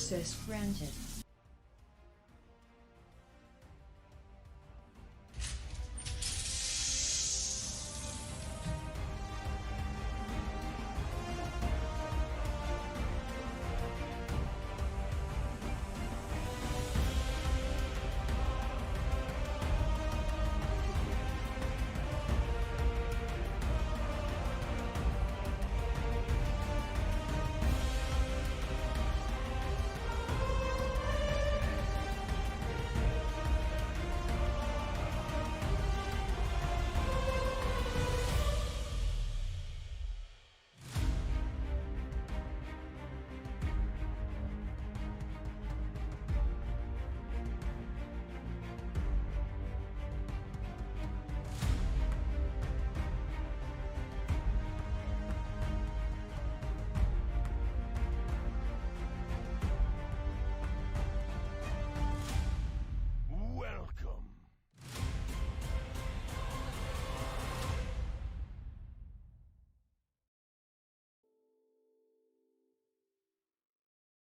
Access granted.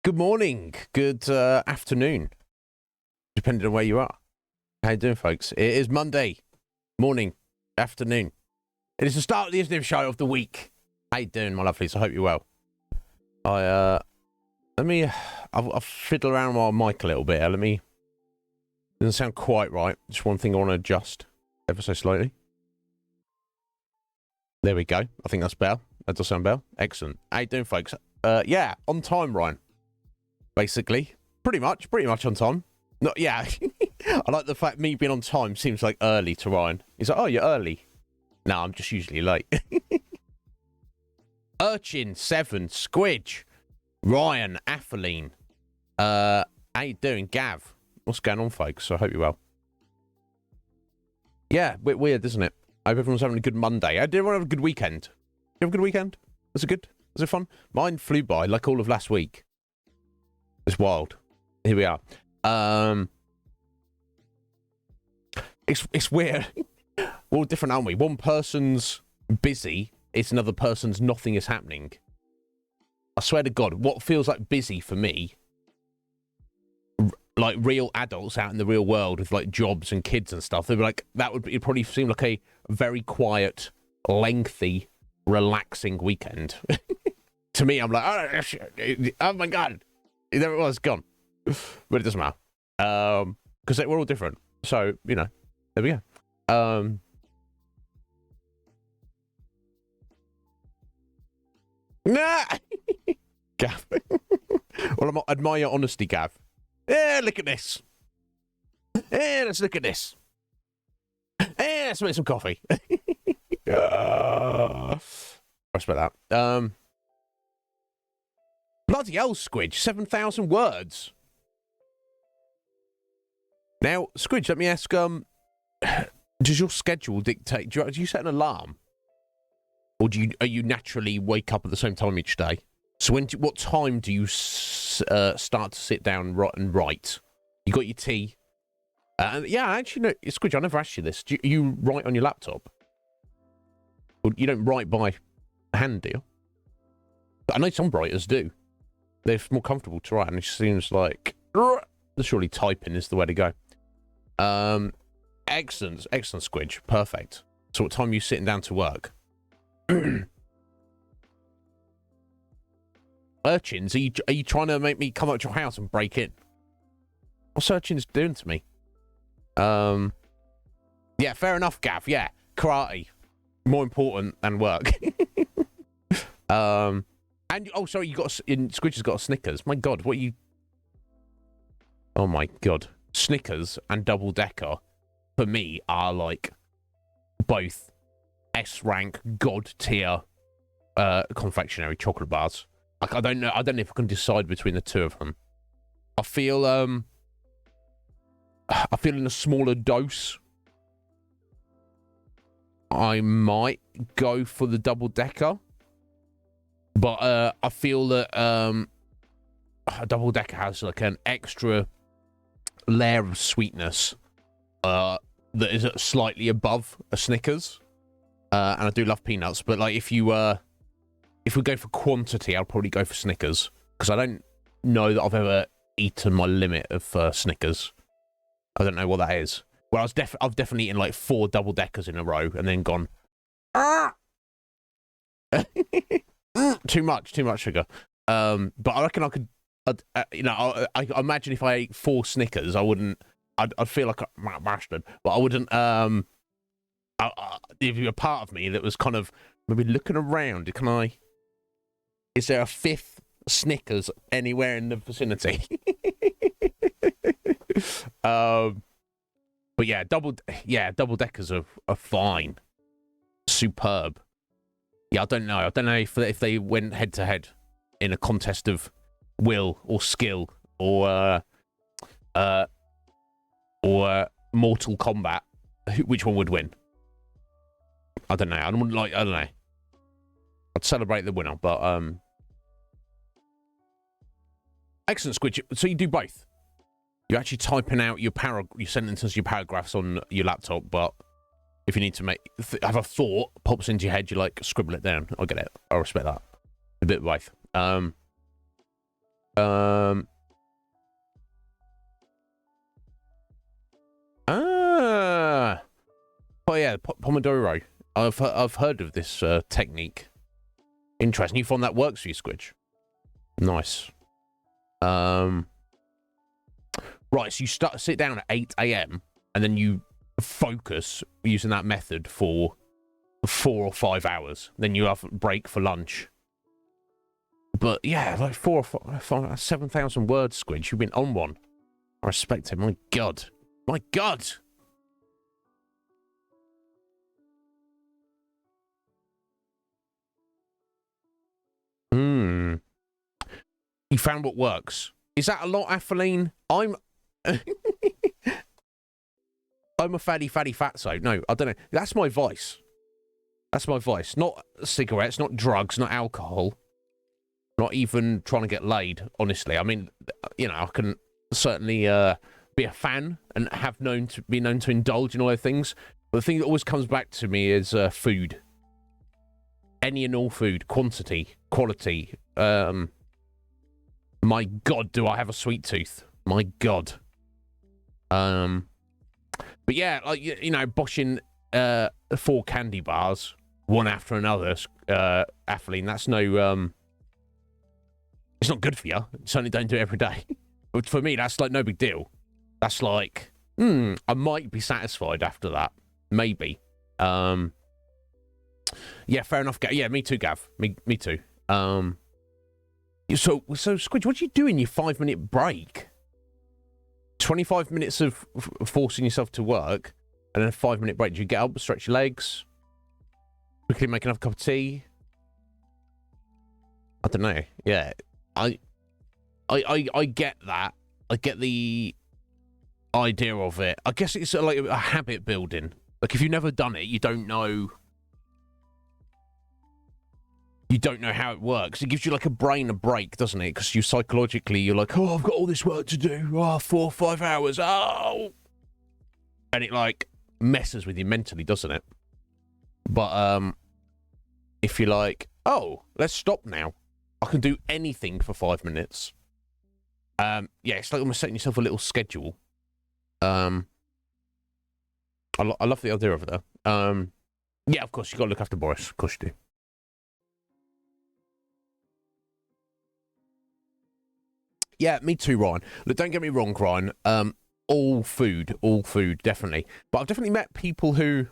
Good morning, good afternoon, depending on where you are. How you doing, folks? It is Monday morning, afternoon. It is the start of the Iznib Show of the week. How you doing, my lovelies? I hope you're well. I'll fiddle around with my mic a little bit. Doesn't sound quite right. Just one thing I want to adjust ever so slightly. There we go. I think that's better. That does sound better. Excellent. How you doing, folks? Yeah, on time, Ryan. Basically, pretty much on time. No, yeah, I like the fact me being on time seems like early to Ryan. He's like, oh, you're early. No, I'm just usually late. Urchin 7, Squidge, Ryan, Athaline. How you doing, Gav? What's going on, folks? I hope you're well. Yeah, a bit weird, isn't it? I hope everyone's having a good Monday. Did everyone have a good weekend? You have a good weekend? Was it good? Was it fun? Mine flew by like all of last week. It's wild. Here we are. It's weird. We're all different, aren't we? One person's busy, it's another person's nothing is happening. I swear to God, what feels like busy for me, like real adults out in the real world with like jobs and kids and stuff, they'd be like, it'd probably seem like a very quiet, lengthy, relaxing weekend. To me, I'm like, oh my God. There it was, gone. But it doesn't matter. Because we're all different. So, you know, there we go. Nah! Gav. Well, I admire your honesty, Gav. Yeah, look at this. Yeah, let's look at this. Yeah, let's make some coffee. I respect that. Bloody hell, Squidge, 7,000 words. Now, Squidge, let me ask, does your schedule dictate, do you set an alarm? Or are you naturally wake up at the same time each day? So what time do you start to sit down and write? You got your tea? Yeah, actually, no, Squidge, I never asked you this. Do you write on your laptop? Or you don't write by hand, do you? But I know some writers do. They're more comfortable to write, and it seems like surely typing is the way to go. Excellent, Squidge, perfect. So, what time are you sitting down to work? Urchins, are you trying to make me come up to your house and break in? What's urchins doing to me? Yeah, fair enough, Gav. Yeah, karate, more important than work. And oh, sorry, Squidge has got a Snickers. My God, what are you? Oh my God, Snickers and Double Decker, for me, are like both S rank God tier confectionery chocolate bars. Like I don't know if I can decide between the two of them. I feel in a smaller dose, I might go for the Double Decker. But I feel that a Double Decker has like an extra layer of sweetness that is slightly above a Snickers. And I do love peanuts, but like if we go for quantity, I'll probably go for Snickers because I don't know that I've ever eaten my limit of Snickers. I don't know what that is. Well, I've definitely eaten like 4 double deckers in a row and then gone, too much sugar. But I reckon I could, I imagine if I ate 4 Snickers, I'd feel like a bastard, but I wouldn't, there'd be a part of me that was kind of maybe looking around. Is there a 5th Snickers anywhere in the vicinity? But yeah, double deckers are fine, superb. Yeah, I don't know if they went head to head in a contest of will or skill or Mortal Kombat, which one would win? I don't know. I don't know. I'd celebrate the winner, but excellent, Squidge. So you do both. You're actually typing out your sentences, your paragraphs on your laptop, but if you need to have a thought pops into your head, you like scribble it down. I get it. I respect that. A bit of both. Oh yeah, Pomodoro. I've heard of this technique. Interesting. You find that works for you, Squidge? Nice. Right, so you sit down at 8 a.m. and then you focus using that method for 4 or 5 hours. Then you have a break for lunch. But yeah, like 4 or 5, 7,000 words, Squidge. You've been on one. I respect it. My God. My God. You found what works. Is that a lot, Athaline? I'm a fatty fatso. No, I don't know. That's my vice. That's my vice. Not cigarettes, not drugs, not alcohol. Not even trying to get laid, honestly. I mean, I can certainly be a fan and be known to indulge in all those things. But the thing that always comes back to me is food. Any and all food. Quantity. Quality. My God, do I have a sweet tooth? My God. But yeah, like, boshing 4 candy bars, one after another, Athaline, that's no, it's not good for you. Certainly don't do it every day. But for me, that's like no big deal. That's like, I might be satisfied after that. Maybe. Yeah, fair enough. Yeah, me too, Gav. Me too. So Squidge, what do you do in your 5-minute break? 25 minutes of forcing yourself to work, and then a 5-minute break. Do you get up, stretch your legs, quickly make another cup of tea? I don't know. Yeah, I get that. I get the idea of it. I guess it's like a habit building. Like if you've never done it, you don't know. You don't know how it works. It gives you like a brain a break, doesn't it? Because you're like, oh, I've got all this work to do. Oh, 4 or 5 hours. Oh, and it like messes with you mentally, doesn't it? But if you're like, oh, let's stop now. I can do anything for 5 minutes. Yeah, it's like almost setting yourself a little schedule. I love the idea of it, though. Yeah, of course, you got to look after Boris. Of course you do. Yeah, me too, Ryan. Look, don't get me wrong, Ryan. All food, definitely. But I've definitely met people who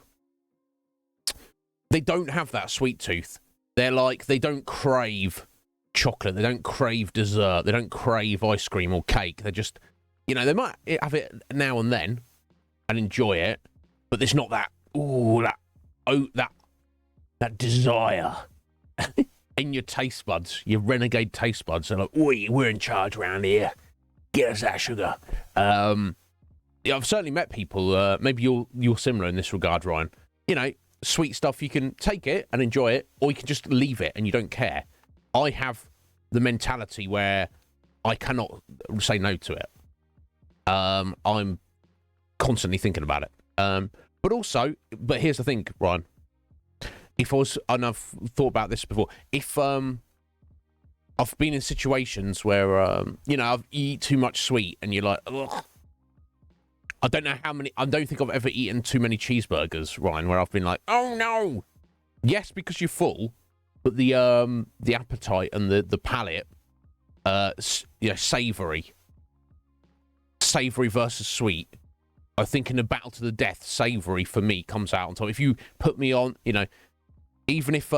they don't have that sweet tooth. They're like, they don't crave chocolate. They don't crave dessert. They don't crave ice cream or cake. They're just, they might have it now and then and enjoy it, but there's not that, that desire. In your taste buds, your renegade taste buds, are like, oi, we're in charge around here. Get us that sugar. Yeah, I've certainly met people. Maybe you're similar in this regard, Ryan. Sweet stuff. You can take it and enjoy it, or you can just leave it and you don't care. I have the mentality where I cannot say no to it. I'm constantly thinking about it. But here's the thing, Ryan. If I was, and I've thought about this before, if I've been in situations where, I've eat too much sweet and you're like, ugh. I don't think I've ever eaten too many cheeseburgers, Ryan, where I've been like, oh no. Yes, because you're full, but the appetite and the palate, savoury versus sweet. I think in a battle to the death, savoury for me comes out on top. If you put me on, even if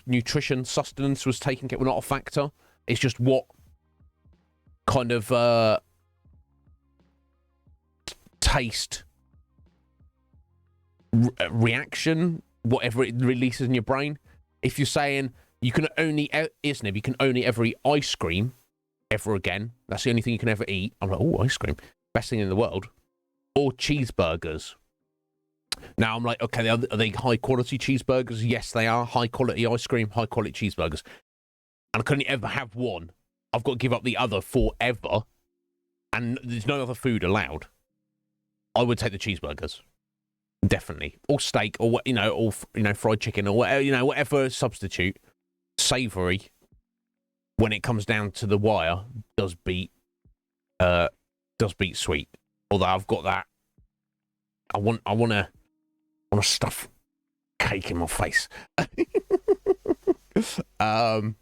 nutrition, sustenance was taken care, not a factor. It's just what kind of taste reaction, whatever it releases in your brain. If you're saying you can only ever eat ice cream ever again, that's the only thing you can ever eat. I'm like, oh, ice cream, best thing in the world. Or cheeseburgers. Now I'm like, okay, are they high quality cheeseburgers? Yes, they are. High quality ice cream, high quality cheeseburgers. And I couldn't ever have one. I've got to give up the other forever. And there's no other food allowed. I would take the cheeseburgers. Definitely. Or steak, or fried chicken, or whatever, whatever substitute. Savoury, when it comes down to the wire, does beat sweet. Although I've got that. I want to stuff cake in my face. But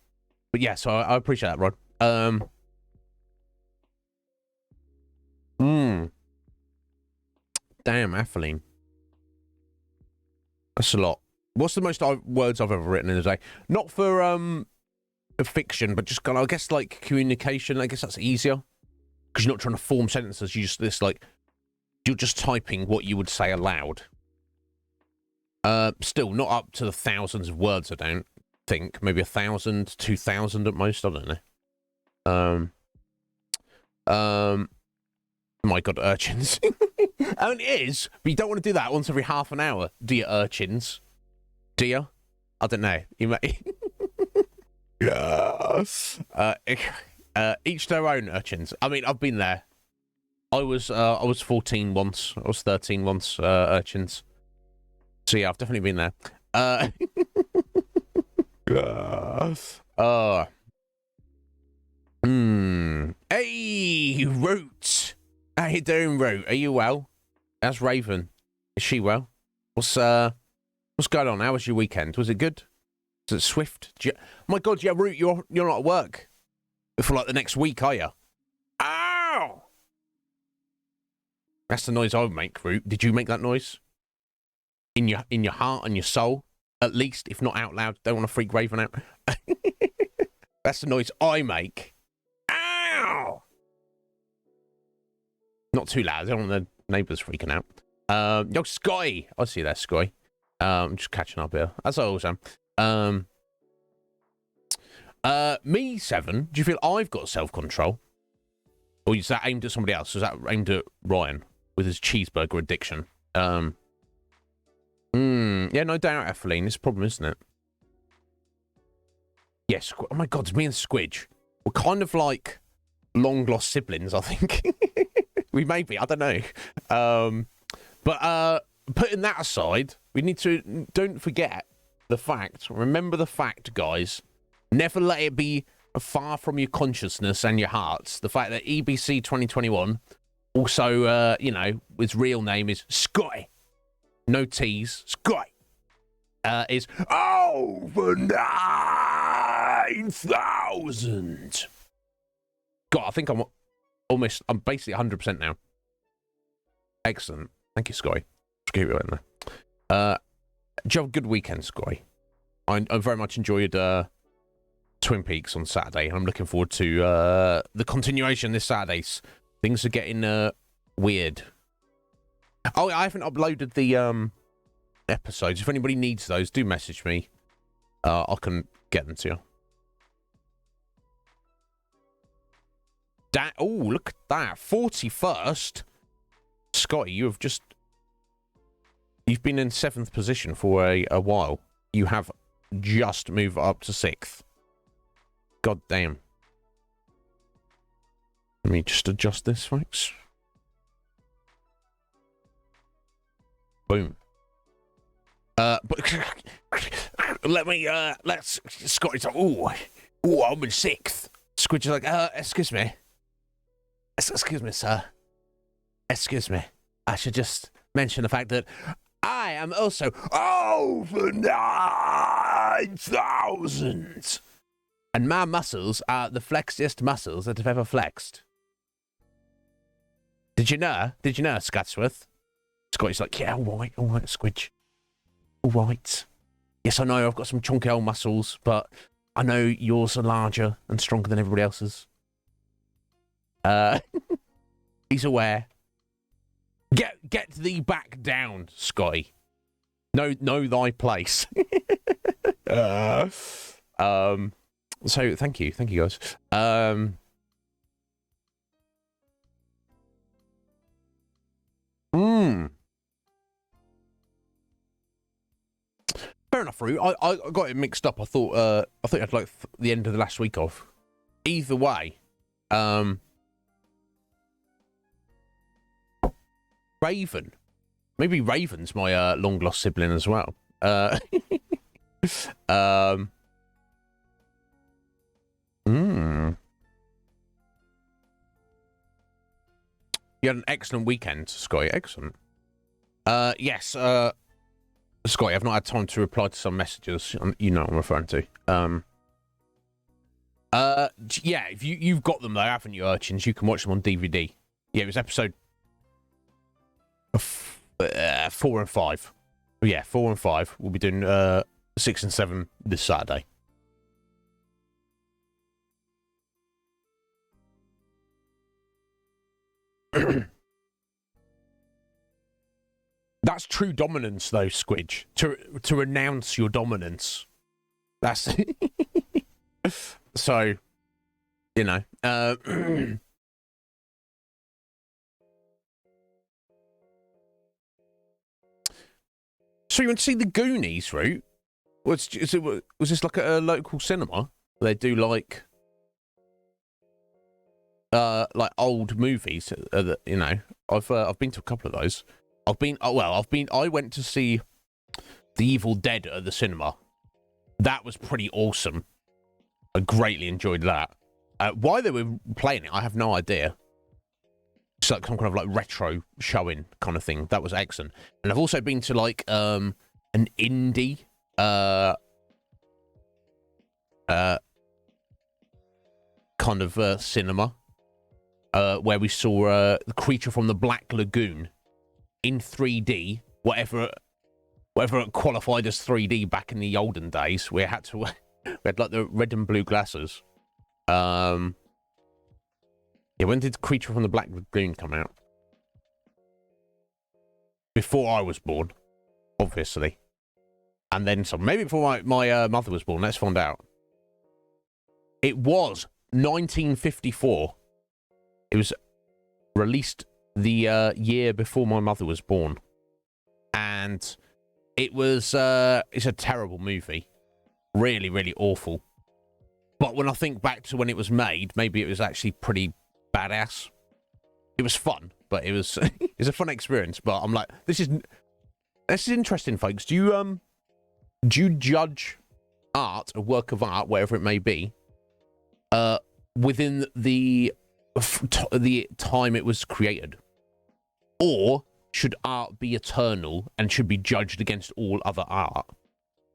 yeah, so I appreciate that, Rod. Damn, Ethylene. That's a lot. What's the most words I've ever written in a day? Not for fiction, but just kind of, I guess, like communication. I guess that's easier because you're not trying to form sentences. You're just typing what you would say aloud. Still not up to the thousands of words. I don't think. Maybe 1,000, 2,000 at most. I don't know. My God, urchins. Oh, it is, but you don't want to do that once every half an hour, do you, urchins? Do you? I don't know. You may. Each their own, urchins. I mean, I've been there. I was 14 once. I was 13 once, urchins. So yeah, I've definitely been there. Hey, Root. How you doing, Root? Are you well? How's Raven? Is she well? What's going on? How was your weekend? Was it good? Was it swift? My God, yeah, Root, you're not at work for like the next week, are you? Ow! That's the noise I would make, Root. Did you make that noise? In your heart and your soul, at least, if not out loud. Don't want to freak Raven out. That's the noise I make. Ow! Not too loud. I don't want the neighbours freaking out. Yo, Sky. I see that, Sky. I'm just catching up here. That's all I'm saying. Me, Seven. Do you feel I've got self-control? Or is that aimed at somebody else? Is that aimed at Ryan with his cheeseburger addiction? Yeah, no doubt, Ethylene. It's a problem, isn't it? Yes. Oh my God, it's me and Squidge. We're kind of like long-lost siblings, I think. We may be. I don't know. But putting that aside, we need to don't forget the fact. Remember the fact, guys. Never let it be far from your consciousness and your hearts. The fact that EBC 2021, also, his real name is Sky. No T's. Sky. Is over 9,000. God, I think I'm basically 100% now. Excellent. Thank you, Sky. Just keep it in there. Did you have a good weekend, Sky? I very much enjoyed Twin Peaks on Saturday. I'm looking forward to the continuation this Saturday. Things are getting weird. Oh, I haven't uploaded the episodes. If anybody needs those, do message me. I can get them to you. Oh, look at that. 41st. Scotty, you've been in 7th position for a while. You have just moved up to 6th. God damn. Let me just adjust this, folks. Boom. But let's Scotty. Oh, Oh, I'm in 6th. Squidge is like, excuse me. Excuse me, sir. Excuse me. I should just mention the fact that I am also over 9,000. And my muscles are the flexiest muscles that have ever flexed. Did you know? Did you know, Scotsworth? Scotty's like, yeah, all right, Squidge. All right. Yes, I know I've got some chunky old muscles, but I know yours are larger and stronger than everybody else's. He's aware. Get thee back down, Scotty. Know thy place. So thank you guys. Fair enough, Rue. I got it mixed up. I thought I had like the end of the last week off. Either way, Raven. Maybe Raven's my long lost sibling as well. You had an excellent weekend, Scotty. Excellent. Yes, Scotty, I've not had time to reply to some messages. You know what I'm referring to. Yeah, if you've got them though, haven't you, urchins? You can watch them on DVD. Yeah, it was episode 4 and 5. Yeah, 4 and 5. We'll be doing 6 and 7 this Saturday. That's true dominance, though, Squidge. To renounce your dominance. That's so. You know. So you went to see the Goonies, Root? Was this like a local cinema? They do like old movies. You know, I've been to a couple of those. I went to see The Evil Dead at the cinema. That was pretty awesome. I greatly enjoyed that. Why they were playing it, I have no idea. It's like some kind of like retro showing kind of thing. That was excellent. And I've also been to like an indie kind of cinema where we saw The Creature from the Black Lagoon in 3D, whatever qualified as 3D back in the olden days. We had like the red and blue glasses. Yeah, when did Creature from the Black Lagoon come out? Before I was born, obviously. And then some. Maybe before my mother was born. Let's find out. It was 1954. It was released the year before my mother was born. And it was... it's a terrible movie. Really, really awful. But when I think back to when it was made, maybe it was actually pretty badass. It was fun, but it was it's a fun experience. But I'm like, this is interesting, folks. Do you judge art, a work of art, whatever it may be, within the time it was created, or should art be eternal and should be judged against all other art?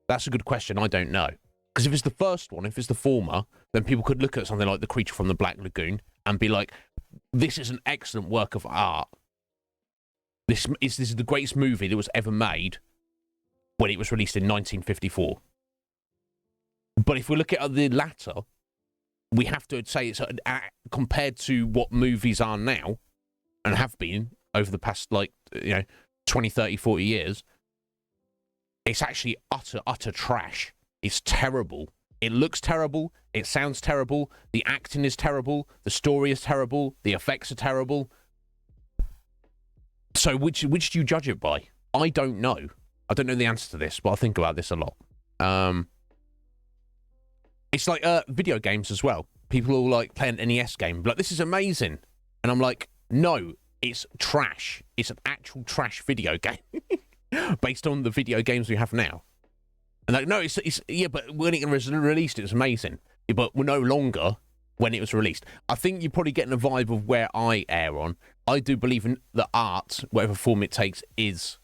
That's a good question. I don't know. Because if it's the first one, if it's the former, then people could look at something like The Creature from the Black Lagoon and be like, this is an excellent work of art. This is the greatest movie that was ever made when it was released in 1954. But if we look at the latter, we have to say it's compared to what movies are now and have been over the past, 20, 30, 40 years, it's actually utter trash. It's terrible. It looks terrible. It sounds terrible. The acting is terrible. The story is terrible. The effects are terrible. So which do you judge it by? I don't know. I don't know the answer to this, but I think about this a lot. It's like video games as well. People all like play an NES game. Like, this is amazing. And I'm like, no, it's trash. It's an actual trash video game based on the video games we have now. And like, no, it's yeah, but when it was released, it was amazing. but were no longer when it was released. I think you're probably getting a vibe of where I err on. I do believe in the art, whatever form it takes, is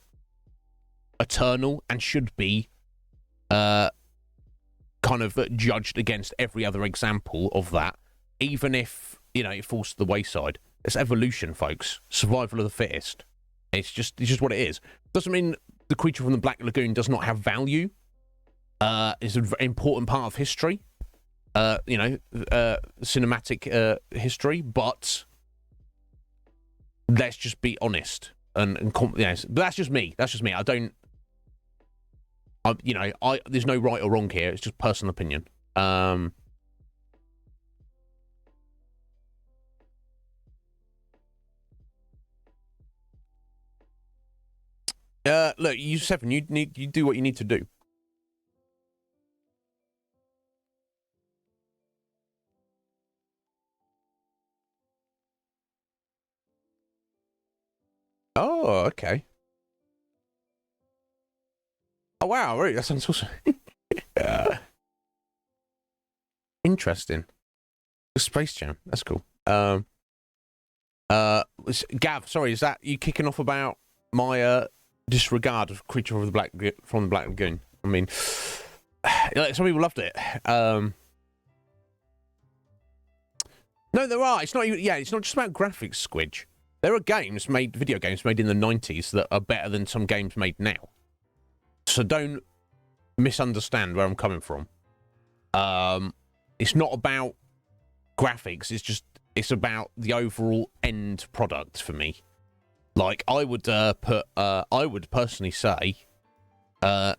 eternal and should be kind of judged against every other example of that, even if, you know, it falls to the wayside. It's evolution, folks. Survival of the fittest. It's just what it is. Doesn't mean the creature from the Black Lagoon does not have value. It's an important part of history. You know, cinematic history, but let's just be honest and yes, but that's just me. That's just me. You know, there's no right or wrong here. It's just personal opinion. Look, you Seven, you do what you need to do. Oh, okay. Oh, wow, really? That sounds awesome. Interesting. Space Jam. That's cool. Gav, sorry, is that you kicking off about my disregard of Creature from the Black Lagoon? I mean, some people loved it. No, there are. It's not even. Yeah, it's not just about graphics, Squidge. There are video games made in the 90s that are better than some games made now. So don't misunderstand where I'm coming from. It's not about graphics. It's about the overall end product for me. Like I would personally say, you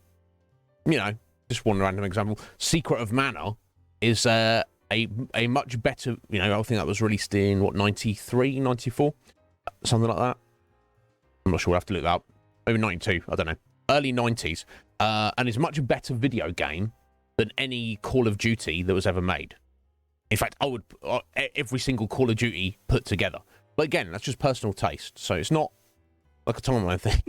know, just one random example. Secret of Mana is a much better. You know, I think that was released in what 93, 94. Something like that. I'm not sure. We'll have to look that up. Maybe 92. I don't know. Early 90s. And it's a much better video game than any Call of Duty that was ever made. In fact, I would every single Call of Duty put together. But again, that's just personal taste. So it's not like a timeline thing.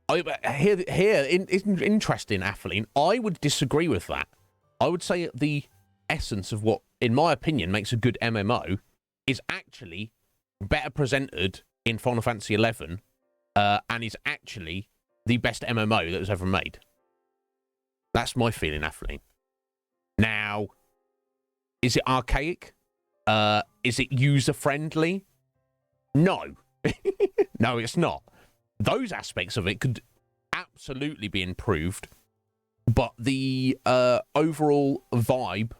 It's interesting, Atheline. I would disagree with that. I would say the essence of what, in my opinion, makes a good MMO is actually better presented in Final Fantasy XI, and is actually the best MMO that was ever made. That's my feeling, Atheline. Now, is it archaic? Is it user-friendly? No. No, it's not. Those aspects of it could absolutely be improved, but the overall vibe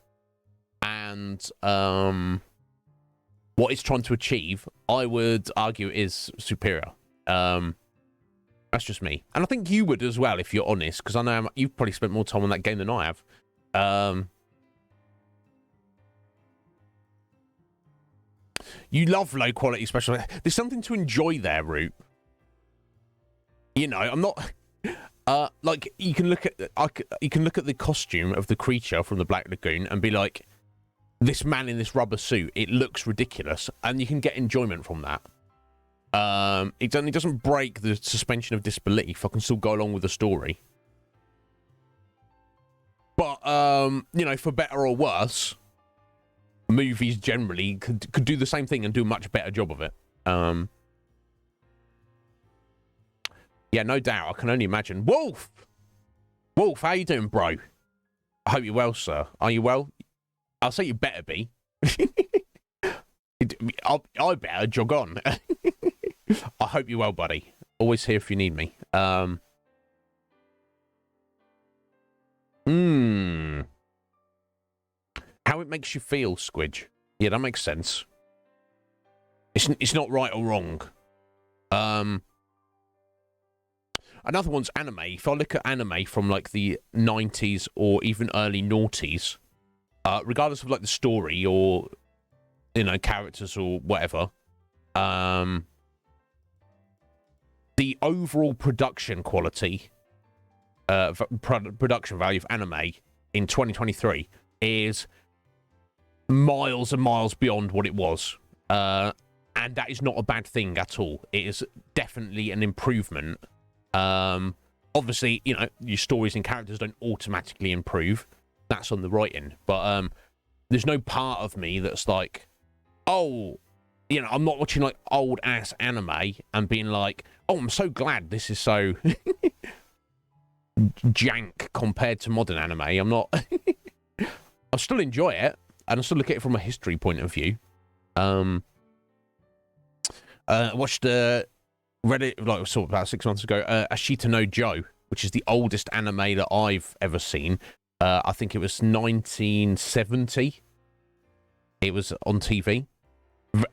and what it's trying to achieve, I would argue, is superior. That's just me. And I think you would as well, if you're honest, because I know you've probably spent more time on that game than I have. You love low-quality special. There's something to enjoy there, Root. You know, I'm not... like, you can look at the costume of the creature from the Black Lagoon and be like, this man in this rubber suit, it looks ridiculous, and you can get enjoyment from that. It doesn't break the suspension of disbelief. I can still go along with the story. But, you know, for better or worse, movies generally could do the same thing and do a much better job of it. Yeah, no doubt. I can only imagine. Wolf! Wolf, how you doing, bro? I hope you're well, sir. Are you well? I'll say you better be. I better jog on. I hope you're well, buddy. Always here if you need me. How it makes you feel, Squidge. Yeah, that makes sense. It's not right or wrong. Another one's anime. If I look at anime from like the 90s or even early noughties, regardless of like the story or, you know, characters or whatever, the overall production quality, production value of anime in 2023 is miles and miles beyond what it was. And that is not a bad thing at all. It is definitely an improvement. Obviously, you know, your stories and characters don't automatically improve. that's on the writing. But there's no part of me that's like, oh, you know, I'm not watching like old ass anime and being like, oh, I'm so glad this is so jank compared to modern anime. I'm not. I still enjoy it, and I still look at it from a history point of view. I watched Reddit, like I saw about 6 months ago, Ashita no Joe, which is the oldest anime that I've ever seen. I think it was 1970. It was on TV.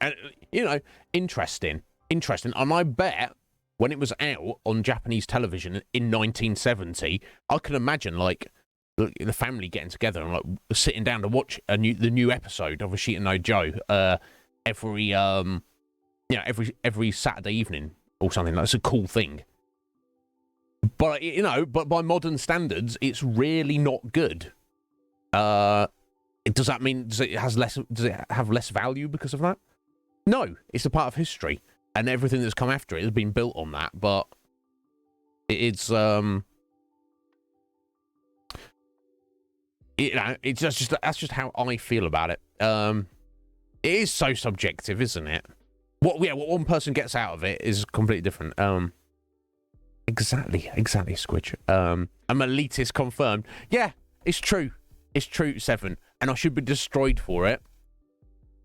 And, you know, interesting. And I bet when it was out on Japanese television in 1970, I can imagine, like, the family getting together and, like, sitting down to watch the new episode of Ashita no Joe every Saturday evening or something. That's a cool thing. But, you know, but by modern standards, it's really not good. Does that mean does it have less value because of that? No, it's a part of history, and everything that's come after it has been built on that. But it's you know, it's just that's just how I feel about it. It is so subjective, isn't it? What one person gets out of it is completely different. Exactly, Squidge. I'm elitist confirmed. Yeah, it's true. It's true, Seven. And I should be destroyed for it.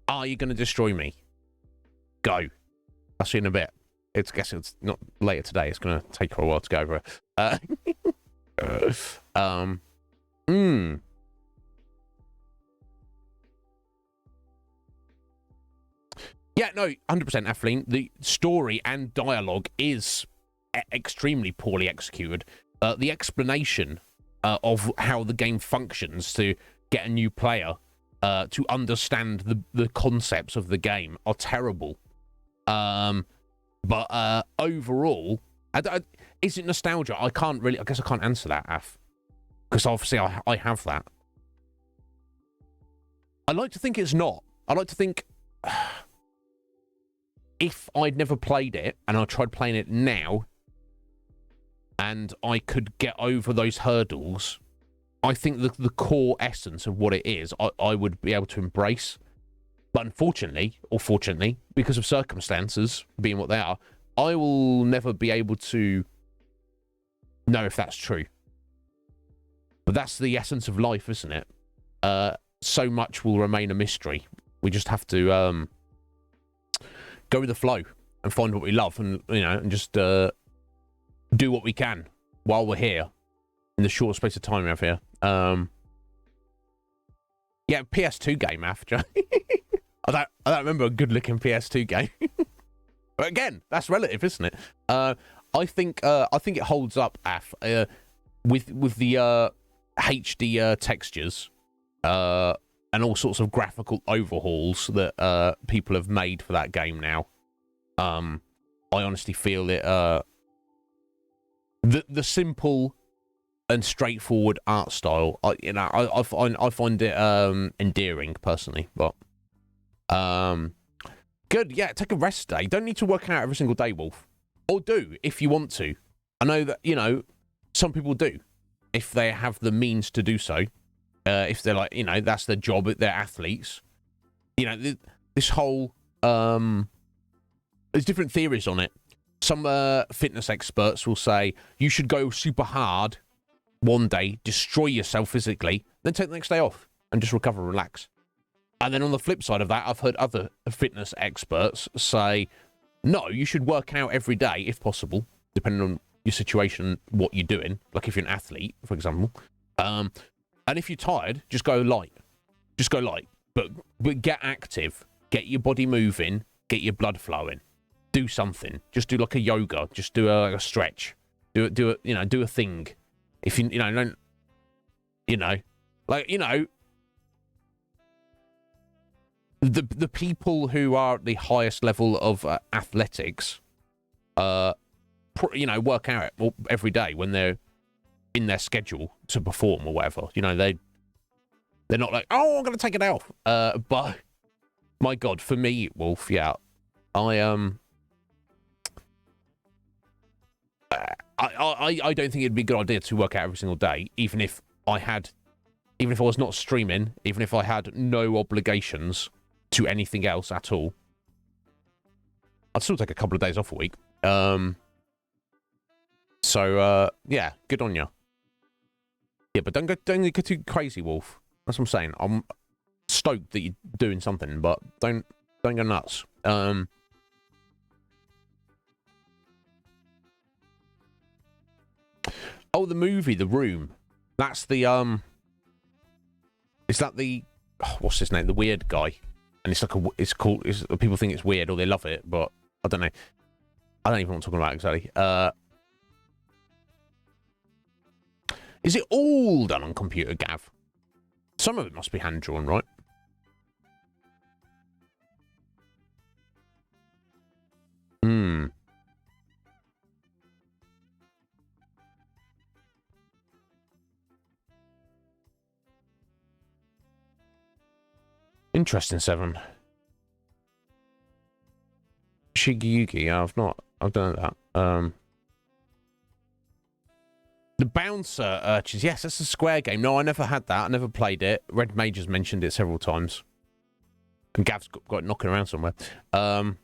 Are you going to destroy me? Go. I'll see you in a bit. I guess it's not later today. It's going to take a while to go over it. Yeah, no, 100%, Athleen. The story and dialogue is extremely poorly executed. The explanation of how the game functions to get a new player to understand the concepts of the game are terrible. But overall, is it nostalgia? I guess I can't answer that, Af, because obviously I have that. I like to think it's not. I like to think if I'd never played it and I tried playing it now and I could get over those hurdles, I think the core essence of what it is, I would be able to embrace. But unfortunately, or fortunately, because of circumstances being what they are, I will never be able to know if that's true. But that's the essence of life, isn't it? So much will remain a mystery. We just have to go with the flow and find what we love, and and just do what we can while we're here in the short space of time we have here. Yeah, PS2 game after. I don't remember a good-looking PS2 game. But again, that's relative, isn't it? I think it holds up, Af, with the HD textures and all sorts of graphical overhauls that people have made for that game now. I honestly feel it. The simple and straightforward art style, I find it endearing personally. But good, yeah. Take a rest day. Don't need to work out every single day, Wolf. Or do if you want to. I know that some people do if they have the means to do so. If they're like that's their job, they're athletes. This whole there's different theories on it. Some fitness experts will say you should go super hard one day, destroy yourself physically, then take the next day off and just recover, relax. And then on the flip side of that, I've heard other fitness experts say, no, you should work out every day if possible, depending on your situation, what you're doing. Like if you're an athlete, for example. And if you're tired, just go light. Just go light. But get active. Get your body moving. Get your blood flowing. Do something. Just do like a yoga. Just do a stretch. Do a thing. If you don't, the people who are at the highest level of athletics, work out every day when they're in their schedule to perform or whatever. They're not like, oh, I'm gonna take it off. But my God, for me, Wolf, yeah, I don't think it'd be a good idea to work out every single day, even if I had even if I was not streaming, even if I had no obligations to anything else at all, I'd still take a couple of days off a week. Yeah, good on you. Yeah, but don't go too crazy, Wolf. That's what I'm saying. I'm stoked that you're doing something, but don't go nuts. Oh, the movie, The Room. That's the is that the what's his name? The weird guy. And it's like people think it's weird or they love it, but I don't know. I don't even know what I'm talking about exactly. Is it all done on computer, Gav? Some of it must be hand-drawn, right? Hmm. Interesting, Seven. Shigiyuki, I've done that. The Bouncer Urchins. Yes, that's a Square game. No, I never had that. I never played it. Red Major's mentioned it several times. And Gav's got it knocking around somewhere. I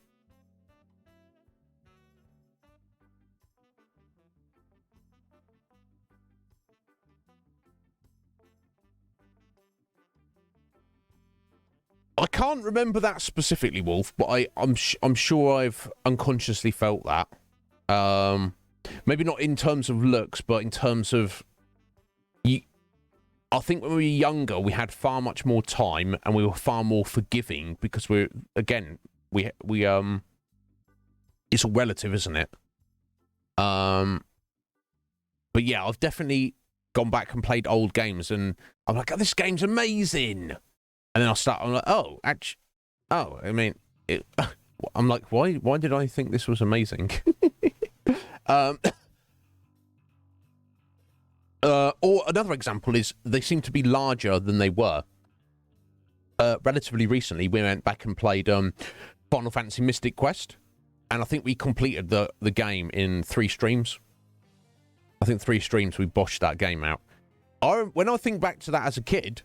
can't remember that specifically, Wolf, but I'm sure I've unconsciously felt that. Maybe not in terms of looks, but in terms of I think when we were younger, we had far much more time and we were far more forgiving because we it's all relative, isn't it? But yeah, I've definitely gone back and played old games and I'm like, oh, this game's amazing. And then I'm like, I'm like, why did I think this was amazing? Or another example is they seem to be larger than they were. Relatively recently, we went back and played Final Fantasy Mystic Quest, and I think we completed the game in 3 streams. I think 3 streams we boshed that game out. When I think back to that as a kid,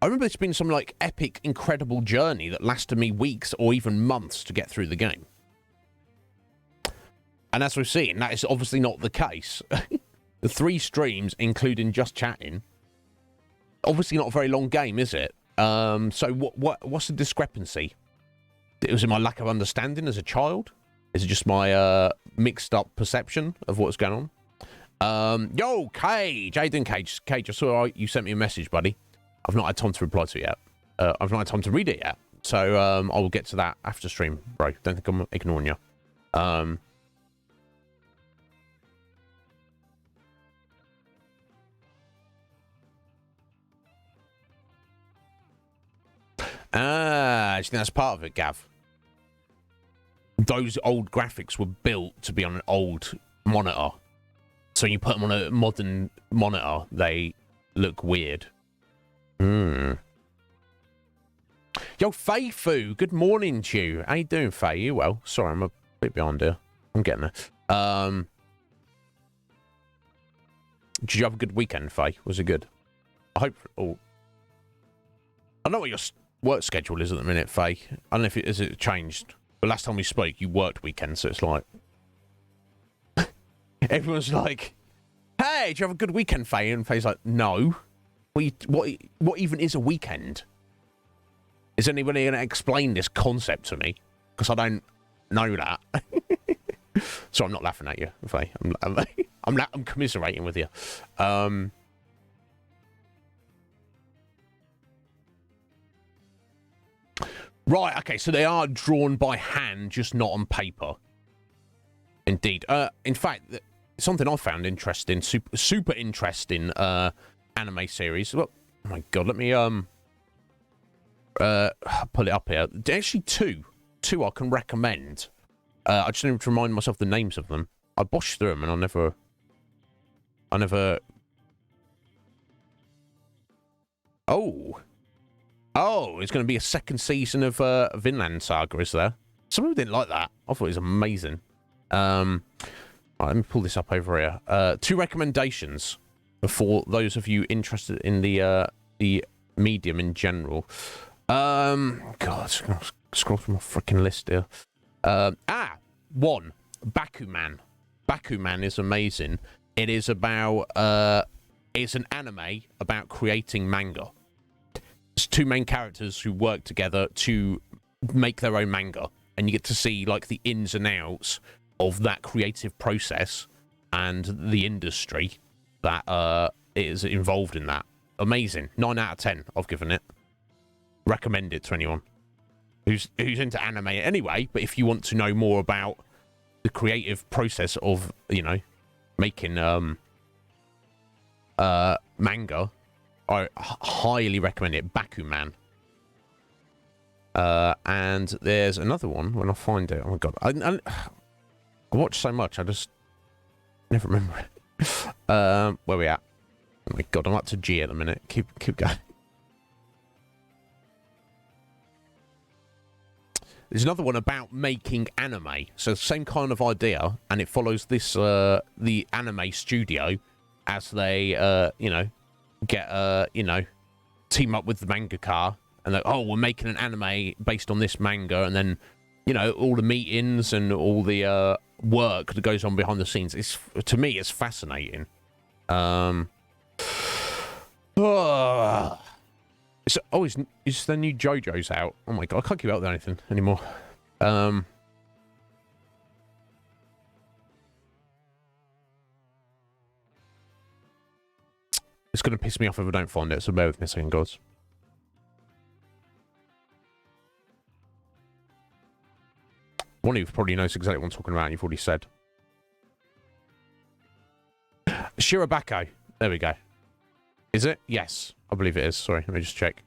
I remember it's been some like epic, incredible journey that lasted me weeks or even months to get through the game. And as we've seen, that is obviously not the case. The 3 streams, including just chatting, obviously not a very long game, is it? So what's the discrepancy? Was it my lack of understanding as a child? Is it just my mixed up perception of what's going on? Yo, Cage! How you doing, Cage? Cage, I saw you sent me a message, buddy. I've not had time to reply to it yet. I've not had time to read it yet. So I will get to that after stream, bro. Don't think I'm ignoring you. I think that's part of it, Gav. Those old graphics were built to be on an old monitor. So when you put them on a modern monitor, they look weird. Yo, Faye-Fu, good morning to you. How you doing, Faye? You well? Sorry, I'm a bit behind here. I'm getting there. Did you have a good weekend, Faye? Was it good? I hope... Oh. I know what your work schedule is at the minute, Faye. I don't know if it changed. But last time we spoke, you worked weekends, so it's like... Everyone's like, hey, did you have a good weekend, Faye? And Faye's like, no. What even is a weekend? Is anybody going to explain this concept to me? Because I don't know that. So I'm not laughing at you, Faye. I'm commiserating with you. Right, okay, so they are drawn by hand, just not on paper. Indeed. In fact, something I found interesting, super interesting anime series. Well, oh my god, let me pull it up here. Actually, two I can recommend. I just need to remind myself the names of them. I boshed through them and I never. Oh, it's going to be a second season of Vinland Saga, is there? Some people didn't like that. I thought it was amazing. Right, let me pull this up over here. 2 recommendations. for those of you interested in the medium in general. God, scroll through my freaking list here. One, Bakuman. Bakuman is amazing. It is about it's an anime about creating manga. It's two main characters who work together to make their own manga, and you get to see like the ins and outs of that creative process and the industry that is involved in that. Amazing. 9 out of 10 I've given it. Recommend it to anyone who's into anime anyway, but if you want to know more about the creative process of, you know, making manga, I highly recommend it. Bakuman. And there's another one when I find it. Oh my god, I watch so much I just never remember it. Where we at? Oh my god, I'm up to G at the minute. Keep going. There's another one about making anime. So same kind of idea, and it follows this the anime studio as they you know, get you know, team up with the mangaka, and like, oh, we're making an anime based on this manga, and then, you know, all the meetings and all the work that goes on behind the scenes. It's, to me, it's fascinating. It's the new JoJo's out. Oh my god, I can't keep up with anything anymore. It's gonna piss me off if I don't find it, so bear with me a second, guys. One of you probably knows exactly what I'm talking about, and you've already said. Shirobako. There we go. Is it? Yes. I believe it is. Sorry, let me just check.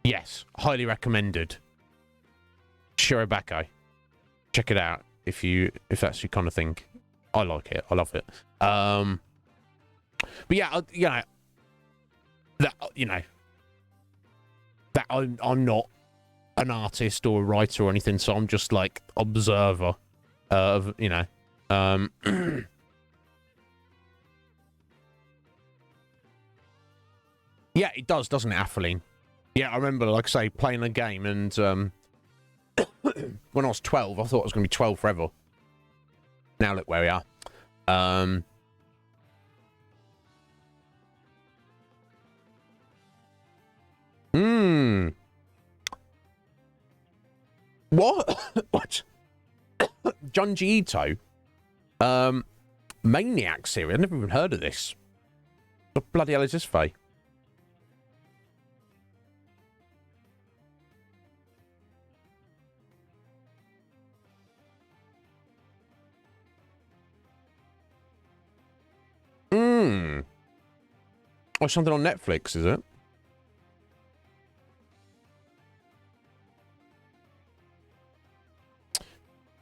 Yes. Highly recommended. Shirobako. Check it out if that's your kind of thing. I like it. I love it. But yeah, you know, that, you know, that I'm not an artist or a writer or anything, so I'm just like observer of, you know, yeah, it does, doesn't it, Athelene? Yeah, I remember, like I say, playing a game, and when I was 12, I thought I was going to be 12 forever. Now look where we are. What? What? Junji Ito? Maniac series? I've never even heard of this. What bloody hell is this, Faye? Oh, something on Netflix, is it?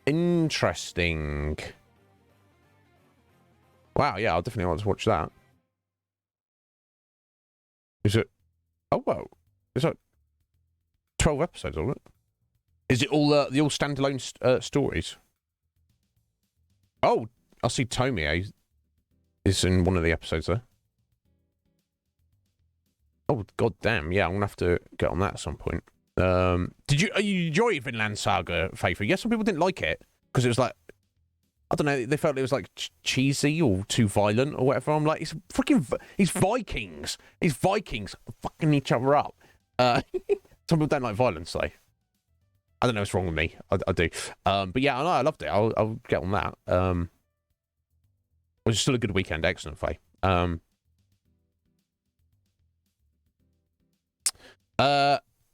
Interesting. Wow, yeah, I'll definitely want to watch that. Is it? Oh, well. Is that 12 episodes of it? Is it all the all standalone stories? Oh, I see Tomie is in one of the episodes there. Oh, god damn. Yeah, I'm going to have to get on that at some point. Are you enjoy Vinland Saga, Faithful? Yes, some people didn't like it because it was like, I don't know, they felt it was like cheesy or too violent or whatever. I'm like, it's Vikings. It's Vikings fucking each other up. Some people don't like violence, though. I don't know what's wrong with me. I do. But yeah, I know, I loved it. I'll get on that. It was still a good weekend. Excellent, Faye.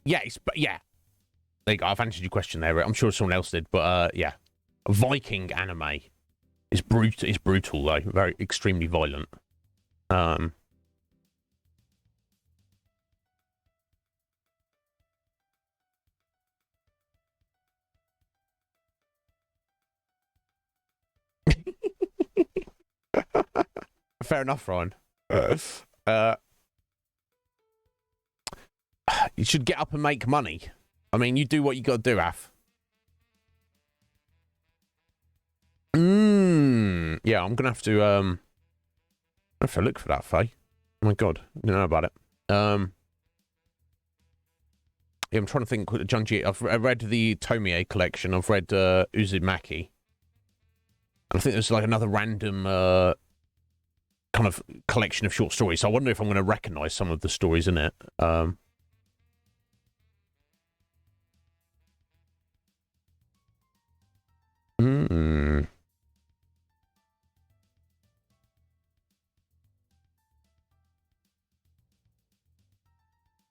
Yeah, yeah. There you go. I've answered your question there. I'm sure someone else did, but yeah, Viking anime is brutal. It's brutal though, very extremely violent. Fair enough, Ryan. You should get up and make money. I mean, you do what you got to do, Af. Yeah, I'm gonna have to If I look for that, Faye. Oh my God, I didn't know about it. Yeah, I'm trying to think. Junji, I've read the Tomie collection. I've read Uzumaki. And I think there's like another random kind of collection of short stories. So I wonder if I'm going to recognise some of the stories in it.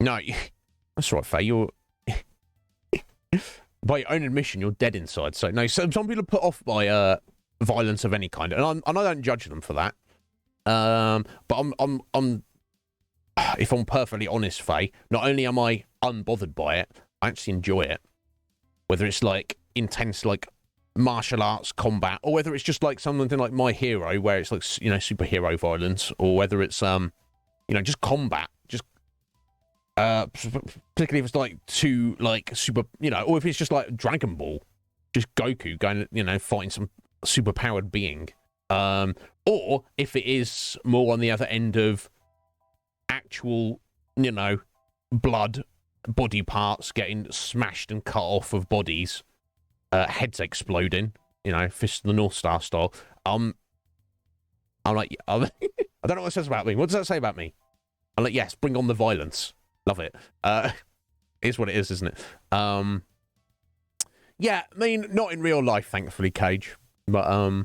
No, that's right, Faye. You're by your own admission, you're dead inside. So no, some people are put off by violence of any kind, and I don't judge them for that. But I'm if I'm perfectly honest, Faye, not only am I unbothered by it, I actually enjoy it. Whether it's like intense, like martial arts combat, or whether it's just like something like My Hero, where it's like, you know, superhero violence, or whether it's you know, just combat, just particularly if it's like too like super, you know, or if it's just like Dragon Ball, just Goku going, you know, fighting some super powered being, or if it is more on the other end of actual, you know, blood, body parts getting smashed and cut off of bodies, heads exploding, you know, Fist of the North Star style. I'm like, I don't know what it says about me. What does that say about me? I'm like, yes, bring on the violence. Love it. It's what it is, isn't it? Yeah, I mean, not in real life, thankfully, Cage. But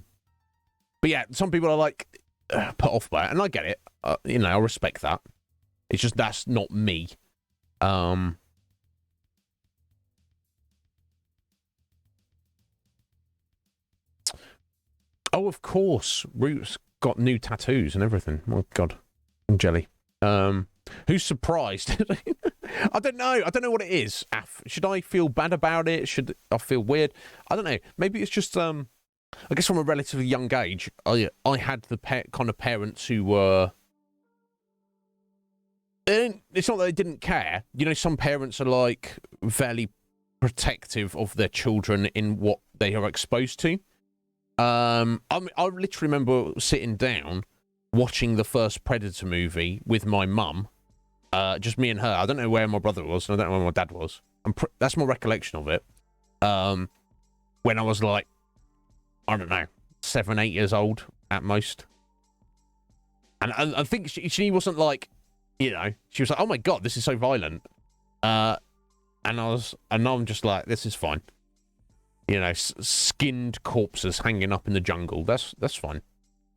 yeah, some people are like put off by it, and I get it. You know, I respect that. It's just that's not me. Oh, of course, Root's got new tattoos and everything. Oh God, jelly. Who's surprised? I don't know. I don't know what it is. Should I feel bad about it? Should I feel weird? I don't know. Maybe it's just I guess from a relatively young age, I had the kind of parents who were. It's not that they didn't care. You know, some parents are like fairly protective of their children in what they are exposed to. I literally remember sitting down watching the first Predator movie with my mum, just me and her. I don't know where my brother was, and I don't know where my dad was. That's my recollection of it. When I was like, I don't know, 7, 8 years old at most. And I think she wasn't like, you know, she was like, oh my God, this is so violent. And I'm just like, this is fine. You know, skinned corpses hanging up in the jungle. That's fine.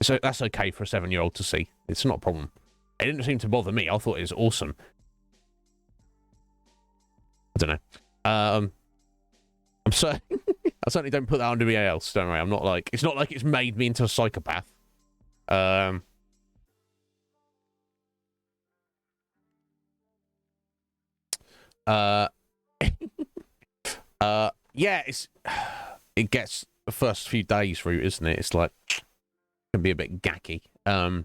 So that's okay for a 7-year-old to see. It's not a problem. It didn't seem to bother me. I thought it was awesome. I don't know. I'm sorry. I certainly don't put that on anybody else. Don't worry. I'm not like, it's not like it's made me into a psychopath. Yeah, it gets the first few days through, isn't it? It's like, can be a bit gacky. A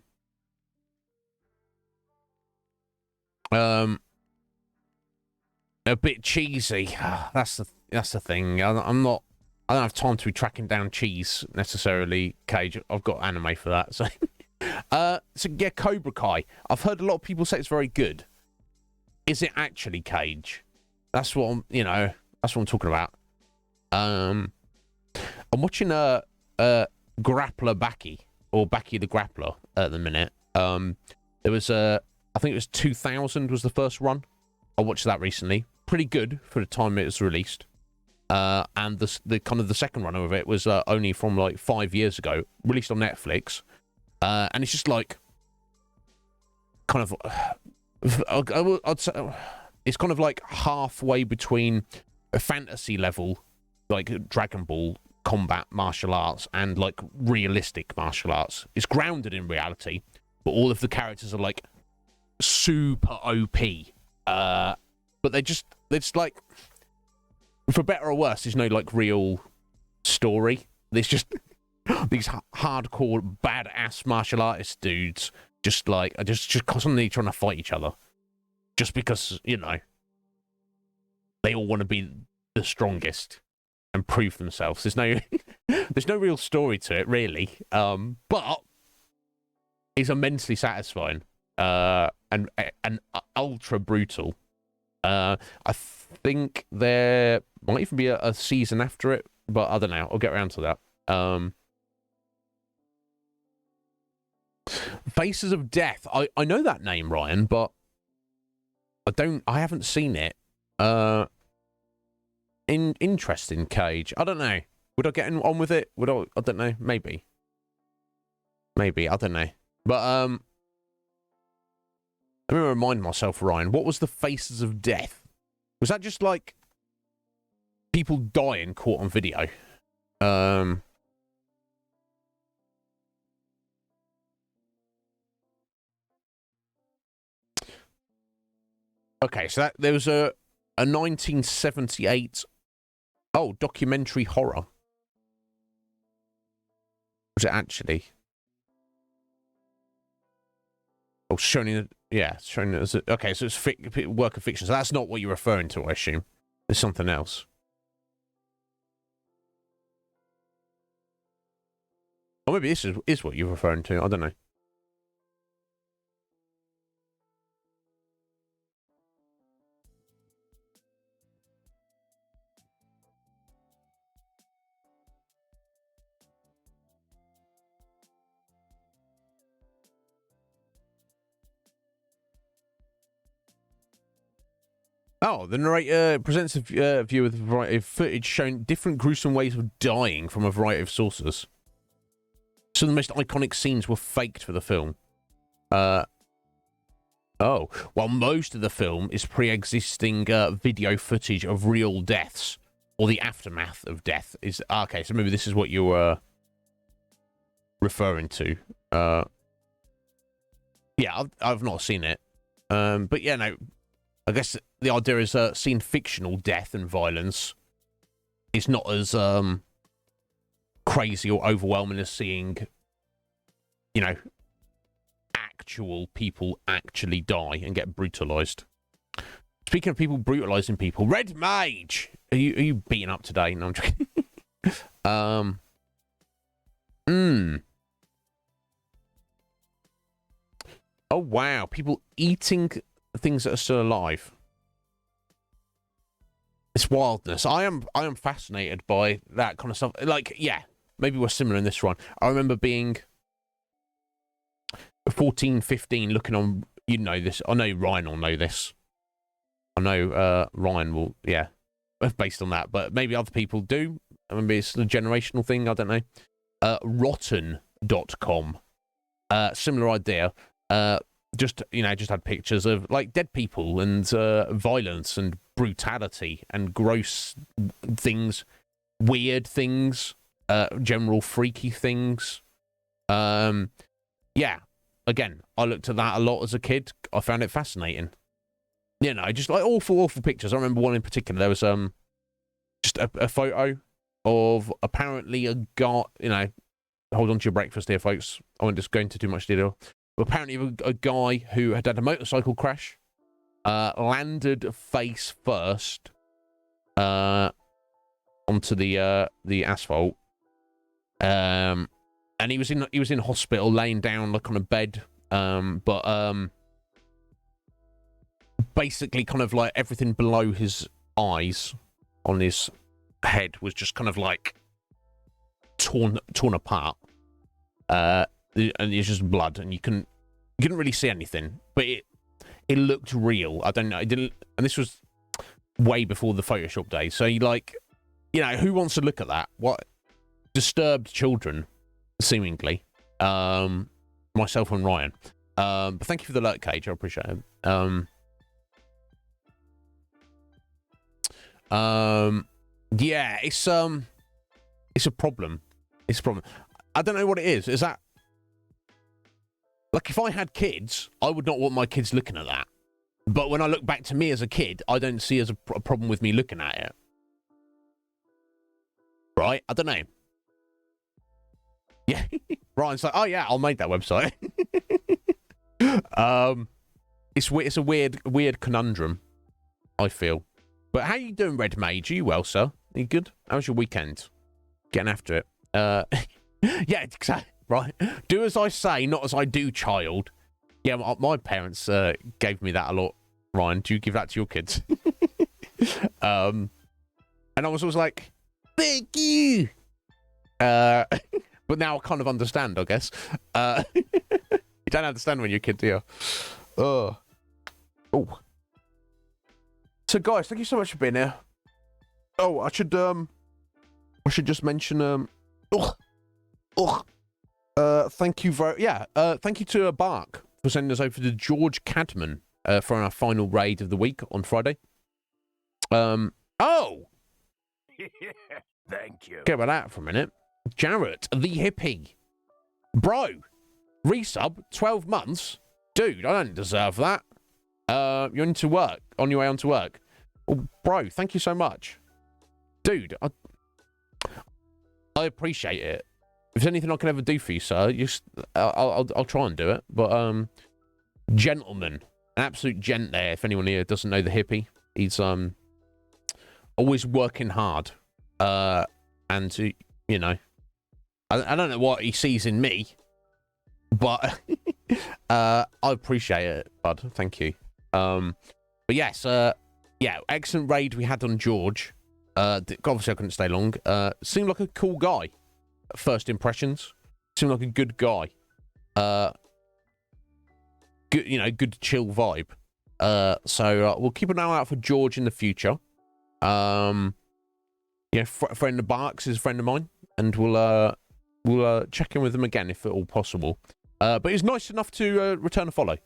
bit cheesy. That's the thing. I don't have time to be tracking down cheese necessarily, Cage. I've got anime for that. So, so yeah, Cobra Kai. I've heard a lot of people say it's very good. Is it actually, Cage? That's what I'm. You know, that's what I'm talking about. I'm watching a Grappler Baki, or Baki the Grappler at the minute. There was I think it was 2000 was the first run. I watched that recently. Pretty good for the time it was released. And the kind of the second run of it was only from like 5 years ago, released on Netflix. And it's just like kind of I'd say it's kind of like halfway between a fantasy level, like Dragon Ball combat martial arts, and like realistic martial arts. It's grounded in reality, but all of the characters are like super OP. But they're just like, for better or worse, there's no like real story. There's just these hardcore badass martial artist dudes just like are just constantly trying to fight each other, just because, you know, they all want to be the strongest and prove themselves. There's no there's no real story to it, really. But is immensely satisfying and ultra brutal. I think there might even be a season after it, but I don't know. I'll get around to that. Faces of Death. I know that name, Ryan, but I haven't seen it. Interesting, Cage. I don't know. Would I get on with it? I don't know. Maybe. I don't know. But let me remind myself, Ryan. What was the Faces of Death? Was that just like people dying caught on video? Okay, so there was a 1978 documentary horror. Was it actually? Oh, shown in shown as okay. So it's work of fiction. So that's not what you're referring to, I assume. There's something else. Or maybe this is what you're referring to. I don't know. Oh, the narrator presents a view with a variety of footage showing different gruesome ways of dying from a variety of sources. Some of the most iconic scenes were faked for the film. While most of the film is pre-existing video footage of real deaths or the aftermath of death. Okay, so maybe this is what you were referring to. Yeah, I've not seen it. But yeah, no. I guess the idea is seeing fictional death and violence is not as crazy or overwhelming as seeing, actual people actually die and get brutalized. Speaking of people brutalizing people, Red Mage, are you beating up today? No, I'm joking. Oh wow, people eating things that are still alive. It's wildness. I am fascinated by that kind of stuff. Like, yeah, maybe we're similar in this one. I remember being 14, 15, looking on, you know this. I know Ryan will know this. I know Ryan will, yeah, based on that. But maybe other people do. Maybe it's a generational thing. I don't know. Rotten.com. Similar idea. Just had pictures of like dead people and violence and brutality and gross things, weird things, general freaky things. Yeah, again, I looked at that a lot as a kid. I found it fascinating. Just like awful pictures. I remember one in particular. There was just a photo of apparently a guy. Hold on to your breakfast here, folks. I won't just go into too much detail. Apparently, a guy who had a motorcycle crash, landed face first onto the asphalt, and he was in hospital, laying down like on a bed, but basically kind of like everything below his eyes on his head was just kind of like torn apart. And it's just blood, and you couldn't really see anything, but it looked real. I don't know, it didn't, and this was way before the Photoshop days. So who wants to look at that? What disturbed children, seemingly. Myself and Ryan. But thank you for the alert, Cage. I appreciate it. Yeah, it's a problem. It's a problem. I don't know what it is. Is that like if I had kids, I would not want my kids looking at that. But when I look back to me as a kid, I don't see as a problem with me looking at it. Right? I don't know. Yeah. Ryan's like, oh yeah, I'll make that website. It's a weird conundrum, I feel. But how you doing, Red Mage? Are you well, sir? Are you good? How was your weekend? Getting after it. Yeah, exactly. right? Do as I say, not as I do, child. Yeah, my parents gave me that a lot. Ryan, do you give that to your kids? And I was always like, thank you. But now I kind of understand, I guess. You don't understand when you're a kid, do you? Oh. So, guys, thank you so much for being here. Oh, I should just mention, thank you thank you to Bark for sending us over to George Cadman for our final raid of the week on Friday. Thank you. Get about that for a minute. Jarrett, the hippie. Bro, resub, 12 months? Dude, I don't deserve that. You're into work, on your way onto work. Oh, bro, thank you so much. Dude, I appreciate it. If there's anything I can ever do for you, sir, I'll try and do it. But, gentleman, an absolute gent there, if anyone here doesn't know the hippie. He's, always working hard. And, you know, I don't know what he sees in me, but I appreciate it, bud. Thank you. But yes, yeah, excellent raid we had on George. Obviously, I couldn't stay long. Seemed like a cool guy. First impressions. Seemed like a good guy. Good, you know, good chill vibe. So we'll keep an eye out for George in the future. Yeah, friend of Barks is a friend of mine, and we'll check in with him again if at all possible. But he's nice enough to return a follow.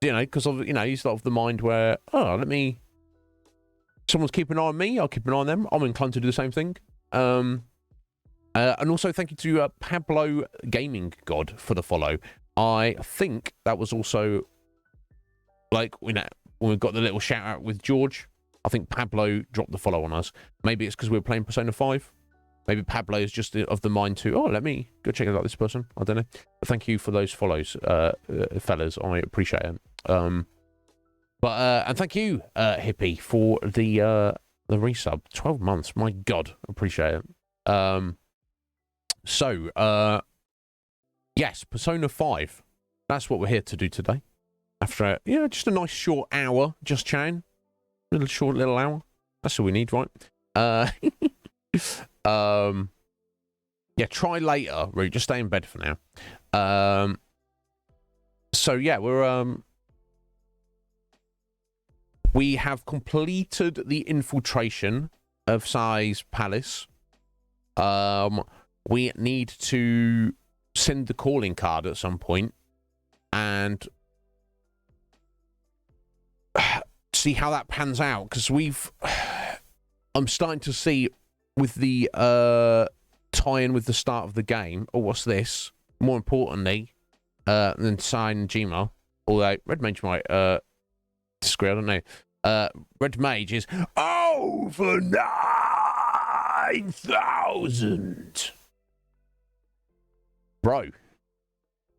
You know, because you know he's of the mind where someone's keeping an eye on me, I'll keep an eye on them. I'm inclined to do the same thing. And also thank you to Pablo Gaming God for the follow. I think that was also like when we got the little shout out with George. I think Pablo dropped the follow on us. Maybe it's because we were playing Persona 5. Maybe Pablo is just of the mind to, let me go check out this person. I don't know. But thank you for those follows, fellas. I appreciate it. And thank you, Hippie, for the resub. 12 months. My God, appreciate it. Yes, Persona 5. That's what we're here to do today. After, just a nice short hour, just chatting. Little hour. That's all we need, right? Yeah, try later, Rude. Just stay in bed for now. So yeah, we have completed the infiltration of Sai's palace. We need to send the calling card at some point and see how that pans out, because I'm starting to see with the tie-in with the start of the game. Oh, what's this? More importantly than Sai and Jima, although Red Mage might disagree, I don't know. Red Mage is over 9,000. Bro,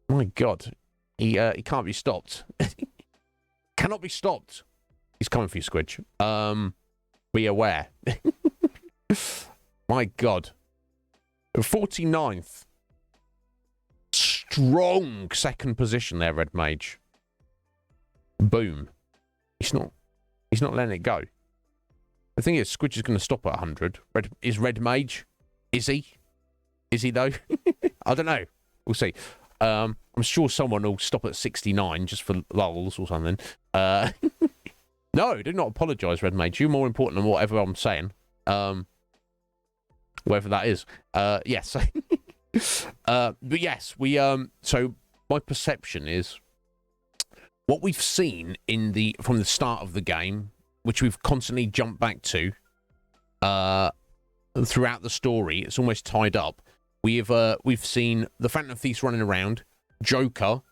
my God, he can't be stopped. Cannot be stopped. He's coming for you, Squidge. Be aware. My God. 49th. Strong second position there, Red Mage. Boom. He's not letting it go. The thing is, Squidge is going to stop at 100. Is Red Mage? Is he? Is he, though? I don't know. We'll see. I'm sure someone will stop at 69 just for lulz or something. No, do not apologise, Red Mage. You're more important than whatever I'm saying. Whatever that is. Yes. But yes, we so my perception is what we've seen from the start of the game, which we've constantly jumped back to throughout the story. It's almost tied up. We've seen the Phantom Thief running around. Joker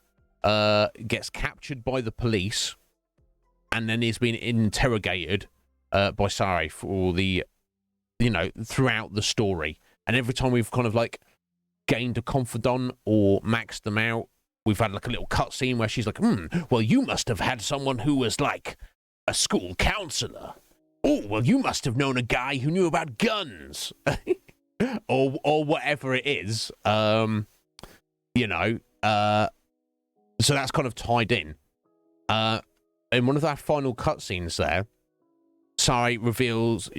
gets captured by the police, and then is being interrogated by Sari for throughout the story. And every time we've kind of like gained a confidant or maxed them out, we've had like a little cutscene where she's like, well, you must have had someone who was like a school counselor. Oh, well, you must have known a guy who knew about guns. or whatever it is. you know. So that's kind of tied in. In one of our final cutscenes there, Sari reveals,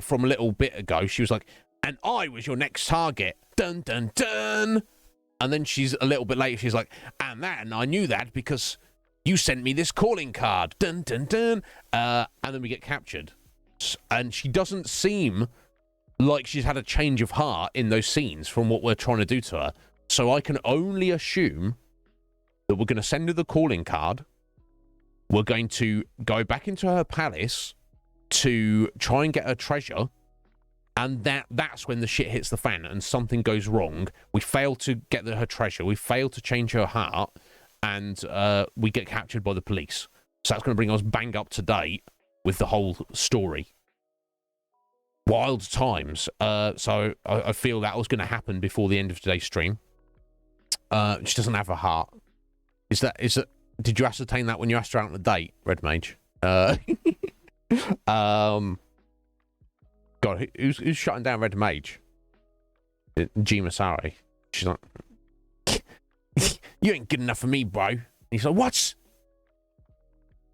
from a little bit ago, she was like, and I was your next target. Dun, dun, dun. And then she's a little bit later, she's like, and I knew that because you sent me this calling card. Dun, dun, dun. And then we get captured. And she doesn't seem like she's had a change of heart in those scenes from what we're trying to do to her. So I can only assume that we're going to send her the calling card. We're going to go back into her palace to try and get her treasure. And that's when the shit hits the fan and something goes wrong. We fail to get her treasure. We fail to change her heart. And we get captured by the police. So that's going to bring us bang up to date with the whole story. Wild times. So I feel that was going to happen before the end of today's stream. She doesn't have a heart. Is that? Did you ascertain that when you asked her out on a date, Red Mage? God, who's shutting down Red Mage? G Masari. She's like, you ain't good enough for me, bro. And he's like, what?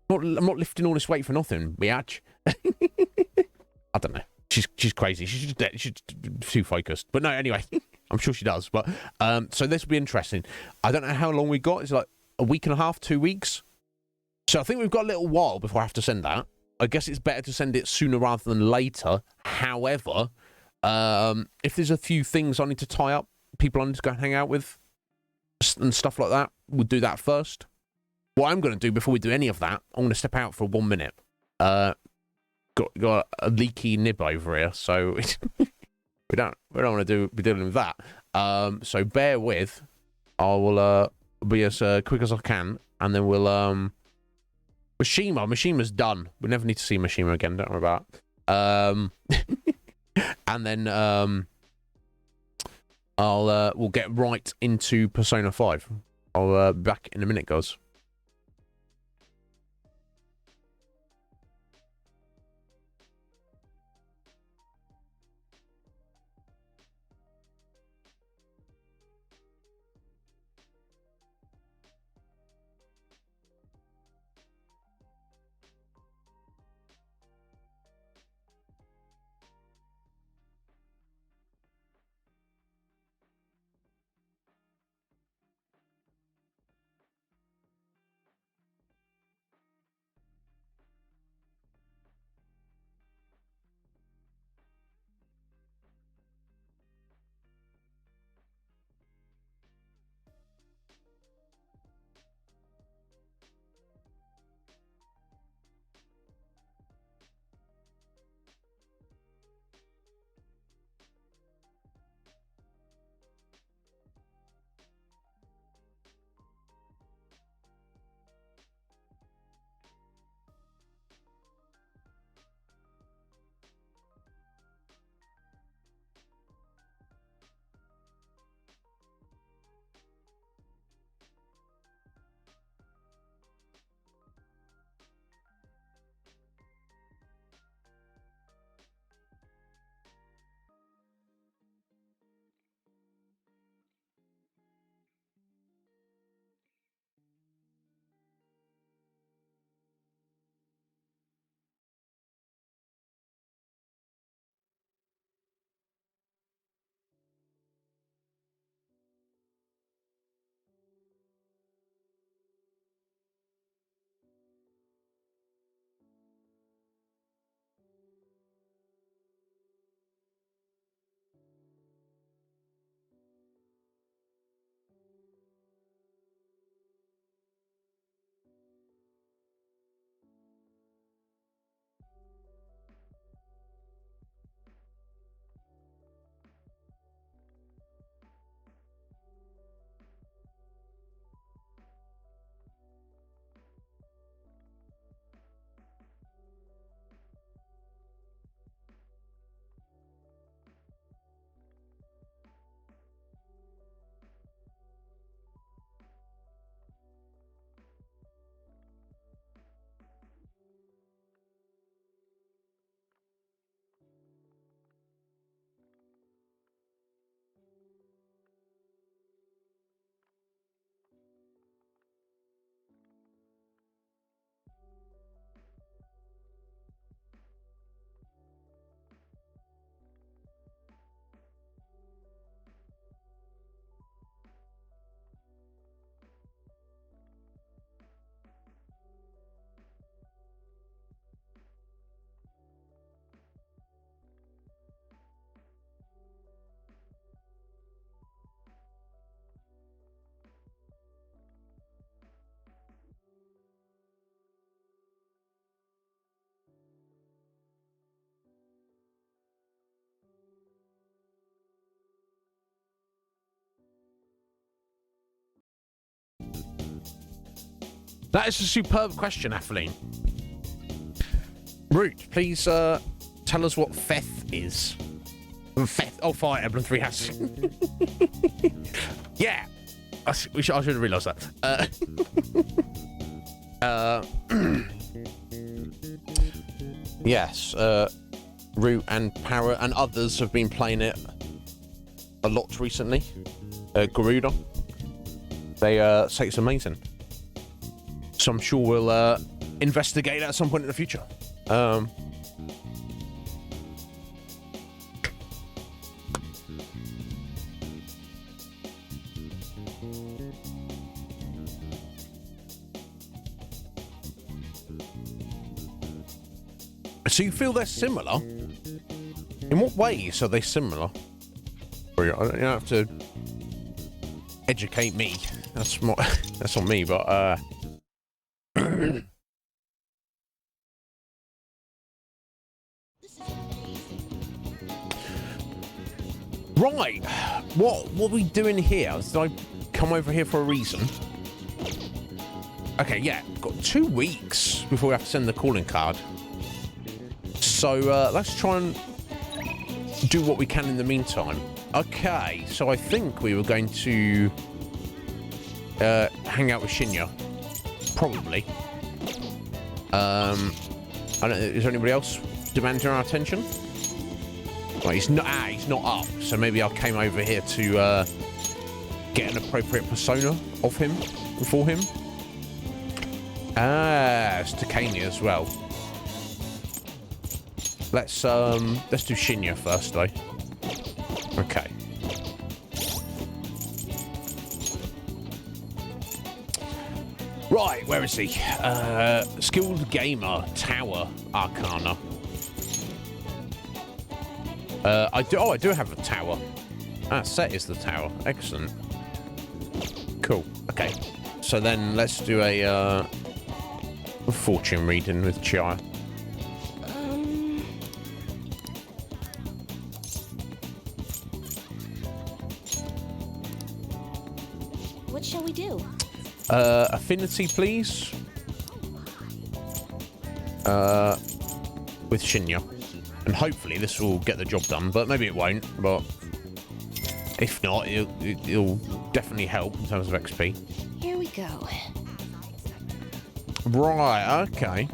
I'm not lifting all this weight for nothing, biatch. I don't know. She's crazy. She's too focused. But no, anyway, I'm sure she does. But so this will be interesting. I don't know how long we got. It's like a week and a half, 2 weeks. So I think we've got a little while before I have to send that. I guess it's better to send it sooner rather than later. However, if there's a few things I need to tie up, people I need to go hang out with, and stuff like that, we'll do that first. What I'm going to do before we do any of that, I'm going to step out for 1 minute. Got a leaky nib over here, so we don't want to be dealing with that. So bear with. I will be as quick as I can, and then we'll Mashima's done. We never need to see Mashima again. Don't worry about it. And then we'll get right into Persona 5. I'll be back in a minute, guys. That is a superb question, Atheline. Root, please tell us what Feth is. Feth. Oh, Fire Emblem Three Houses. Yeah. I should have realised that. Yes. Root and Parrot and others have been playing it a lot recently. Garuda. They say it's amazing. So I'm sure we'll investigate at some point in the future. So you feel they're similar? In what ways are they similar? You don't have to educate me. That's on me, but right. What are we doing here? Did I come over here for a reason? Okay, yeah. Got 2 weeks before we have to send the calling card. So let's try and do what we can in the meantime. Okay, so I think we were going to hang out with Shinya. Probably. I don't know, is there anybody else demanding our attention? Well, he's not up, so maybe I came over here to get an appropriate persona of him, for him. It's Takami as well. Let's do Shinya first, though. Okay. Right, where is he? Skilled Gamer, Tower, Arcana. I do have a tower. Set is the tower. Excellent. Cool. Okay. So then let's do a fortune reading with Chai. What shall we do? Affinity, please. With Shinya. And hopefully this will get the job done, but maybe it won't. But if not, it'll definitely help in terms of XP. Here we go. Right, okay.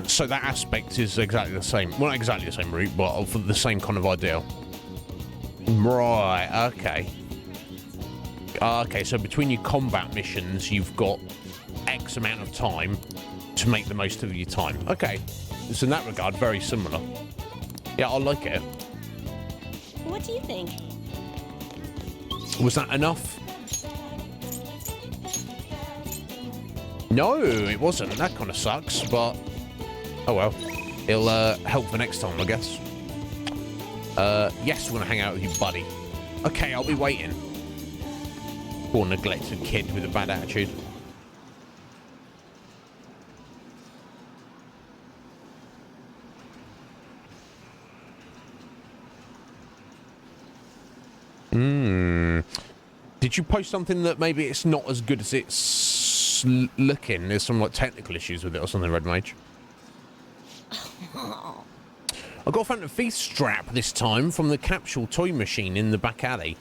So that aspect is exactly the same. Well, not exactly the same route, but for the same kind of idea. Right, okay. Okay, so between your combat missions, you've got X amount of time to make the most of your time. Okay, so in that regard, very similar. Yeah, I like it. What do you think? Was that enough? No, it wasn't. That kind of sucks, but oh well. It'll help for next time, I guess. Yes, we're gonna hang out with you, buddy. Okay, I'll be waiting. Poor neglected kid with a bad attitude. Did you post something that maybe it's not as good as it's looking? There's some like technical issues with it or something, Red Mage. I got a Phantom Thief strap this time from the capsule toy machine in the back alley.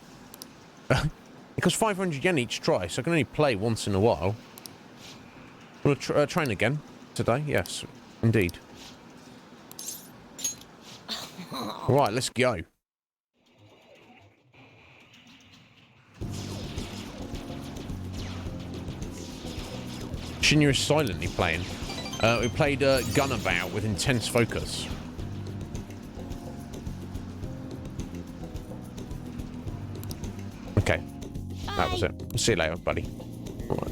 It costs 500 yen each try, so I can only play once in a while. Want to train again today? Yes, indeed. Right, let's go. Shinya is silently playing. We played Gunabout with intense focus. Okay. Bye. That was it. See you later, buddy. All right.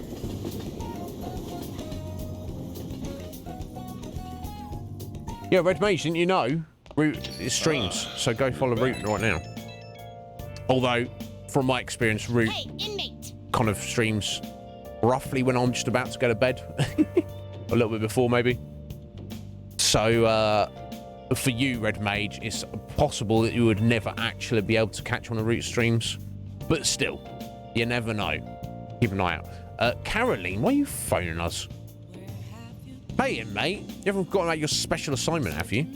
Yeah, Red Mage, didn't you know? Root is streams, so go follow Root right now. Although, from my experience, Root kind of streams roughly when I'm just about to go to bed. A little bit before, maybe. So, for you, Red Mage, it's possible that you would never actually be able to catch one of Root streams. But still, you never know. Keep an eye Caroline, why are you phoning us? Hey, mate. You haven't forgotten about your special assignment, have you?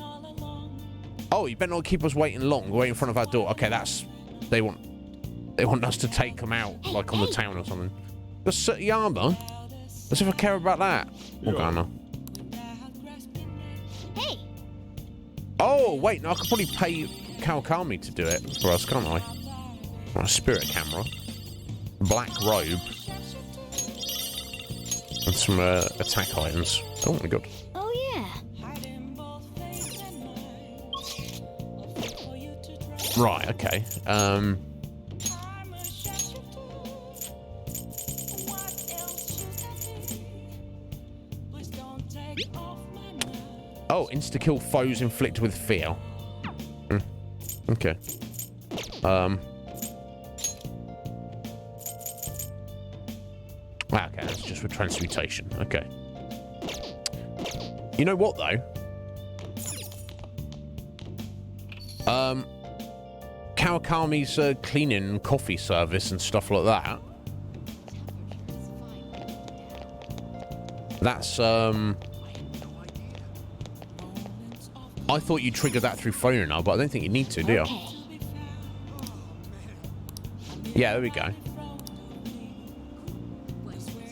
Oh, you better not keep us waiting long. Wait in front of our door. Okay, that's... They want us to take them out, like on the town or something. Got sooty armor? As if I care about that. Morgana. Hey. Oh, wait. No, I could probably pay Kawakami to do it for us, can't I? Right, spirit camera. Black robe. And some attack items. Oh my god. Oh, yeah. Right, okay. Oh, insta-kill foes inflicted with fear. Okay. Okay, that's just for transmutation. Okay. You know what, though? Kawakami's cleaning and coffee service and stuff like that. That's, I thought you triggered that through phone now, but I don't think you need to, do you? Okay. Yeah, there we go.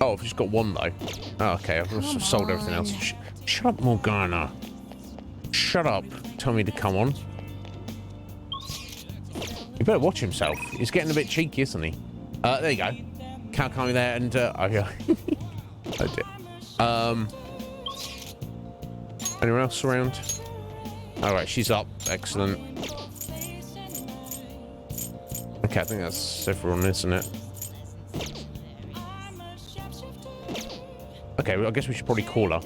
Oh, I've just got one, though. Oh, okay, I've just sold everything else. Shut up, Morgana. Shut up. Tell me to come on. You better watch himself. He's getting a bit cheeky, isn't he? There you go. Kawakami there, and, oh, yeah. Oh, dear. Anyone else around? Alright, she's up. Excellent. Okay, I think that's everyone, isn't it? Okay, well, I guess we should probably call her.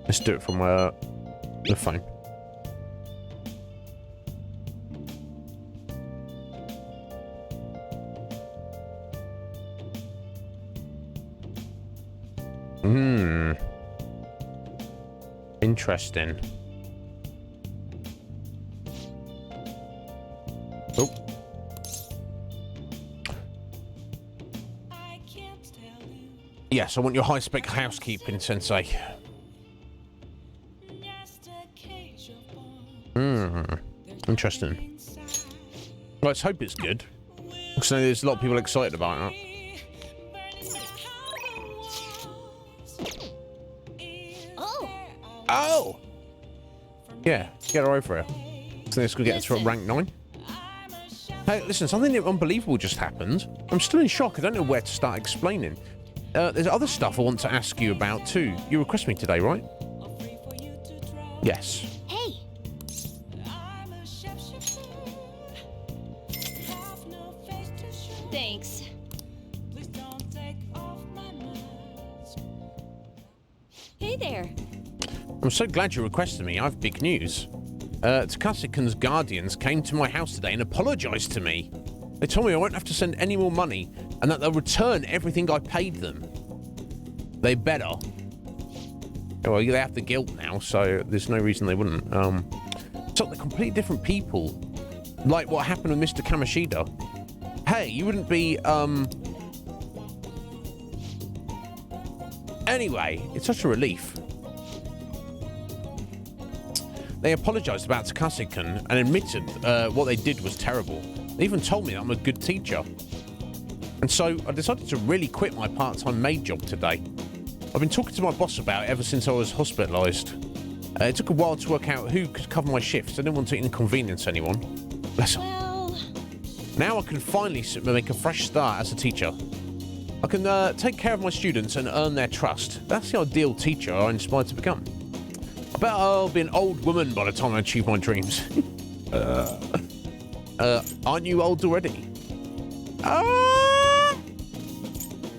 Let's do it from the phone. Interesting. Oh. Yes, I want your high-spec housekeeping, Sensei. Interesting. Well, let's hope it's good. Because there's a lot of people excited about it. Oh! Yeah, get her over here. So this could get us to rank 9. Hey, listen, something unbelievable just happened. I'm still in shock. I don't know where to start explaining. There's other stuff I want to ask you about too. You request me today, right? Yes. Hey. Thanks. Hey there. I'm so glad you requested me. I have big news. Takasikan's guardians came to my house today and apologized to me. They told me I won't have to send any more money and that they'll return everything I paid them. They better. Well, they have the guilt now, so there's no reason they wouldn't. So they're completely different people. Like what happened with Mr. Kamishida. Hey, you wouldn't be, Anyway, it's such a relief. They apologized about Takasikan and admitted what they did was terrible. They even told me that I'm a good teacher. And so I decided to really quit my part-time maid job today. I've been talking to my boss about it ever since I was hospitalized. It took a while to work out who could cover my shifts. I didn't want to inconvenience anyone. Bless her. Well... Now I can finally make a fresh start as a teacher. I can take care of my students and earn their trust. That's the ideal teacher I inspired to become. I bet I'll be an old woman by the time I achieve my dreams. Aren't you old already?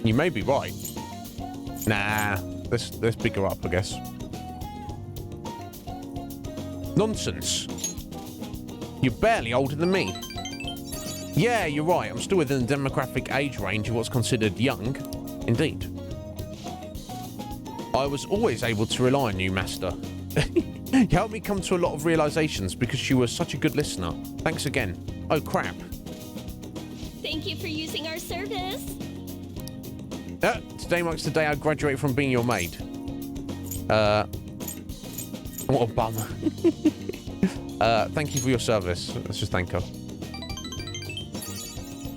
You may be right. Nah, let's pick her up, I guess. Nonsense. You're barely older than me. Yeah, you're right. I'm still within the demographic age range of what's considered young. Indeed. I was always able to rely on you, Master. You helped me come to a lot of realizations because you were such a good listener. Thanks again. Oh, crap. Thank you for using our service. Today marks the day I graduate from being your maid. What a bummer. Thank you for your service. Let's just thank her.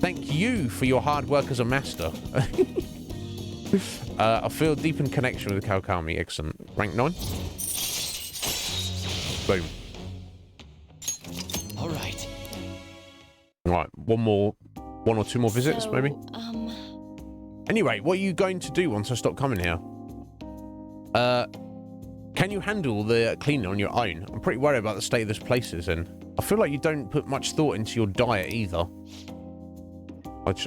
Thank you for your hard work as a master. I feel a deepened connection with the Kawakami. Excellent. Rank 9. Boom. All right. Right. One or two more visits, So, maybe? Anyway, what are you going to do once I stop coming here? Can you handle the cleaning on your own? I'm pretty worried about the state this place is in. I feel like you don't put much thought into your diet either.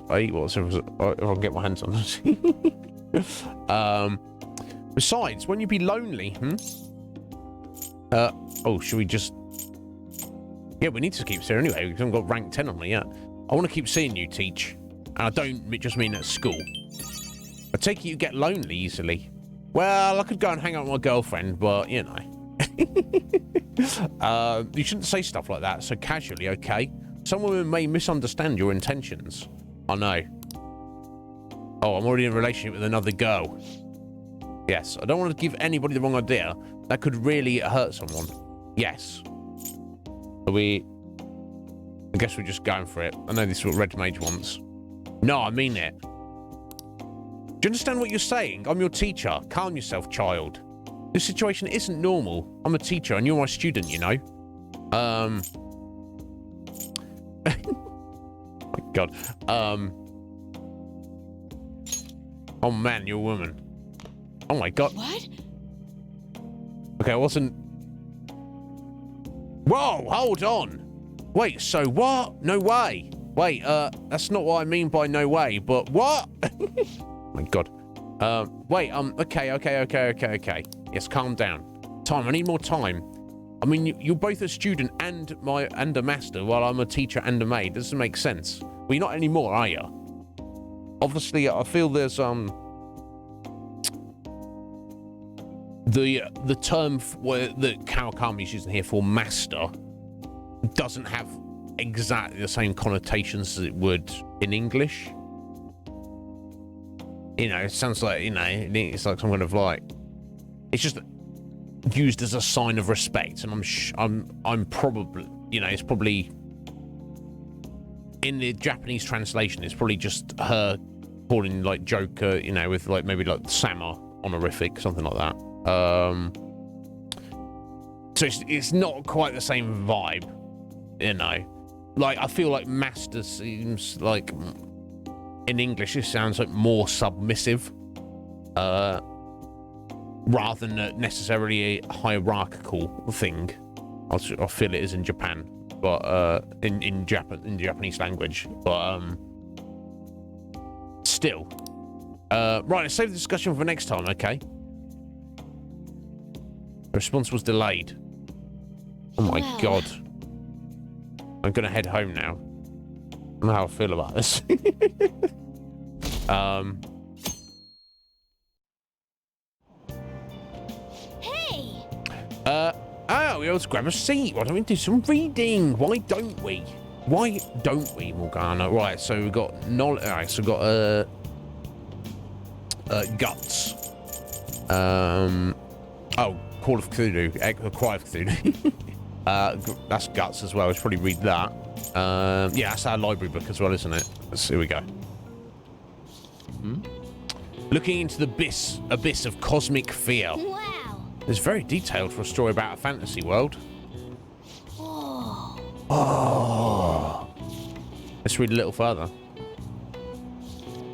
I eat whatever I can get my hands on. Besides, won't you be lonely? Oh, should we just... Yeah, we need to keep seeing anyway. We haven't got rank 10 on me yet. I want to keep seeing you, Teach. And I don't just mean at school. I take it you get lonely easily. Well, I could go and hang out with my girlfriend, but, you know. You shouldn't say stuff like that so casually, okay? Some women may misunderstand your intentions. I know. Oh, I'm already in a relationship with another girl. Yes, I don't want to give anybody the wrong idea. That could really hurt someone. Yes. Are we... I guess we're just going for it. I know this is what Red Mage wants. No, I mean it. Do you understand what you're saying? I'm your teacher. Calm yourself, child. This situation isn't normal. I'm a teacher and you're my student, you know? Oh my God. Oh man, you're a woman. Oh my God. What? Okay, I wasn't... Whoa, hold on. Wait, so what? No way. Wait, that's not what I mean by no way, but what? Oh my God. Wait, okay. Yes, calm down. Time, I need more time. I mean, you're both a student and a master, while I'm a teacher and a maid. Doesn't make sense. Well, you're not anymore, are you? Obviously, I feel there's, the term that Kawakami's using here for master doesn't have exactly the same connotations as it would in English. You know, it sounds like, you know, it's like some kind of like, it's just used as a sign of respect, and I'm probably, you know, it's probably in the Japanese translation, it's probably just her calling like Joker, you know, with like maybe like Sama honorific, something like that. So it's not quite the same vibe, you know. Like, I feel like master seems like in English it sounds like more submissive, rather than necessarily a hierarchical thing. I feel it is in Japan, but in Japanese language, but still. Right, let's save the discussion for next time, okay? The response was delayed. Oh my God. I'm gonna head home now. I don't know how I feel about this. Hey! Oh, we ought to grab a seat. Why don't we do some reading? Why don't we? Why don't we, Morgana? Right, so we've got knowledge. Alright, so we've got guts. Oh, Call of Cthulhu, Cry of Cthulhu. That's guts as well. We should probably read that. Yeah, that's our library book as well, isn't it? Here we go. Looking into the abyss of cosmic fear. Wow! It's very detailed for a story about a fantasy world. Oh. Oh. Let's read a little further.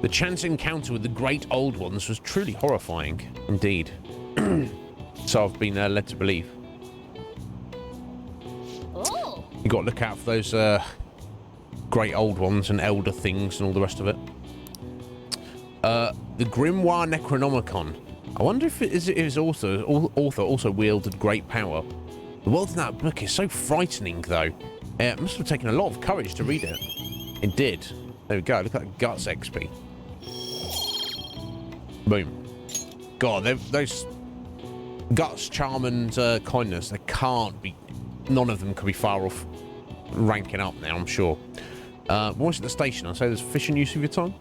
The chance encounter with the great old ones was truly horrifying, indeed. So I've been led to believe. Oh. You got to look out for those great old ones and elder things and all the rest of it. The Grimoire Necronomicon. I wonder if his author also wielded great power. The world in that book is so frightening, though. It must have taken a lot of courage to read it. It did. There we go. Look at that Guts XP. Boom. God, those guts, charm, and kindness. They can't be. None of them could be far off ranking up now, I'm sure. Once at the station, I'd say there's efficient use of your time.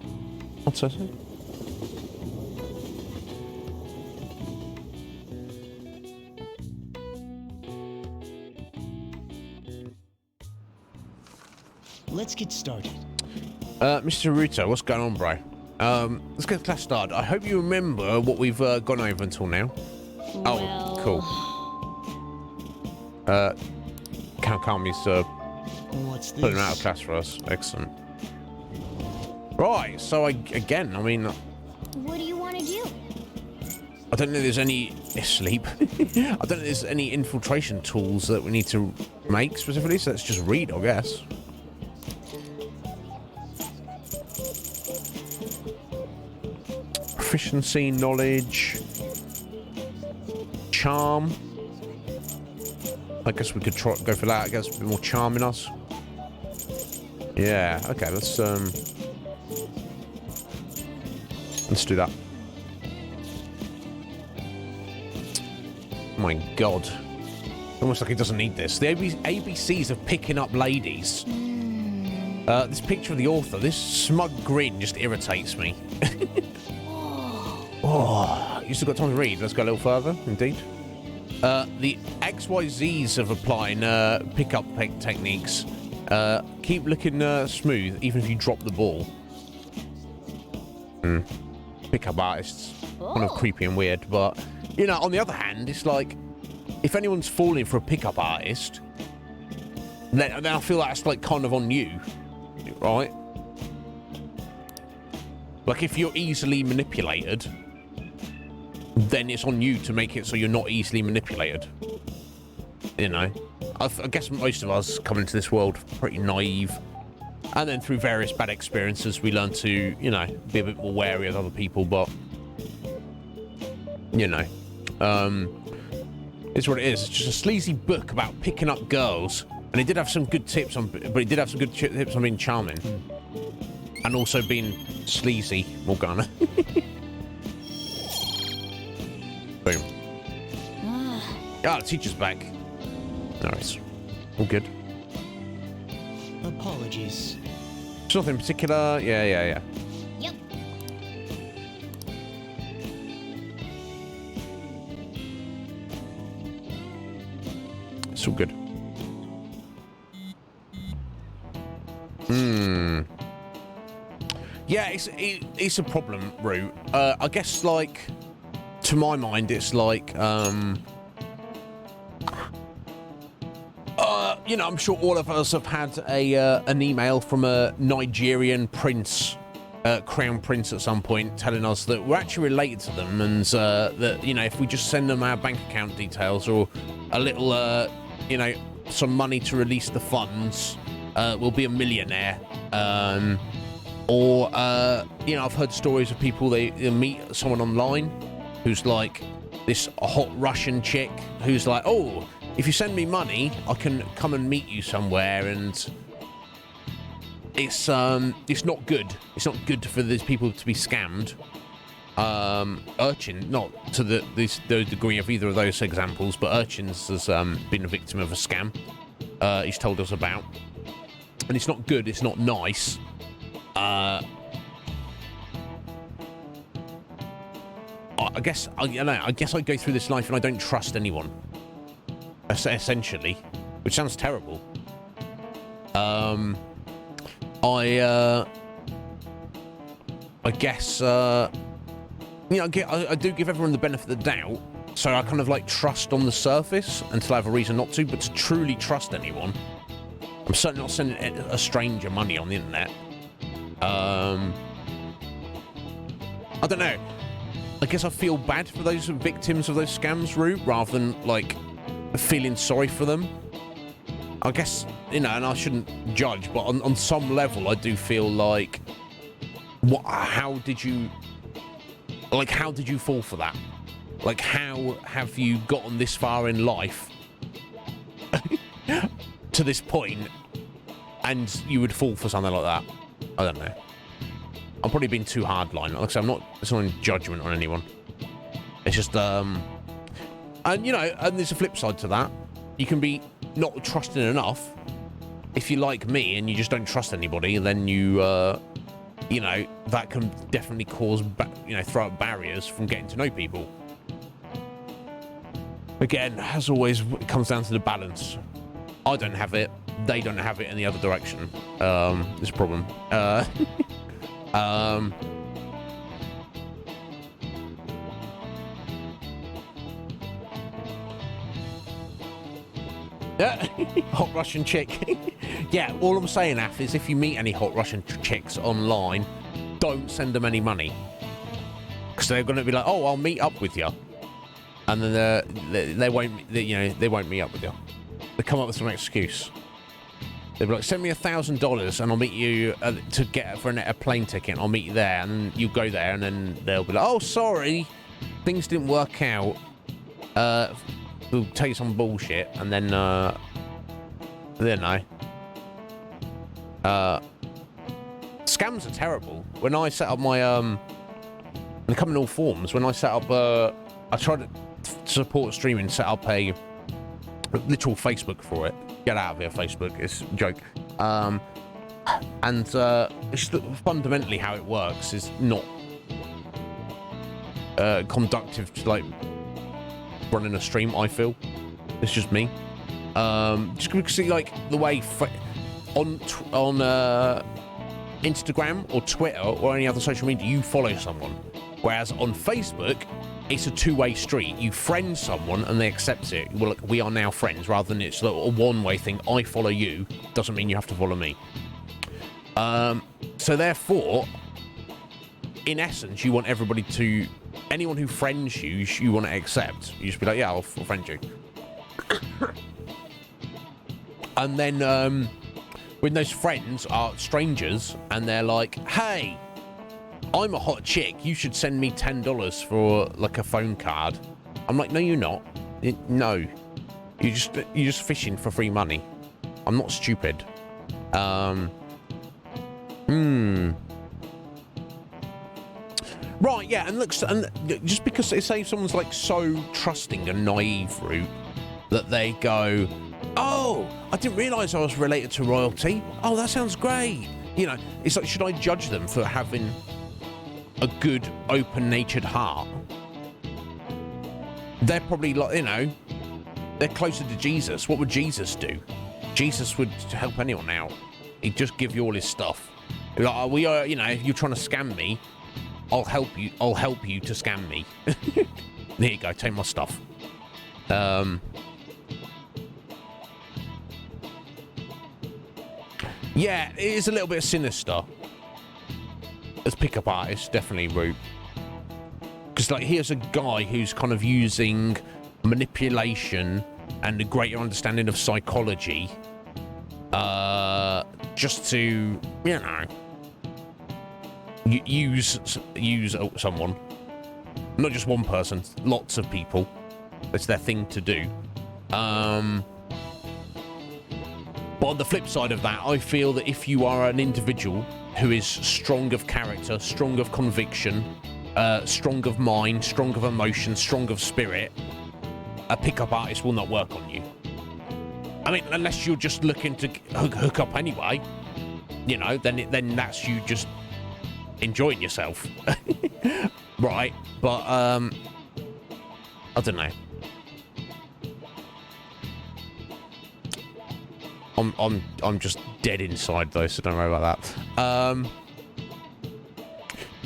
I'd say so. Let's get started. Mr. Ruto, what's going on, bro? Let's get the class started. I hope you remember what we've gone over until now. Well... Oh, cool. Calmi's What's this? putting him out of class for us. Excellent. Right, so again, I mean... What do you want to do? I don't know if there's any... Sleep. I don't know if there's any infiltration tools that we need to make specifically, so let's just read, I guess. Proficiency, knowledge, charm. I guess we could try go for that. I guess a bit more charm in us. Yeah. Okay. Let's do that. Oh my God. Almost like he doesn't need this. The ABCs of picking up ladies. This picture of the author. This smug grin just irritates me. Oh, you still got time to read. Let's go a little further, indeed. The XYZs of applying pickup techniques. Keep looking smooth, even if you drop the ball. Pickup artists. Kind of creepy and weird, but, you know, on the other hand, it's like, if anyone's falling for a pickup artist, then I feel that's, like, kind of on you, right? Like, if you're easily manipulated... then it's on you to make it so you're not easily manipulated. You know? I guess most of us come into this world pretty naive. And then through various bad experiences, we learn to, you know, be a bit more wary of other people, but... you know. It's what it is. It's just a sleazy book about picking up girls. And it did have some good tips on... but it did have some good tips on being charming. And also being sleazy, Morgana. Boom. Ah, the teacher's back. Nice. All good. Apologies. There's nothing in particular. Yeah. Yep. It's all good. Yeah, it's a problem, Rue. I guess, like... to my mind, it's like, you know, I'm sure all of us have had an email from a Nigerian prince, crown prince at some point, telling us that we're actually related to them, and that, you know, if we just send them our bank account details or a little, you know, some money to release the funds, we'll be a millionaire. Or, you know, I've heard stories of people, they meet someone online who's like this hot Russian chick who's like, oh, if you send me money, I can come and meet you somewhere, and it's not good. It's not good for these people to be scammed. Urchin, not to the degree of either of those examples, but Urchins has been a victim of a scam. He's told us about, and it's not good. It's not nice. I guess I go through this life and I don't trust anyone. Essentially, which sounds terrible. I guess you know, I do give everyone the benefit of the doubt, so I kind of like trust on the surface until I have a reason not to. But to truly trust anyone, I'm certainly not sending a stranger money on the internet. I don't know. I guess I feel bad for those victims of those scams, Rue, rather than, like, feeling sorry for them. I guess, you know, and I shouldn't judge, but on some level, I do feel like, how did you fall for that? Like, how have you gotten this far in life to this point, and you would fall for something like that? I don't know. I'm probably being too hardline. Like I said, it's not in judgment on anyone. It's just, And, you know, and there's a flip side to that. You can be not trusting enough. If you're like me and you just don't trust anybody, then you, you know, that can definitely cause, you know, throw up barriers from getting to know people. Again, as always, it comes down to the balance. I don't have it. They don't have it in the other direction. There's a problem. Yeah, hot Russian chick. Yeah, all I'm saying, Af, is if you meet any hot Russian chicks online, don't send them any money. Because they're going to be like, oh, I'll meet up with you. And then they won't, you know, they won't meet up with you. They come up with some excuse. They'll be like, send me $1,000 and I'll meet you to get for a plane ticket. I'll meet you there. And you go there and then they'll be like, oh, sorry, things didn't work out. We'll tell you some bullshit. And then, scams are terrible. When I set up my, they come in all forms. When I set up, I tried to support streaming, set up a literal Facebook for it. Get out of here, Facebook. It's a joke. And it's just fundamentally how it works is not conductive to like running a stream. I feel it's just me. Just because like the way on Instagram or Twitter or any other social media, you follow someone, whereas on Facebook, it's a two-way street. You friend someone and they accept it. Well, look, we are now friends, rather than it's a one-way thing. I follow you doesn't mean you have to follow me. So therefore, in essence, you want everybody to, anyone who friends you, you want to accept. You just be like, yeah, I'll friend you. And then when those friends are strangers and they're like, hey, I'm a hot chick, you should send me $10 for like a phone card. I'm like, no, you're not. No, you're just fishing for free money. I'm not stupid. Right, yeah, and look, and just because they say someone's like so trusting and naive, route that they go, oh, I didn't realise I was related to royalty. Oh, that sounds great. You know, it's like, should I judge them for having a good, open-natured heart? They're probably like, you know, they're closer to Jesus. What would Jesus do? Jesus would help anyone out. He'd just give you all his stuff. Like, oh, we are, you know, if you're trying to scam me, I'll help you to scam me. There you go, take my stuff. Yeah, it is a little bit sinister. As pickup artist, definitely rude. Because like, here's a guy who's kind of using manipulation and a greater understanding of psychology, just to, you know, use someone. Not just one person, lots of people. It's their thing to do. But on the flip side of that, I feel that if you are an individual who is strong of character, strong of conviction, strong of mind, strong of emotion, strong of spirit, a pickup artist will not work on you. I mean, unless you're just looking to hook up anyway, you know, then that's you just enjoying yourself. Right, but I don't know. I'm just dead inside though, so don't worry about that.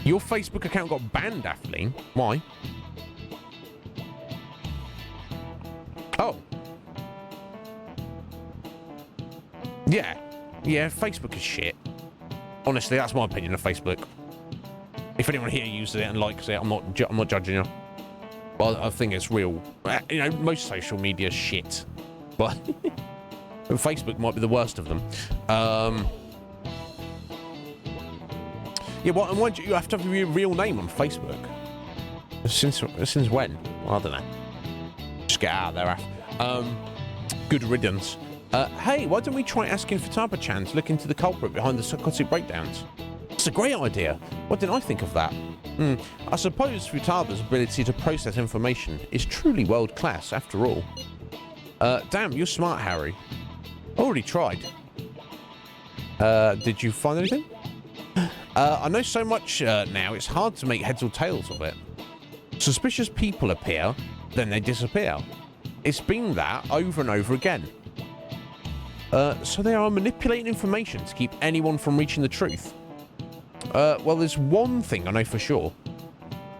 Your Facebook account got banned, Athleen. Why? Oh. Yeah, Facebook is shit. Honestly, that's my opinion of Facebook. If anyone here uses it and likes it, I'm not judging you. But I think it's real. You know, most social media is shit, but Facebook might be the worst of them. Yeah, and why do you have to have your real name on Facebook? Since when? Well, I don't know. Just get out of there, Af. Good riddance. Hey, why don't we try asking Futaba-chan to look into the culprit behind the psychotic breakdowns? It's a great idea. Why didn't I think of that? I suppose Futaba's ability to process information is truly world class after all. Damn, you're smart, Harry. Already tried. Did you find anything? I know so much now, it's hard to make heads or tails of it. Suspicious people appear, then they disappear. It's been that over and over again. So they are manipulating information to keep anyone from reaching the truth. Well, there's one thing I know for sure.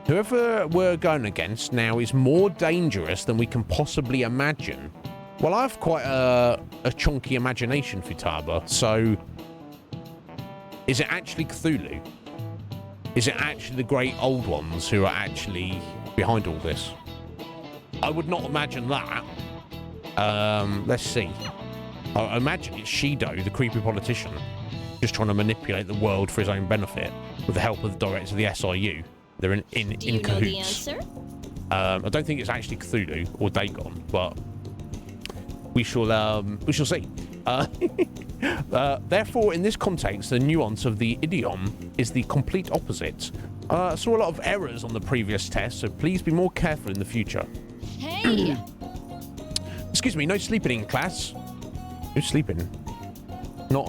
Whoever we're going against now is more dangerous than we can possibly imagine. Well, I have quite a chunky imagination, Futaba, so... Is it actually Cthulhu? Is it actually the great old ones who are actually behind all this? I would not imagine that. Let's see. I imagine it's Shido, the creepy politician, just trying to manipulate the world for his own benefit with the help of the director of the SIU. They're in Do you know cahoots. the answer? I don't think it's actually Cthulhu or Dagon, but we shall see. Therefore, in this context, the nuance of the idiom is the complete opposite. I saw a lot of errors on the previous test, so please be more careful in the future. Hey! Excuse me, no sleeping in class. Who's sleeping? Not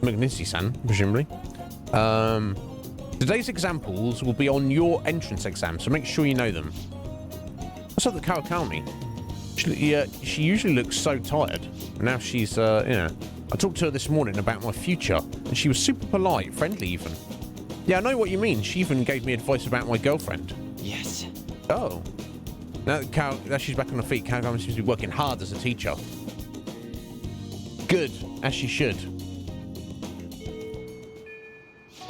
Magnitsky-san, presumably. Today's examples will be on your entrance exam, so make sure you know them. What's up with Kawakami? She usually looks so tired. Now she's, you know... I talked to her this morning about my future, and she was super polite, friendly even. Yeah, I know what you mean. She even gave me advice about my girlfriend. Yes. Oh. Now she's back on her feet, Kawakami seems to be working hard as a teacher. Good, as she should.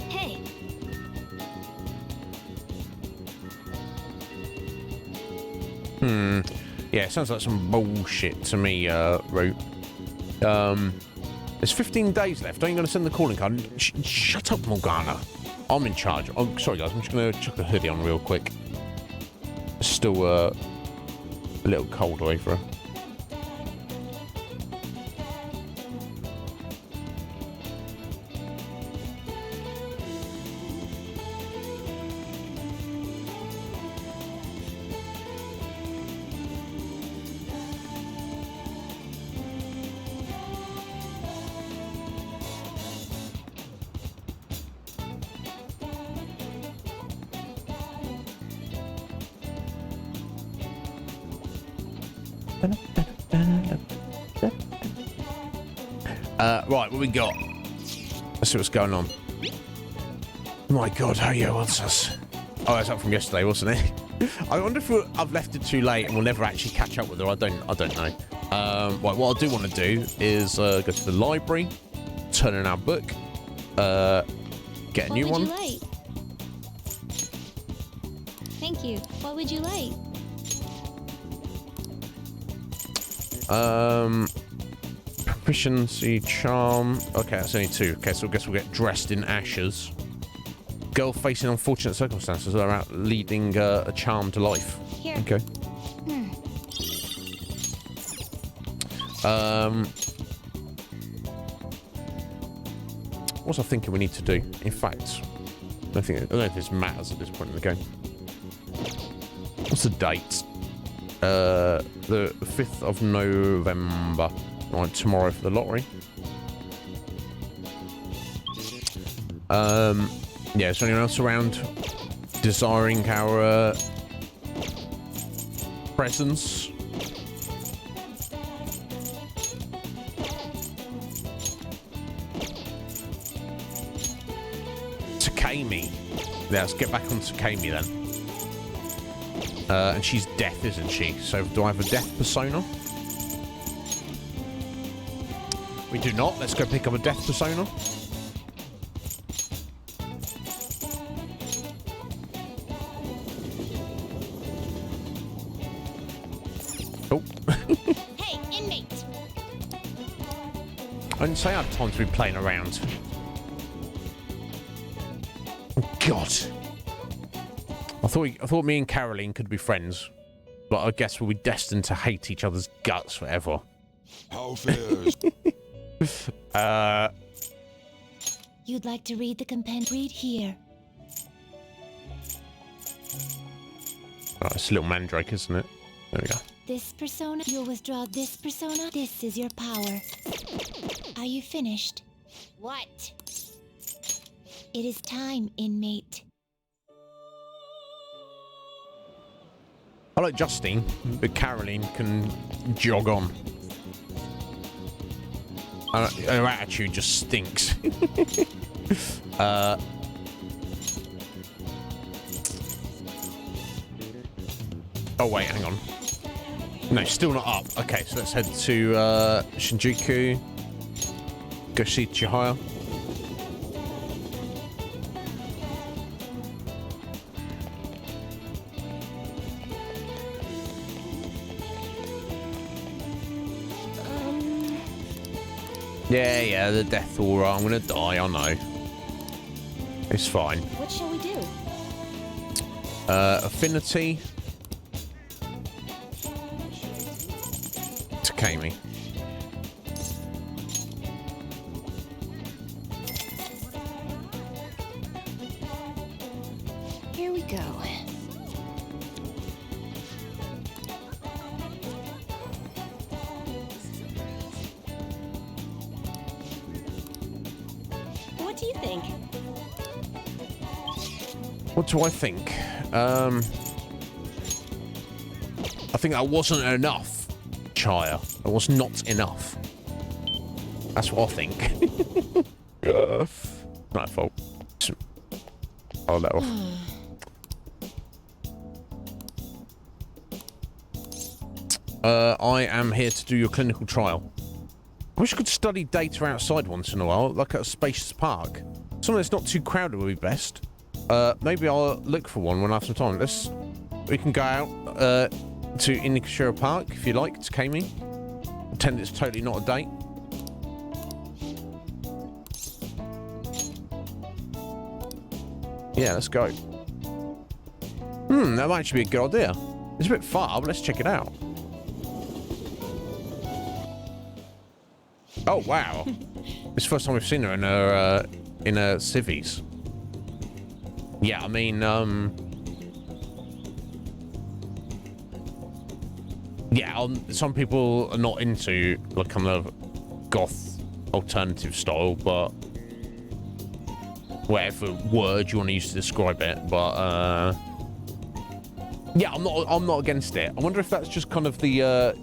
Hey! Yeah, sounds like some bullshit to me, Root. There's 15 days left. Ain't gonna send the calling card. Shut up, Morgana. I'm in charge. Oh, sorry, guys. I'm just gonna chuck the hoodie on real quick. It's still a little cold away for her. Right, what we got? Let's see what's going on. My God, how you wants us? Oh, that's up from yesterday, wasn't it? I wonder if I've left it too late and we'll never actually catch up with her. I don't know. Right, what I do want to do is go to the library, turn in our book, get a new one. What would you like? Thank you. What would you like? Proficiency, charm. Okay, that's only 2. Okay, so I guess we'll get dressed in ashes. Girl facing unfortunate circumstances are out leading a charm to life. Here. Okay. What's I thinking we need to do? In fact, I don't know if this matters at this point in the game. What's the date? The 5th of November. Right, tomorrow for the lottery. Yeah, is there anyone else around desiring our presents? Takemi. Yeah, let's get back on Takemi then. And she's death, isn't she? So do I have a death persona? We do not. Let's go pick up a death persona. Oh. Hey, inmate! I didn't say I had time to be playing around. Oh, God. I thought me and Caroline could be friends, but I guess we'll be destined to hate each other's guts forever. How fares? You'd like to read the compendium? Read here. Right, it's a little mandrake, isn't it? There we go. This persona, you'll withdraw this persona. This is your power. Are you finished? What? It is time, inmate. I like Justine, but Caroline can jog on. Her attitude just stinks. Oh wait, hang on. No, still not up. Okay, so let's head to Shinjuku. Go see Chihaya. Yeah, the death aura. I'm gonna die, I know. It's fine. What shall we do? Affinity. Takemi. Here we go. What do you think? What do I think? I think that wasn't enough, Chaya. It was not enough. That's what I think. My fault. I'll let off. I am here to do your clinical trial. I wish I could study data outside once in a while, like at a spacious park. Somewhere that's not too crowded would be best. Maybe I'll look for one when I have some time. We can go out to Inishira Park if you like, to Takemi. Pretend it's totally not a date. Yeah, let's go. That might actually be a good idea. It's a bit far, but let's check it out. Oh, wow. It's the first time we've seen her in her civvies. Yeah, I mean, yeah, some people are not into, like, kind of goth alternative style, but whatever word you want to use to describe it, but, yeah, I'm not against it. I wonder if that's just kind of the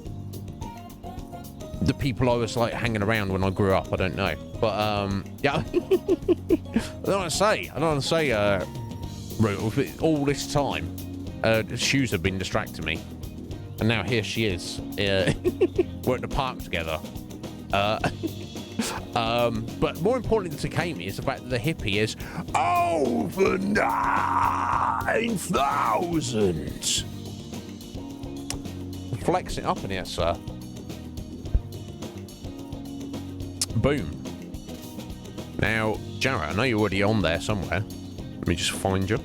people I was like hanging around when I grew up. I don't know, but yeah. I don't want to say Root, all this time shoes have been distracting me, and now here she is. We're at the park together. But more importantly to Takemi is the fact that the hippie is over 9,000. Flex it up in here, sir. Boom. Now, Jarrett, I know you're already on there somewhere. Let me just find you.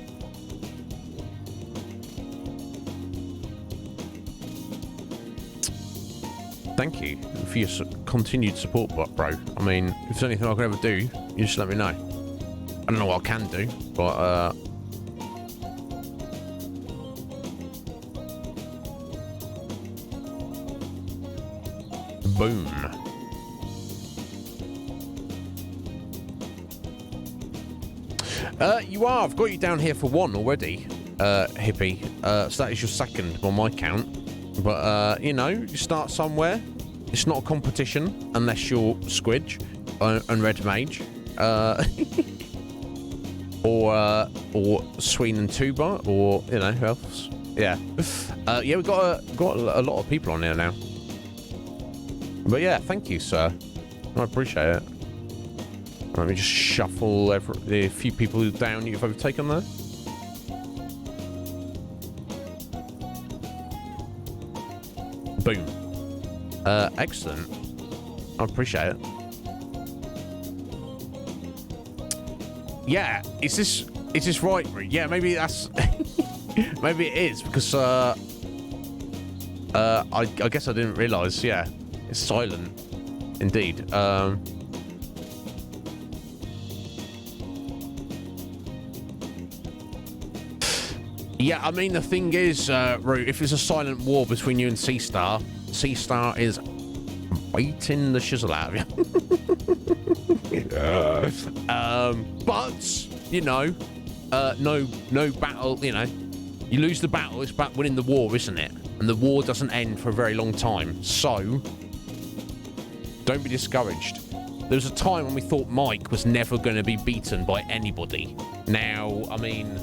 Thank you for your continued support, bro. I mean, if there's anything I can ever do, you just let me know. I don't know what I can do, but boom. You are. I've got you down here for one already, hippie. So that is your second on my count. But, you know, you start somewhere. It's not a competition unless you're Squidge and Red Mage. Or Sween and Tuba, or, you know, who else? Yeah. Yeah, we've got a lot of people on here now. But, yeah, thank you, sir. I appreciate it. Let me just shuffle the few people down you've overtaken there. Boom. Excellent. I appreciate it. Yeah, is this right? Yeah, maybe that's maybe it is, because I guess I didn't realise. Yeah, it's silent indeed. Yeah, I mean, the thing is, Root, if there's a silent war between you and Sea-Star is beating the shizzle out of you. But, you know, no battle, you know, you lose the battle, it's about winning the war, isn't it? And the war doesn't end for a very long time. So, don't be discouraged. There was a time when we thought Mike was never going to be beaten by anybody. Now, I mean...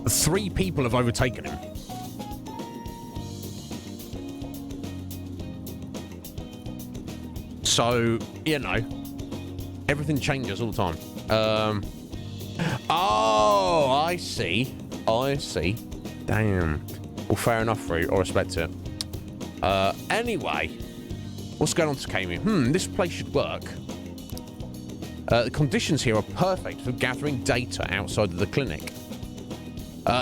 3 people have overtaken him. So, you know, everything changes all the time. Oh, I see. Damn. Well, fair enough, Root. I respect it. Anyway, what's going on, Takemi? This place should work. The conditions here are perfect for gathering data outside of the clinic.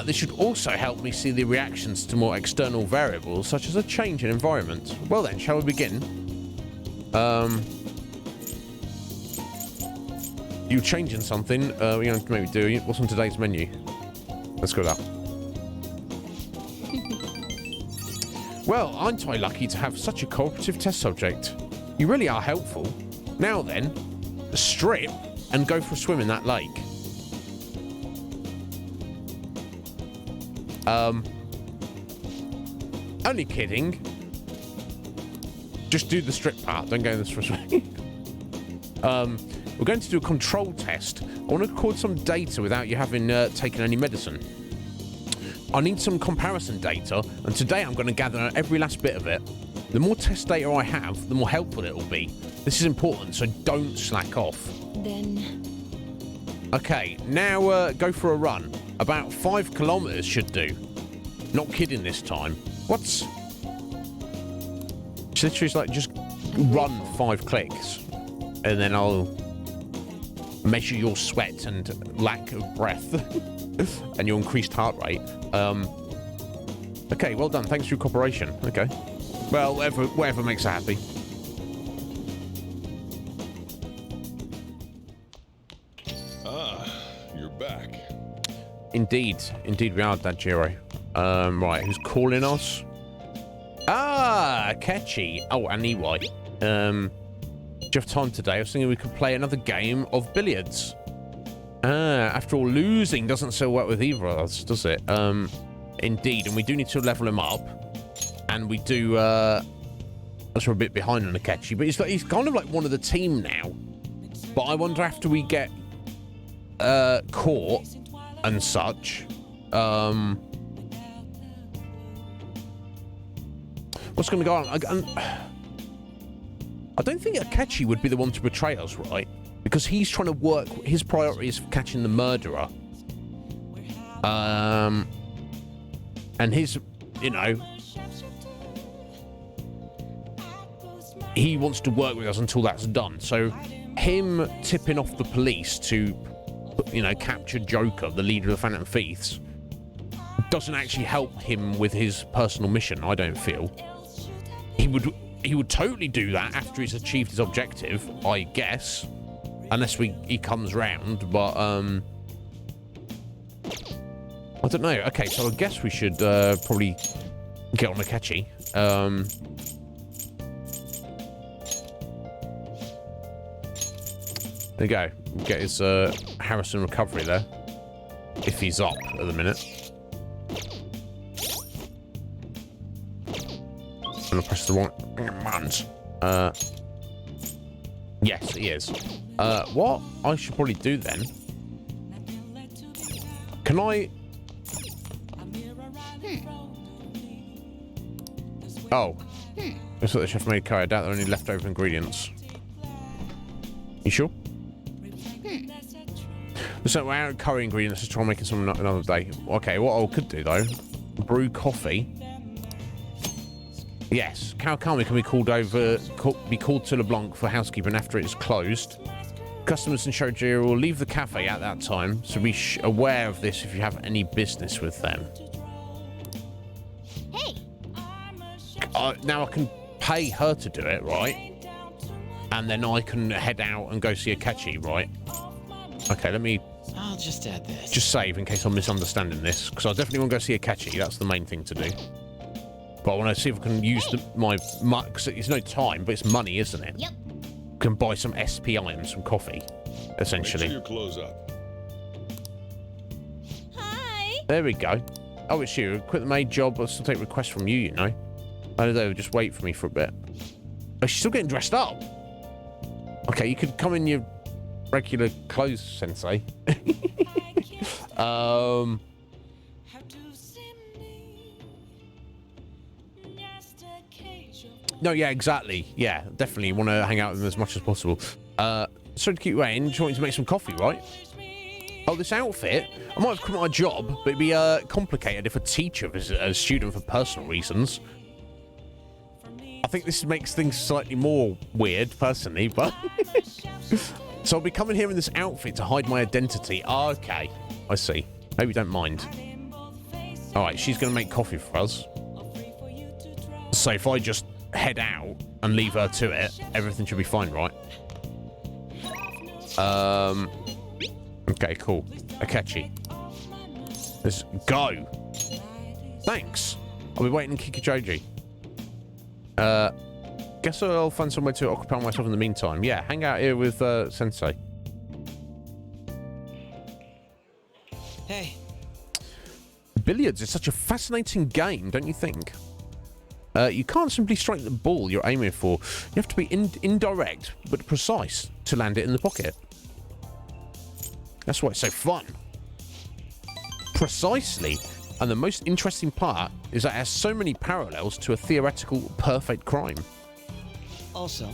This should also help me see the reactions to more external variables, such as a change in environment. Well then, shall we begin? You changing something? We're going to maybe do. What's on today's menu? Let's go that. Well, aren't I lucky to have such a cooperative test subject? You really are helpful. Now then, strip and go for a swim in that lake. Only kidding. Just do the strip part. Don't go this for a swim. We're going to do a control test. I want to record some data without you having taken any medicine. I need some comparison data, and today I'm going to gather every last bit of it. The more test data I have, the more helpful it will be. This is important, so don't slack off. Then... Okay, now go for a run. About 5 kilometers should do. Not kidding this time. What's... It's literally like just run 5 clicks, and then I'll measure your sweat and lack of breath and your increased heart rate. Okay, well done. Thanks for your cooperation. Okay. Well, whatever makes her happy. You're back. Indeed we are, Dajiro. Right, who's calling us? Ketchy. Oh, and Ewai. Do you have time today? I was thinking we could play another game of billiards. After all, losing doesn't sit well with either of us, does it? Indeed, and we do need to level him up. And we do, that's we're a bit behind on Akechi, but he's kind of like one of the team now. But I wonder after we get caught and such, what's going to go on? I don't think Akechi would be the one to betray us, right? Because he's trying to work, his priority is catching the murderer. And his, you know, he wants to work with us until that's done. So him tipping off the police to, you know, capture Joker, the leader of the Phantom Thieves, doesn't actually help him with his personal mission, I don't feel. He would totally do that after he's achieved his objective, I guess. Unless he comes round, but I don't know. Okay, so I guess we should probably get on Akechi. There you go. Get his Harrison recovery there. If he's up at the minute. I'm gonna press the wrong buttons. Yes, he is. What I should probably do then? Can I? Oh, looks like the chef made curry. I doubt there are any leftover ingredients. You sure? So we're out of curry ingredients. Let's try making some another day. Okay, what I could do though, brew coffee. Yes, Kawakami can be called to LeBlanc for housekeeping after it is closed. Customers in Shoji will leave the cafe at that time, so be aware of this if you have any business with them. Hey! Now I can pay her to do it, right? and then I can head out and go see Akechi, right? Okay, let me I'll just add this. just save in case I'm misunderstanding this, because I definitely want to go see Akechi. That's the main thing to do. But I want to see if I can use my because it's no time, but it's money, isn't it? Yep. Can buy some SP items, some coffee, essentially. Make sure you close up. Hi. There we go. Oh, it's you. Quit the maid job. I'll still take requests from you, you know. I know they would just wait for me for a bit. Oh, she's still getting dressed up. Okay, you could come in your regular clothes, Sensei. No, yeah, exactly. Yeah, definitely want to hang out with them as much as possible. Sorry to keep you waiting. Just wanting to make some coffee, right? Oh, this outfit? I might have quit my job, but it'd be complicated if a teacher visited a student for personal reasons. I think this makes things slightly more weird, personally, but... So I'll be coming here in this outfit to hide my identity. Oh, okay, I see. Maybe you don't mind. All right, she's going to make coffee for us. So if I just head out and leave her to it, everything should be fine, right? Okay, cool. Akechi. Let's go. Thanks. I'll be waiting in Kikujoji. Guess I'll find somewhere to occupy myself in the meantime. Yeah, hang out here with Sensei. Hey. Billiards is such a fascinating game, don't you think? You can't simply strike the ball you're aiming for. You have to be indirect but precise to land it in the pocket. That's why it's so fun. Precisely. And the most interesting part is that it has so many parallels to a theoretical perfect crime. Also,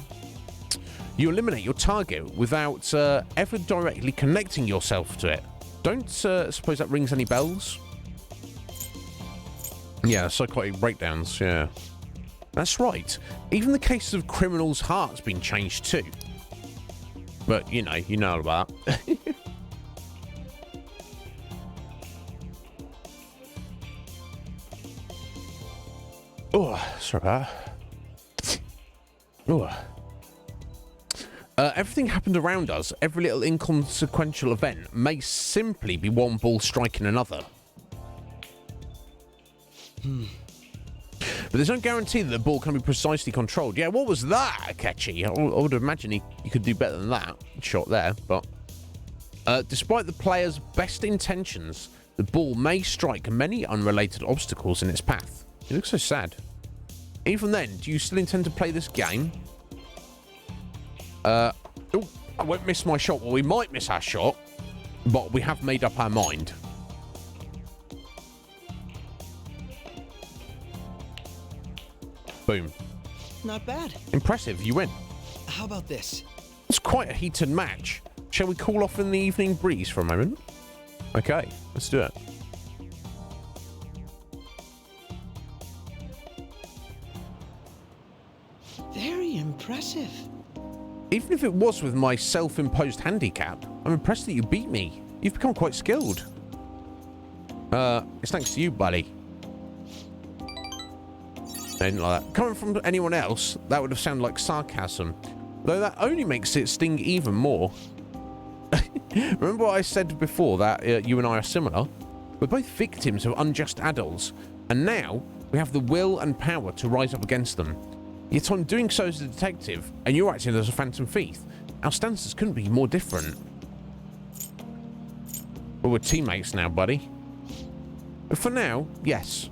You eliminate your target without ever directly connecting yourself to it. Don't suppose that rings any bells? Yeah, psychotic breakdowns, yeah. That's right. Even the cases of criminals' hearts been changed too. But, you know all about that. Oh, sorry about that. Oh. Everything happened around us. Every little inconsequential event may simply be one ball striking another. But there's no guarantee that the ball can be precisely controlled. Yeah, what was that, Akechi? I would imagine you could do better than that shot there, but... despite the player's best intentions, the ball may strike many unrelated obstacles in its path. It looks so sad. Even then, do you still intend to play this game? Oh, I won't miss my shot. Well, we might miss our shot, but we have made up our mind. Boom. not bad. Impressive, you win. How about this? It's quite a heated match. Shall we cool off in the evening breeze for a moment? Okay, let's do it. Very impressive. Even if it was with my self-imposed handicap, I'm impressed that you beat me. You've become quite skilled. It's thanks to you, buddy. I didn't like that. Coming from anyone else, that would have sounded like sarcasm. Though that only makes it sting even more. Remember what I said before, that you and I are similar? We're both victims of unjust adults, and now we have the will and power to rise up against them. Yet I'm doing so as a detective, and you're acting as a phantom thief. Our stances couldn't be more different. Well, we're teammates now, buddy. But for now, yes.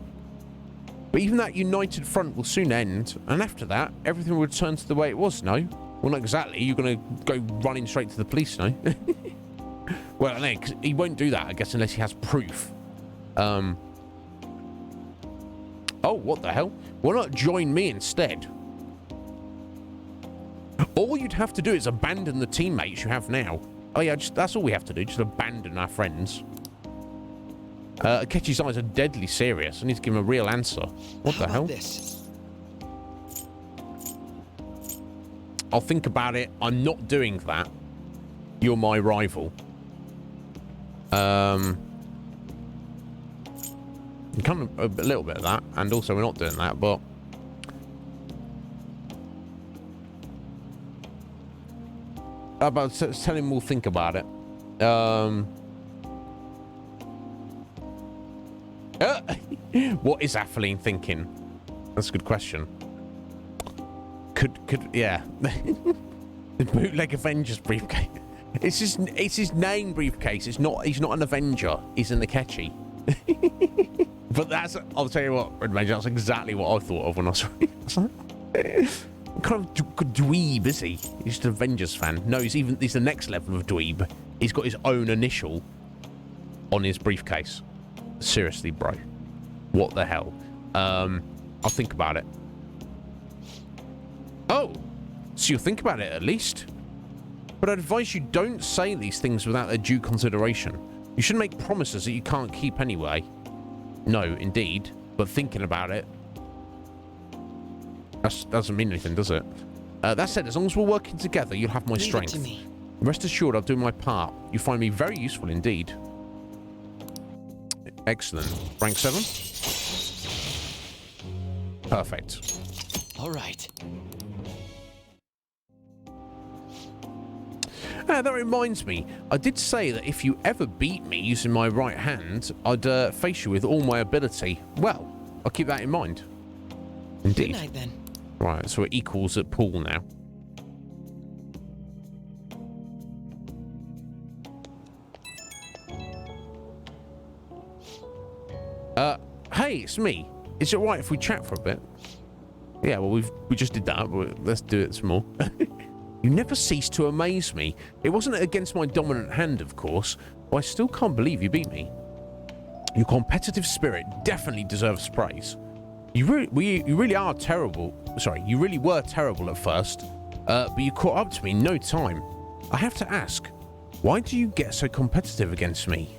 But even that united front will soon end, and after that, everything will return to the way it was, no? Well, not exactly. You're going to go running straight to the police, no? Well, no, 'cause he won't do that, I guess, unless he has proof. Oh, what the hell? Why not join me instead? All you'd have to do is abandon the teammates you have now. Oh, yeah, that's all we have to do. Just abandon our friends. Akechi's eyes are deadly serious. I need to give him a real answer. What the hell? This? I'll think about it. I'm not doing that. You're my rival. Kind of a little bit of that, and also we're not doing that, but About tell him we'll think about it. What is Atheline thinking? That's a good question. Yeah. The bootleg Avengers briefcase. It's his name briefcase. He's not an Avenger. He's an Akechi. But I'll tell you what, Red Major, that's exactly what I thought of when I saw it. What kind of dweeb is he? He's just an Avengers fan. No, he's the next level of dweeb. He's got his own initial on his briefcase. Seriously, bro. What the hell? I'll think about it. Oh, so you'll think about it at least. But I'd advise you don't say these things without their due consideration. You shouldn't make promises that you can't keep anyway. No, indeed. But thinking about it, that doesn't mean anything, does it? That said, as long as we're working together, you'll have my strength. Leave it to me. Rest assured, I'll do my part. You find me very useful indeed. Excellent. Rank 7? Perfect. All right. That reminds me, I did say that if you ever beat me using my right hand, I'd face you with all my ability. Well, I'll keep that in mind. Indeed. Good night, then. Right, so we're equals at pool now. Hey, it's me. Is it right if we chat for a bit? Yeah, well, we just did that, but let's do it some more. You never cease to amaze me. It wasn't against my dominant hand, of course, but I still can't believe you beat me. Your competitive spirit definitely deserves praise. You really are terrible. Sorry, you really were terrible at first, but you caught up to me in no time. I have to ask, why do you get so competitive against me?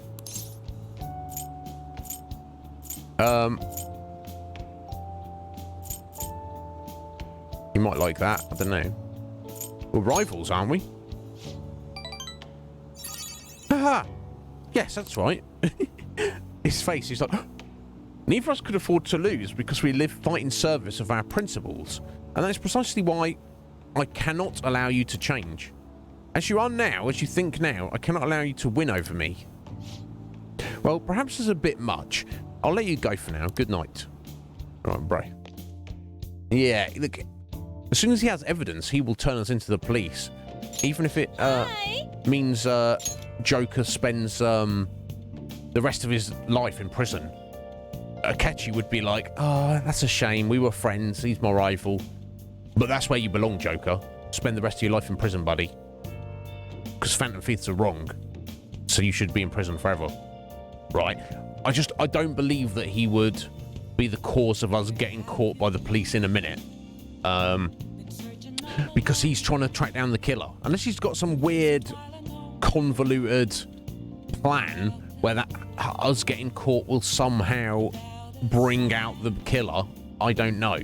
You might like that. I don't know. We're rivals, aren't we? Haha! Yes, that's right. His face is like... Neither of us could afford to lose because we fight in service of our principles. And that's precisely why I cannot allow you to change. As you are now, as you think now, I cannot allow you to win over me. Well, perhaps it's a bit much. I'll let you go for now. Good night. All right, bro. Yeah, look... As soon as he has evidence, he will turn us into the police. Even if it means Joker spends the rest of his life in prison. Akechi would be like, oh, that's a shame. We were friends. He's my rival. But that's where you belong, Joker. Spend the rest of your life in prison, buddy. Because Phantom Thieves are wrong. So you should be in prison forever. Right? I don't believe that he would be the cause of us getting caught by the police in a minute. Because he's trying to track down the killer. Unless he's got some weird, convoluted plan where that us getting caught will somehow bring out the killer. I don't know.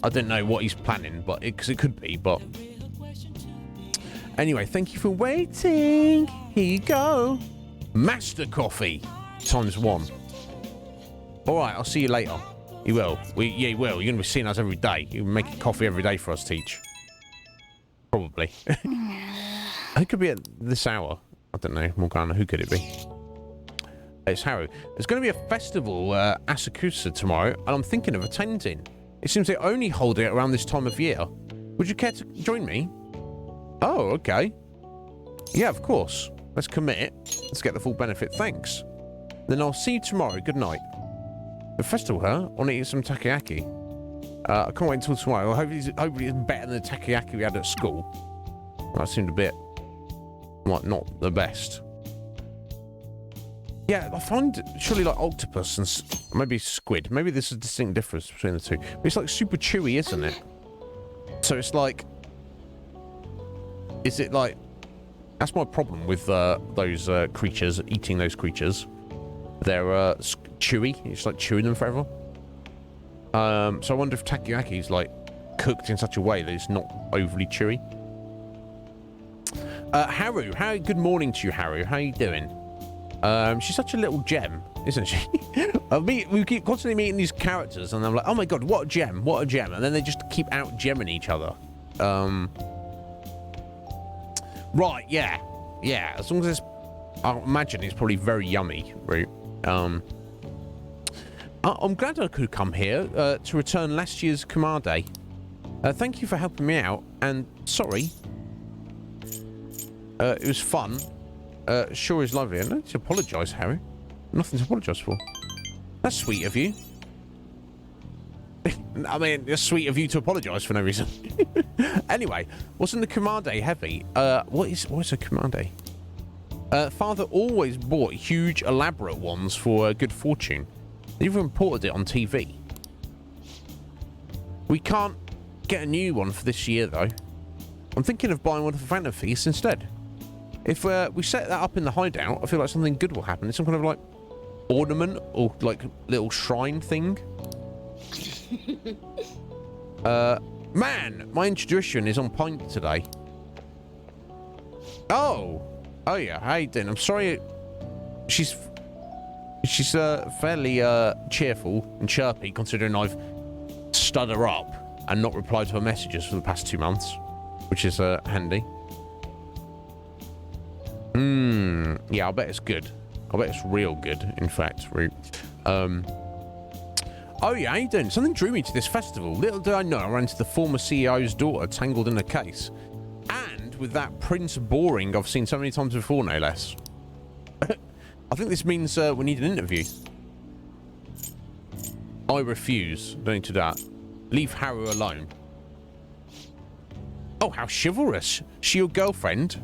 I don't know what he's planning, but because it could be, but... Anyway, thank you for waiting. Here you go. Master Coffee. ×1. Alright, I'll see you later. You will. Yeah, you will. You're going to be seeing us every day. You're making coffee every day for us, Teach. Probably. Who could be at this hour? I don't know. Morgana, who could it be? It's Haru. There's going to be a festival, Asakusa, tomorrow, and I'm thinking of attending. It seems they only hold it around this time of year. Would you care to join me? Oh, okay. Yeah, of course. Let's commit. Let's get the full benefit. Thanks. Then I'll see you tomorrow. Good night. The festival, huh? I want to eat some takoyaki. I can't wait until tomorrow. Hopefully it's better than the takoyaki we had at school. That seemed a bit... like, not the best. Yeah, I find surely like octopus and maybe squid. Maybe there's a distinct difference between the two. But it's like super chewy, isn't it? So it's like... Is it like... That's my problem with those creatures, eating those creatures. They're chewy. It's like chewing them forever. So I wonder if takoyaki is like cooked in such a way that it's not overly chewy. Haru, good morning to you, Haru. How are you doing? She's such a little gem, isn't she? We keep constantly meeting these characters, and I'm like, oh my god, what a gem, what a gem, and then they just keep out gemming each other. Right, yeah. Yeah, as long as it's... I imagine it's probably very yummy, right? I'm glad I could come here to return last year's Kamade. Thank you for helping me out, and sorry. It was fun. Sure is lovely. I don't need to apologise, Harry. Nothing to apologise for. That's sweet of you. I mean, it's sweet of you to apologise for no reason. Anyway, wasn't the Kamade heavy? What is a Kamade? Father always bought huge, elaborate ones for good fortune. They even reported it on TV. We can't get a new one for this year, though. I'm thinking of buying one for Phantom Feast instead. If we set that up in the hideout, I feel like something good will happen. It's some kind of, like, ornament or, like, little shrine thing. Man, my intuition is on point today. Oh yeah, how you doing? I'm sorry. She's fairly cheerful and chirpy, considering I've stood her up and not replied to her messages for the past 2 months, which is handy. Yeah, I bet it's good. I bet it's real good, in fact. Oh yeah, how you doing? Something drew me to this festival. Little did I know I ran into the former CEO's daughter tangled in a case. And with that Prince Boring I've seen so many times before, no less. I think this means we need an interview. I refuse. Don't need to do that. Leave Haru alone. Oh, how chivalrous. She your girlfriend?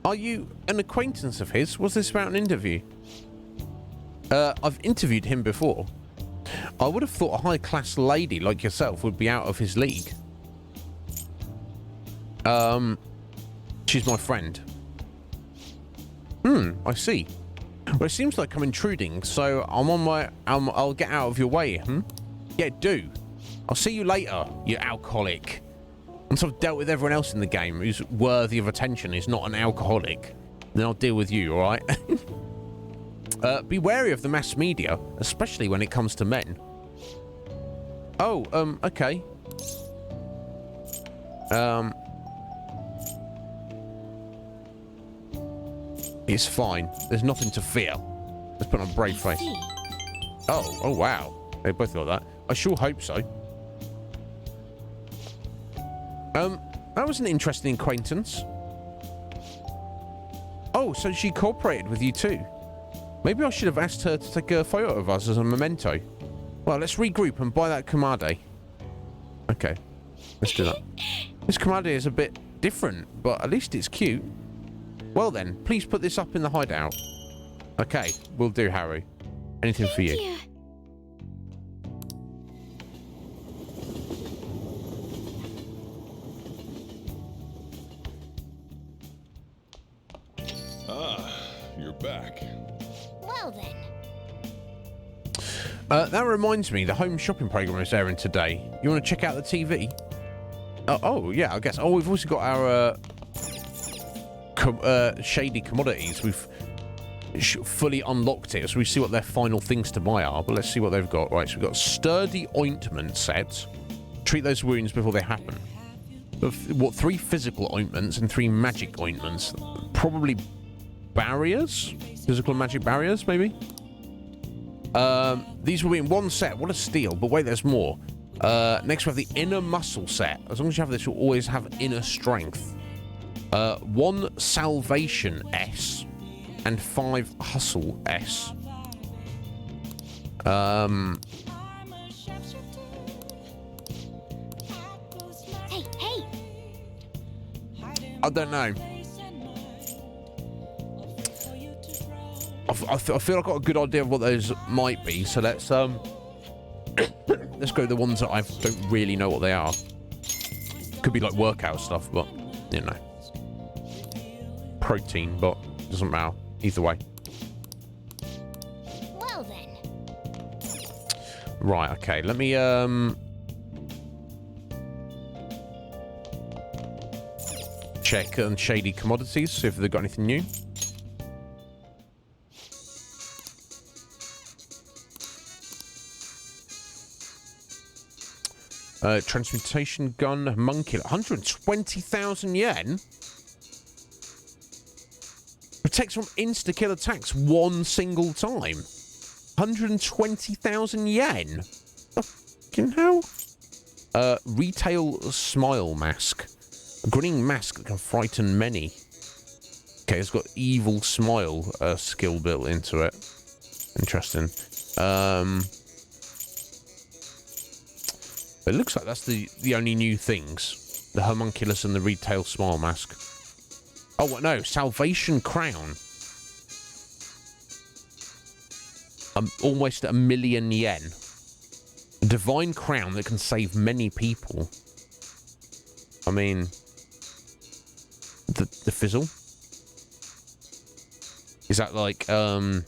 Are you an acquaintance of his? Was this about an interview? I've interviewed him before. I would have thought a high-class lady like yourself would be out of his league. She's my friend. I see. Well, it seems like I'm intruding, so I'm on my... I'll get out of your way, Yeah, do. I'll see you later, you alcoholic. Once I've dealt with everyone else in the game who's worthy of attention, is not an alcoholic, then I'll deal with you, alright? Be wary of the mass media, especially when it comes to men. Oh, okay. It's fine. There's nothing to fear. Let's put on a brave face. Oh wow. They both got that. I sure hope so. That was an interesting acquaintance. Oh, so she cooperated with you too. Maybe I should have asked her to take a photo of us as a memento. Well, let's regroup and buy that Kamade. Okay, let's do that. This Kamade is a bit different, but at least it's cute. Well then, please put this up in the hideout. Okay, we'll do, Harry. Anything for you. You're back. Well then. That reminds me, the home shopping program is airing today. You want to check out the TV? Oh yeah, I guess. Oh, we've also got our shady commodities. We've fully unlocked it, so we see what their final things to buy are. But let's see what they've got. Right, so we've got sturdy ointment sets. Treat those wounds before they happen. What, 3 physical ointments and 3 magic ointments? Probably barriers? Physical and magic barriers, maybe? These will be in 1 set. What a steal. But wait, there's more. Next we have the inner muscle set. As long as you have this, you'll always have inner strength. 1 salvation S and 5 hustle S. Hey! I don't know. I feel I've got a good idea of what those might be, so let's let's go the ones that I don't really know what they are. Could be like workout stuff, but you know, protein, but doesn't matter either way. Well then. Right, okay, let me check on shady commodities, see if they've got anything new. Transmutation gun, monkey, 120,000 yen? Protects from insta-kill attacks one single time. 120,000 yen. Fucking hell. Retail smile mask. A grinning mask that can frighten many. Okay, it's got evil smile skill built into it. Interesting. It looks like that's the only new things. The homunculus and the retail smile mask. Oh, what? No. Salvation crown. Almost 1 million yen. A divine crown that can save many people. I mean... The fizzle? Is that like, that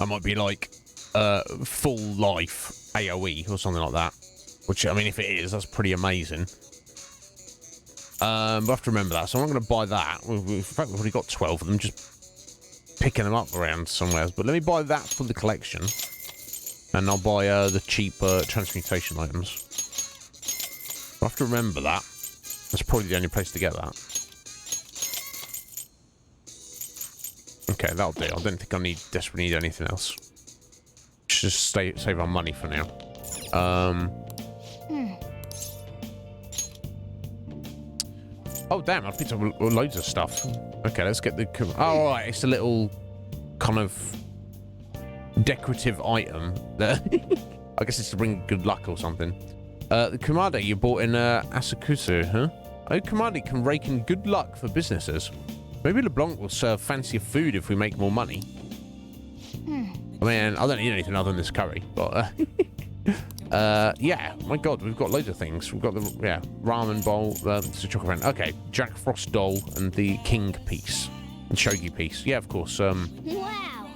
might be like, full life AoE or something like that. Which, I mean, if it is, that's pretty amazing. But I have to remember that, so I'm not going to buy that. In fact, we've already got 12 of them, just picking them up around somewhere. But let me buy that for the collection. And I'll buy the cheap transmutation items. I have to remember that. That's probably the only place to get that. Okay, that'll do. I don't think I desperately need anything else. Just save our money for now. Oh, damn, I picked up loads of stuff. Okay, let's get the... Oh, all right, it's a little kind of decorative item. I guess it's to bring good luck or something. The Kumade you bought in Asakusa, huh? Oh, Kumade can rake in good luck for businesses. Maybe LeBlanc will serve fancier food if we make more money. I mean, I don't need anything other than this curry, but... yeah, my god, we've got loads of things. We've got the, ramen bowl, the chocolate fan. Okay, Jack Frost doll and the king piece. And shogi piece. Yeah, of course. Wow.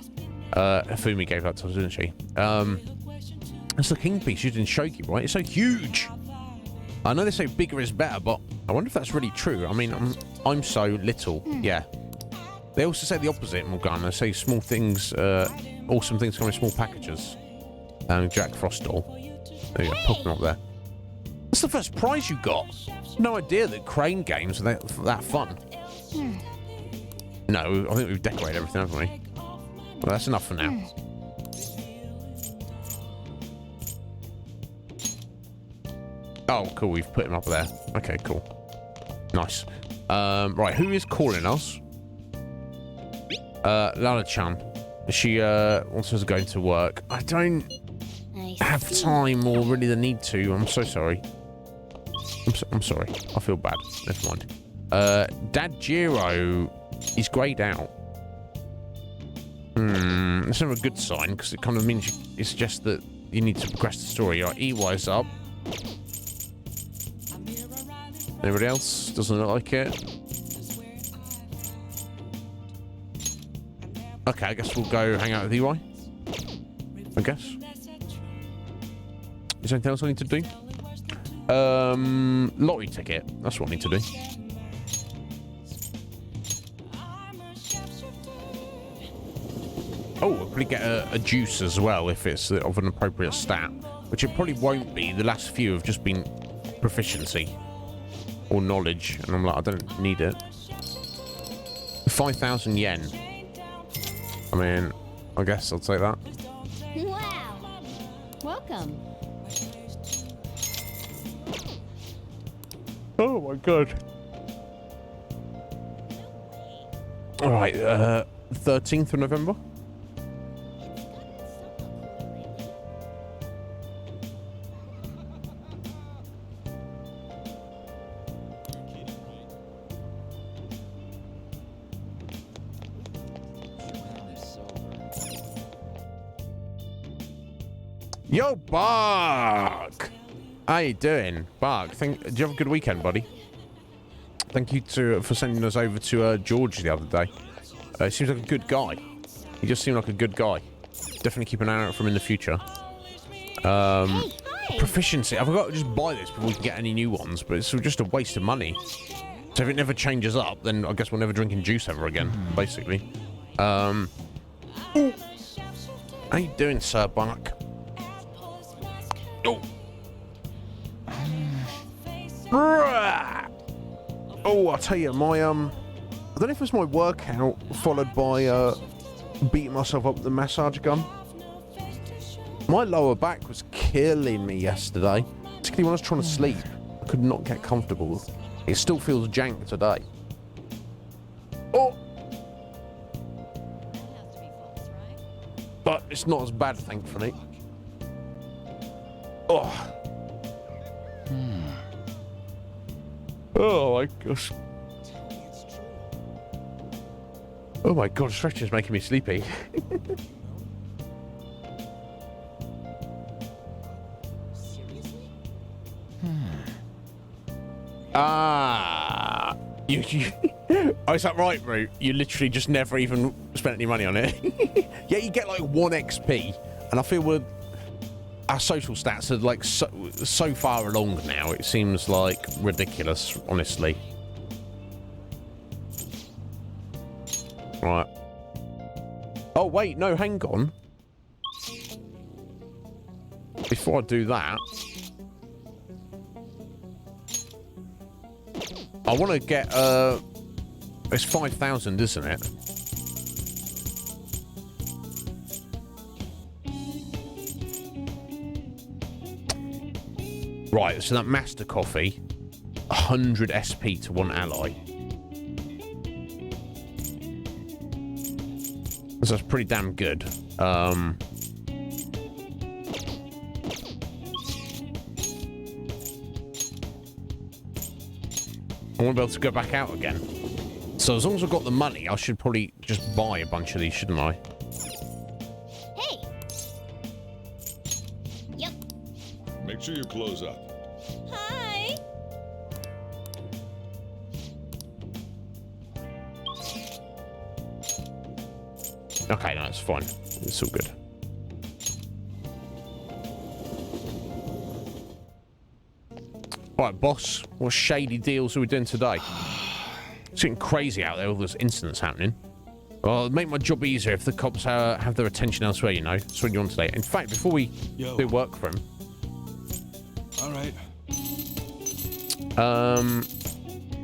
Fumi gave that to us, didn't she? That's the king piece used in shogi, right? It's so huge. I know they say bigger is better, but I wonder if that's really true. I mean, I'm so little. Yeah. They also say the opposite, Morgana. They say small things, awesome things come in small packages. Jack Frost doll. There you go, popping up there. That's the first prize you got. No idea that crane games are that fun. No, I think we've decorated everything, haven't we? Well, that's enough for now. Oh, cool. We've put him up there. Okay, cool. Nice. Right, who is calling us? Lana-chan. She wants us to go to work. I don't have time or really the need to. I'm so sorry. I'm sorry. I feel bad. Never mind. Dad Jiro is greyed out. That's never a good sign because it kind of means it suggests that you need to progress the story. Right, EY's up. Anybody else? Doesn't look like it. Okay, I guess we'll go hang out with EY. I guess. Is there anything else I need to do? Lottery ticket. That's what I need to do. Oh, we'll probably get a juice as well if it's of an appropriate stat. Which it probably won't be. The last few have just been proficiency. Or knowledge. And I'm like, I don't need it. 5,000 yen. I mean, I guess I'll take that. Wow. Welcome. Oh my god. Alright, 13th of November. Yo, Bark! How you doing? Bark, do you have a good weekend, buddy? Thank you for sending us over to George the other day. He seems like a good guy. He just seemed like a good guy. Definitely keep an eye out for him in the future. Proficiency. I've got to just buy this before we can get any new ones, but it's just a waste of money. So if it never changes up, then I guess we're never drinking juice ever again, basically. How you doing, Sir Bark? Oh. Oh, I'll tell you, my I don't know if it was my workout followed by beating myself up with the massage gun. My lower back was killing me yesterday, particularly when I was trying to sleep. I could not get comfortable. It still feels jank today. Oh! But it's not as bad, thankfully. Oh. Oh my gosh. Oh my god, stretching is making me sleepy. Ah, you oh, is that right, Root? You literally just never even spent any money on it. Yeah, you get like 1 XP, and I feel our social stats are like so far along now. It seems like ridiculous, honestly. Right. Oh wait, no, hang on. Before I do that, I want to get, it's 5,000, isn't it? Right, so that Master Coffee, 100 SP to 1 ally. So that's pretty damn good. I won't be able to go back out again. So as long as I've got the money, I should probably just buy a bunch of these, shouldn't I? Hey! Yep. Make sure you close up. Hi. Okay, no, it's fine. It's all good. Alright, boss. What shady deals are we doing today? It's getting crazy out there, all those incidents happening. Well, it'll make my job easier if the cops have their attention elsewhere, you know. That's what you want today. In fact, before we do work for him... Alright.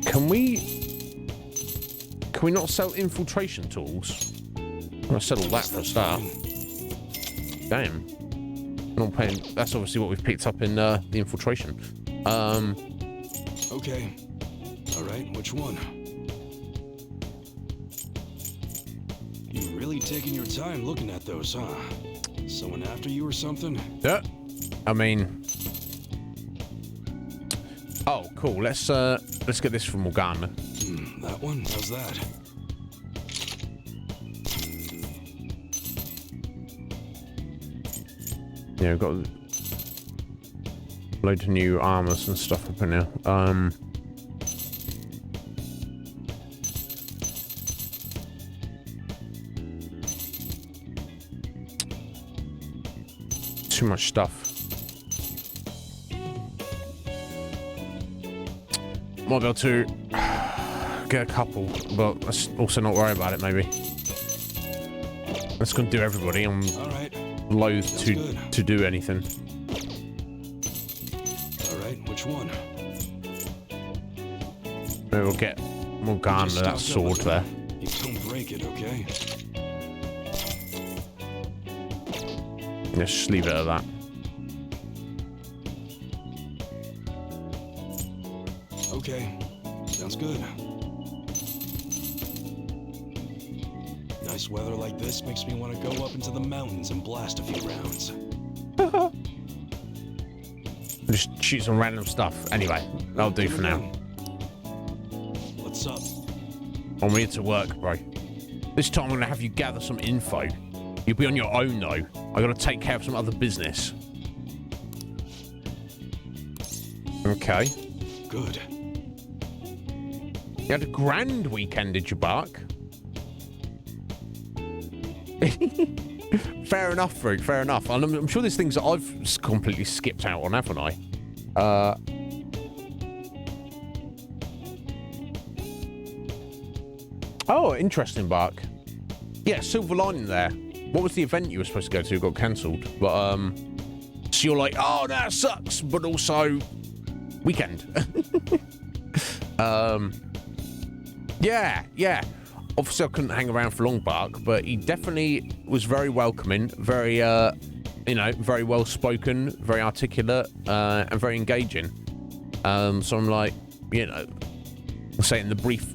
Can we not sell infiltration tools? I'm gonna sell all that for a start. Damn. Not paying. That's obviously what we've picked up in the infiltration. Okay. Alright, which one? You really taking your time looking at those, huh? Someone after you or something? Yeah. I mean... Oh, cool. Let's get this from Morgana. That one? How's that? Yeah, we've got loads of new armors and stuff up in there. Too much stuff. Might be able to get a couple, but let's also not worry about it, maybe. That's going to do everybody. I'm loath to do anything. Alright, which one? Maybe we'll get Morgana that sword there. You don't break it, okay? Let's just leave it at that. Okay, sounds good. Nice weather like this makes me want to go up into the mountains and blast a few rounds. Just shoot some random stuff. Anyway, that'll do for now. What's up? I'm here to work, bro. This time I'm gonna have you gather some info. You'll be on your own though. I gotta take care of some other business. Okay. Good. You had a grand weekend, did you, Bark? Fair enough, Fruit, fair enough. And I'm sure there's things that I've completely skipped out on, haven't I? Oh, interesting, Bark. Yeah, silver lining there. What was the event you were supposed to go to? Got cancelled. But, so you're like, oh, that sucks, but also weekend. Yeah, yeah. Obviously, I couldn't hang around for long, Bark, but he definitely was very welcoming, very, you know, very well spoken, very articulate, and very engaging. So I'm like, you know, I'll say in the brief,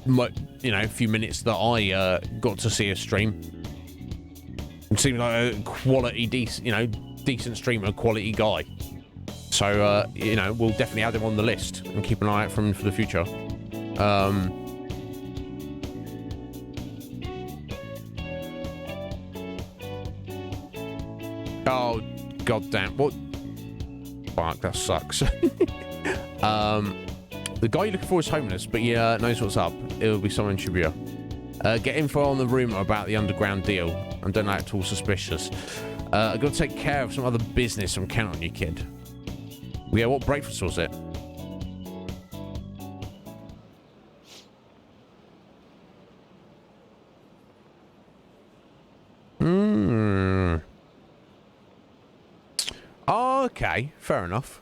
you know, few minutes that I got to see a stream, it seemed like a quality, decent streamer, quality guy. So, you know, we'll definitely add him on the list and keep an eye out for him for the future. Oh, goddamn. What? Fuck, that sucks. The guy you're looking for is homeless, but he knows what's up. It'll be someone in Shibuya. Get info on the rumour about the underground deal. And don't act all suspicious. I've got to take care of some other business. I'm counting on you, kid. Yeah, what breakfast was it? Oh, okay, fair enough.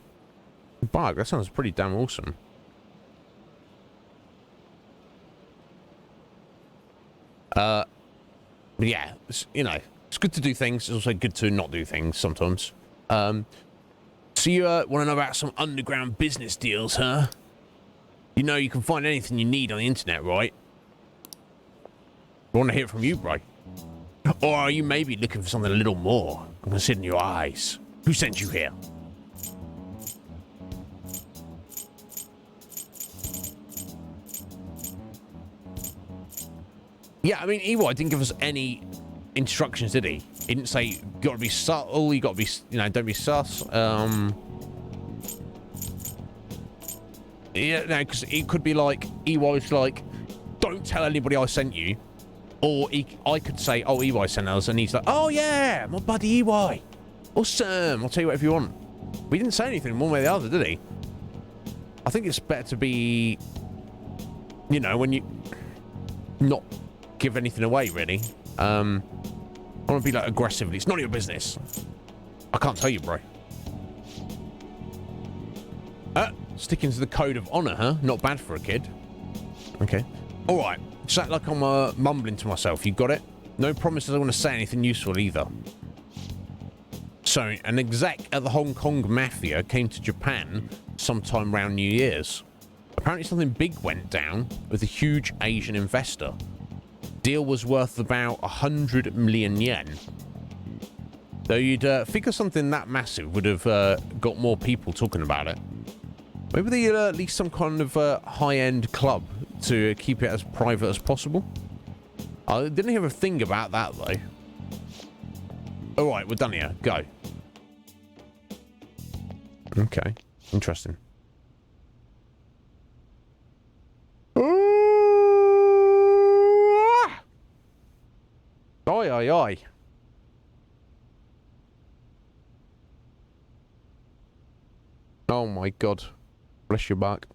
Bark, that sounds pretty damn awesome. Yeah, you know, it's good to do things. It's also good to not do things sometimes. So you want to know about some underground business deals, huh? You know you can find anything you need on the internet, right? I want to hear from you, bro. Or are you maybe looking for something a little more? I'm gonna sit in your eyes. Who sent you here? Yeah, I mean, Ewa didn't give us any instructions, did he? He didn't say, you gotta be subtle, you gotta be, you know, don't be sus. Yeah, no, because it could be like, Ewa's like, don't tell anybody I sent you. Or I could say, oh, EY sent us, and he's like, oh yeah, my buddy EY. Awesome, I'll tell you whatever you want. We didn't say anything one way or the other, did he? I think it's better to be, you know, when you not give anything away, really. I want to be like aggressively. It's none of your business. I can't tell you, bro. Sticking to the code of honor, huh? Not bad for a kid. Okay. All right. Just act like I'm mumbling to myself. You got it? No promises I want to say anything useful either. So, an exec at the Hong Kong Mafia came to Japan sometime around New Year's. Apparently something big went down with a huge Asian investor. Deal was worth about 100 million yen. Though you'd figure something that massive would have got more people talking about it. Maybe they at least some kind of high-end club to keep it as private as possible. I didn't hear a thing about that, though. Alright, we're done here. Go. Okay. Interesting. Oi, oi, oi. Oh my god. Bless your back.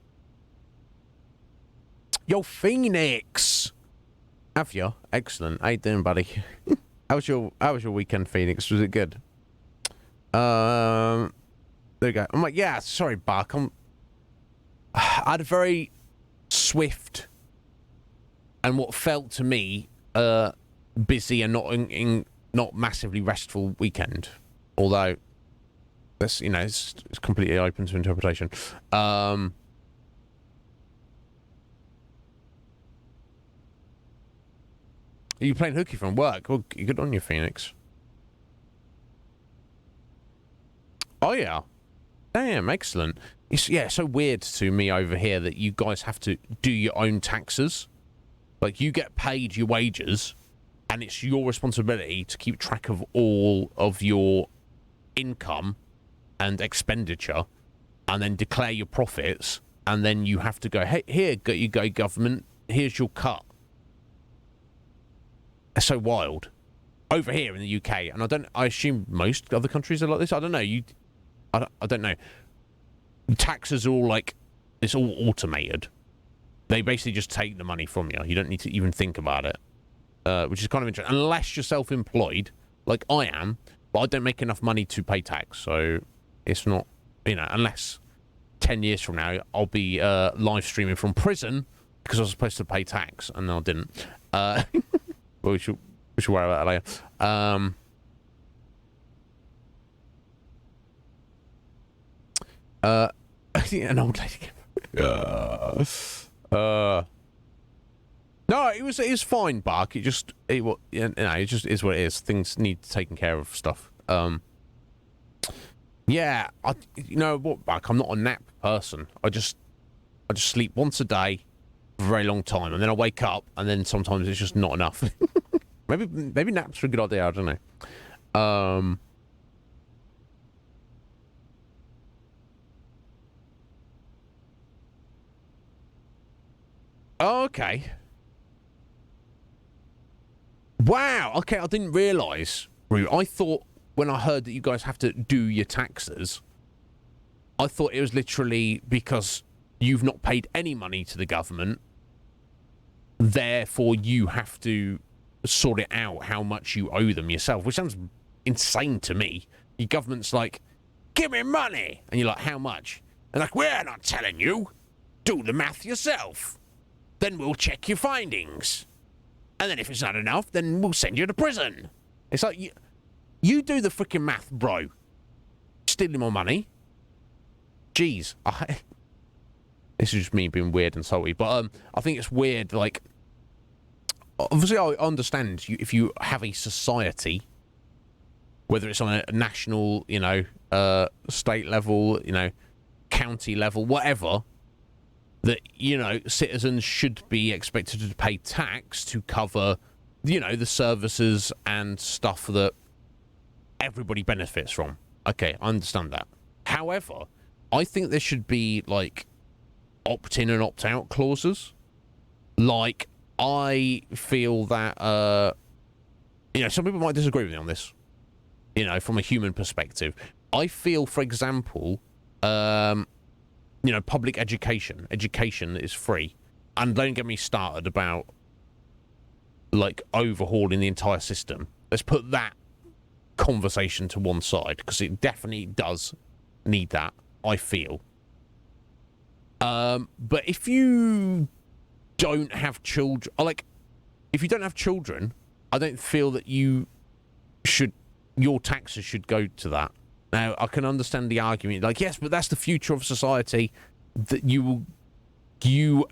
Yo, Phoenix! Have you? Excellent. How you doing, buddy? How was your weekend, Phoenix? Was it good? There you go. I'm like, yeah, sorry, Bark. I had a very swift and what felt to me busy and not massively restful weekend. Although that's, you know, it's completely open to interpretation. Are you playing hooky from work? Well, good on you, Phoenix. Oh, yeah. Damn, excellent. It's, yeah, so weird to me over here that you guys have to do your own taxes. Like, you get paid your wages, and it's your responsibility to keep track of all of your income and expenditure, and then declare your profits, and then you have to go, hey, here you go, government, here's your cut. It's so wild. Over here in the UK, and I assume most other countries are like this. I don't know. I don't know. Taxes are all like, it's all automated. They basically just take the money from you. You don't need to even think about it, which is kind of interesting. Unless you're self-employed, like I am, but I don't make enough money to pay tax, so it's not, you know, unless 10 years from now I'll be live streaming from prison because I was supposed to pay tax and I didn't. Well, we should worry about that later. An old lady. No, it was fine, Bark. It just is what it is. Things need taken care of stuff. Yeah, you know what, Bark? I'm not a nap person. I just sleep once a day for a very long time, and then I wake up, and then sometimes it's just not enough. maybe naps are a good idea. I don't know. Okay. Wow. Okay, I didn't realise, Rue. I thought when I heard that you guys have to do your taxes, I thought it was literally because you've not paid any money to the government, therefore you have to sort it out how much you owe them yourself, which sounds insane to me. Your government's like, give me money! And you're like, how much? And like, we're not telling you. Do the math yourself. Then we'll check your findings. And then if it's not enough, then we'll send you to prison. It's like, you do the freaking math, bro. Stealing my money. Jeez. This is just me being weird and salty. But I think it's weird, like... Obviously, I understand if you have a society, whether it's on a national, you know, state level, you know, county level, whatever... that, you know, citizens should be expected to pay tax to cover, you know, the services and stuff that everybody benefits from. Okay, I understand that. However, I think there should be, like, opt-in and opt-out clauses. Like, I feel that, you know, some people might disagree with me on this, you know, from a human perspective. I feel, for example, you know, public education is free. And don't get me started about, like, overhauling the entire system. Let's put that conversation to one side, because it definitely does need that, I feel. But if you don't have children, like, if you don't have children, I don't feel that your taxes should go to that. Now, I can understand the argument, like, yes, but that's the future of society, that you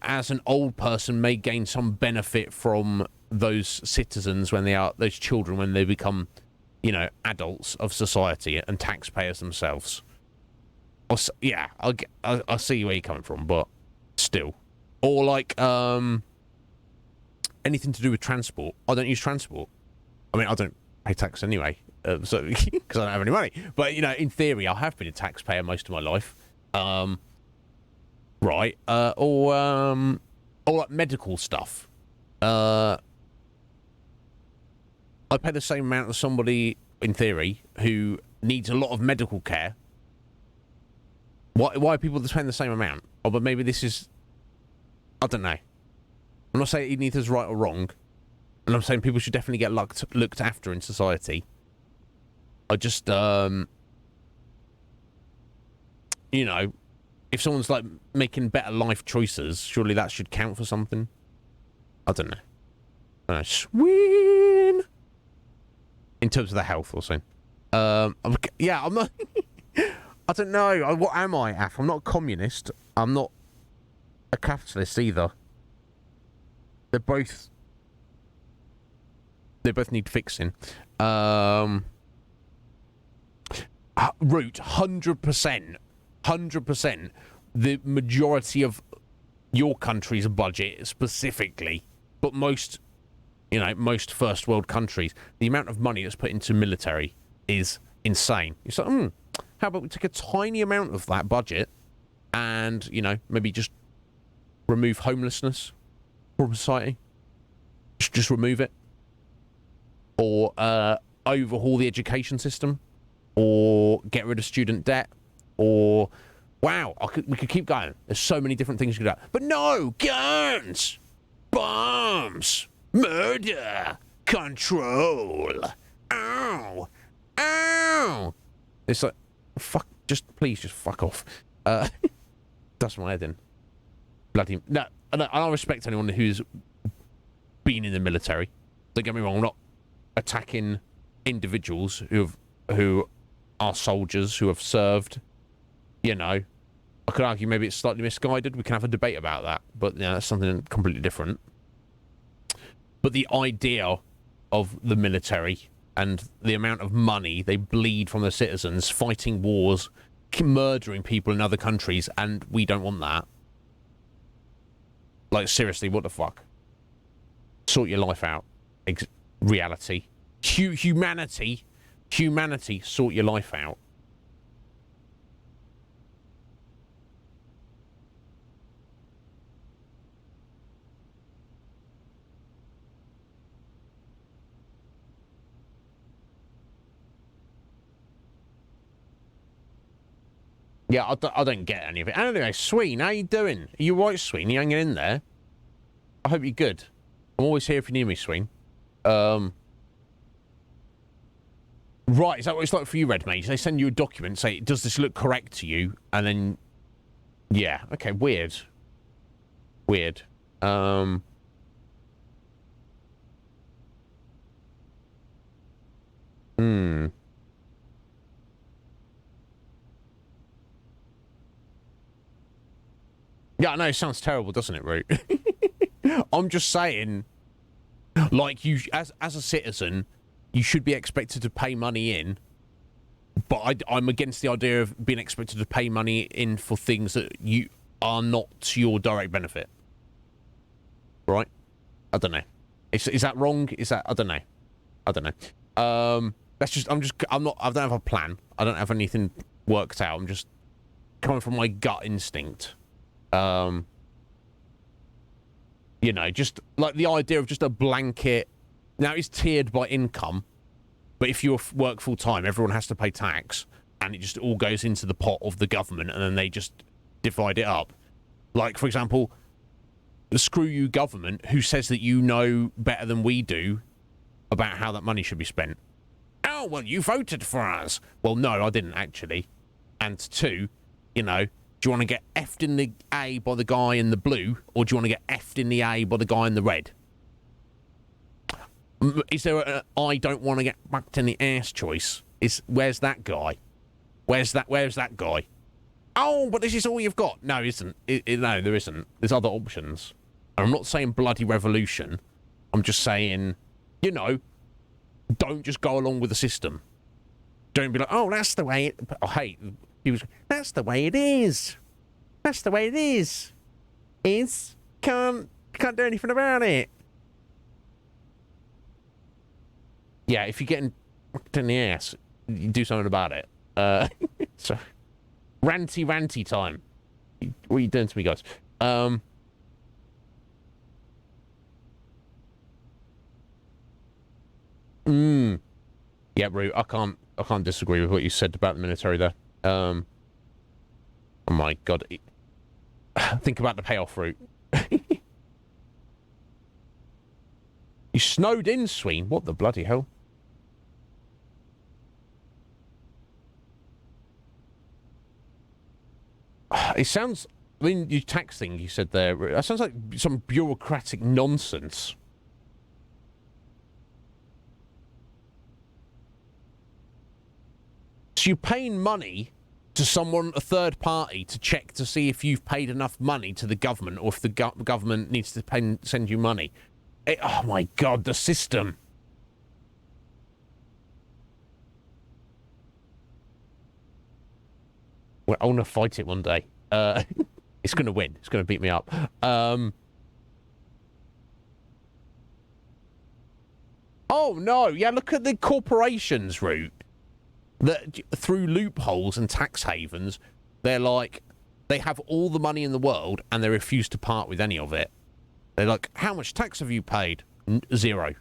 as an old person may gain some benefit from those citizens those children when they become, you know, adults of society and taxpayers themselves. Yeah, I see where you're coming from, but still. Or, like, anything to do with transport. I don't use transport. I mean, I don't pay tax anyway. So because I don't have any money, but you know, in theory, I have been a taxpayer most of my life, right? Or like medical stuff. I pay the same amount as somebody, in theory, who needs a lot of medical care. Why are people paying the same amount? Oh, but maybe this is, I don't know. I'm not saying either's right or wrong, and I'm saying people should definitely get looked after in society. I just, you know, if someone's, like, making better life choices, surely that should count for something. I don't know. Swing! In terms of the health or something. Yeah, I'm not... I don't know. What am I, Af? I'm not a communist. I'm not a capitalist either. They both need fixing. Root, 100%, the majority of your country's budget specifically, but most first world countries, the amount of money that's put into military is insane. It's like, how about we take a tiny amount of that budget and, you know, maybe just remove homelessness from society? Just remove it. Or overhaul the education system. Or get rid of student debt, or wow, we could keep going. There's so many different things you could do. But no, guns, bombs, murder, control. Ow, ow. It's like, please just fuck off. That's my head in. Bloody no. and I respect anyone who's been in the military. Don't get me wrong, I'm not attacking individuals who are soldiers who have served. You know, I could argue maybe it's slightly misguided. We can have a debate about that, but yeah, that's something completely different. But the idea of the military and the amount of money they bleed from their citizens fighting wars, murdering people in other countries, and we don't want that. Like, seriously, what the fuck? Sort your life out. Reality. Humanity, sort your life out. Yeah, I don't get any of it. Anyway, Sween, how you doing? Are you right, Sween? You hanging in there? I hope you're good. I'm always here if you need me, Sween. Right, is that what it's like for you, Red Mage? They send you a document, say, does this look correct to you? And then, yeah, okay, weird. Weird. Yeah, I know, it sounds terrible, doesn't it, Root? I'm just saying, like, you, as a citizen, you should be expected to pay money in, but I'm against the idea of being expected to pay money in for things that you are not to your direct benefit. Right? I don't know. Is that wrong? Is that, I don't know. I don't know. That's just, I don't have a plan. I don't have anything worked out. I'm just coming from my gut instinct. You know, just like the idea of just a blanket. Now it's tiered by income, but if you work full time, everyone has to pay tax, and it just all goes into the pot of the government, and then they just divide it up. Like, for example, screw you government, who says that you know better than we do about how that money should be spent. Oh, well, you voted for us. Well, no, I didn't actually. And two, you know, do you want to get effed in the A by the guy in the blue, or do you want to get effed in the A by the guy in the red? Is there a I don't want to get whacked in the ass choice? Where's that guy? Where's that guy? Oh, but this is all you've got. No, isn't. No, there isn't. There's other options. And I'm not saying bloody revolution. I'm just saying, you know, don't just go along with the system. Don't be like, oh, that's the way it... Oh, hey, that's the way it is. That's the way it is. Can't do anything about it. Yeah, if you're getting whacked in the ass, you do something about it. So, ranty time. What are you doing to me, guys? Yeah, Roo, I can't disagree with what you said about the military there. Oh my god. Think about the payoff route. You snowed in, Sween. What the bloody hell? It sounds... I mean, your tax thing you said there, that sounds like some bureaucratic nonsense. So you're paying money to someone, a third party, to check to see if you've paid enough money to the government, or if the government needs to send you money. Oh my god, the system. Well, I want to fight it one day. It's going to win. It's going to beat me up. Oh no, yeah, look at the corporations route. That through loopholes and tax havens, they're like, they have all the money in the world and they refuse to part with any of it. They're like, how much tax have you paid? 0.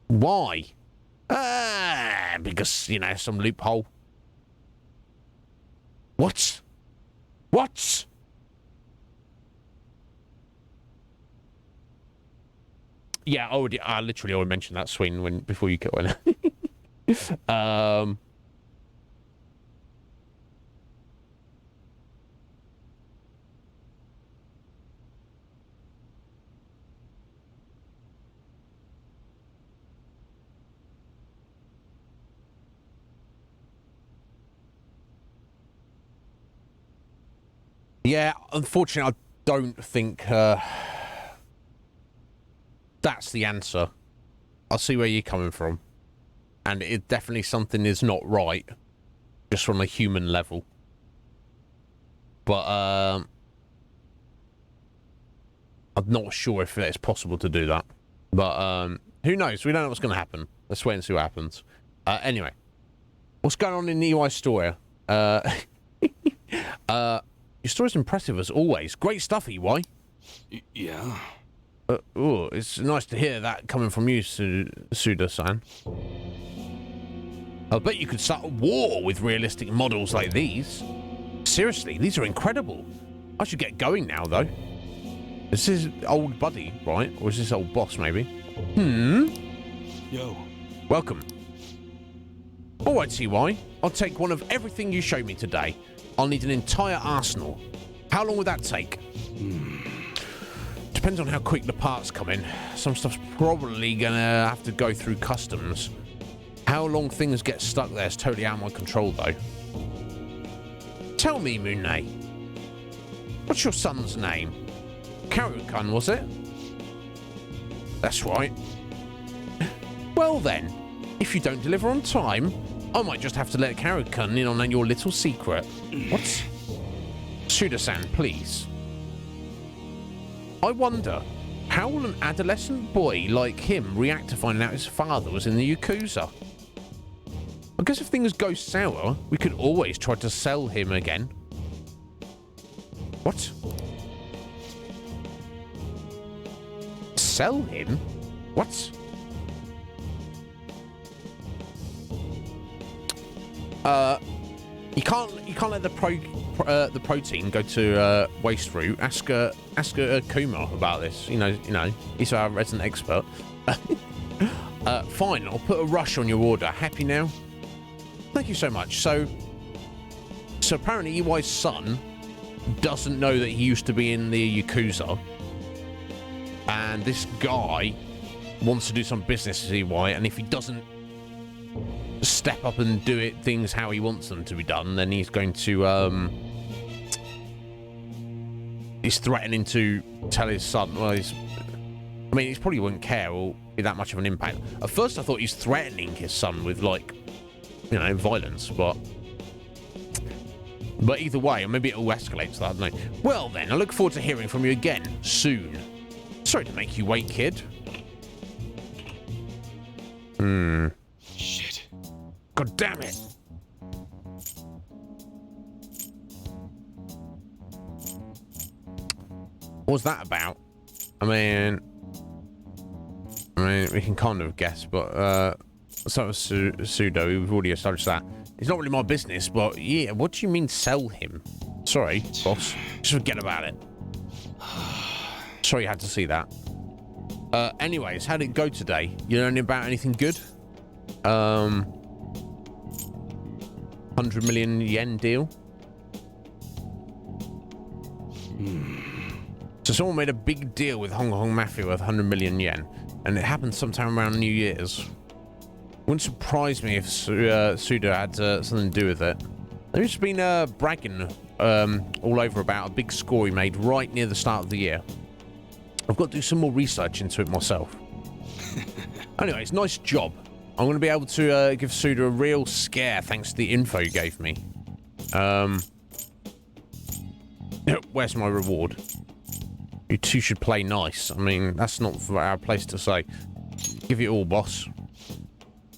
Why? Because, you know, some loophole. What? What? Yeah, I literally already mentioned that, Swin, before you got one. Yeah, unfortunately, I don't think that's the answer. I see where you're coming from. And it definitely something is not right. Just from a human level. But, I'm not sure if it's possible to do that. But, who knows? We don't know what's going to happen. Let's wait and see what happens. Anyway. What's going on in the EY store? Your story's impressive as always. Great stuff, EY. Yeah. Oh, it's nice to hear that coming from you, Suda-san. I bet you could start a war with realistic models like these. Seriously, these are incredible. I should get going now, though. This is old buddy, right? Or is this old boss, maybe? Yo. Welcome. Alright, CY. I'll take one of everything you showed me today. I'll need an entire arsenal. How long would that take? Depends on how quick the parts come in. Some stuff's probably gonna have to go through customs. How long things get stuck there is totally out of my control, though. Tell me, Moon-Nay. What's your son's name? Karukun, was it? That's right. Well then, if you don't deliver on time, I might just have to let Karukun in on your little secret. What? Suda-san, please. I wonder, how will an adolescent boy like him react to finding out his father was in the Yakuza? I guess if things go sour, we could always try to sell him again. What? Sell him? What? You can't let the protein go to waste route. Ask Kuma about this. You know, he's our resident expert. Fine, I'll put a rush on your order. Happy now? Thank you so much. So apparently EY's son doesn't know that he used to be in the Yakuza, and this guy wants to do some business with EY, and if he doesn't step up and do things how he wants them to be done, then he's going to he's threatening to tell his son. Well, he probably wouldn't care or be that much of an impact. At first I thought he's threatening his son with, like, you know, violence, but either way, or maybe it all escalates to that, I don't know. Well then, I look forward to hearing from you again soon. Sorry to make you wait, kid. Shit. God damn it. What was that about? I mean, we can kind of guess, but so was Pseudo. We've already established that. It's not really my business, but yeah, what do you mean sell him? Sorry, boss. Just forget about it. Sorry you had to see that. Anyways, how did it go today? You learning about anything good? 100 million yen deal? So someone made a big deal with Hong Kong Mafia worth 100 million yen, and it happened sometime around New Year's. Wouldn't surprise me if Suda had something to do with it. They've just been bragging all over about a big score he made right near the start of the year. I've got to do some more research into it myself. Anyways, nice job. I'm going to be able to give Suda a real scare thanks to the info you gave me. Where's my reward? You two should play nice. I mean, that's not for our place to say. Give it all, boss.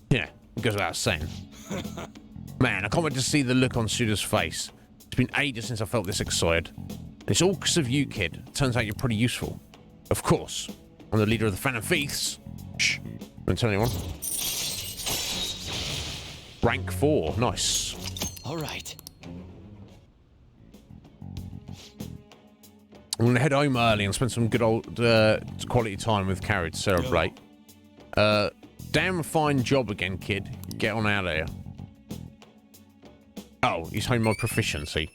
Yeah, it goes without saying. Man, I can't wait to see the look on Suda's face. It's been ages since I felt this excited. It's all because of you, kid. Turns out you're pretty useful. Of course. I'm the leader of the Phantom Thieves. Shh. Don't tell anyone. Rank 4. Nice. All right. I'm going to head home early and spend some good old quality time with Carrie to celebrate. Damn fine job again, kid. Get on out of here. Oh, he's home my proficiency.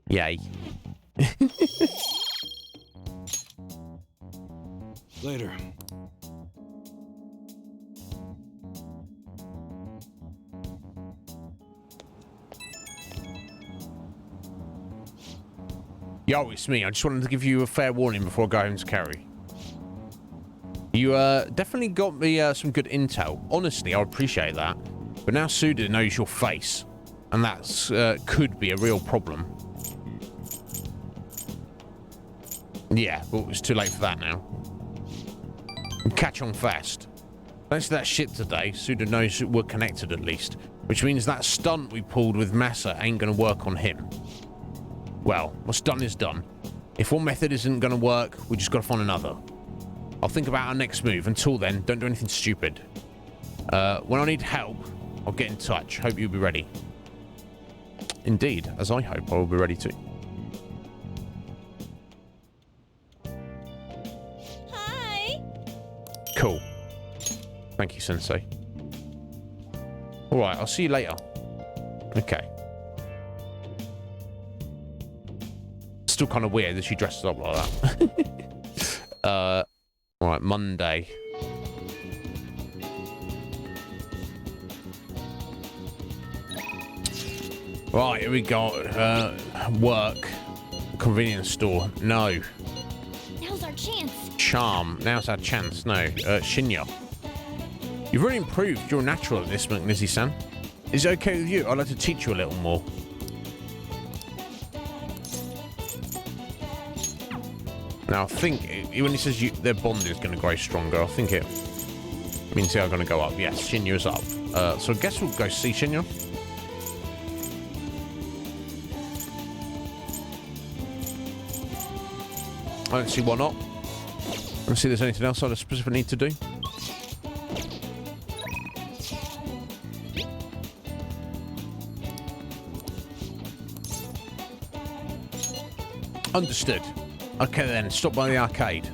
Yay. Later. Yo, it's me. I just wanted to give you a fair warning before I go home to carry. You definitely got me some good intel. Honestly, I appreciate that. But now Suda knows your face. And that's could be a real problem. Yeah, but it's too late for that now. Catch on fast. Thanks to that shit today, Suda knows we're connected at least. Which means that stunt we pulled with Massa ain't gonna work on him. Well, what's done is done. If one method isn't gonna work, we just gotta find another. I'll think about our next move. Until then, don't do anything stupid. When I need help, I'll get in touch. Hope you'll be ready. Indeed, as I hope I will be ready too. Hi. Cool. Thank you, Sensei. Alright, I'll see you later. Okay. Still kind of weird that she dresses up like that. Alright, Monday. Right, here we go. Work. Convenience store. No. Now's our chance. Charm. Now's our chance. No. Shinya. You've really improved. You're natural at this, McNizzy-san. Is it okay with you? I'd like to teach you a little more. Now, I think when he says their bond is going to grow stronger, I think it means they are going to go up. Yes, Shinya's up. So I guess we'll go see Shinya. I don't see why not. I don't see there's anything else I specifically need to do. Understood. Okay then, stop by the arcade.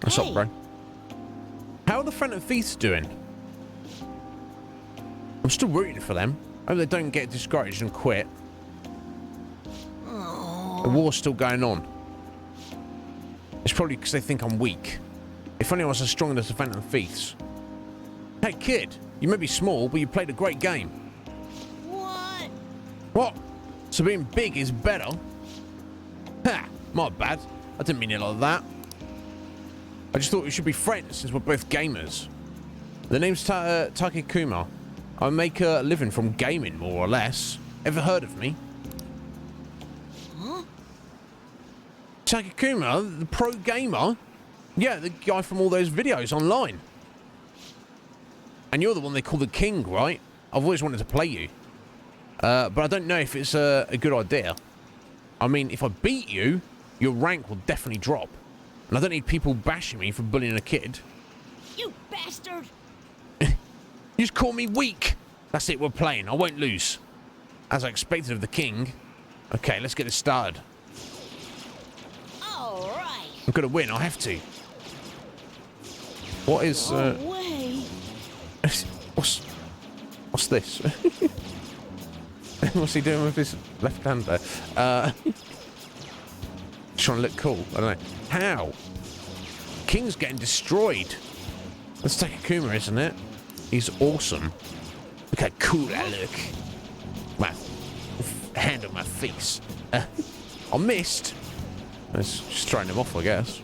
What's up, bro? How are the Phantom Thieves doing? I'm still rooting for them. I hope they don't get discouraged and quit. The war's still going on. It's probably because they think I'm weak. If only I was as strong as the Phantom Thieves. Hey kid, you may be small, but you played a great game. What? What? So being big is better? Ha! My bad. I didn't mean it like that. I just thought we should be friends since we're both gamers. The name's Takekuma. I make a living from gaming, more or less. Ever heard of me? Huh? Takekuma, the pro gamer? Yeah, the guy from all those videos online. And you're the one they call the king, right? I've always wanted to play you. But I don't know if it's a good idea. I mean, if I beat you, your rank will definitely drop. And I don't need people bashing me for bullying a kid. You bastard! You just call me weak. That's it, we're playing. I won't lose. As I expected of the king. Okay, let's get this started. All right. I'm gonna win, I have to. What is, No way. What's this? What's he doing with his left hand there? Trying to look cool. I don't know. How? King's getting destroyed. That's Takekuma, isn't it? He's awesome. Look how cool I look. My hand on my face. I missed. That's just throwing him off, I guess.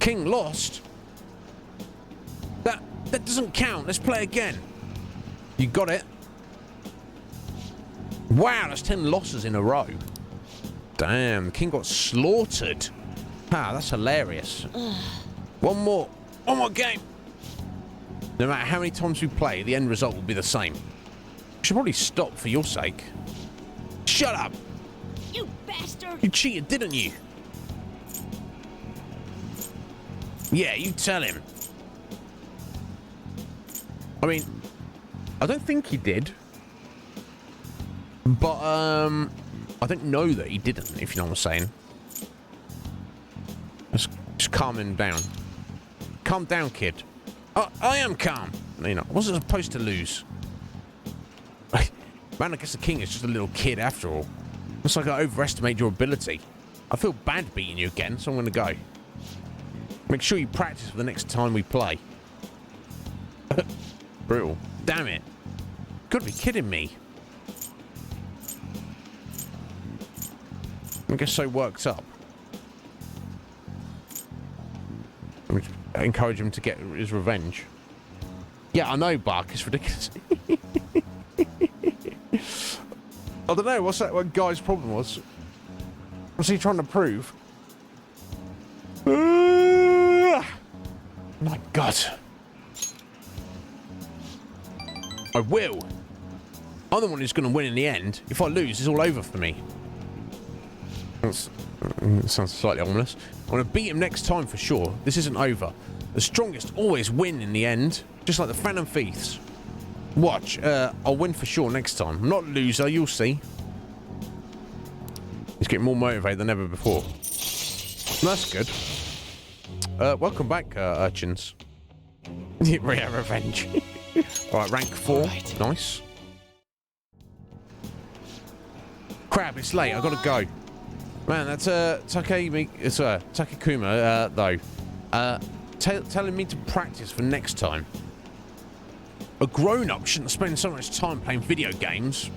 King lost. That doesn't count. Let's play again. You got it. Wow, that's 10 losses in a row. Damn, the king got slaughtered. Ah, that's hilarious. One more game. No matter how many times we play, the end result will be the same. We should probably stop for your sake. Shut up! You bastard! You cheated, didn't you? Yeah, you tell him. I mean, I don't think he did. But, I don't know that he didn't, if you know what I'm saying. Just calm him down. Calm down, kid. I am calm. You know, I wasn't supposed to lose. Man, I guess the king is just a little kid after all. Looks like I overestimated your ability. I feel bad beating you again, so I'm going to go. Make sure you practice for the next time we play. Brutal. Damn it. got to be kidding me. I get so worked up. I encourage him to get his revenge. Yeah, I know, Buck. It's ridiculous. I don't know. What's that one guy's problem was? What's he trying to prove? My God. I will. I'm the one who's going to win in the end. If I lose, it's all over for me. That sounds slightly ominous. I'm going to beat him next time for sure. This isn't over. The strongest always win in the end. Just like the Phantom Thieves. Watch. I'll win for sure next time. I'm not a loser, you'll see. He's getting more motivated than ever before. That's good. Welcome back, urchins. Rare revenge. Alright, rank 4. Right. Nice. Crap, it's late. I gotta go. Man, that's Takakuma, though. Telling me to practice for next time. A grown-up shouldn't spend so much time playing video games.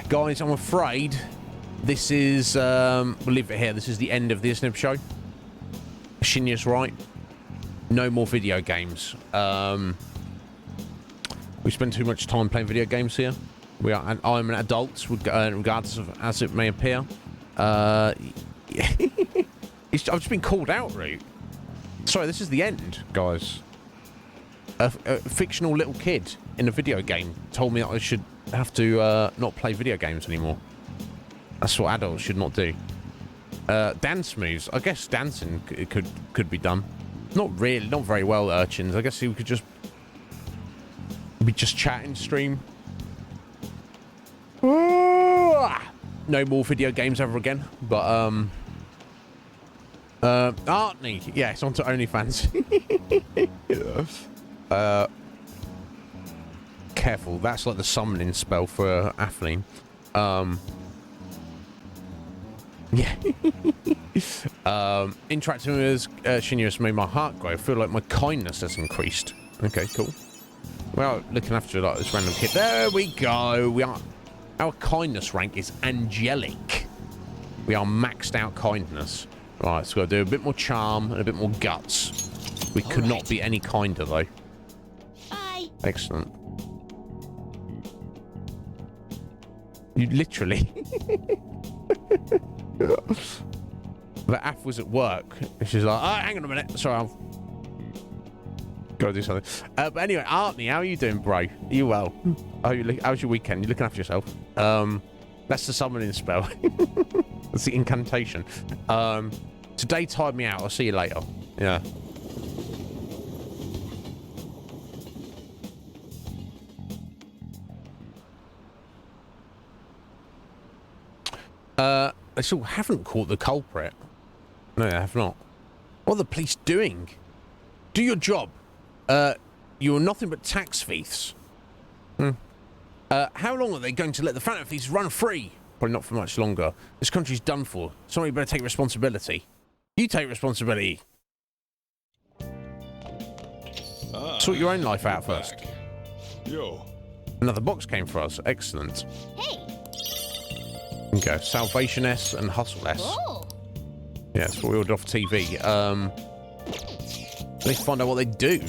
Guys, I'm afraid this is, we'll leave it here. This is the end of the Iznib Show. Shinya's right. No more video games. We spend too much time playing video games here. I'm an adult, regardless of as it may appear. I've just been called out, Root. Sorry, this is the end, guys. A fictional little kid in a video game told me that I should have to not play video games anymore. That's what adults should not do. Dance moves. I guess dancing could be done. Not really, not very well, urchins. I guess we could just be chatting stream. No more video games ever again. But Artney, yeah, it's onto OnlyFans. Careful, that's like the summoning spell for Atheline. Yeah. Interacting with Shinya has made my heart grow. I feel like my kindness has increased. Okay, cool. Well, looking after like this random kid. There we go. Our kindness rank is angelic. We are maxed out kindness. Right, so we've got to do a bit more charm and a bit more guts. We could not be any kinder, though. Bye. Excellent. You literally... The Af was at work. And she's like, oh, hang on a minute. Sorry, I've got to do something. But anyway, Artney, how are you doing, bro? Are you well? How's your weekend? You looking after yourself? That's the summoning spell. That's the incantation. Today tired me out. I'll see you later. Yeah. They still haven't caught the culprit. No, they have not. What are the police doing? Do your job. You're nothing but tax thieves. How long are they going to let the Phantom Thieves run free? Probably not for much longer. This country's done for. Somebody better take responsibility. You take responsibility. Sort your own life out first. Yo. Another box came for us. Excellent. Hey. Okay, Salvation S and Hustle S. Oh. Yeah, that's what we ordered off TV. Let's find out what they do.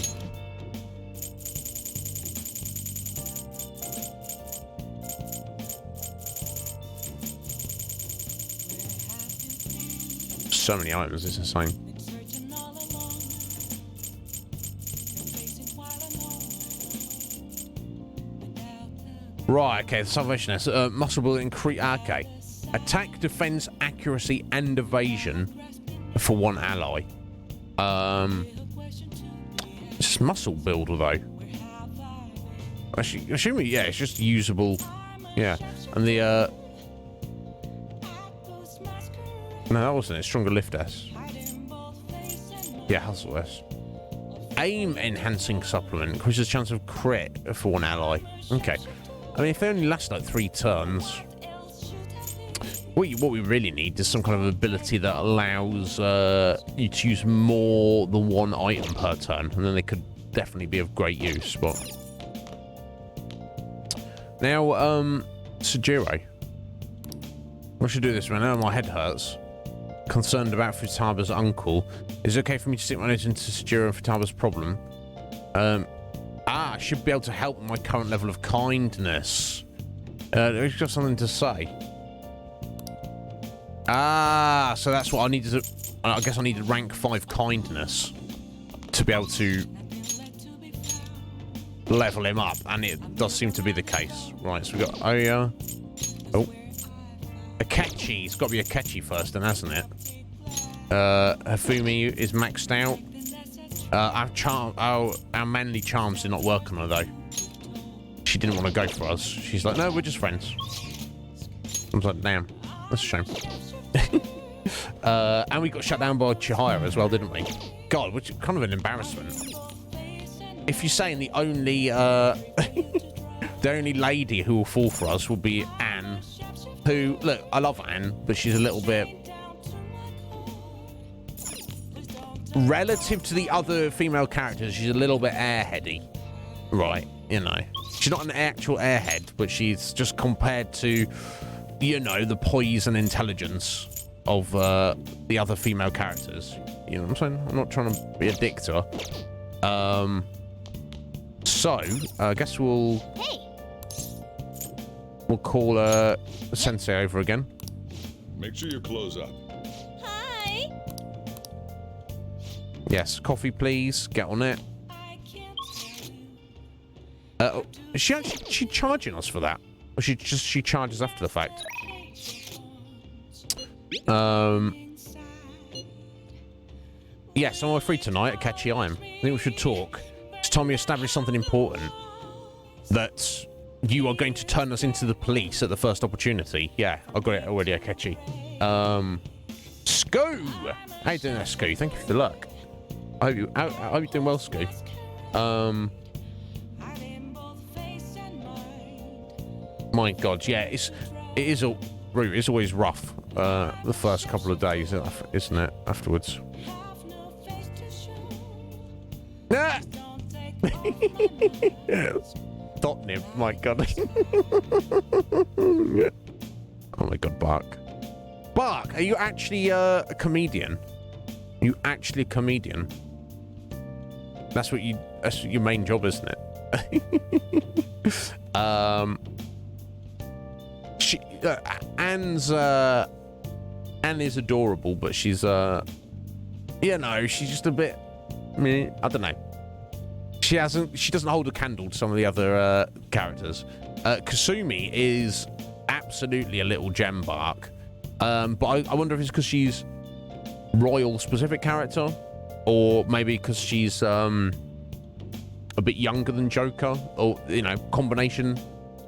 So many items, it's insane. Right, okay, the Salvation S. Muscle building increase. Okay. Attack, defense, accuracy, and evasion for one ally. It's muscle builder, though. Actually, assuming, yeah, it's just usable. Yeah. And the, no, that wasn't it. Stronger lift S. Yeah, Hustle S. Aim enhancing supplement increases the chance of crit for one ally. Okay. I mean, if they only last like 3 turns, what we really need is some kind of ability that allows you to use more than one item per turn, and then they could definitely be of great use. But Now, Sujiro. I should do this right now. My head hurts. Concerned about Futaba's uncle. Is it okay for me to stick my nose into Sujiro and Futaba's problem? I should be able to help my current level of kindness. I've got something to say. So that's what I needed to... I guess I needed rank 5 kindness to be able to level him up, and it does seem to be the case. Right, so we've got Oya. Oh. Akechi. It's got to be Akechi first, then, hasn't it? Hifumi is maxed out. Our manly charms did not work on her, though. She didn't want to go for us. She's like, no, we're just friends. I was like, damn. That's a shame. And we got shut down by Chihaya as well, didn't we? God, which is kind of an embarrassment. If you're saying the only the only lady who will fall for us will be Anne, who, look, I love Anne, but she's a little bit... Relative to the other female characters, she's a little bit airheady. Right, you know. She's not an actual airhead, but she's just compared to, you know, the poise and intelligence of the other female characters. You know what I'm saying? I'm not trying to be a dick to her. So, I guess we'll call Sensei over again. Make sure your clothes up. Hi. Yes, coffee please. Get on it. Is she charging us for that? Or she charges after the fact? Yes, am I free tonight at Catchy I am. I think we should talk. It's time we establish something important. That you are going to turn us into the police at the first opportunity. Yeah, I got it already, Akechi. Scoo! How you doing there, Scoo? Thank you for the luck. I hope you're doing well, Scoo. My God, yeah, it is always rough. The first couple of days, isn't it? Afterwards. Ah! Tottenham, my God. Oh my God, Bark. Bark, are you actually a comedian? Are you actually a comedian? That's your main job, isn't it? Anne is adorable, but she's you know, she's just a bit I don't know. She doesn't hold a candle to some of the other characters. Kasumi is absolutely a little gem, Bark. But I wonder if it's because she's royal specific character, or maybe because she's a bit younger than Joker, or, you know, combination.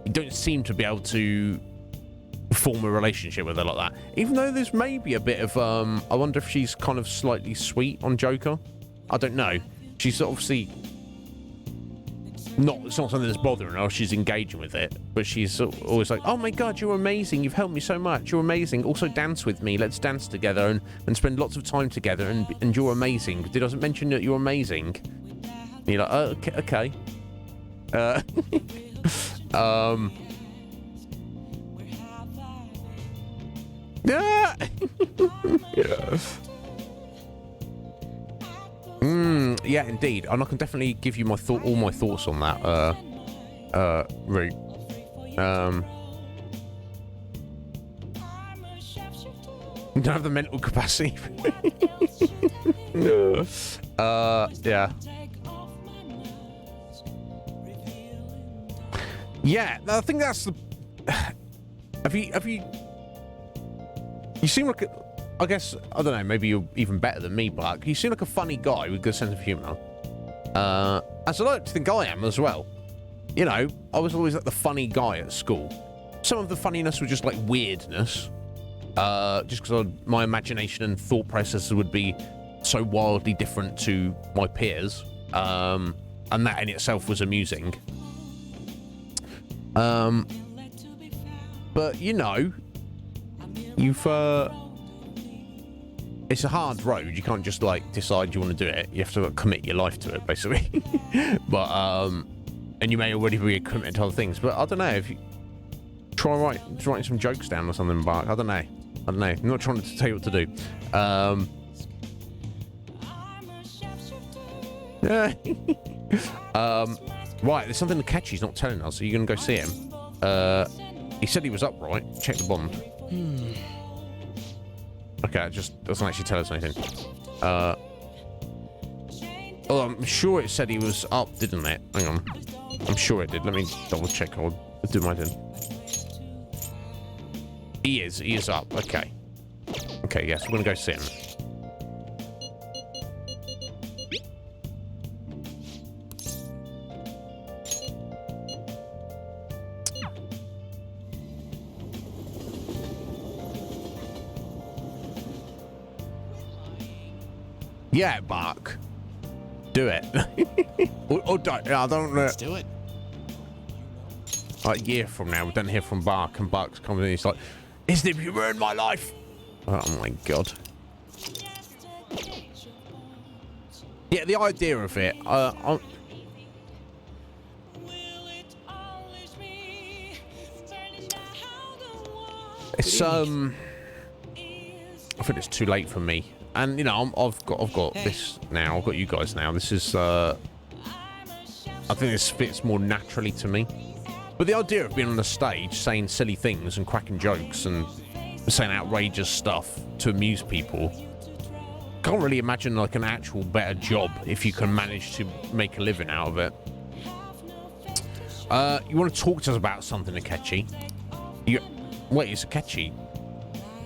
You don't seem to be able to form a relationship with her like that. Even though there's maybe a bit of I wonder if she's kind of slightly sweet on Joker. I don't know. She's obviously it's not something that's bothering her. She's engaging with it, but she's always like, oh my God, you're amazing, you've helped me so much, you're amazing, also dance with me, let's dance together and spend lots of time together, and you're amazing. Did I mention that you're amazing? And you're like, oh, okay. Yeah. Yeah. Yeah, indeed. And I can definitely give you all my thoughts on that route. You don't have the mental capacity. Yeah. Yeah, I think that's the... Have you... You seem like I guess, I don't know, maybe you're even better than me, Buck. You seem like a funny guy with a good sense of humour. As I like to think I am as well. You know, I was always like the funny guy at school. Some of the funniness was just like weirdness. Just because my imagination and thought processes would be so wildly different to my peers. And that in itself was amusing. But, you know, it's a hard road. You can't just like decide you want to do it. You have to like, commit your life to it, basically. But and you may already be committed to other things. But I don't know if you try writing some jokes down or something, Bark. I don't know. I'm not trying to tell you what to do. Right, there's something Akechi's not telling us. Are you going to go see him? He said he was up, right? Check the bond. Okay, it just doesn't actually tell us anything. Oh, I'm sure it said he was up, didn't it? Hang on. I'm sure it did. Let me double check. I'll do my thing. He is up. Okay. Okay, yes, we're going to go see him. Yeah, Bark. Do it. or don't. I don't know. Let's do it. Like a year from now, we don't hear from Bark, and Bark's coming in. He's like, Iznib, you ruined my life. Oh my god. Yeah, the idea of it. It's I think it's too late for me. And you know, I've got this now. I've got you guys now. This is I think this fits more naturally to me. But the idea of being on the stage, saying silly things and cracking jokes and saying outrageous stuff to amuse people, can't really imagine like an actual better job if you can manage to make a living out of it. You want to talk to us about something, Akechi? Wait, it's Akechi.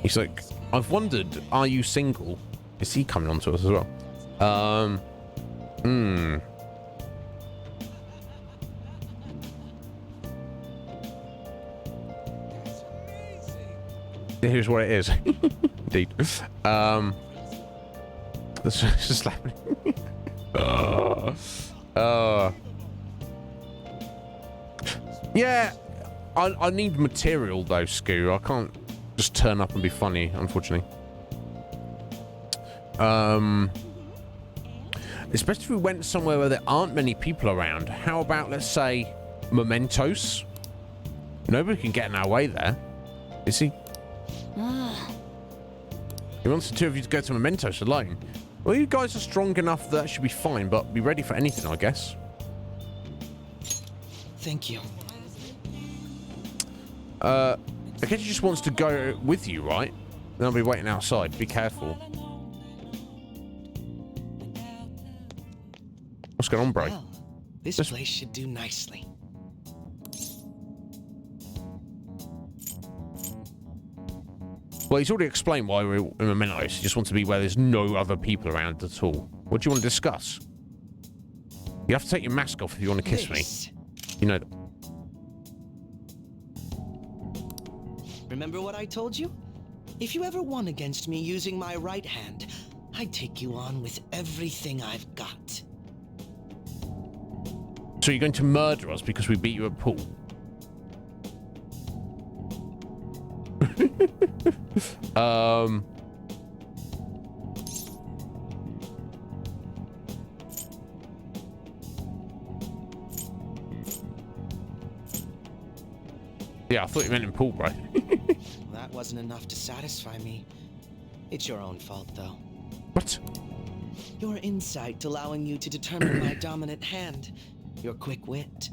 He's like, I've wondered, are you single? Is he coming on to us as well? Here's what it is. Indeed. That's just happening. Yeah, I need material though, Scoo. I can't just turn up and be funny, unfortunately. Especially if we went somewhere where there aren't many people around. How about, let's say, Mementos? Nobody can get in our way there. Is he? He wants the two of you to go to Mementos alone. Well, you guys are strong enough that should be fine, but be ready for anything, I guess. Thank you. I guess he just wants to go with you, right? Then I'll be waiting outside. Be careful. What's going on, bro? Well, this place should do nicely. Well, he's already explained why we're in Mementos. He just wants to be where there's no other people around at all. What do you want to discuss? You have to take your mask off if you want to kiss me. You know. Remember what I told you? If you ever won against me using my right hand, I'd take you on with everything I've got. So you're going to murder us because we beat you at pool? Yeah, I thought you meant in pool, bro. That wasn't enough to satisfy me. It's your own fault, though. What? Your insight allowing you to determine my dominant hand, your quick wit,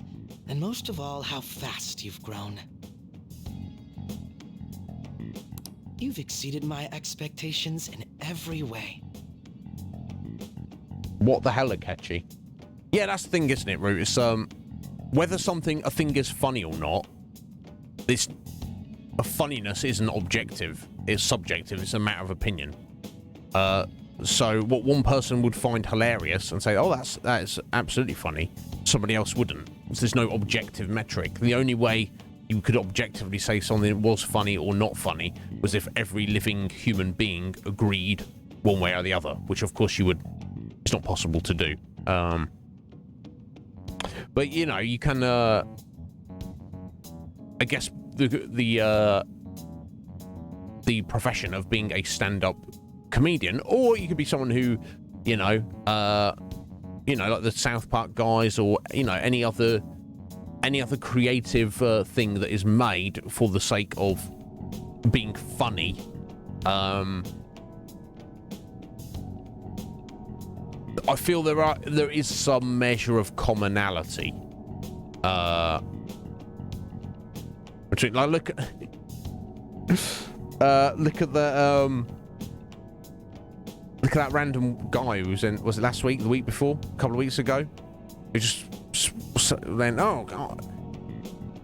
and most of all, how fast you've grown. You've exceeded my expectations in every way. What the hell, Akechi? Yeah, that's the thing, isn't it, Root? It's whether a thing is funny or not. A funniness isn't objective. It's subjective. It's a matter of opinion. So what one person would find hilarious and say, "Oh, that's absolutely funny," somebody else wouldn't. So there's no objective metric. The only way you could objectively say something was funny or not funny was if every living human being agreed one way or the other, which of course you would. It's not possible to do. But you know, you can. I guess the profession of being a stand-up comedian, or you could be someone who, like the South Park guys, or any other any other creative thing that is made for the sake of being funny, I feel there is some measure of commonality between, like, look at that random guy who was in, was it last week, the week before, a couple of weeks ago, who just then, oh god,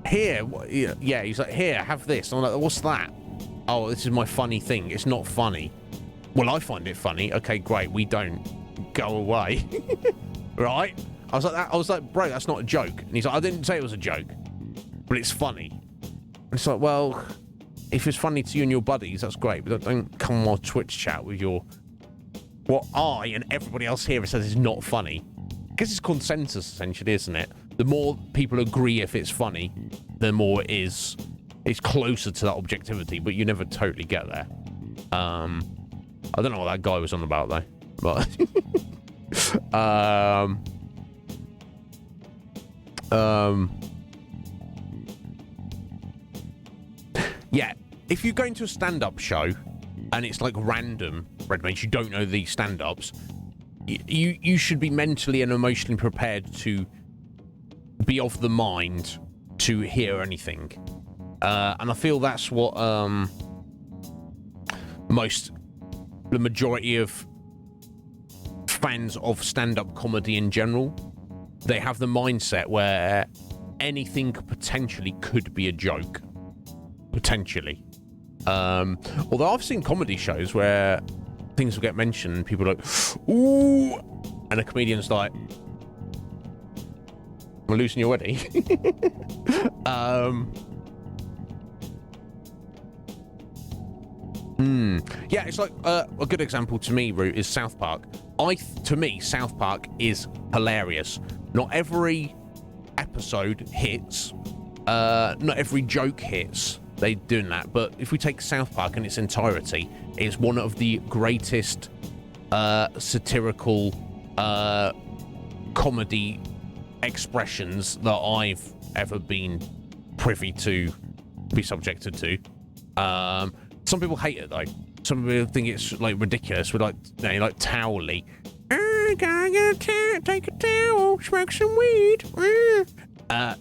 here, yeah, he's like, here, have this. I'm like, what's that? Oh, this is my funny thing. It's not funny. Well, I find it funny. Okay, great. We don't. Go away. Right? I was like, bro, that's not a joke. And he's like, I didn't say it was a joke, but it's funny. And it's like, well, if it's funny to you and your buddies, that's great, but don't come on Twitch chat with your, what I and everybody else here says is not funny. Because it's consensus, essentially, isn't it? The more people agree if it's funny, the more it's closer to that objectivity, but you never totally get there. I don't know what that guy was on about, though. But yeah, if you're going to a stand-up show and it's like random, Red Mage, you don't know these stand-ups, you should be mentally and emotionally prepared to be of the mind to hear anything, and I feel that's what the majority of fans of stand-up comedy in general, they have the mindset where anything potentially could be a joke. Potentially. Although I've seen comedy shows where things will get mentioned and people are like, ooh, and a comedian's like, am I losing you already? Yeah, it's like a good example to me, Root, is South Park. To me, South Park is hilarious. Not every episode hits. Not every joke hits. They're doing that. But if we take South Park in its entirety, it's one of the greatest satirical comedy expressions that I've ever been privy to be subjected to. Some people hate it, though. Some people think it's like ridiculous. We're like, you know, like Towley. Take a towel, smoke some weed.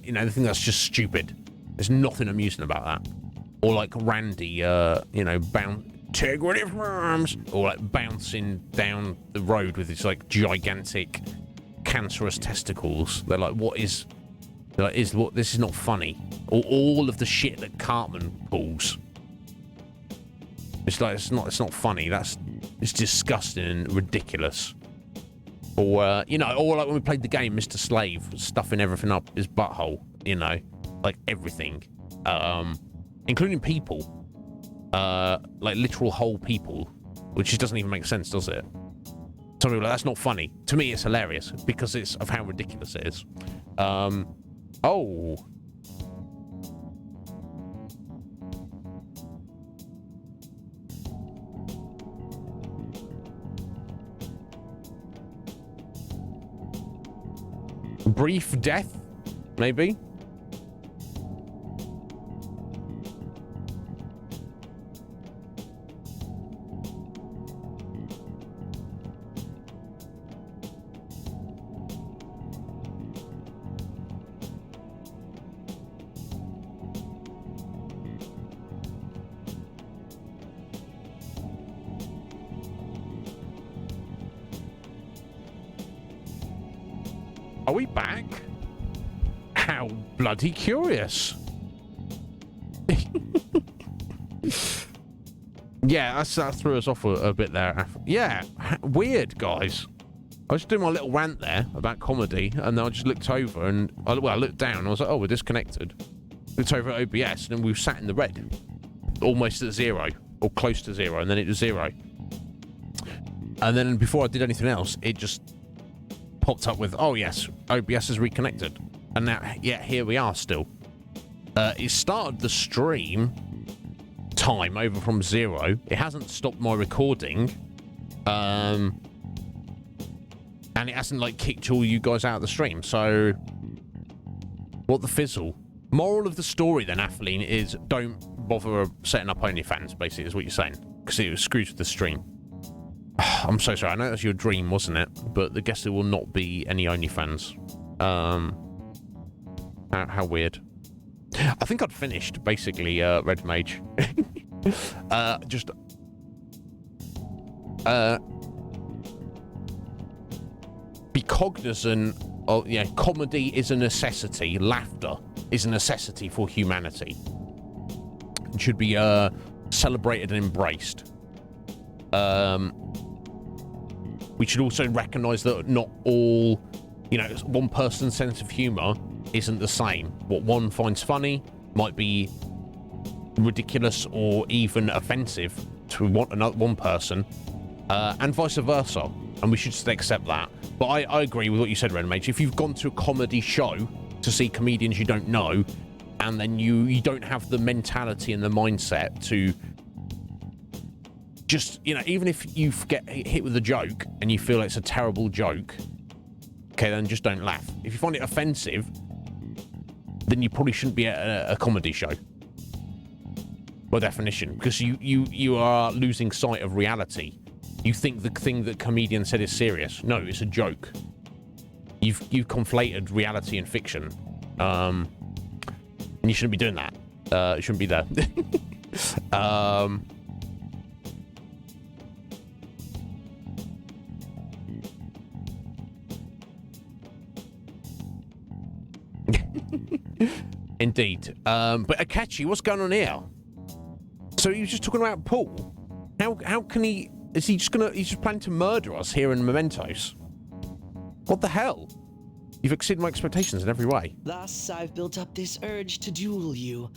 You know, they think that's just stupid. There's nothing amusing about that. Or like Randy, you know, integrity farms, or like bouncing down the road with his like gigantic, cancerous testicles. They're like, what is? They're like, this is not funny. Or all of the shit that Cartman pulls. It's like it's not funny. It's disgusting and ridiculous. Or you know, or like when we played the game, Mr. Slave stuffing everything up his butthole. You know, like everything, including people, like literal whole people, which just doesn't even make sense, does it? Some people are like, that's not funny. To me, it's hilarious because it's of how ridiculous it is. Oh. Brief death, maybe? Are we back? How bloody curious. Yeah, that threw us off a bit there. Yeah, weird, guys. I was doing my little rant there about comedy, and then I just looked over and I looked down and I was like, oh, we're disconnected. Looked over at OBS and then we sat in the red, almost at 0 or close to 0, and then it was 0. And then before I did anything else, it just popped up with, oh yes, OBS is reconnected. And now, yeah, here we are still. It started the stream time over from 0. It hasn't stopped my recording. And it hasn't like kicked all you guys out of the stream. So What the fizzle? Moral of the story then, Atheline, is don't bother setting up OnlyFans, basically, is what you're saying. Because it screws with the stream. I'm so sorry. I know that was your dream, wasn't it? But I guess there will not be any OnlyFans. How weird. I think I'd finished, basically, Red Mage. Be cognizant of, yeah, comedy is a necessity. Laughter is a necessity for humanity. It should be celebrated and embraced. We should also recognize that not all, one person's sense of humor isn't the same. What one finds funny might be ridiculous or even offensive to one person, and vice versa. And we should just accept that. But I agree with what you said, Ren Mage. If you've gone to a comedy show to see comedians you don't know, and then you don't have the mentality and the mindset to just, even if you get hit with a joke and you feel it's a terrible joke, okay, then just don't laugh. If you find it offensive, then you probably shouldn't be at a comedy show. By definition, because you are losing sight of reality. You think the thing that comedian said is serious. No, it's a joke. You've conflated reality and fiction. And you shouldn't be doing that. It shouldn't be there. Indeed. But Akechi, what's going on here? So he was just talking about Paul. How can he? Is he just gonna? He's just planning to murder us here in Mementos. What the hell? You've exceeded my expectations in every way. Thus, I've built up this urge to duel you,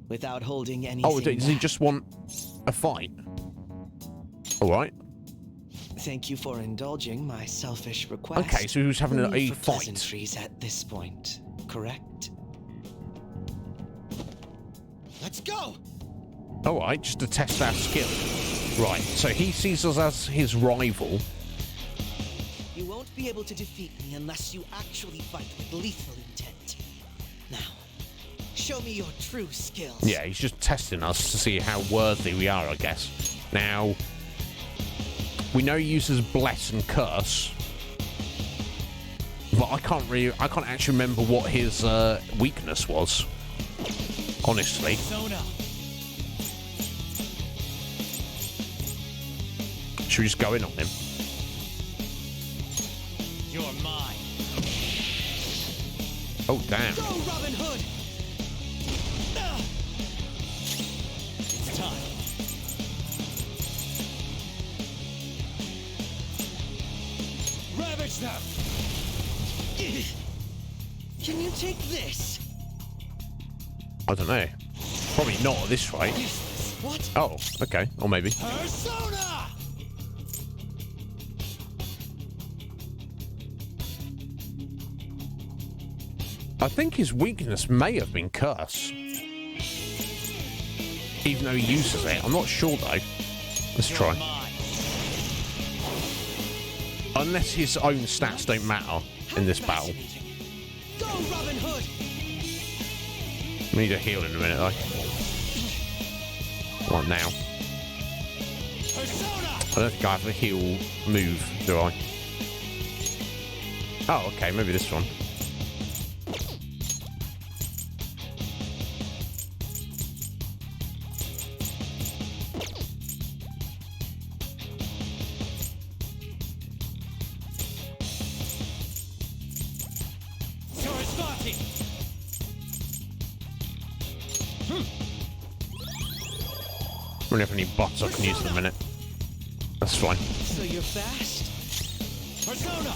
without holding anything. Oh, does he just want a fight? All right. Thank you for indulging my selfish request. Okay, so he was having No a need for fight. pleasantries at this point, correct? Let's go. All right, just to test our skill. Right, so he sees us as his rival. You won't be able to defeat me unless you actually fight with lethal intent. Now, show me your true skills. Yeah, he's just testing us to see how worthy we are, I guess. Now, we know he uses bless and curse, but I can't actually remember what his weakness was. Honestly. Should we just go in on him? You're mine. Oh, damn. Go, Robin Hood! It's time. Ravage them! Can you take this? I don't know. Probably not at this rate. Useless. What? Oh, okay. Or maybe. Persona! I think his weakness may have been curse. Even though he uses it. I'm not sure, though. Let's try. Unless his own stats don't matter in this battle. Go, Robin Hood! We need a heal in a minute, though. Right now. I don't think I have a heal move, do I? Oh, okay. Maybe this one. I don't have any bots I can use in a minute. That's fine. So you're fast? Persona!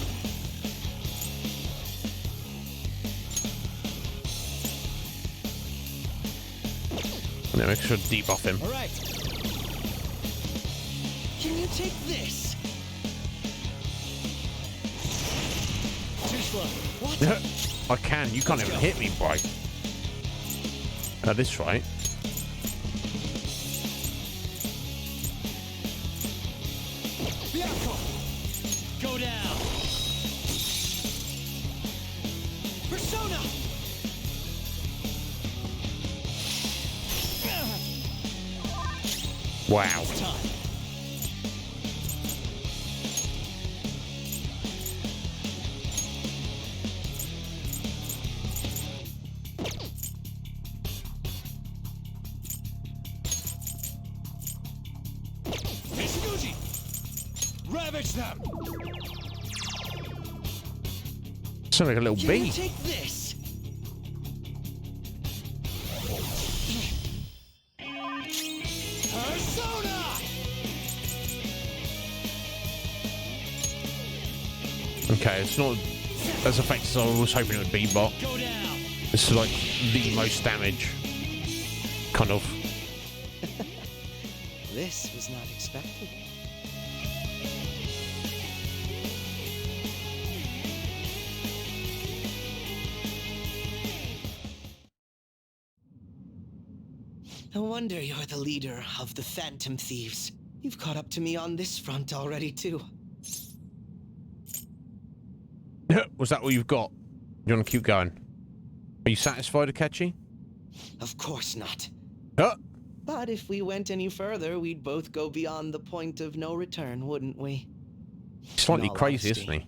No, make sure to debuff him. All right. Can you take this? Too slow. What? I can. You can't even hit me, boy. This right. Go down. Persona! Wow. It's time. Mitsuguchi! Ravage them! Sound like a little You bee. take this. Persona! Okay, it's not as effective as I was hoping it would be, but Go down! this is like the most damage. Kind of. This was not expected. No wonder you're the leader of the Phantom Thieves. You've caught up to me on this front already, too. Was that all you've got? You want to keep going? Are you satisfied, Akechi? Of course not. Huh? But if we went any further, we'd both go beyond the point of no return, wouldn't we? Slightly In all crazy, honesty, isn't he?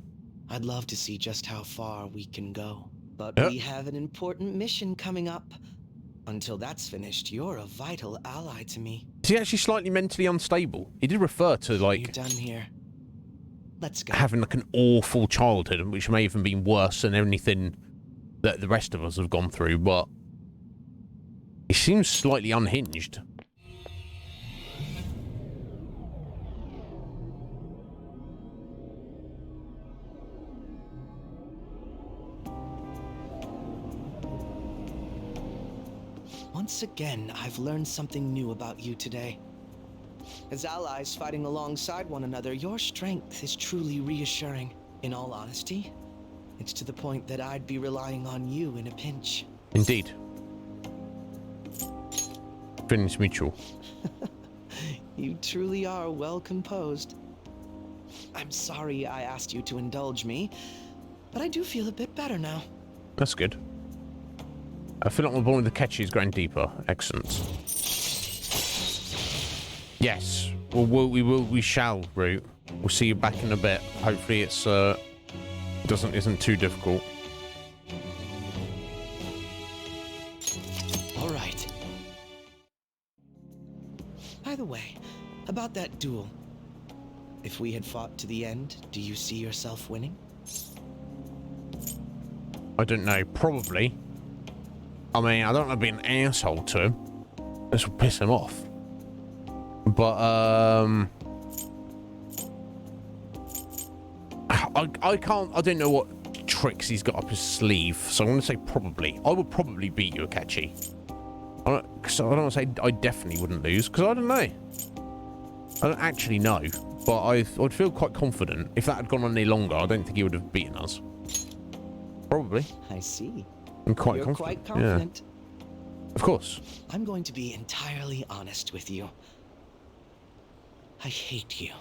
I'd love to see just how far we can go. But Yeah. we have an important mission coming up. Until that's finished, you're a vital ally to me. Is he actually slightly mentally unstable? He did refer to, You like, done here? Let's go. having, like, an awful childhood, which may even be worse than anything that the rest of us have gone through, but he seems slightly unhinged. Once again, I've learned something new about you today. As allies fighting alongside one another, your strength is truly reassuring. In all honesty, it's to the point that I'd be relying on you in a pinch. Indeed. Feelings mutual. You truly are well composed. I'm sorry I asked you to indulge me, but I do feel a bit better now. That's good. I feel like my bond with Akechi is going deeper. Excellent. Yes. We shall, Root. We'll see you back in a bit. Hopefully it's isn't too difficult. All right. By the way, about that duel. If we had fought to the end, do you see yourself winning? I don't know. Probably. I mean, I don't want to be an asshole to him. This will piss him off. But, I can't, I don't know what tricks he's got up his sleeve, so I'm going to say probably. I would probably beat you, Akechi. I don't want to say I definitely wouldn't lose, because I don't know. I don't actually know, but I'd feel quite confident. If that had gone on any longer, I don't think he would have beaten us. Probably. I see. I'm quite You're confident. quite confident. Yeah, of course. I'm going to be entirely honest with you. I hate you.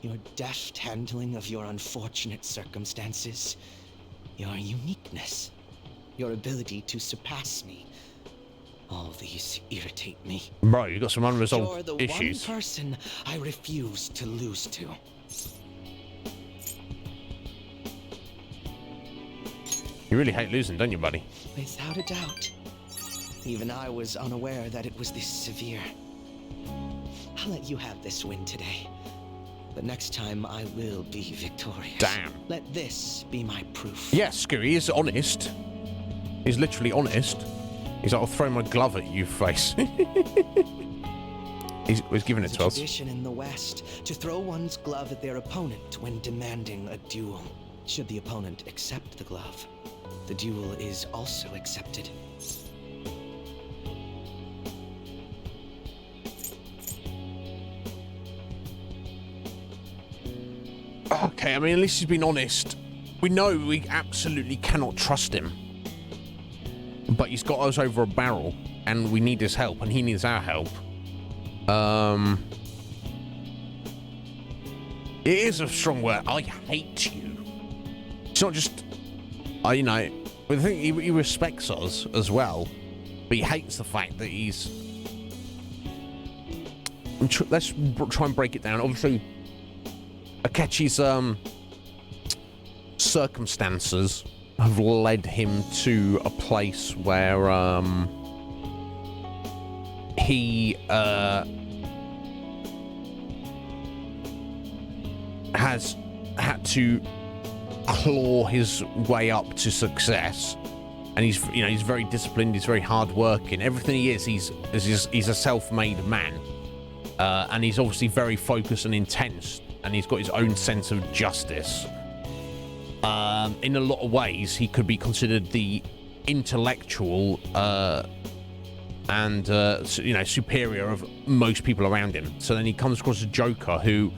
Your deft handling of your unfortunate circumstances, your uniqueness, your ability to surpass me. All these irritate me. Bro, you got some You're unresolved the issues. one person I refuse to lose to. You really hate losing, don't you, buddy? Without a doubt. Even I was unaware that it was this severe. I'll let you have this win today. But next time I will be victorious. Damn. Let this be my proof. Yes, Screwy is honest. He's literally honest. He's like, I'll throw my glove at you, face. he's giving it It's to a us. tradition in the West to throw one's glove at their opponent when demanding a duel. Should the opponent accept the glove, the duel is also accepted. Okay, I mean, at least he's been honest. We know we absolutely cannot trust him. But he's got us over a barrel, and we need his help, and he needs our help. It is a strong word. I hate you. It's not just, you know, I think he respects us as well, but he hates the fact that he's let's try and break it down. Obviously, Akechi's circumstances have led him to a place where he has had to claw his way up to success, and he's very disciplined, he's very hardworking. Everything he is, he's a self-made man, and he's obviously very focused and intense, and he's got his own sense of justice. In a lot of ways, he could be considered the intellectual and superior of most people around him. So then he comes across a Joker who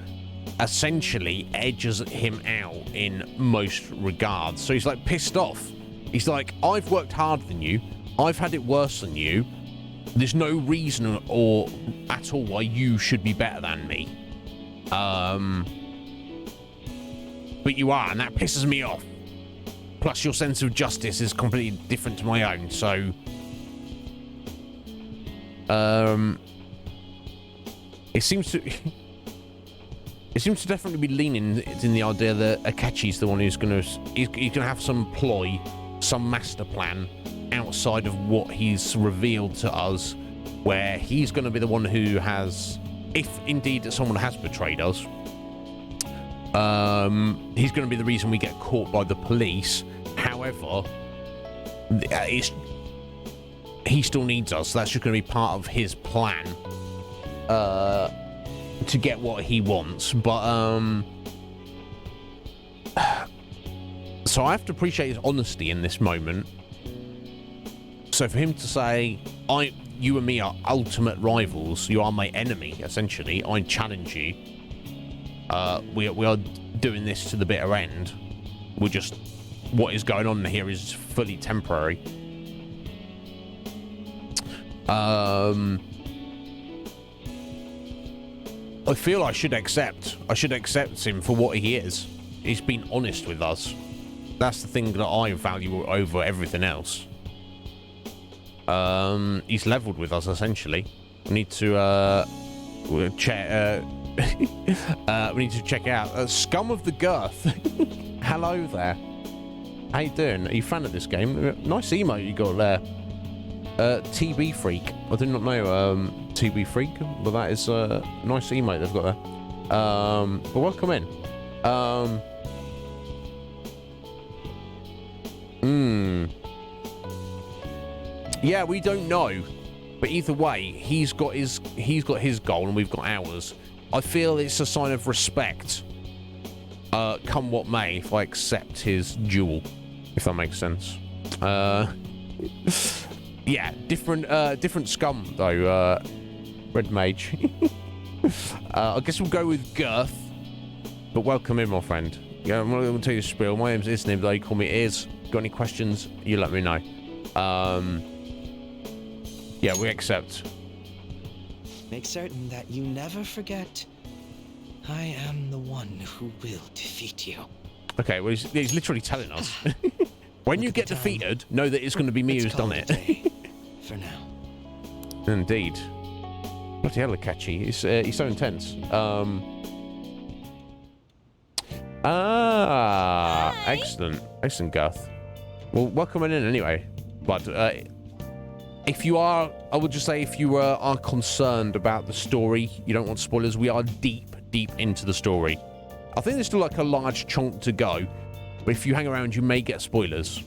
essentially edges him out in most regards. So he's like pissed off. He's like, I've worked harder than you, I've had it worse than you, there's no reason or at all why you should be better than me, but you are, and that pisses me off. Plus your sense of justice is completely different to my own. So it seems to definitely be leaning in the idea that Akechi's the one who's gonna have some ploy, some master plan outside of what he's revealed to us, where he's going to be the one who has, if indeed someone has betrayed us, he's going to be the reason we get caught by the police. However, he still needs us, so that's just going to be part of his plan to get what he wants. But so I have to appreciate his honesty in this moment. So for him to say, you and me are ultimate rivals, you are my enemy, essentially, I challenge you, we are doing this to the bitter end, what is going on here is fully temporary. I feel I should accept him for what he is. He's been honest with us. That's the thing that I value over everything else. He's leveled with us, essentially. We need to check we need to check out Scum of the Girth. Hello there, how you doing? Are you a fan of this game? Nice emote you got there. TB Freak, I did not know TB Freak, but that is a nice emote they've got there. But welcome in. Yeah, we don't know, but either way, he's got his goal and we've got ours. I feel it's a sign of respect, come what may, if I accept his duel, if that makes sense. Yeah, different scum though. Red Mage. I guess we'll go with Girth, but welcome in, my friend. Yeah, I'm going to tell you a spiel. My name's Iznib, though. You call me Iz. Got any questions? You let me know. Yeah, we accept. Make certain that you never forget, I am the one who will defeat you. Okay, well, he's literally telling us. When you get defeated, know that it's going to be me who's done it. For now. Indeed. Bloody hell, Akechi. He's so intense. Excellent. Excellent, Garth. Well, welcome in anyway. But if you are, I would just say, if you are concerned about the story, you don't want spoilers, we are deep into the story. I think there's still like a large chunk to go, but if you hang around, you may get spoilers.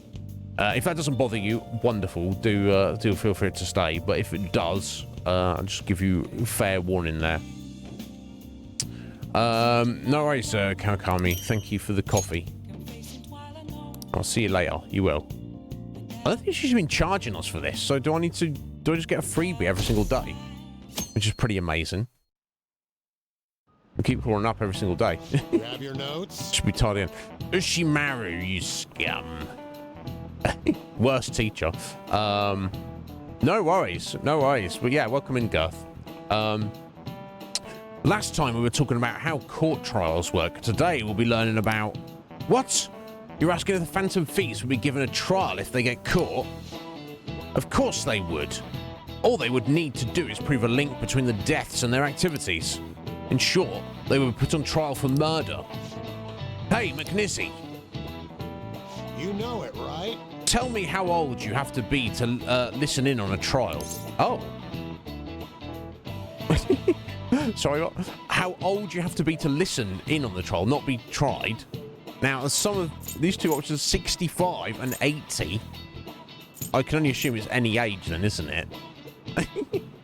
If that doesn't bother you, wonderful. Do feel free to stay. But if it does, I'll just give you fair warning there. No worries, Kawakami. Thank you for the coffee. I'll see you later. You will. I don't think she's been charging us for this. So do I just get a freebie every single day? Which is pretty amazing. We keep calling up every single day. Grab your notes. Should be tied in. Ushimaru, you scum. Worst teacher. No worries. But yeah, welcome in, Girth. Last time we were talking about how court trials work. Today we'll be learning about... What? You're asking if the Phantom Thieves would be given a trial if they get caught? Of course they would. All they would need to do is prove a link between the deaths and their activities. In short, they were put on trial for murder. Hey, McNizzy. You know it, right? Tell me how old you have to be to listen in on a trial. Oh. Sorry, what? How old you have to be to listen in on the trial, not be tried. Now, as some of these two options, 65 and 80, I can only assume it's any age then, isn't it?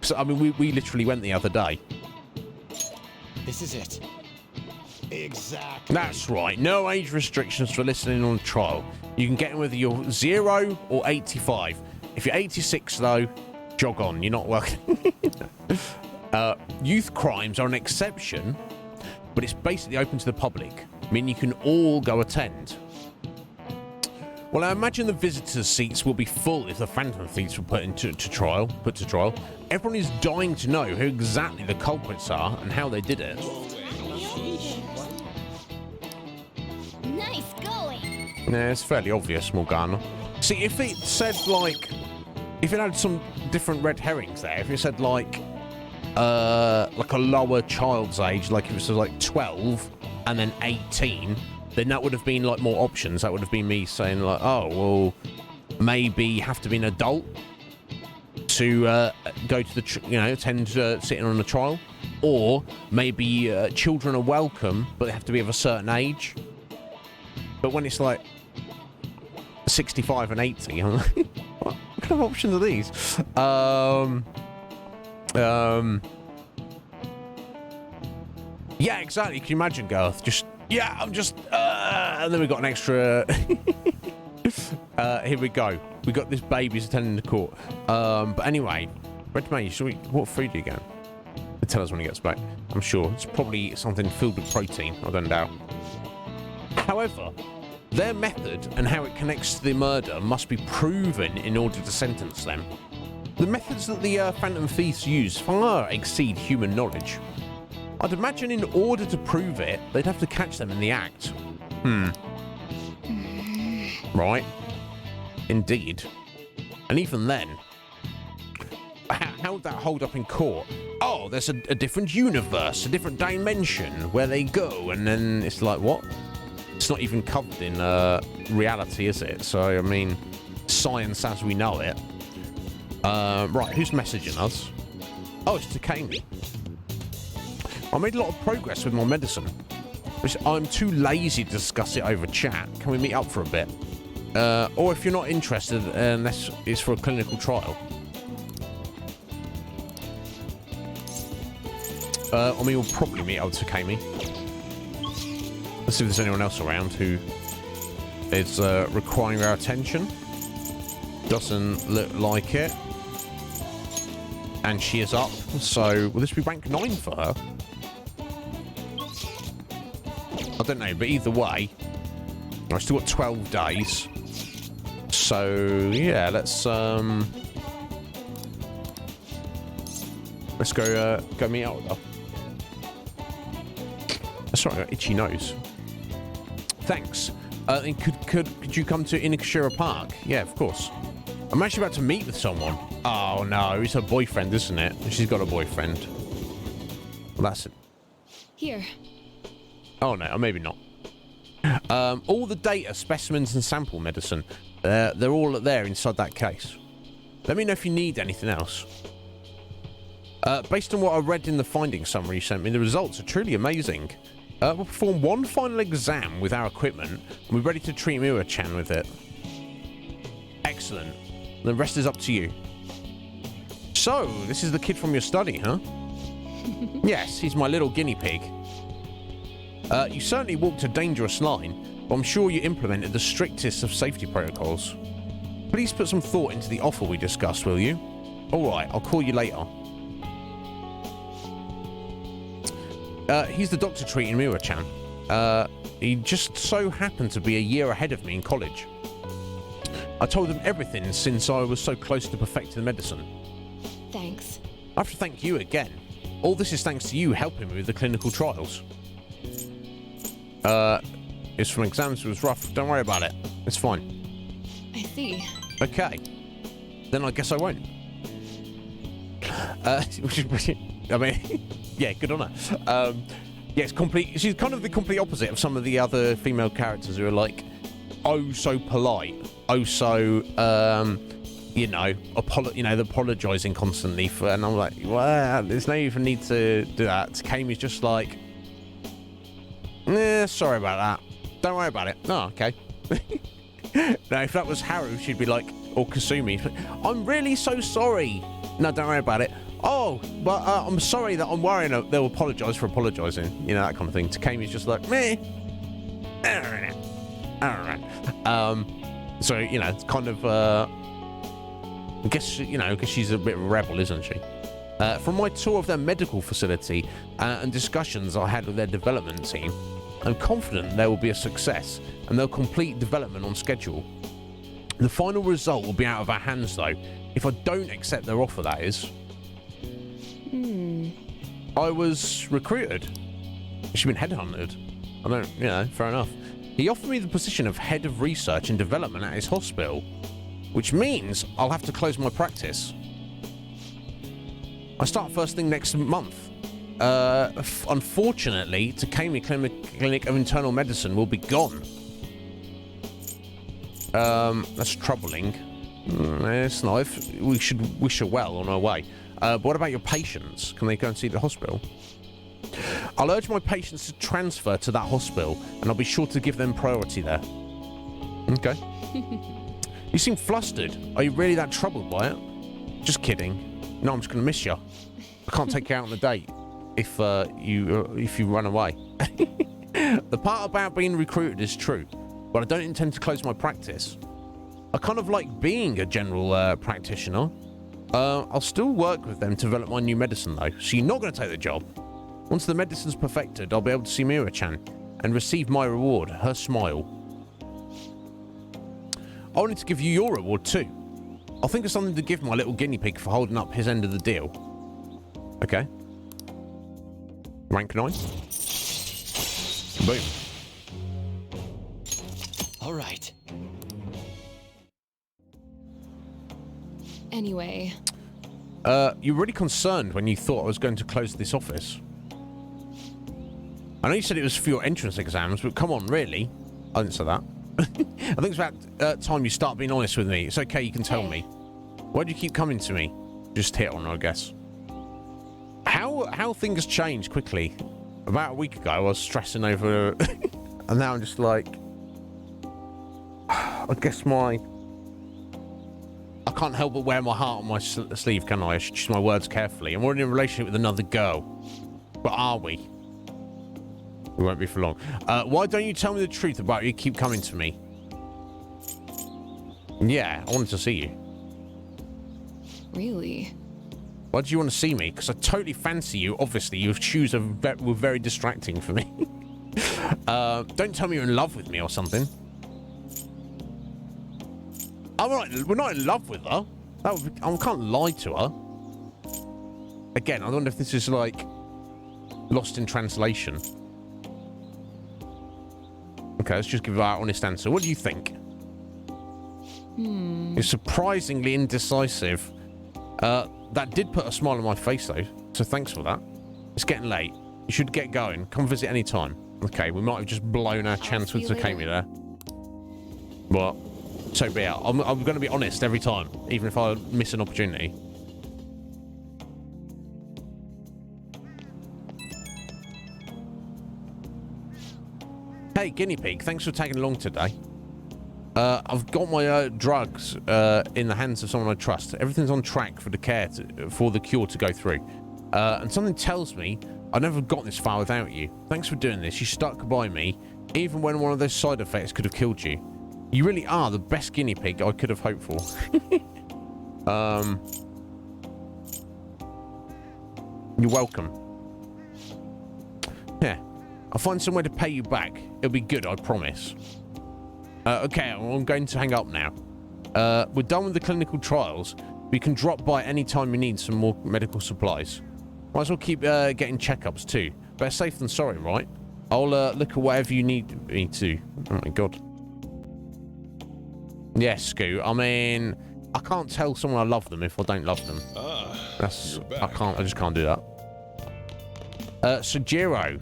So, I mean, we literally went the other day. This is it. Exactly. That's right. No age restrictions for listening on trial. You can get in whether you're 0 or 85. If you're 86, though, jog on. You're not welcome. Youth crimes are an exception, but it's basically open to the public. I mean, you can all go attend. Well, I imagine the visitors' seats will be full if the Phantom Thieves were put to trial. Everyone is dying to know who exactly the culprits are and how they did it. Nice going. Yeah, it's fairly obvious, Morgana. See, if it said, like... If it had some different red herrings there, if it said, like a lower child's age, like if it was, like, 12 and then 18, then that would have been, like, more options. That would have been me saying, like, oh, well, maybe you have to be an adult to go to the, attend sitting on a trial. Or maybe children are welcome, but they have to be of a certain age. But when it's like 65 and 80, I'm like, what kind of options are these? Yeah, exactly. Can you imagine, Garth? And then we got an extra. Here we go. We got this baby's attending the court. But anyway, Red May, what food do you get? Tell us when he gets back. I'm sure it's probably something filled with protein. I don't doubt. However, their method and how it connects to the murder must be proven in order to sentence them. The methods that the Phantom Thieves use far exceed human knowledge. I'd imagine in order to prove it, they'd have to catch them in the act. Right. Indeed. And even then, how would that hold up in court? Oh, there's a different universe, a different dimension where they go, and then it's like, what? It's not even covered in reality, is it? So, I mean, science as we know it. Right, who's messaging us? Oh, it's Takami. I made a lot of progress with my medicine. I'm too lazy to discuss it over chat. Can we meet up for a bit? Or if you're not interested, unless it's for a clinical trial. I mean, we'll probably meet up with Takami. Let's see if there's anyone else around who is requiring our attention. Doesn't look like it. And she is up, so will this be rank 9 for her? I don't know, but either way, I've still got 12 days. So, yeah, let's go meet up with her. That's right, I got itchy nose. Thanks. And could you come to Inukashira Park? Yeah, of course. I'm actually about to meet with someone. Oh no, it's her boyfriend, isn't it? She's got a boyfriend. Well, that's it. Here. Oh no, maybe not. All the data, specimens, and sample medicine, they're all there inside that case. Let me know if you need anything else. Based on what I read in the findings summary you sent me, the results are truly amazing. We'll perform one final exam with our equipment, and we're ready to treat Miwa-chan with it. Excellent. The rest is up to you. So, this is the kid from your study, huh? Yes, he's my little guinea pig. You certainly walked a dangerous line, but I'm sure you implemented the strictest of safety protocols. Please put some thought into the offer we discussed, will you? Alright, I'll call you later. He's the doctor treating Miwa-chan. He just so happened to be a year ahead of me in college. I told him everything since I was so close to perfecting the medicine. Thanks. I have to thank you again. All this is thanks to you helping me with the clinical trials. It's from exams, it was rough. Don't worry about it. It's fine. I see. Okay. Then I guess I won't. Which is, I mean, yeah, good on her. Yeah, it's complete. She's kind of the complete opposite of some of the other female characters who are like, oh, so polite, oh, so, you know, they're apologising constantly for, and I'm like, well, there's no even need to do that. Kamei's just like, sorry about that. Don't worry about it. Oh, okay. Now, if that was Haru, she'd be like, or Kasumi, I'm really so sorry. No, don't worry about it. Oh, but I'm sorry that I'm worrying. They'll apologise for apologising. You know, that kind of thing. Takemi's just like, meh. Alright. So, you know, it's kind of, I guess, you know, because she's a bit of a rebel, isn't she? From my tour of their medical facility and discussions I had with their development team, I'm confident there will be a success and they'll complete development on schedule. The final result will be out of our hands, though, if I don't accept their offer, that is. I was recruited. She's been headhunted. I don't, you know, fair enough. He offered me the position of head of research and development at his hospital, which means I'll have to close my practice. I start first thing next month. Unfortunately, Takemi Clinic of Internal Medicine will be gone. That's troubling. It's not. We should wish her well on her way. But what about your patients? Can they go and see the hospital? I'll urge my patients to transfer to that hospital, and I'll be sure to give them priority there. Okay. You seem flustered. Are you really that troubled by it? Just kidding. No, I'm just going to miss you. I can't take you out on a date if you run away. The part about being recruited is true, but I don't intend to close my practice. I kind of like being a general practitioner. I'll still work with them to develop my new medicine, though, so you're not going to take the job. Once the medicine's perfected, I'll be able to see Mira-chan and receive my reward, her smile. I wanted to give you your reward, too. I'll think of something to give my little guinea pig for holding up his end of the deal. Okay. Rank 9. Boom. All right. Anyway. You were really concerned when you thought I was going to close this office. I know you said it was for your entrance exams, but come on, really? I didn't say that. I think it's about time you start being honest with me. It's okay, you can tell me. Why do you keep coming to me? Just hit on her, I guess. How things change quickly. About a week ago, I was stressing over... and now I'm just like... I guess I can't help but wear my heart on my sleeve, can I? I should choose my words carefully. I'm already in a relationship with another girl. But are we? We won't be for long. Why don't you tell me the truth about you keep coming to me? Yeah, I wanted to see you. Really? Why do you want to see me? Because I totally fancy you. Obviously, your shoes were very distracting for me. Don't tell me you're in love with me or something. We're not in love with her. I can't lie to her. Again, I wonder if this is like lost in translation. Okay, let's just give our honest answer. What do you think? You're surprisingly indecisive. That did put a smile on my face, though, so thanks for that. It's getting late. You should get going. Come visit any time. Okay, we might have just blown our chance with Takemi there. But, so be it. I'm going to be honest every time, even if I miss an opportunity. Hey, guinea pig, thanks for tagging along today. I've got my drugs in the hands of someone I trust. Everything's on track for the cure to go through. And something tells me I'd never have gotten this far without you. Thanks for doing this. You stuck by me, even when one of those side effects could have killed you. You really are the best guinea pig I could have hoped for. You're welcome. Yeah. I'll find somewhere to pay you back. It'll be good, I promise. Okay, I'm going to hang up now. We're done with the clinical trials. We can drop by any time you need some more medical supplies. Might as well keep getting checkups too. Better safe than sorry, right? I'll look at whatever you need me to. Oh my god. Yes, Scoot. I mean, I can't tell someone I love them if I don't love them. That's you're back. I just can't do that. Sojiro,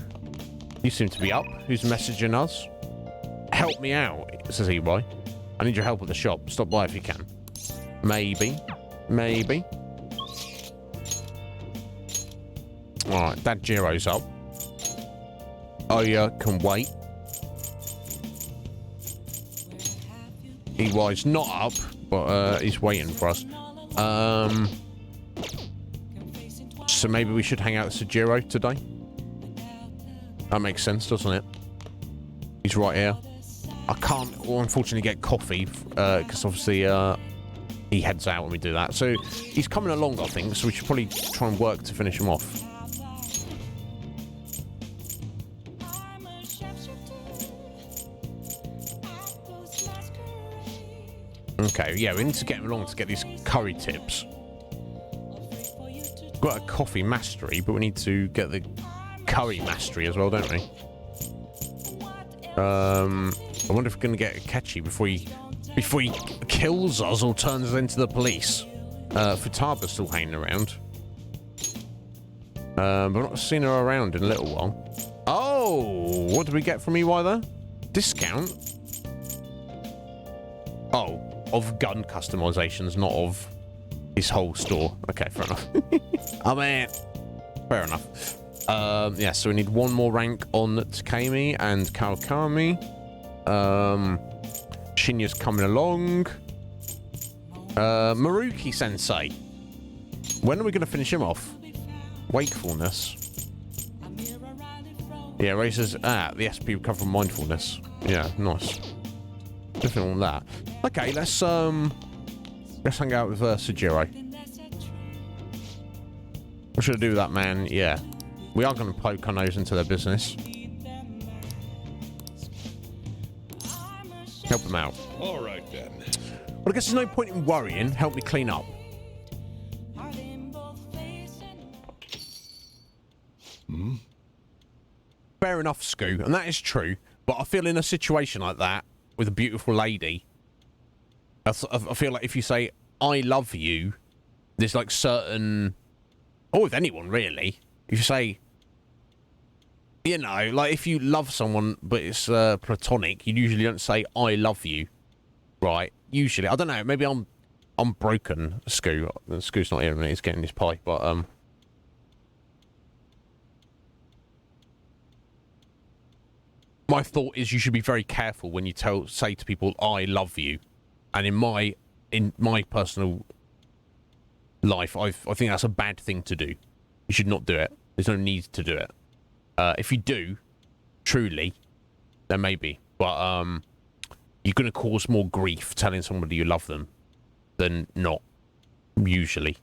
you seem to be up. Who's messaging us? Help me out, says Eboy. I need your help at the shop. Stop by if you can. Maybe. Alright, Dad Jiro's up. I can wait. EY's not up, but he's waiting for us. So maybe we should hang out with Sojiro today. That makes sense, doesn't it? He's right here. I can't, unfortunately, get coffee because obviously he heads out when we do that. So he's coming along, I think. So we should probably try and work to finish him off. Okay, yeah, we need to get him along to get these curry tips. We've got a coffee mastery, but we need to get the curry mastery as well, don't we? I wonder if we're going to get catchy before he kills us or turns us into the police. Futaba's still hanging around. But I've not seen her around in a little while. Oh, what did we get from EY there? Discount? Oh, of gun customizations, not of his whole store. Okay, fair enough. I mean, fair enough. Yeah, so we need one more rank on Takemi and Kawakami. Shinya's coming along. Maruki Sensei. When are we going to finish him off? Wakefulness. Yeah, races. The SP recover from mindfulness. Yeah, nice. Definitely on that. Okay, let's hang out with Sojiro. What should I do with that man? Yeah. We are going to poke our nose into their business. Help them out. All right, then. Well, I guess there's no point in worrying. Help me clean up. Fair enough, Scoo, and that is true. But I feel in a situation like that, with a beautiful lady, I feel like if you say, I love you, there's like certain... Or with anyone, really. If you say... You know, like if you love someone, but it's platonic, you usually don't say, I love you. Right? Usually. I don't know. Maybe I'm broken, Scoo. Scoo's not here, and he's getting his pie, but... My thought is you should be very careful when you say to people, I love you. And in my personal life, I think that's a bad thing to do. You should not do it. There's no need to do it. If you do, truly, then maybe. But you're going to cause more grief telling somebody you love them than not, usually.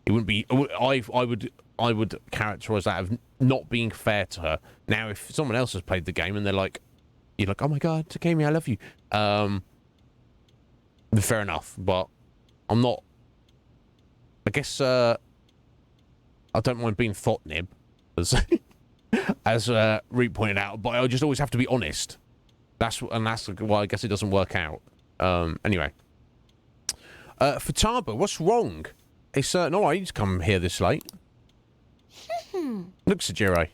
It wouldn't be... I would characterise that as not being fair to her. Now, if someone else has played the game and they're like... You're like, oh my god, Takemi, I love you. Fair enough, but I'm not... I guess I don't mind being thought nib, as Root pointed out, but I just always have to be honest. That's why I guess it doesn't work out. Anyway. Futaba, what's wrong? It's not alright to come here this late. Look, Sojiro.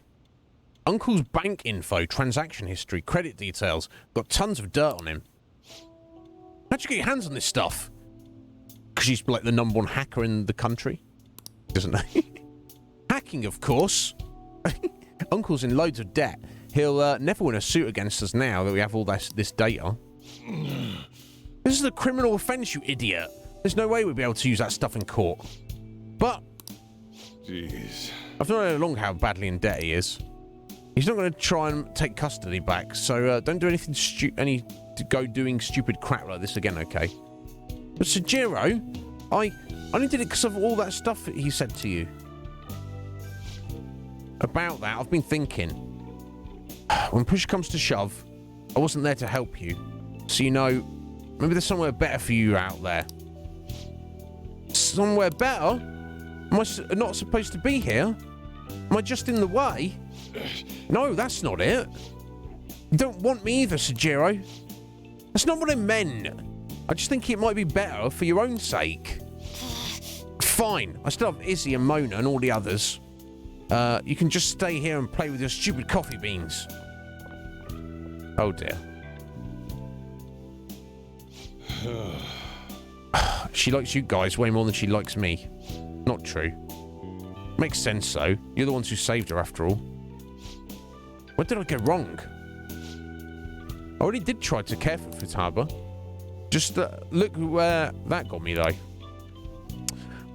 Uncle's bank info, transaction history, credit details. Got tons of dirt on him. How'd you get your hands on this stuff? Because he's like the #1 hacker in the country. Isn't he? Hacking, of course. Uncle's in loads of debt. He'll never win a suit against us now that we have all this data. This is a criminal offence, you idiot. There's no way we'd be able to use that stuff in court. But... Jeez. I've not known long how badly in debt he is. He's not going to try and take custody back, so don't do anything doing stupid crap like this again, okay? But Sojiro, I only did it because of all that stuff that he said to you. About that, I've been thinking. When push comes to shove, I wasn't there to help you. So, you know, maybe there's somewhere better for you out there. Somewhere better? Am I not supposed to be here? Am I just in the way? No, that's not it. You don't want me either, Sojiro. That's not what I meant. I just think it might be better for your own sake. Fine. I still have Izzy and Mona and all the others. You can just stay here and play with your stupid coffee beans. Oh, dear. She likes you guys way more than she likes me. Not true. Makes sense, though. You're the ones who saved her, after all. What did I get wrong? I already did try to care for Futaba. Just look where that got me, though.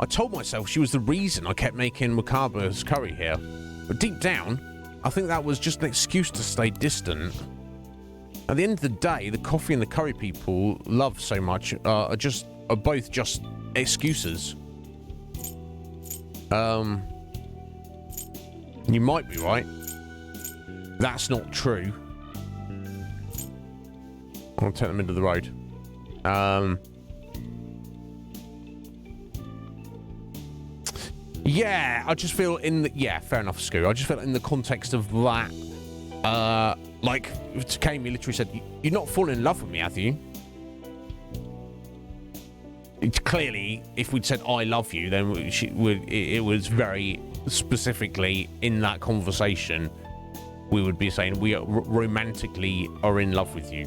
I told myself she was the reason I kept making Wakaba's curry here. But deep down, I think that was just an excuse to stay distant. At the end of the day, the coffee and the curry people love so much are both just excuses. You might be right. That's not true. I'll take them into the road. Yeah, I just feel yeah, fair enough, Scoo. I just feel in the context of that, like, Takemi literally said, "You're not falling in love with me, have you?" It's clearly, if we'd said "I love you," then it was very specifically in that conversation. We would be saying we romantically are in love with you,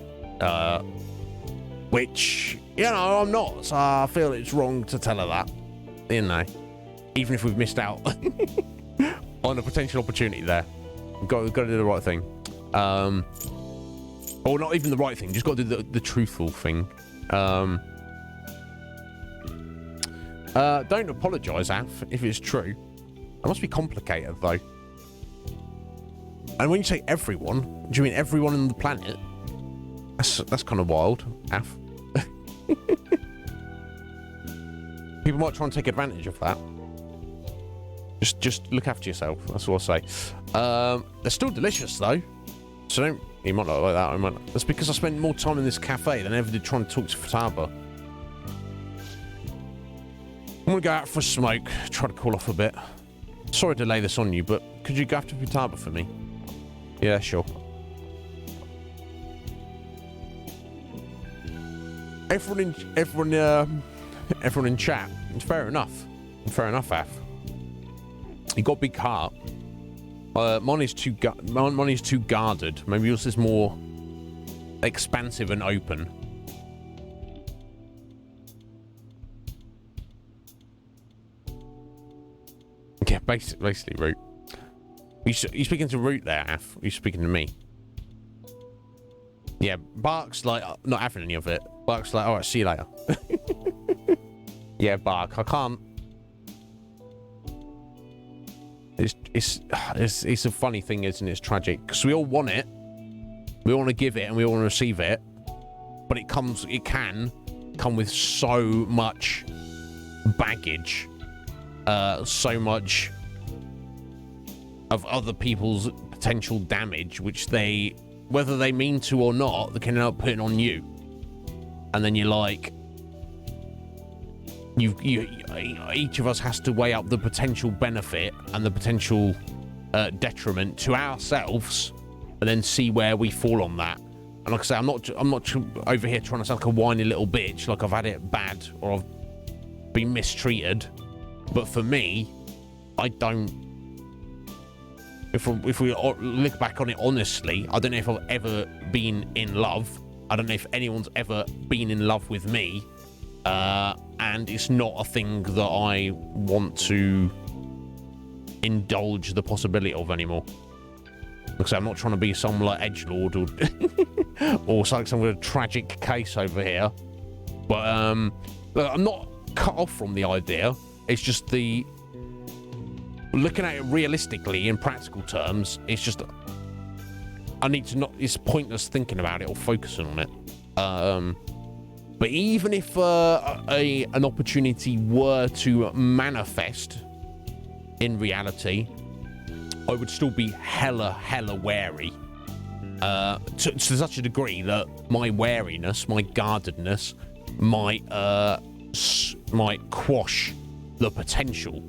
which, you know, I'm not. So I feel it's wrong to tell her that, you know. Even if we've missed out on a potential opportunity there. We've got to do the right thing. Or not even the right thing, just got to do the truthful thing. Don't apologise, Af, if it's true. That must be complicated, though. And when you say everyone, do you mean everyone on the planet? That's kind of wild, Af. People might try and take advantage of that. Just look after yourself. That's all I'll say. They're still delicious, though. So don't... You might not like that. That's because I spent more time in this cafe than I ever did trying to talk to Futaba. I'm going to go out for a smoke. Try to cool off a bit. Sorry to lay this on you, but could you go after Futaba for me? Yeah, sure. Everyone in chat. It's fair enough. Fair enough, Af. You got a big heart. Mine is too guarded. Maybe yours is more expansive and open. Yeah, basically, Root. You speaking to Root there, Af? Are you speaking to me? Yeah, Bark's like not having any of it. Bark's like, all right, see you later. Yeah, Bark, I can't. It's a funny thing, isn't it? It's tragic because we all want it, we want to give it, and we all want to receive it, but it can come with so much baggage, so much of other people's potential damage, which they, whether they mean to or not, they can end up putting on you, and then you're like, each of us has to weigh up the potential benefit and the potential detriment to ourselves, and then see where we fall on that. And like I say, I'm not over here trying to sound like a whiny little bitch, like I've had it bad or I've been mistreated. But for me, I don't. If we look back on it honestly, I don't know if I've ever been in love. I don't know if anyone's ever been in love with me. And it's not a thing that I want to indulge the possibility of anymore. Because I'm not trying to be some like edgelord or some with a tragic case over here. But look, I'm not cut off from the idea. It's just the looking at it realistically in practical terms. It's just I need to not. It's pointless thinking about it or focusing on it. But even if an opportunity were to manifest in reality, I would still be hella wary. To such a degree that my wariness, my guardedness, might quash the potential.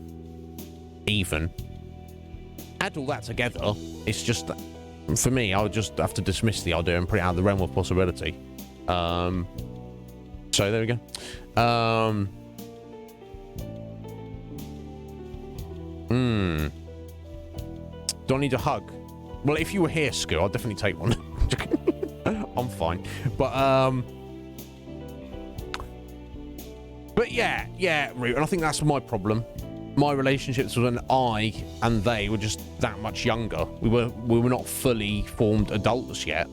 Even. Add all that together, it's just, for me, I would just have to dismiss the idea and put it out of the realm of possibility. So there we go. Do I need a hug? Well, if you were here, Scoo, I'll definitely take one. I'm fine. But yeah, Root, and I think that's my problem. My relationships when I and they were just that much younger. We were not fully formed adults yet,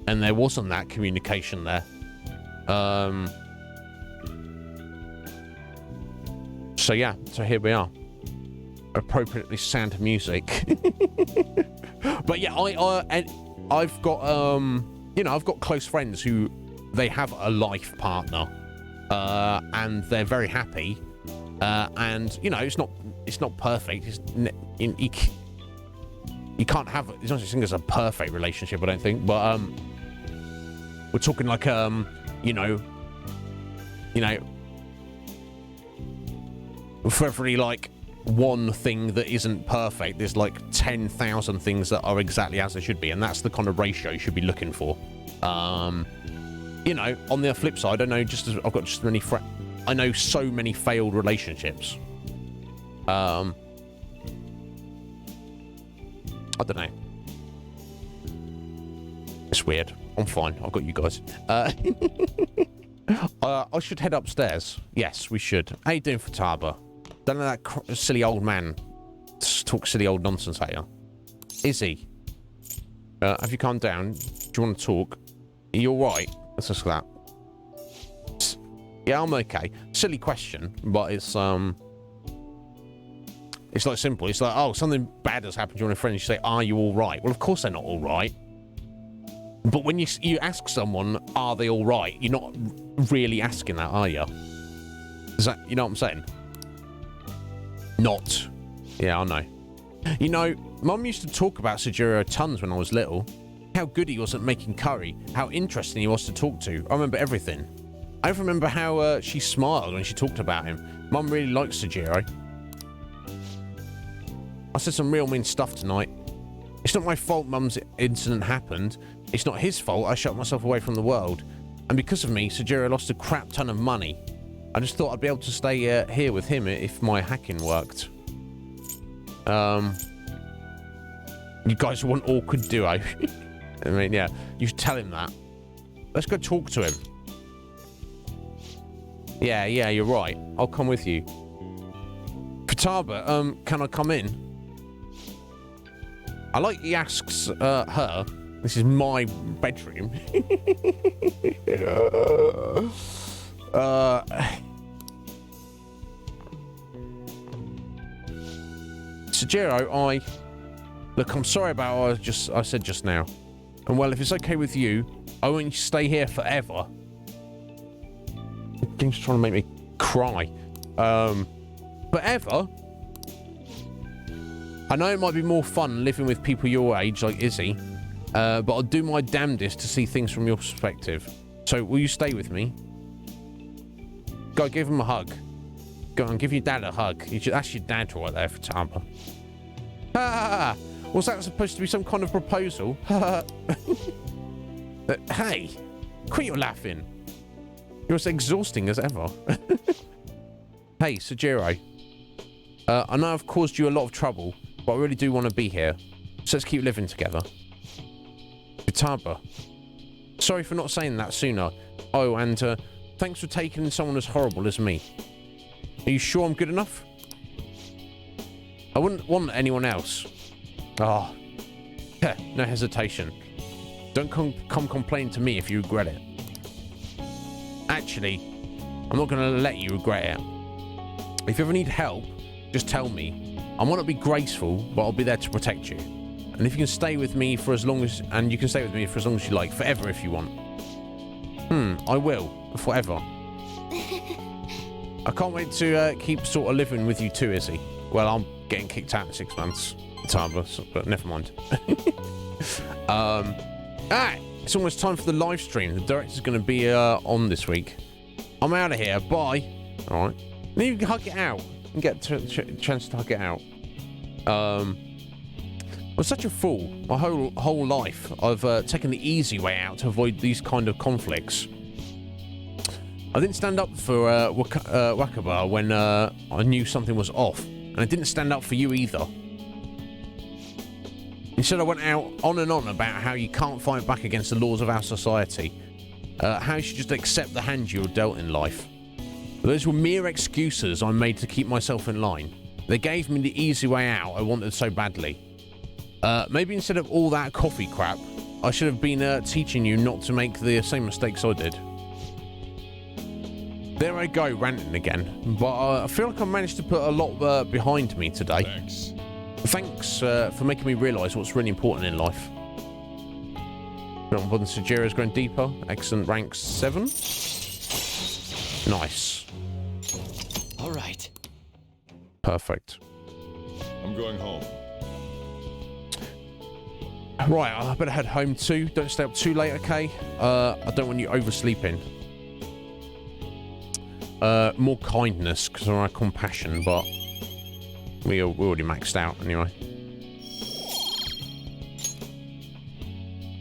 and there wasn't that communication there. So yeah, so here we are. Appropriately sad music. But yeah, I've got I've got close friends who they have a life partner, and they're very happy. And it's not perfect. You can't have, there's no such thing as a perfect relationship, I don't think. But we're talking like for every like one thing that isn't perfect, there's like 10,000 things that are exactly as they should be, and that's the kind of ratio you should be looking for. On the flip side, I've got just many I know so many failed relationships. I don't know. It's weird. I'm fine. I've got you guys. I should head upstairs. Yes, we should. How you doing, Fataba? Don't let that silly old man talk silly old nonsense at you. Izzy, have you calmed down? Do you want to talk? Are you all right? Let's ask that. Yeah, I'm okay. Silly question, but it's like simple. It's like, oh, something bad has happened to your friend. You say, are you all right? Well, of course they're not all right. But when you ask someone, are they all right? You're not really asking that, are you? Is that, you know what I'm saying? Not. Yeah, I know. Mum used to talk about Sajiro tons when I was little. How good he was at making curry. How interesting he was to talk to. I remember everything. I remember how she smiled when she talked about him. Mum really likes Sajiro. I said some real mean stuff tonight. It's not my fault Mum's incident happened. It's not his fault I shut myself away from the world. And because of me, Sajiro lost a crap ton of money. I just thought I'd be able to stay here with him if my hacking worked. You guys want awkward duo. I mean, yeah, you should tell him that. Let's go talk to him. Yeah, you're right. I'll come with you. Fataba, can I come in? I like he asks her. This is my bedroom. Sajiro, look, I'm sorry about what I said just now. And well, if it's okay with you, I want you to stay here forever. The game's trying to make me cry. Forever? I know it might be more fun living with people your age, like Izzy, but I'll do my damnedest to see things from your perspective. So, will you stay with me? Go, give him a hug. Go on, give your dad a hug. That's your dad right there, Fataba. Ah! Was that supposed to be some kind of proposal? Hey, quit your laughing. You're as exhausting as ever. Hey, Sajiro. I know I've caused you a lot of trouble, but I really do want to be here. So let's keep living together. Fataba. Sorry for not saying that sooner. Oh, and thanks for taking someone as horrible as me. Are you sure I'm good enough? I wouldn't want anyone else. Oh. No hesitation. Don't come complain to me if you regret it. Actually, I'm not going to let you regret it. If you ever need help, just tell me. I might not be graceful, but I'll be there to protect you. And if you can stay with me for as long as... And you can stay with me for as long as you like. Forever if you want. I will. Forever. I can't wait to keep sort of living with you too, Izzy. Well, I'm getting kicked out in 6 months. But never mind. It's almost time for the live stream. The director's going to be on this week. I'm out of here. Bye. All right. Then you can hug it out. And get a chance to hug it out. I'm such a fool. My whole life, I've taken the easy way out to avoid these kind of conflicts. I didn't stand up for Wakaba when I knew something was off, and I didn't stand up for you either. Instead, I went out on and on about how you can't fight back against the laws of our society, how you should just accept the hand you were dealt in life. But those were mere excuses I made to keep myself in line. They gave me the easy way out I wanted so badly. Maybe instead of all that coffee crap, I should have been teaching you not to make the same mistakes I did. There I go, ranting again. But I feel like I managed to put a lot behind me today. Thanks. Thanks for making me realise what's really important in life. Button Sajiro's going deeper. Excellent, rank 7. Nice. All right. Perfect. I'm going home. Right, I better head home too. Don't stay up too late, okay? I don't want you oversleeping. More kindness, because I have compassion, but we're already maxed out anyway.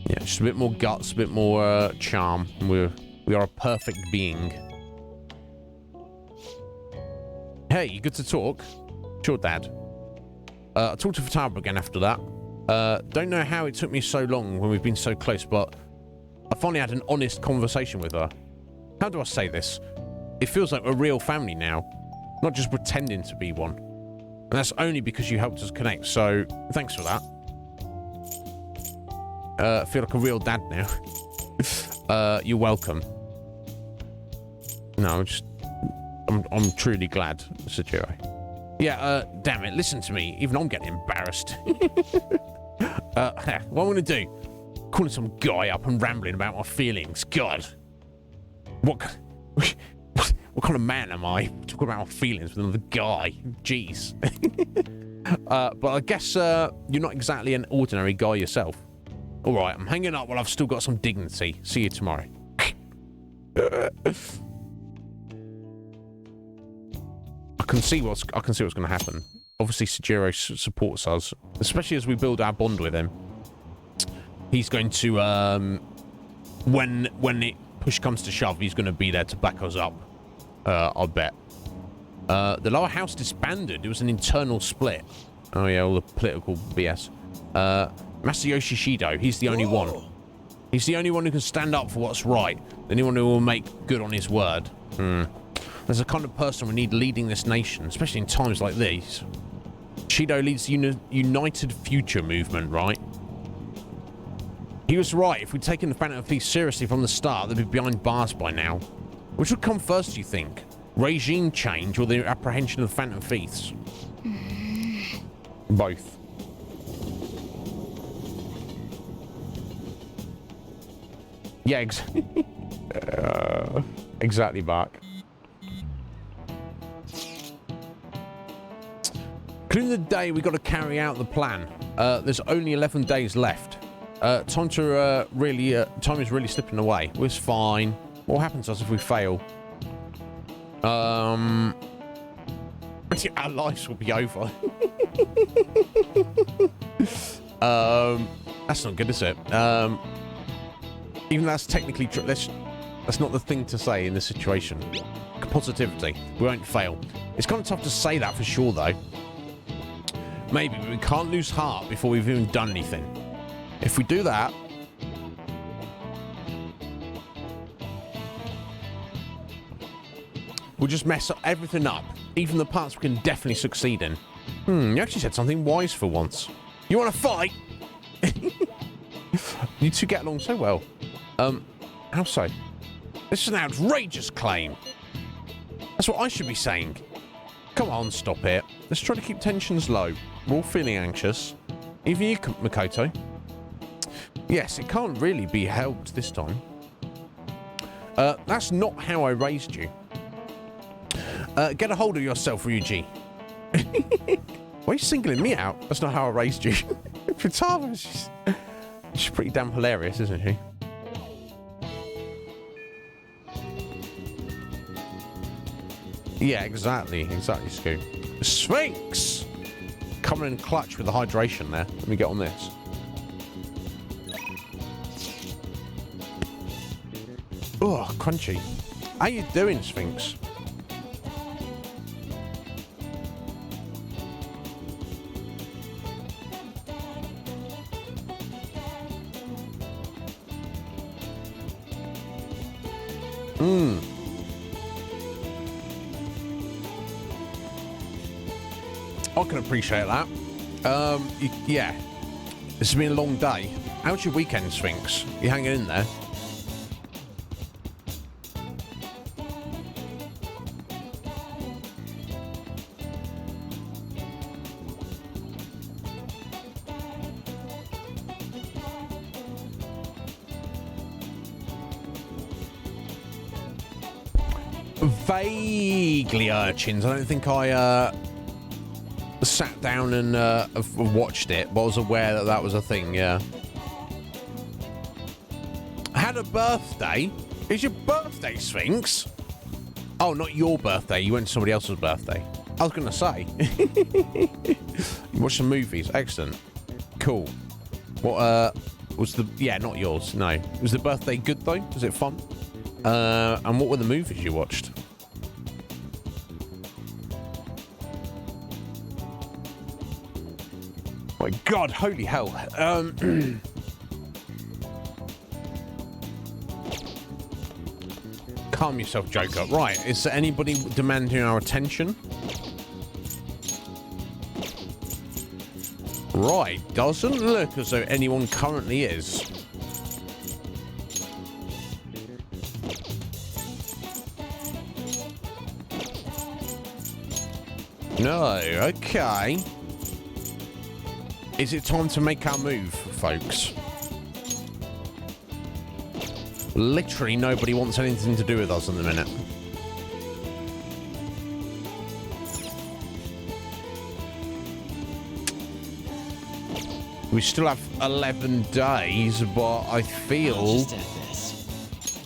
Yeah, just a bit more guts, a bit more charm. We are a perfect being. Hey, you good to talk? Sure, Dad. I talked to Futaba again after that. Don't know how it took me so long when we've been so close, but I finally had an honest conversation with her. How do I say this? It feels like we're a real family now, not just pretending to be one. And that's only because you helped us connect, so thanks for that. I feel like a real dad now. You're welcome. No, I'm truly glad, Sajiro. Yeah, damn it, listen to me. Even I'm getting embarrassed. What I'm gonna do? Calling some guy up and rambling about my feelings. God. What kind of man am I? Talking about my feelings with another guy. Jeez. But I guess you're not exactly an ordinary guy yourself. Alright, I'm hanging up while I've still got some dignity. See you tomorrow. I can see what's going to happen. Obviously, Sajiro supports us, especially as we build our bond with him. He's going to, when it push comes to shove, he's going to be there to back us up. I'll bet. The lower house disbanded. It was an internal split. Oh yeah, all the political BS. Masayoshi Shido. He's the only one. He's the only one who can stand up for what's right. The only one who will make good on his word. There's the kind of person we need leading this nation, especially in times like these. Shido leads the United Future movement, right? He was right. If we'd taken the Phantom Thieves seriously from the start, they'd be behind bars by now. Which would come first, do you think? Regime change or the apprehension of the Phantom Thieves? Both. Yeah, exactly, Mark. Including the day we got to carry out the plan. There's only 11 days left. Time is really slipping away. It's fine. What happens to us if we fail? Our lives will be over. That's not good, is it? Even though that's technically true, that's not the thing to say in this situation. Positivity. We won't fail. It's kind of tough to say that for sure, though. Maybe, but we can't lose heart before we've even done anything. If we do that... we'll just mess everything up. Even the parts we can definitely succeed in. You actually said something wise for once. You want to fight? You two get along so well. How so? This is an outrageous claim. That's what I should be saying. Come on, stop it. Let's try to keep tensions low. We're all feeling anxious. Even you, Makoto. Yes, it can't really be helped this time. That's not how I raised you. Get a hold of yourself, Ryuji. Why are you singling me out? That's not how I raised you. Futaba, she's pretty damn hilarious, isn't she? Yeah, exactly, Scoop. Sphinx! Coming in clutch with the hydration there. Let me get on this. Oh, crunchy. How you doing, Sphinx? I can appreciate that. Yeah. This has been a long day. How's your weekend, Sphinx? You hanging in there? Vaguely urchins. I don't think I sat down and watched it, but I was aware that that was a thing, yeah. I had a birthday. It's your birthday, Sphinx? Oh, not your birthday. You went to somebody else's birthday. I was going to say. You watched some movies. Excellent. Cool. What was the... Yeah, not yours. No. Was the birthday good, though? Was it fun? And what were the movies you watched? My God, holy hell. Calm yourself, Joker. Right, is there anybody demanding our attention? Right, doesn't look as though anyone currently is. No, okay. Is it time to make our move, folks? Literally nobody wants anything to do with us in the minute. We still have 11 days, but I feel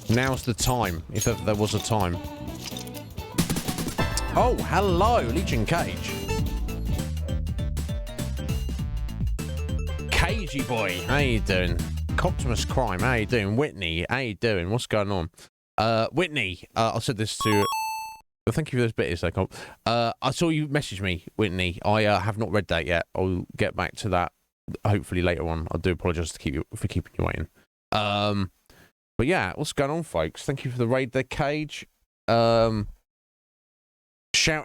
now's the time, if ever there was a time. Oh, hello, Legion Cage. Cagey boy, how you doing? Optimus Crime, how you doing? Whitney, how you doing? What's going on? Whitney, I said this to... Well, thank you for those bits, there, Comp. I saw you message me, Whitney. I have not read that yet. I'll get back to that hopefully later on. I do apologise for keeping you waiting. But yeah, what's going on, folks? Thank you for the raid there, Cage. Shout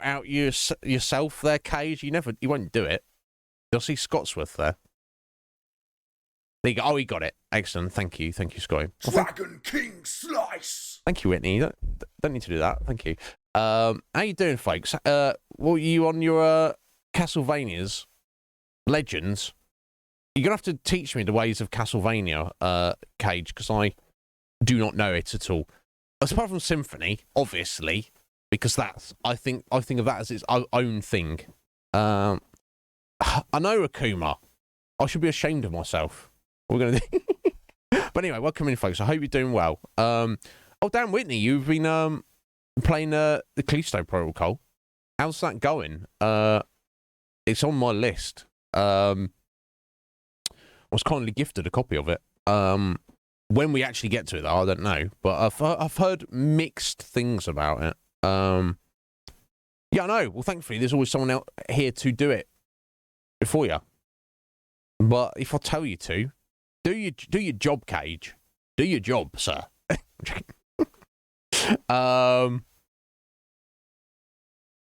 out yourself there, Cage. You won't do it. You'll see Scotsworth there. There you go. Oh, he got it. Excellent. Thank you. Thank you, Scotty. Dragon King Slice. Thank you, Whitney. You don't need to do that. Thank you. How you doing, folks? Were you on your Castlevanias? Legends? You're going to have to teach me the ways of Castlevania, Cage, because I do not know it at all. Apart from Symphony, obviously, because that's... I think of that as its own thing. I know Akuma. I should be ashamed of myself. We're going to do... But anyway, welcome in, folks. I hope you're doing well. Oh, damn, Whitney, you've been playing the Callisto Protocol. How's that going? It's on my list. I was kindly gifted a copy of it. When we actually get to it, though, I don't know. But I've heard mixed things about it. Yeah, I know. Well, thankfully, there's always someone out here to do it before you. But if I tell you to, do your job, Cage. Do your job, sir.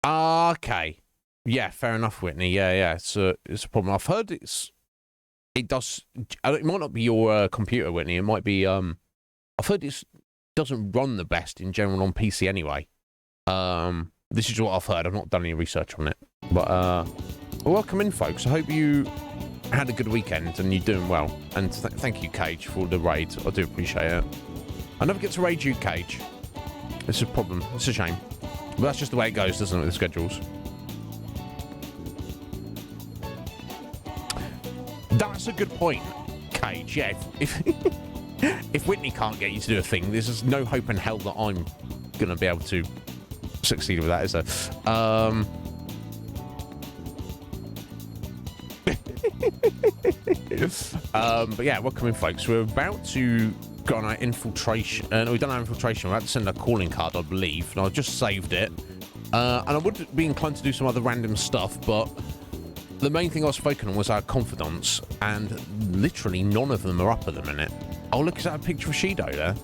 Okay. Yeah, fair enough, Whitney. Yeah. It's a problem. I've heard it does. It might not be your computer, Whitney. It might be. I've heard it doesn't run the best in general on PC anyway. This is what I've heard. I've not done any research on it. But welcome in, folks. I hope you had a good weekend and you're doing well. And thank you, Cage, for the raid. I do appreciate it. I never get to raid you, Cage. It's a problem. It's a shame. But that's just the way it goes, doesn't it, with the schedules? That's a good point, Cage. Yeah, if Whitney can't get you to do a thing, there's just no hope in hell that I'm going to be able to succeed with that, is there? But yeah, welcome in, folks. We're about to got an infiltration. No, we don't have infiltration. We had to send a calling card, I believe. And I just saved it. And I would be inclined to do some other random stuff, but the main thing I was focusing on was our confidants, and literally none of them are up at the minute. Oh, look, is that a picture of Shido there?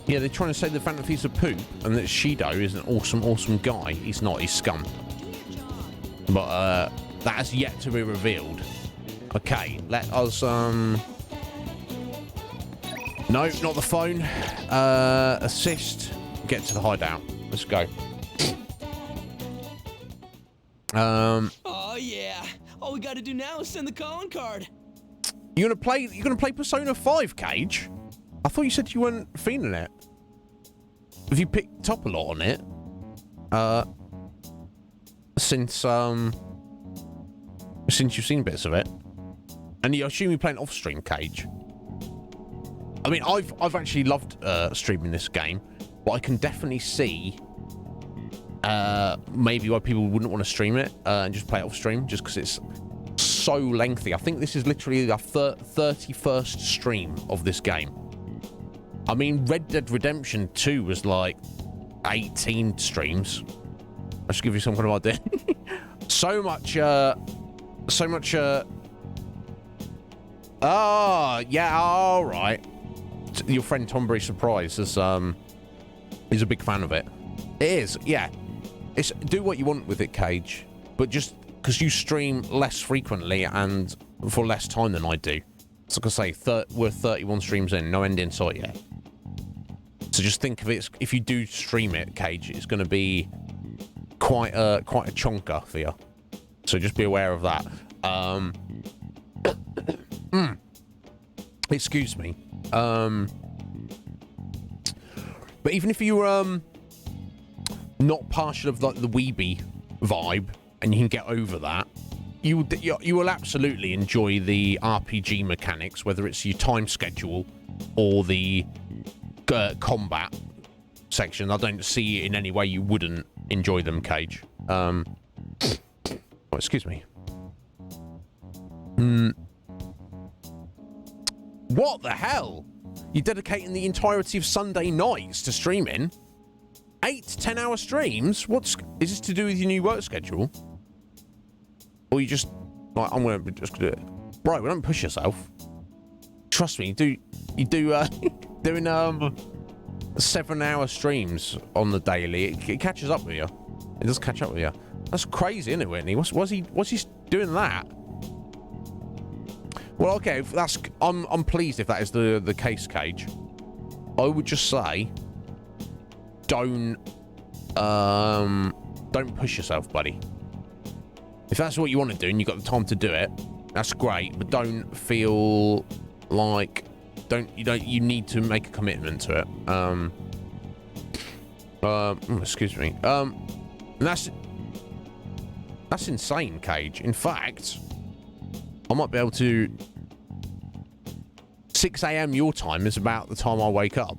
Yeah, they're trying to say the Phantom Thief's a poop, and that Shido is an awesome, awesome guy. He's not, he's scum. But, that has yet to be revealed. Okay, let us, No, not the phone. Assist. Get to the hideout. Let's go. Oh, yeah. All we gotta do now is send the calling card. You're gonna play Persona 5, Cage? I thought you said you weren't feeling it. Have you picked up a lot on it? Since you've seen bits of it. And you assume you're playing off-stream, Cage. I mean, I've actually loved streaming this game, but I can definitely see maybe why people wouldn't want to stream it and just play it off-stream, just because it's so lengthy. I think this is literally the 31st stream of this game. I mean, Red Dead Redemption 2 was like 18 streams. I should give you some kind of idea. so much, yeah, all right. Your friend Tombury Surprise is a big fan of it. It is, yeah. It's do what you want with it, Cage, but just because you stream less frequently and for less time than I do. So like I say, we're 31 streams in, no end in sight yet. So just think of it, if you do stream it, Cage, it's going to be quite a chonker for you. So just be aware of that. Excuse me. But even if you're not partial of like the weeby vibe and you can get over that, you will absolutely enjoy the RPG mechanics, whether it's your time schedule or the combat section. I don't see in any way you wouldn't enjoy them, Cage. Oh, excuse me. What the hell? You're dedicating the entirety of Sunday nights to streaming? 8 to 10 hour streams? Is this to do with your new work schedule? Or you just like, I'm gonna just do it. Right, well, don't push yourself. Trust me, you do doing 7 hour streams on the daily, it catches up with you. It does catch up with you. That's crazy, isn't it, Whitney? What's he doing that? Well, okay, I'm pleased if that is the case, Cage. I would just say, don't push yourself, buddy. If that's what you want to do and you've got the time to do it, that's great. But don't feel like you need to make a commitment to it. Excuse me. That's insane, Cage. In fact, I might be able to. 6 a.m. your time is about the time I wake up.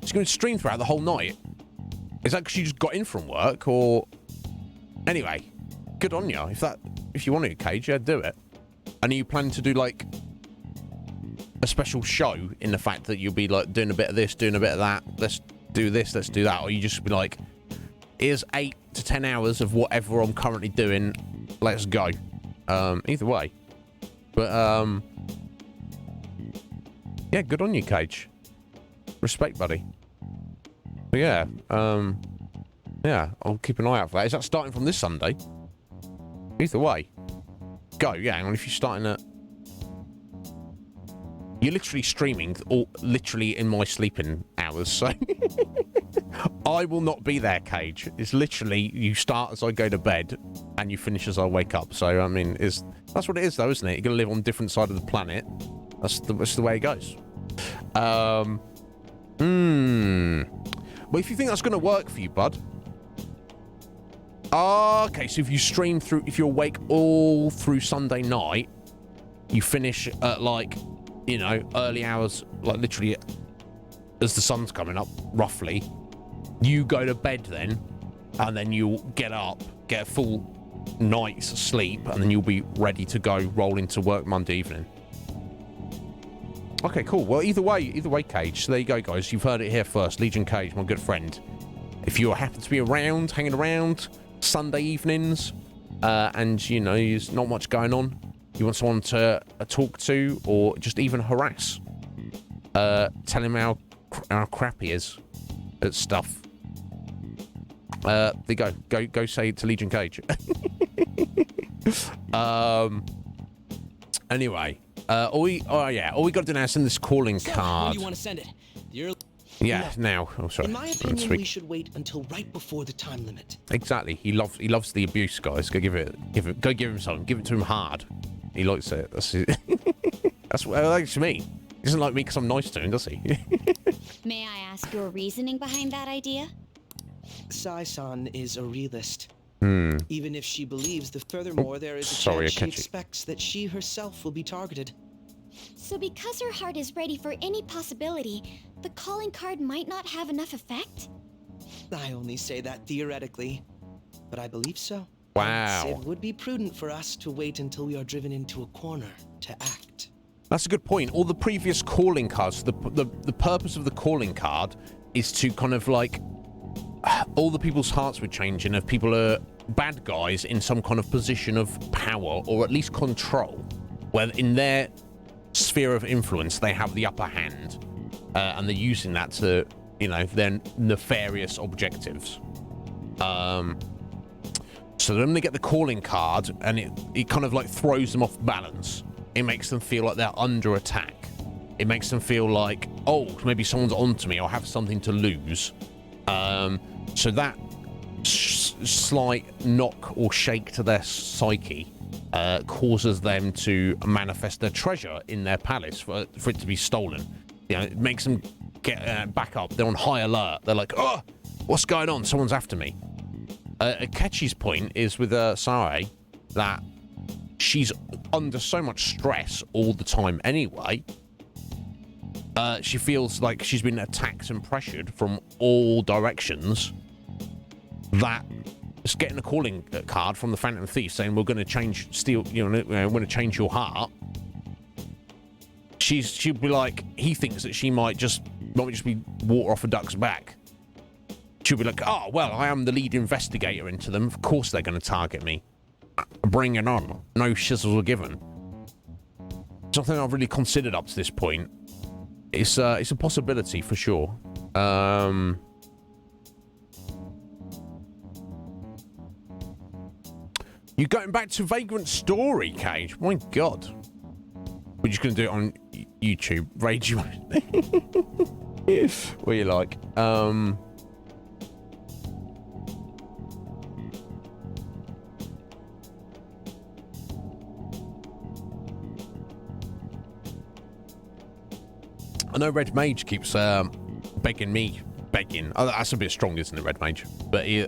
It's going to stream throughout the whole night. Is that because you just got in from work, or anyway? Good on you. If you want to, Cage, yeah, do it. And are you planning to do like a special show in the fact that you'll be like doing a bit of this, doing a bit of that? Let's do this, let's do that, or you just be like, here's 8 to 10 hours of whatever I'm currently doing. Let's go. Either way, but yeah, good on you, Cage. Respect, buddy. But yeah, yeah, I'll keep an eye out for that. Is that starting from this Sunday? Either way, go. Yeah, and if you're starting at, you're literally streaming, or literally in my sleeping hours, so I will not be there, Cage. It's literally you start as I go to bed and you finish as I wake up. So I mean, that's what it is, though, isn't it? You're gonna live on different side of the planet. That's the way it goes. Well, if you think that's gonna work for you, bud. Okay, so if you stream through, if you're awake all through Sunday night, you finish at like, you know, early hours, like literally as the sun's coming up, roughly. You go to bed then, and then you'll get up get a full night's sleep, and then you'll be ready to go roll into work Monday evening. Okay, cool. Well, either way, Cage. So there you go, guys. You've heard it here first. Legion Cage, my good friend. If you happen to be around, hanging around Sunday evenings, and you know there's not much going on, you want someone to talk to or just even harass, tell him how crap he is at stuff. There you go say it to Legion Cage. Anyway, all we got to do now is send this calling card. Where do you want to send it? Yeah, now. Oh, sorry. In my opinion, we should wait until right before the time limit. Exactly. He loves the abuse, guys. Go give him something. Give it to him hard. He likes it. That's it. That's what he likes me. He doesn't like me because I'm nice to him, does he? May I ask your reasoning behind that idea? Sai-san is a realist. Even if she believes furthermore, there is a chance she expects that she herself will be targeted. So because her heart is ready for any possibility, the calling card might not have enough effect? I only say that theoretically, but I believe so. Wow. It would be prudent for us to wait until we are driven into a corner to act. That's a good point. All the previous calling cards, the purpose of the calling card is to kind of like all the people's hearts would change, and if people are bad guys in some kind of position of power or at least control, where in their sphere of influence they have the upper hand, and they're using that to, you know, their nefarious objectives. So then they get the calling card, and it kind of like throws them off balance. It makes them feel like they're under attack. It makes them feel like, oh, maybe someone's onto me, I'll have something to lose. So that slight knock or shake to their psyche causes them to manifest their treasure in their palace for it to be stolen. You know, it makes them get back up. They're on high alert. They're like, oh, what's going on? Someone's after me. Akechi's point is with Sae that she's under so much stress all the time anyway. She feels like she's been attacked and pressured from all directions, that it's getting a calling card from the Phantom Thief saying we're going to change we're going to change your heart. She'll be like, he thinks that she might just be water off a duck's back. She'll be like, oh, well, I am the lead investigator into them. Of course they're going to target me. Bring it on. No shizzles were given. Something I've really considered up to this point. It's a possibility for sure. You going back to Vagrant Story, Cage? My God. We're just going to do it on YouTube. Rage you. What you like? I know Red Mage keeps begging. Oh, that's a bit strong, isn't it, Red Mage? But he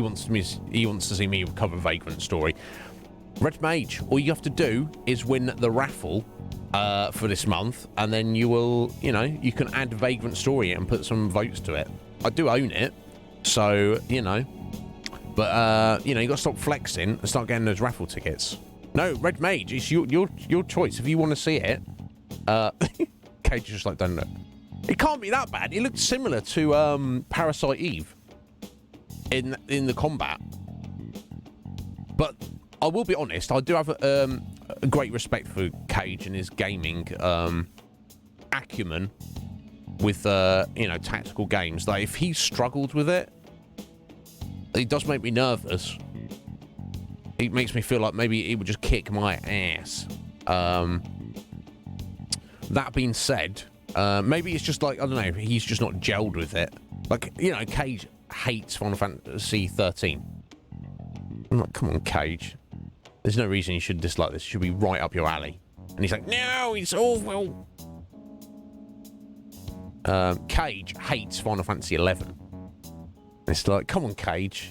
wants to see me cover Vagrant Story. Red Mage, all you have to do is win the raffle for this month, and then you can add Vagrant Story and put some votes to it. I do own it, so but you got to stop flexing and start getting those raffle tickets. No, Red Mage, it's your choice. If you want to see it, Cage is just like, don't look. It can't be that bad. It looked similar to Parasite Eve in the combat. But I will be honest, I do have a great respect for Cage and his gaming acumen with tactical games. Like, if he struggled with it, it does make me nervous. It makes me feel like maybe he would just kick my ass. That being said, maybe it's just like, I don't know, he's just not gelled with it. Like, Cage hates Final Fantasy 13. I'm like, come on, Cage. There's no reason you should dislike this. It should be right up your alley. And he's like, no, it's awful. Cage hates Final Fantasy 11. And it's like, come on, Cage.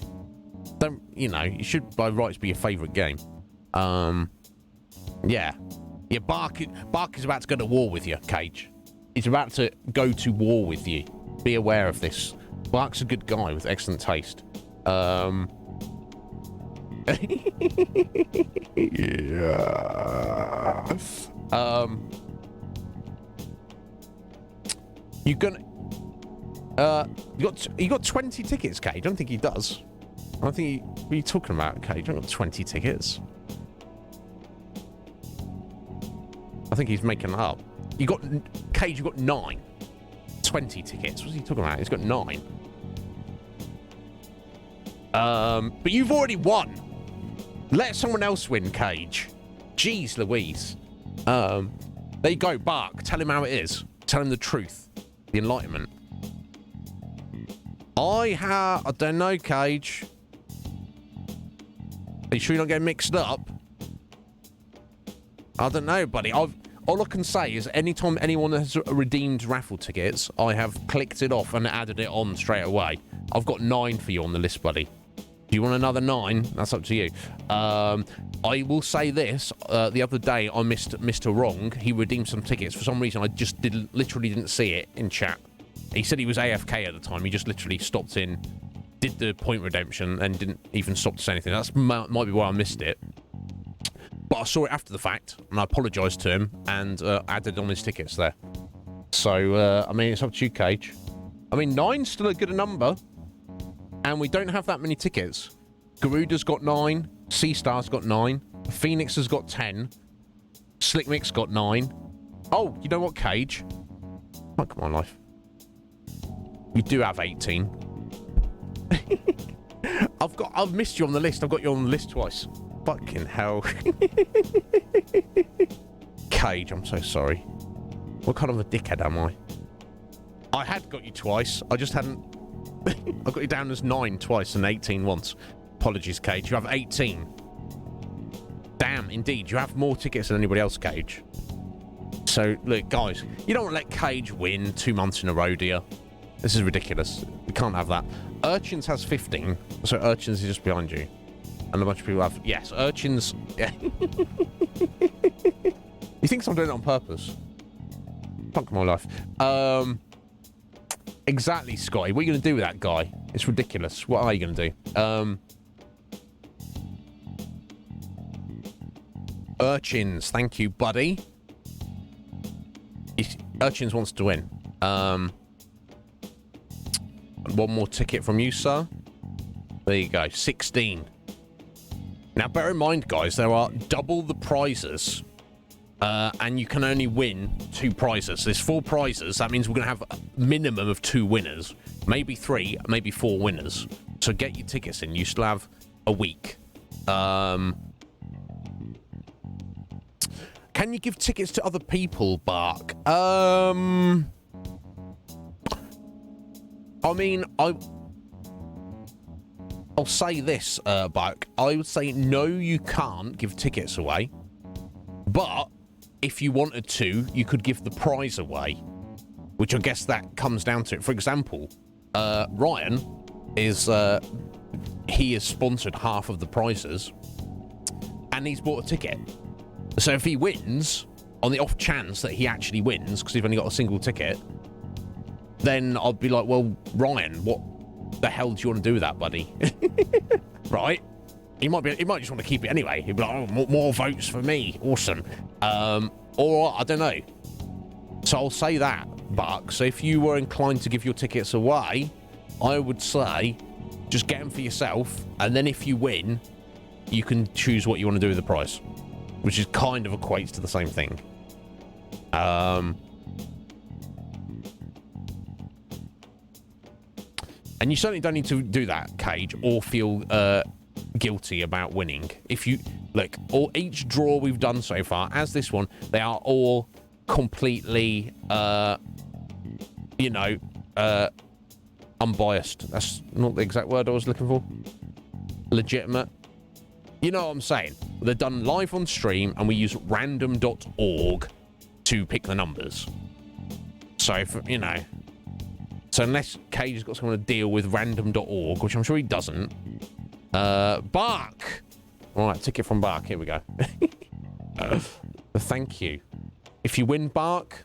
Don't, it should by rights be your favourite game. Yeah. Yeah, Bark is about to go to war with you, Cage. He's about to go to war with you. Be aware of this. Bark's a good guy with excellent taste. Yeah. You gonna you got 20 tickets, Cage? I don't think he does. I don't think what are you talking about, Cage? You don't got 20 tickets. I think he's making it up. You got Cage, you got 9. 20 tickets. What's he talking about? He's got 9. But you've already won. Let someone else win, Cage. Jeez Louise. There you go, Bark. Tell him how it is. Tell him the truth. The enlightenment. I don't know, Cage. Are you sure you're not getting mixed up? I don't know, buddy. All I can say is anytime anyone has redeemed raffle tickets, I have clicked it off and added it on straight away. I've got 9 for you on the list, buddy. Do you want another 9? That's up to you. I will say this. The other day, I missed Mr. Wrong. He redeemed some tickets. For some reason, I just literally didn't see it in chat. He said he was AFK at the time. He just literally stopped in, did the point redemption, and didn't even stop to say anything. That might be why I missed it. But I saw it after the fact, and I apologised to him, and added on his tickets there. So, I mean, it's up to you, Cage. I mean, 9's still a good number. And we don't have that many tickets. Garuda's got 9. Seastar's got 9. Phoenix has got 10. Slick Mix got 9. Oh, you know what, Cage? Fuck my life. You do have 18. I've missed you on the list. I've got you on the list twice. Fucking hell. Cage, I'm so sorry. What kind of a dickhead am I? I had got you twice. I just hadn't... I got you down as 9 twice and 18 once. Apologies, Cage. You have 18. Damn, indeed. You have more tickets than anybody else, Cage. So, look, guys, you don't want to let Cage win 2 months in a row, do you? This is ridiculous. We can't have that. Urchins has 15. So Urchins is just behind you. And a bunch of people have... Yes, Urchins... Yeah. He thinks I'm doing it on purpose. Fuck my life. Exactly, Scotty. What are you going to do with that guy? It's ridiculous. What are you going to do? Urchins. Thank you, buddy. Urchins wants to win. One more ticket from you, sir. There you go. 16. Now, bear in mind, guys, there are double the prizes. And you can only win 2 prizes. There's 4 prizes. That means we're going to have a minimum of 2 winners. Maybe 3, maybe 4 winners. So get your tickets in. You still have a week. Can you give tickets to other people, Bark? I mean, I'll say this, Bark. I would say no, you can't give tickets away. But... if you wanted to, you could give the prize away, which I guess that comes down to it. For example, Ryan is, he has sponsored half of the prizes and he's bought a ticket. So if he wins, on the off chance that he actually wins, because he's only got a single ticket, then I'd be like, well, Ryan, what the hell do you want to do with that, buddy? Right? He might just want to keep it anyway. He'd be like, oh, more votes for me. Awesome. Or I don't know. So I'll say that, Buck. So if you were inclined to give your tickets away, I would say just get them for yourself. And then if you win, you can choose what you want to do with the prize, which is kind of equates to the same thing. And you certainly don't need to do that, Cage, or feel... guilty about winning. If you look, each draw we've done so far, as this one, they are all completely unbiased. That's not the exact word I was looking for. Legitimate. You know what I'm saying? They're done live on stream and we use random.org to pick the numbers. So if so unless Cage has got someone to deal with random.org, which I'm sure he doesn't. Bark. All right, ticket from Bark. Here we go. Thank you. If you win, Bark,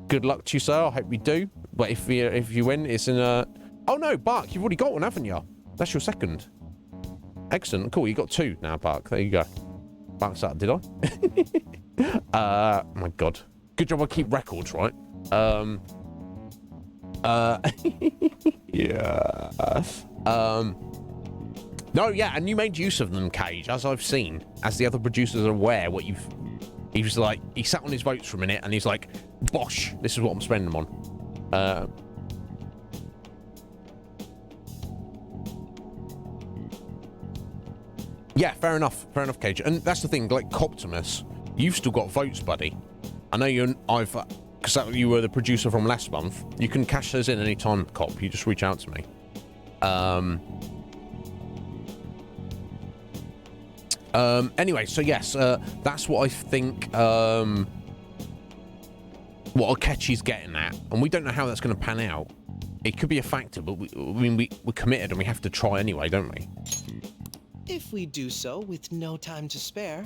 good luck to you, sir. I hope you do. But if you win, it's in a... Oh no, Bark, you've already got one, haven't you? That's your second. Excellent. Cool. You got 2 now, Bark. There you go. Bark's up, did I? My God. Good job I keep records, right? Yeah. No, yeah, and you made use of them, Cage, as I've seen, as the other producers are aware what you've... He was like, he sat on his votes for a minute, and he's like, bosh, this is what I'm spending them on. Yeah, fair enough, Cage. And that's the thing, like, Coptimus, you've still got votes, buddy. I know because you were the producer from last month. You can cash those in any time, Cop. You just reach out to me. Anyway, so yes, that's what I think, what Akechi's getting at. And we don't know how that's going to pan out. It could be a factor, but we're committed and we have to try anyway, don't we? If we do so with no time to spare,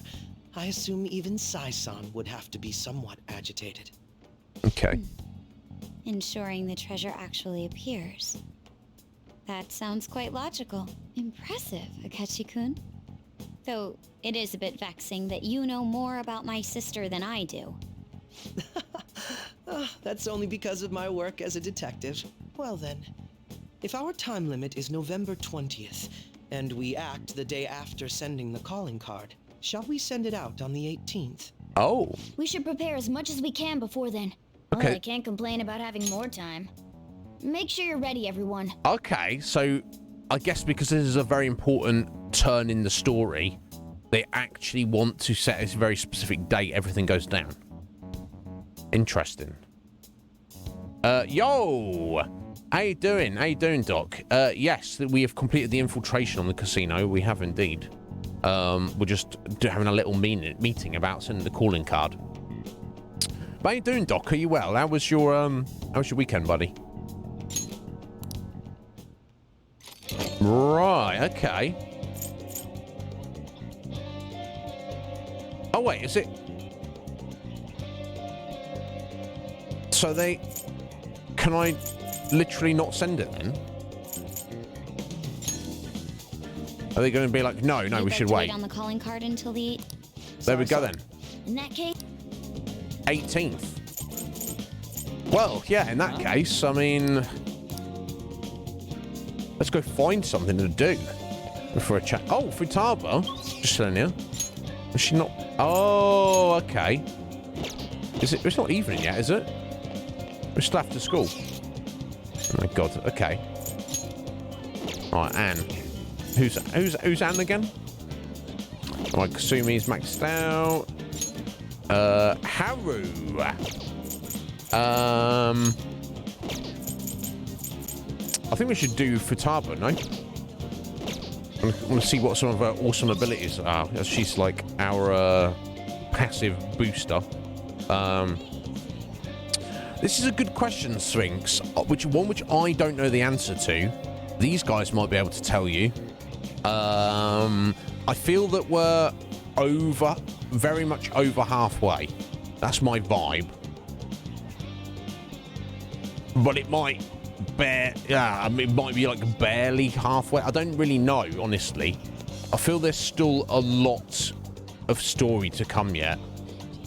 I assume even Sai-san would have to be somewhat agitated. Okay. Ensuring the treasure actually appears. That sounds quite logical. Impressive, Akechi-kun. Though it is a bit vexing that you know more about my sister than I do. That's only because of my work as a detective. Well then, if our time limit is November 20th, and we act the day after sending the calling card, shall we send it out on the 18th? Oh. We should prepare as much as we can before then. Okay. Well, I can't complain about having more time. Make sure you're ready, everyone. Okay, so I guess because this is a very important turn in the story, they actually want to set a very specific date everything goes down. Interesting. Yo! How you doing? How you doing, Doc? Yes, we have completed the infiltration on the casino. We have indeed. We're just having a little meeting about sending the calling card. How you doing, Doc? Are you well? How was your weekend, buddy? Right, okay. Oh, wait, is it... So they... Can I literally not send it then? Are they going to be like, no, we should wait? On the calling card until the... There we go then. In that case... 18th. Well, yeah, in that case, I mean... Let's go find something to do before a chat. Oh, Futaba. Just telling you. Is she not... Oh, okay. Is it... It's not evening yet, is it? We're still after school. Oh my God. Okay. All right, Anne. Who's Anne again? All right, Kasumi's maxed out. Haru. I think we should do Futaba, no? I want to see what some of her awesome abilities are. She's like our passive booster. This is a good question, Sphinx. Which I don't know the answer to. These guys might be able to tell you. I feel that we're very much over halfway. That's my vibe. But it might it might be like barely halfway. I don't really know, honestly. I feel there's still a lot of story to come yet.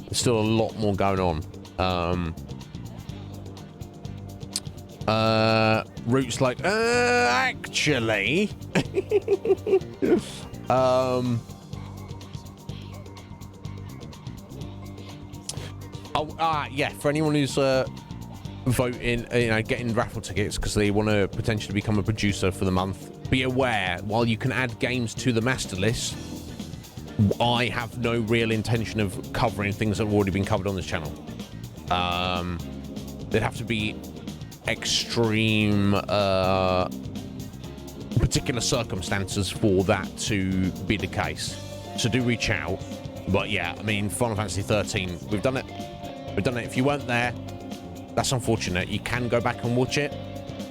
There's still a lot more going on. Root's like, actually. Yeah, for anyone who's voting, getting raffle tickets because they want to potentially become a producer for the month, be aware, while you can add games to the master list, I have no real intention of covering things that have already been covered on this channel. There'd have to be extreme particular circumstances for that to be the case. So do reach out. But yeah, I mean, Final Fantasy 13, we've done it. If you weren't there, that's unfortunate. You can go back and watch it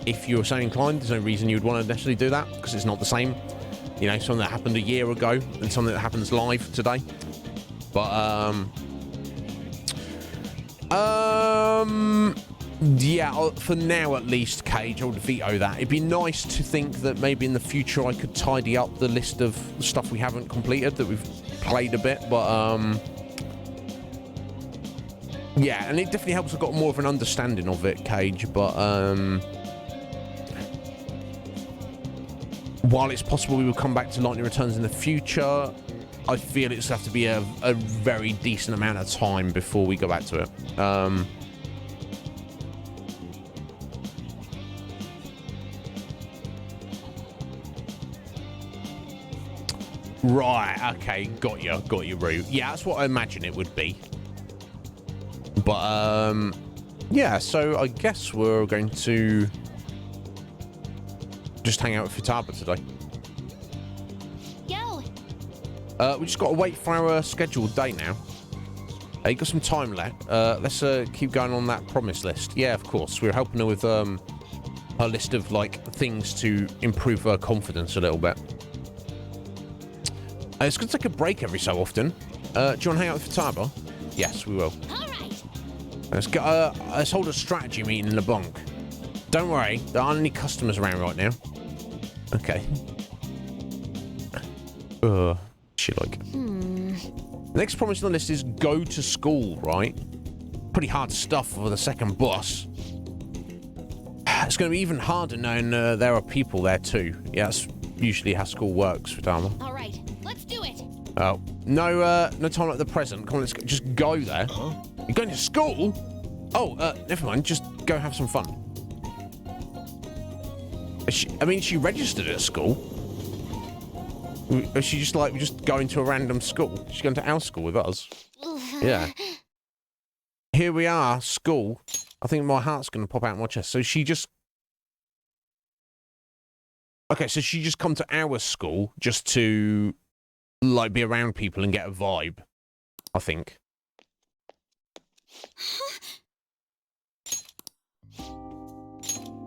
if you're so inclined. There's no reason you'd want to necessarily do that because it's not the same. You know, something that happened a year ago and something that happens live today. But Yeah, for now at least, Cage, I would veto that. It'd be nice to think that maybe in the future I could tidy up the list of stuff we haven't completed, that we've played a bit, but yeah, and it definitely helps I've got more of an understanding of it, Cage, but while it's possible we will come back to Lightning Returns in the future, I feel it's have to be a very decent amount of time before we go back to it. Right, okay, got you, Roo. Yeah, that's what I imagine it would be. But, yeah, so I guess we're going to just hang out with Futaba today. Yo! We just got to wait for our scheduled day now. You got some time left. Let's keep going on that promise list. Yeah, of course. We're helping her with her list of, like, things to improve her confidence a little bit. It's going to take a break every so often. Do you want to hang out with Futaba? Yes, we will. All right. Let's hold a strategy meeting in the bunk. Don't worry, there aren't any customers around right now. Okay. Shit like. Next promise on the list is go to school, right? Pretty hard stuff for the second boss. It's going to be even harder knowing there are people there too. Yeah, that's usually how school works, Futaba. All right, let's do it. Oh, no time like the present. Come on, let's just go there. Huh? You're going to school? Oh, never mind. Just go have some fun. She registered at school. Is she just going to a random school? She's going to our school with us. Yeah. Here we are, school. I think my heart's going to pop out of my chest. So she just... Okay, so she just come to our school just to, like, be around people and get a vibe, I think.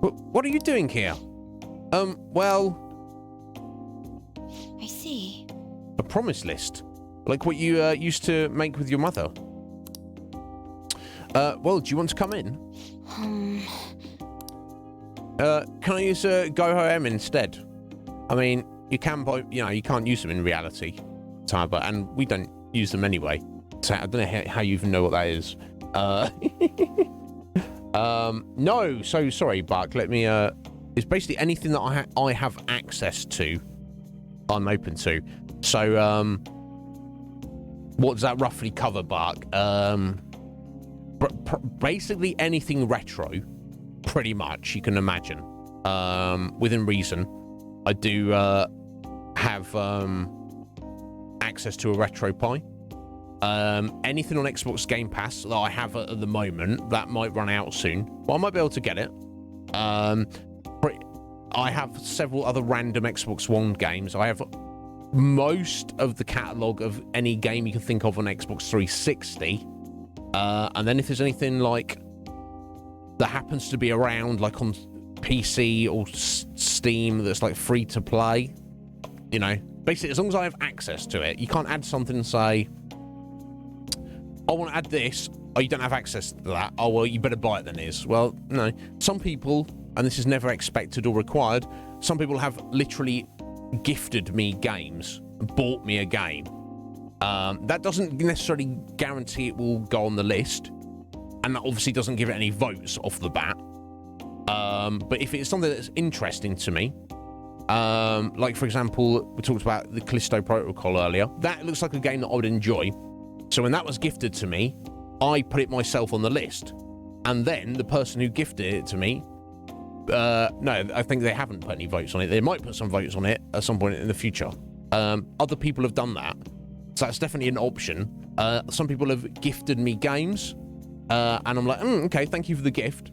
What are you doing here? Well... I see. A promise list. Like what you used to make with your mother. Well, do you want to come in? Can I use Goho M instead? I mean, you can buy, you can't use them in reality, but and we don't use them anyway. So I don't know how you even know what that is. No, so sorry, Buck. Let me. It's basically anything that I have access to, I'm open to. So, what does that roughly cover, Buck? Basically anything retro, pretty much, you can imagine. Within reason, I do have access to a RetroPie. Anything on Xbox Game Pass that I have at the moment, that might run out soon. Well, I might be able to get it. I have several other random Xbox One games. I have most of the catalogue of any game you can think of on Xbox 360. And then if there's anything like that happens to be around, like on PC or Steam, that's like free to play, basically as long as I have access to it. You can't add something and say, I want to add this. Oh, you don't have access to that. Oh, well, you better buy it then. Well, no. Some people, and this is never expected or required, some people have literally gifted me games, bought me a game. That doesn't necessarily guarantee it will go on the list, and that obviously doesn't give it any votes off the bat. But if it's something that's interesting to me, like for example, we talked about the Callisto Protocol earlier. That looks like a game that I would enjoy. So when that was gifted to me, I put it myself on the list. And then the person who gifted it to me, no, I think they haven't put any votes on it. They might put some votes on it at some point in the future. Other people have done that. So that's definitely an option. Some people have gifted me games. And I'm like, okay, thank you for the gift.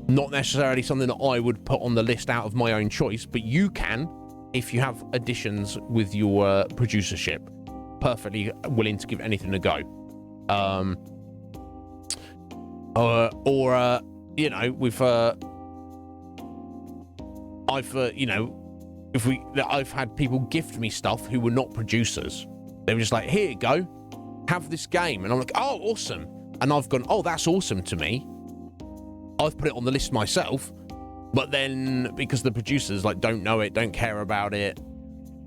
Not necessarily something that I would put on the list out of my own choice, but you can if you have additions with your producership. Perfectly willing to give anything a go. With I've had people gift me stuff who were not producers. They were just like, here you go, have this game, and I'm like, oh, awesome. And I've gone, oh, that's awesome to me. I've put it on the list myself, but then because the producers like don't know it, don't care about it,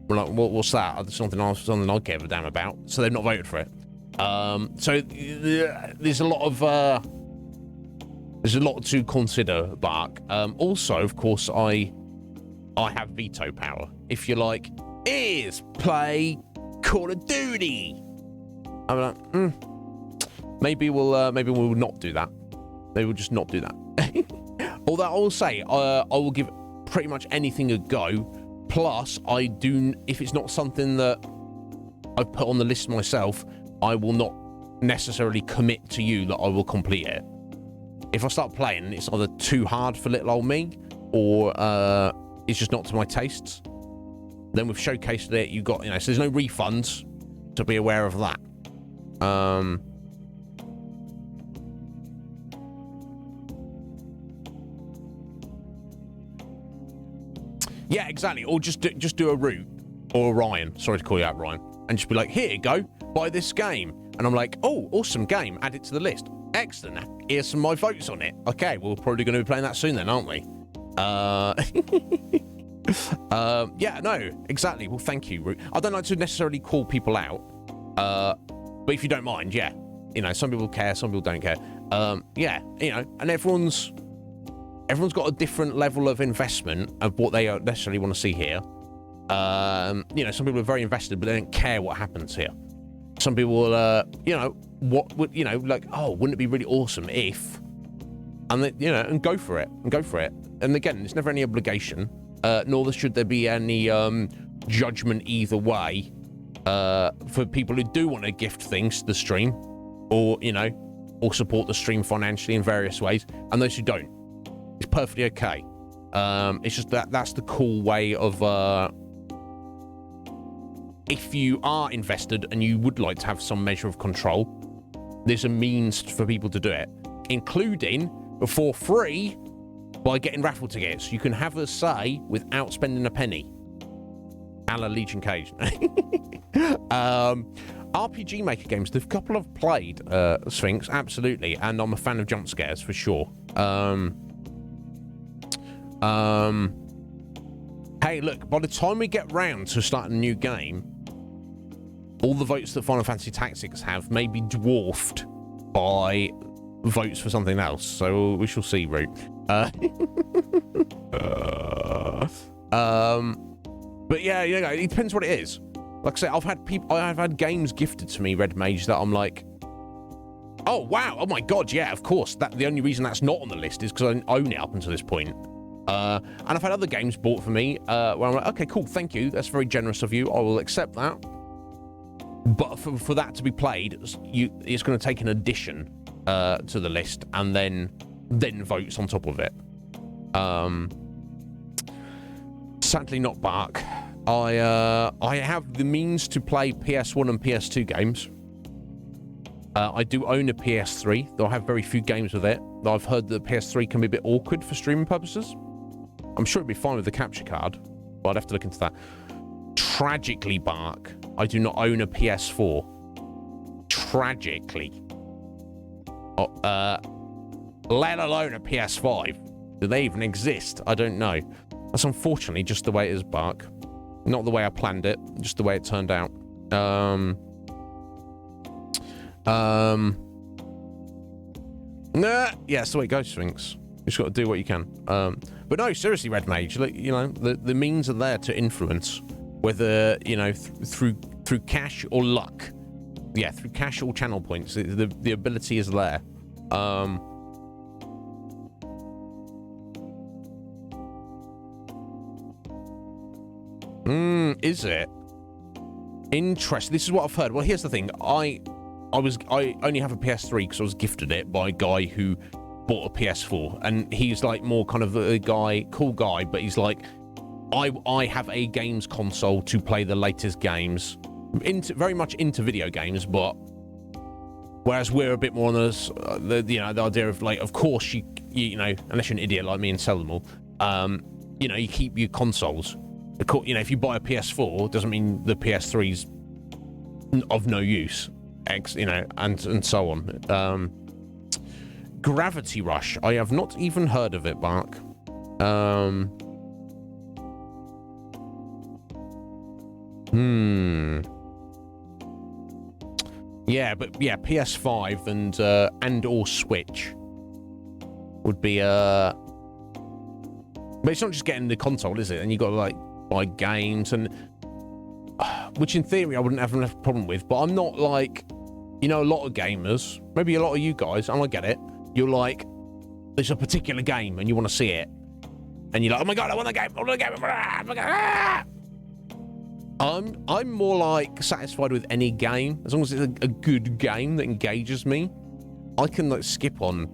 we're like, what's that? It's something I give a damn about. So they've not voted for it. So there's a lot to consider, Bark. Also, of course, I have veto power. If you're like, play Call of Duty, I'm like, maybe we'll not do that. Maybe we'll just not do that. Although I will say, I will give pretty much anything a go. Plus, if it's not something that I've put on the list myself, I will not necessarily commit to you that I will complete it. If I start playing, it's either too hard for little old me, or it's just not to my tastes. Then we've showcased it. You got, so there's no refunds. To be aware of that. Yeah, exactly. Or just do a Root or a Ryan. Sorry to call you out, Ryan. And just be like, here you go, buy this game. And I'm like, oh, awesome game. Add it to the list. Excellent. Here's some of my votes on it. Okay, we're probably going to be playing that soon then, aren't we? Yeah, no, exactly. Well, thank you, Root. I don't like to necessarily call people out. But if you don't mind, yeah. Some people care, some people don't care. Yeah, and everyone's got a different level of investment of what they necessarily want to see here. Some people are very invested, but they don't care what happens here. Some people will, what would, like, oh, wouldn't it be really awesome if, and then, and go for it, And again, there's never any obligation, nor should there be any judgment either way for people who do want to gift things to the stream, or support the stream financially in various ways, and those who don't. It's perfectly okay. It's just that's the cool way of if you are invested and you would like to have some measure of control, there's a means for people to do it, including for free by getting raffle tickets. You can have a say without spending a penny. A la Legion Cage. RPG Maker games, the couple I've played, Sphinx, absolutely, and I'm a fan of jump scares for sure. Hey, look, by the time we get round to starting a new game, all the votes that Final Fantasy Tactics have may be dwarfed by votes for something else, so we shall see, Root. But yeah, it depends what it is. Like I say, I've had games gifted to me, Red Mage, that I'm like, oh wow, oh my god, yeah, of course. The only reason that's not on the list is because I didn't own it up until this point. And I've had other games bought for me where I'm like, okay, cool, thank you, that's very generous of you, I will accept that. But for that to be played, it's going to take an addition to the list, and then votes on top of it. Sadly not Bark. I have the means to play PS1 and PS2 games. I do own a PS3, though I have very few games with it. Though I've heard that PS3 can be a bit awkward for streaming purposes. I'm sure it'd be fine with the capture card, but I'd have to look into that. Tragically, Bark, I do not own a PS4. Tragically. Let alone a PS5. Do they even exist? I don't know. That's unfortunately just the way it is, Bark. Not the way I planned it, just the way it turned out. Nah, yeah, that's the way it goes, Sphinx. You just got to do what you can. But no, seriously, Red Mage, the means are there to influence, whether, through cash or luck. Yeah, through cash or channel points. The ability is there. Is it? Interesting. This is what I've heard. Well, here's the thing. I only have a PS3 because I was gifted it by a guy who bought a PS4, and he's like more kind of a cool guy, but he's like, I have a games console to play the latest games, very much into video games, but whereas we're a bit more on the idea of like, of course you unless you're an idiot like me and sell them all, you keep your consoles. If you buy a PS4, doesn't mean the PS3's of no use, and so on. Gravity Rush. I have not even heard of it, Mark. Yeah, but yeah, PS5 and or Switch would be but it's not just getting the console, is it? And you got to like buy games and which in theory I wouldn't have enough problem with, but I'm not like, you know, a lot of gamers, maybe a lot of you guys, and I get it. You're like, there's a particular game and you want to see it, and you're like, oh my god, I want the game, I want the game. I'm more like satisfied with any game as long as it's a good game that engages me. I can like skip on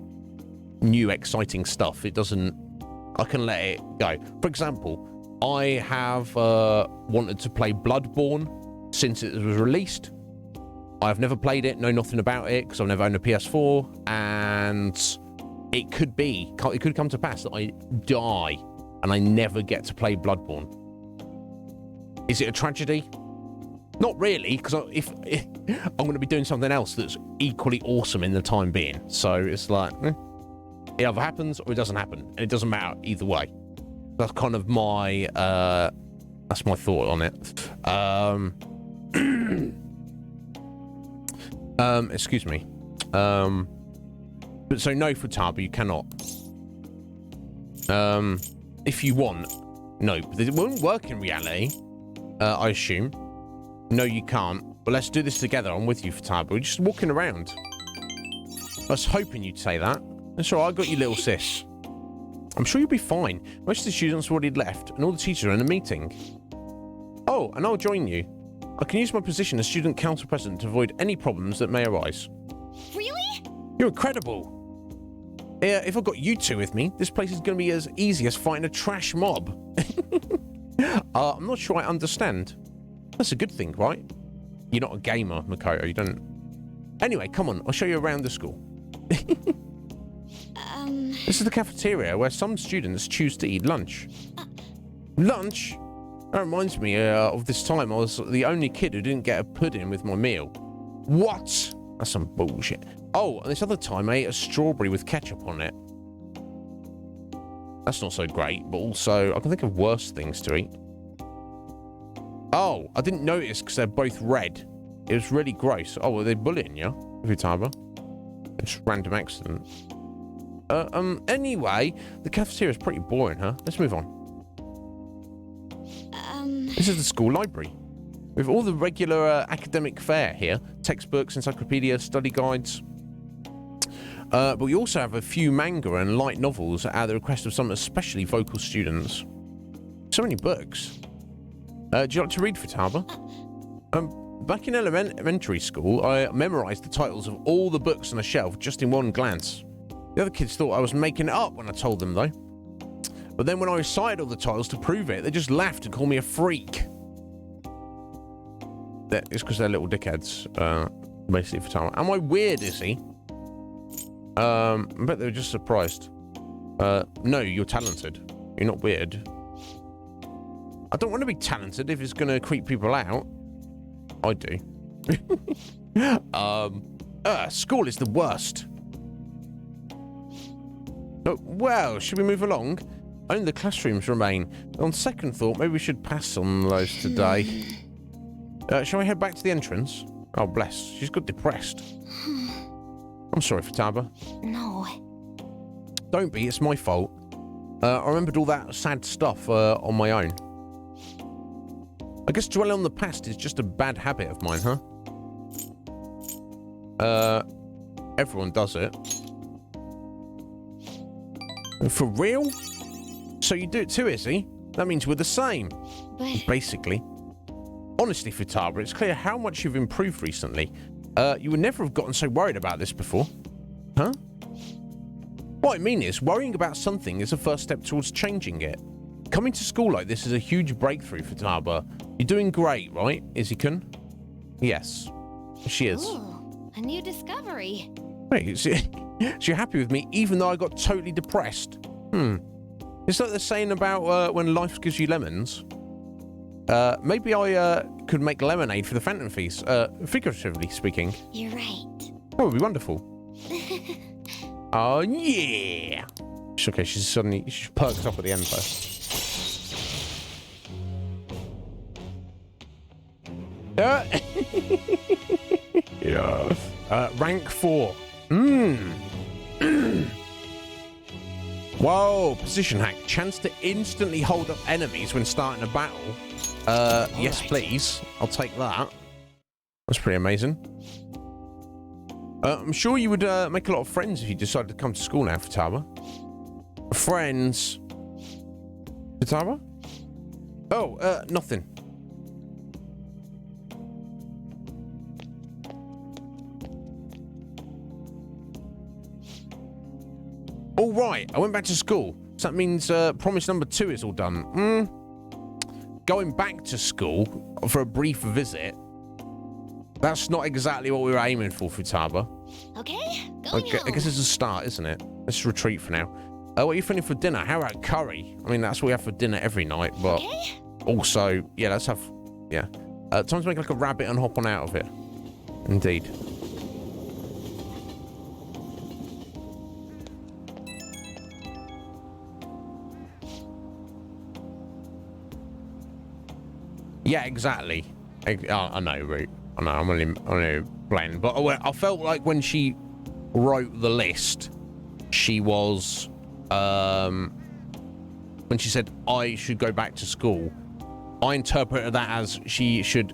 new exciting stuff. It doesn't. I can let it go. For example, I have wanted to play Bloodborne since it was released. I've never played it, know nothing about it because I've never owned a PS4, and it could come to pass that I die and I never get to play Bloodborne. Is it a tragedy? Not really, because if I'm going to be doing something else that's equally awesome in the time being. So it's like, it either happens or it doesn't happen, and it doesn't matter either way. That's kind of my that's my thought on it. Excuse me. But so no, Futaba, you cannot. If you want, no, but it won't work in reality. I assume. No, you can't. But let's do this together. I'm with you, Futaba. We're just walking around. I was hoping you'd say that. That's all right. I got you, little sis. I'm sure you'll be fine. Most of the students have already left, and all the teachers are in a meeting. Oh, and I'll join you. I can use my position as student council president to avoid any problems that may arise. Really? You're incredible. If I've got you two with me, this place is going to be as easy as fighting a trash mob. I'm not sure I understand. That's a good thing, right? You're not a gamer, Makoto. You don't... Anyway, come on. I'll show you around the school. This is the cafeteria where some students choose to eat lunch. Lunch? That reminds me of this time I was the only kid who didn't get a pudding with my meal. What? That's some bullshit. Oh, and this other time I ate a strawberry with ketchup on it. That's not so great, but also I can think of worse things to eat. Oh, I didn't notice because they're both red. It was really gross. Oh, were they bullying you, Futaba? It's a random accident. Anyway, the cafeteria is pretty boring, huh? Let's move on. This is the school library. With all the regular academic fare here. Textbooks, encyclopedia, study guides. But we also have a few manga and light novels at the request of some especially vocal students. So many books. Do you like to read, Futaba? Back in elementary school, I memorized the titles of all the books on the shelf just in one glance. The other kids thought I was making it up when I told them, though. But then when I recited all the titles to prove it, they just laughed and called me a freak. It's because they're little dickheads, basically, Futaba. Am I weird, is he? I bet they were just surprised. No, you're talented. You're not weird. I don't want to be talented if it's going to creep people out. I do. School is the worst. Oh, well, should we move along? Only the classrooms remain. On second thought, maybe we should pass on those today. Shall we head back to the entrance? Oh, bless. She's got depressed. I'm sorry, Futaba. No. Don't be. It's my fault. I remembered all that sad stuff on my own. I guess dwelling on the past is just a bad habit of mine, huh? Everyone does it. For real? So you do it too, Izzy? That means we're the same. But Basically. Honestly, Futaba, it's clear how much you've improved recently. You would never have gotten so worried about this before. Huh? What I mean is, worrying about something is a first step towards changing it. Coming to school like this is a huge breakthrough, Futaba. You're doing great, right, Izzy-kun? Yes. She is. ooh, a new discovery. Wait, so you're happy with me even though I got totally depressed? It's like they're saying about when life gives you lemons. Maybe I could make lemonade for the Phantom Feast, figuratively speaking. You're right. That would be wonderful. Oh, yeah. Okay, she's perked up at the end, though. Yeah. Rank 4. Whoa, position hack. Chance to instantly hold up enemies when starting a battle. Yes, right. please. I'll take that. That's pretty amazing. I'm sure you would make a lot of friends if you decided to come to school now, Futaba. Friends. Futaba? Oh, nothing. All right, I went back to school. So that means promise number 2 is all done. Going back to school for a brief visit. That's not exactly what we were aiming for, Futaba. Okay, I guess it's a start, isn't it? Let's retreat for now. What are you feeling for dinner? How about curry? I mean, that's what we have for dinner every night, but also, yeah, let's have, yeah. Time to make like a rabbit and hop on out of it. Indeed. Yeah, exactly. I know, Root. I know, I'm only playing. But I felt like when she wrote the list, she was, when she said, I should go back to school, I interpreted that as she should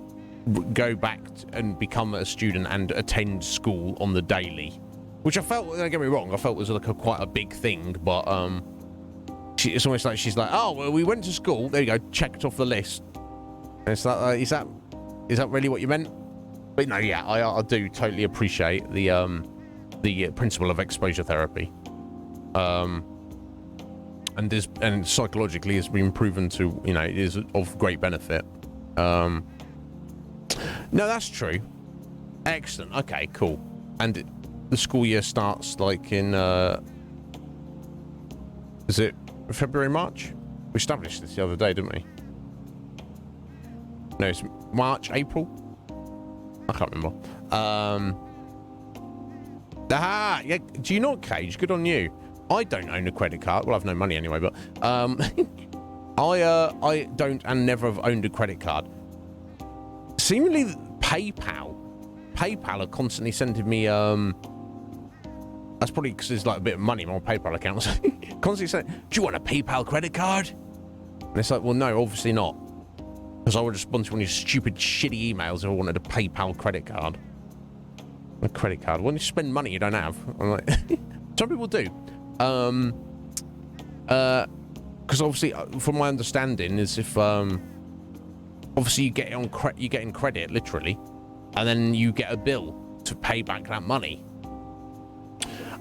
go back and become a student and attend school on the daily. Which I felt, don't get me wrong, I felt was like quite a big thing, but, it's almost like she's like, oh, well, we went to school, there you go, checked off the list. And it's like, is that really what you meant? But no, yeah, I do totally appreciate the principle of exposure therapy, and psychologically has been proven to, you know, it is of great benefit. No, that's true. Excellent. Okay, cool. And the school year starts like in is it February, March? We established this the other day, didn't we? No, it's March, April. I can't remember. Yeah. Do you not, Cage? Good on you. I don't own a credit card. Well, I've no money anyway, but I don't and never have owned a credit card. Seemingly, PayPal are constantly sending me that's probably because there's like a bit of money in my PayPal account. Constantly saying, "Do you want a PayPal credit card?" And it's like, well, no, obviously not. Because I would respond to one of your stupid, shitty emails if I wanted a PayPal credit card. A credit card. When you spend money you don't have. I'm like, some people do. Because obviously, from my understanding, is if obviously you get it on you get in credit literally, and then you get a bill to pay back that money.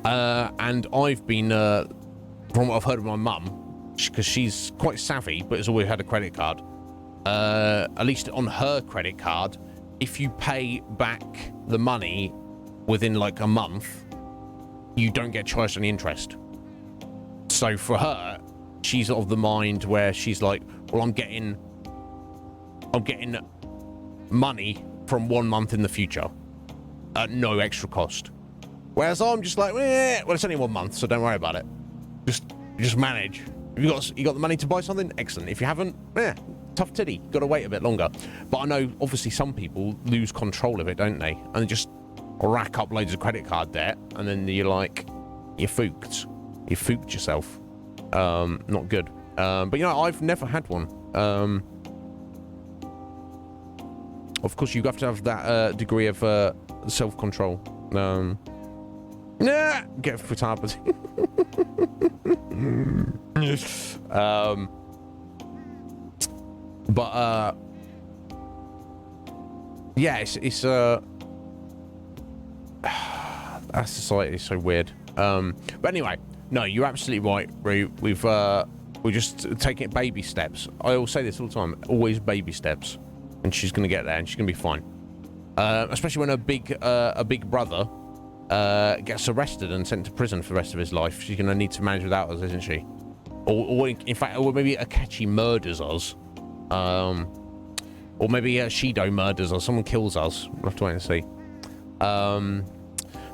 And I've been, from what I've heard of my mum, because she's quite savvy, but has always had a credit card. At least on her credit card, if you pay back the money within like a month, you don't get charged any interest. So for her, she's of the mind where she's like, well, I'm getting money from 1 month in the future at no extra cost. Whereas I'm just like, well, it's only 1 month, so don't worry about it. Just manage. If you got the money to buy something, excellent. If you haven't, tough titty. Got to wait a bit longer. But I know, obviously, some people lose control of it, don't they? And they just rack up loads of credit card debt, and then you're like, you're fooked. You fooked yourself. Not good. But you know, I've never had one. Of course, you have to have that degree of self-control. Get Futaba. But yeah, it's our society is so weird. But anyway, no, you're absolutely right, Roo. We're just taking it baby steps. I always say this all the time, always baby steps, and she's gonna get there, and she's gonna be fine. Especially when a big brother gets arrested and sent to prison for the rest of his life. She's gonna need to manage without us, isn't she? Or in fact, or maybe Akechi murders us. Or maybe Shido murders us. Someone kills us. We'll have to wait and see.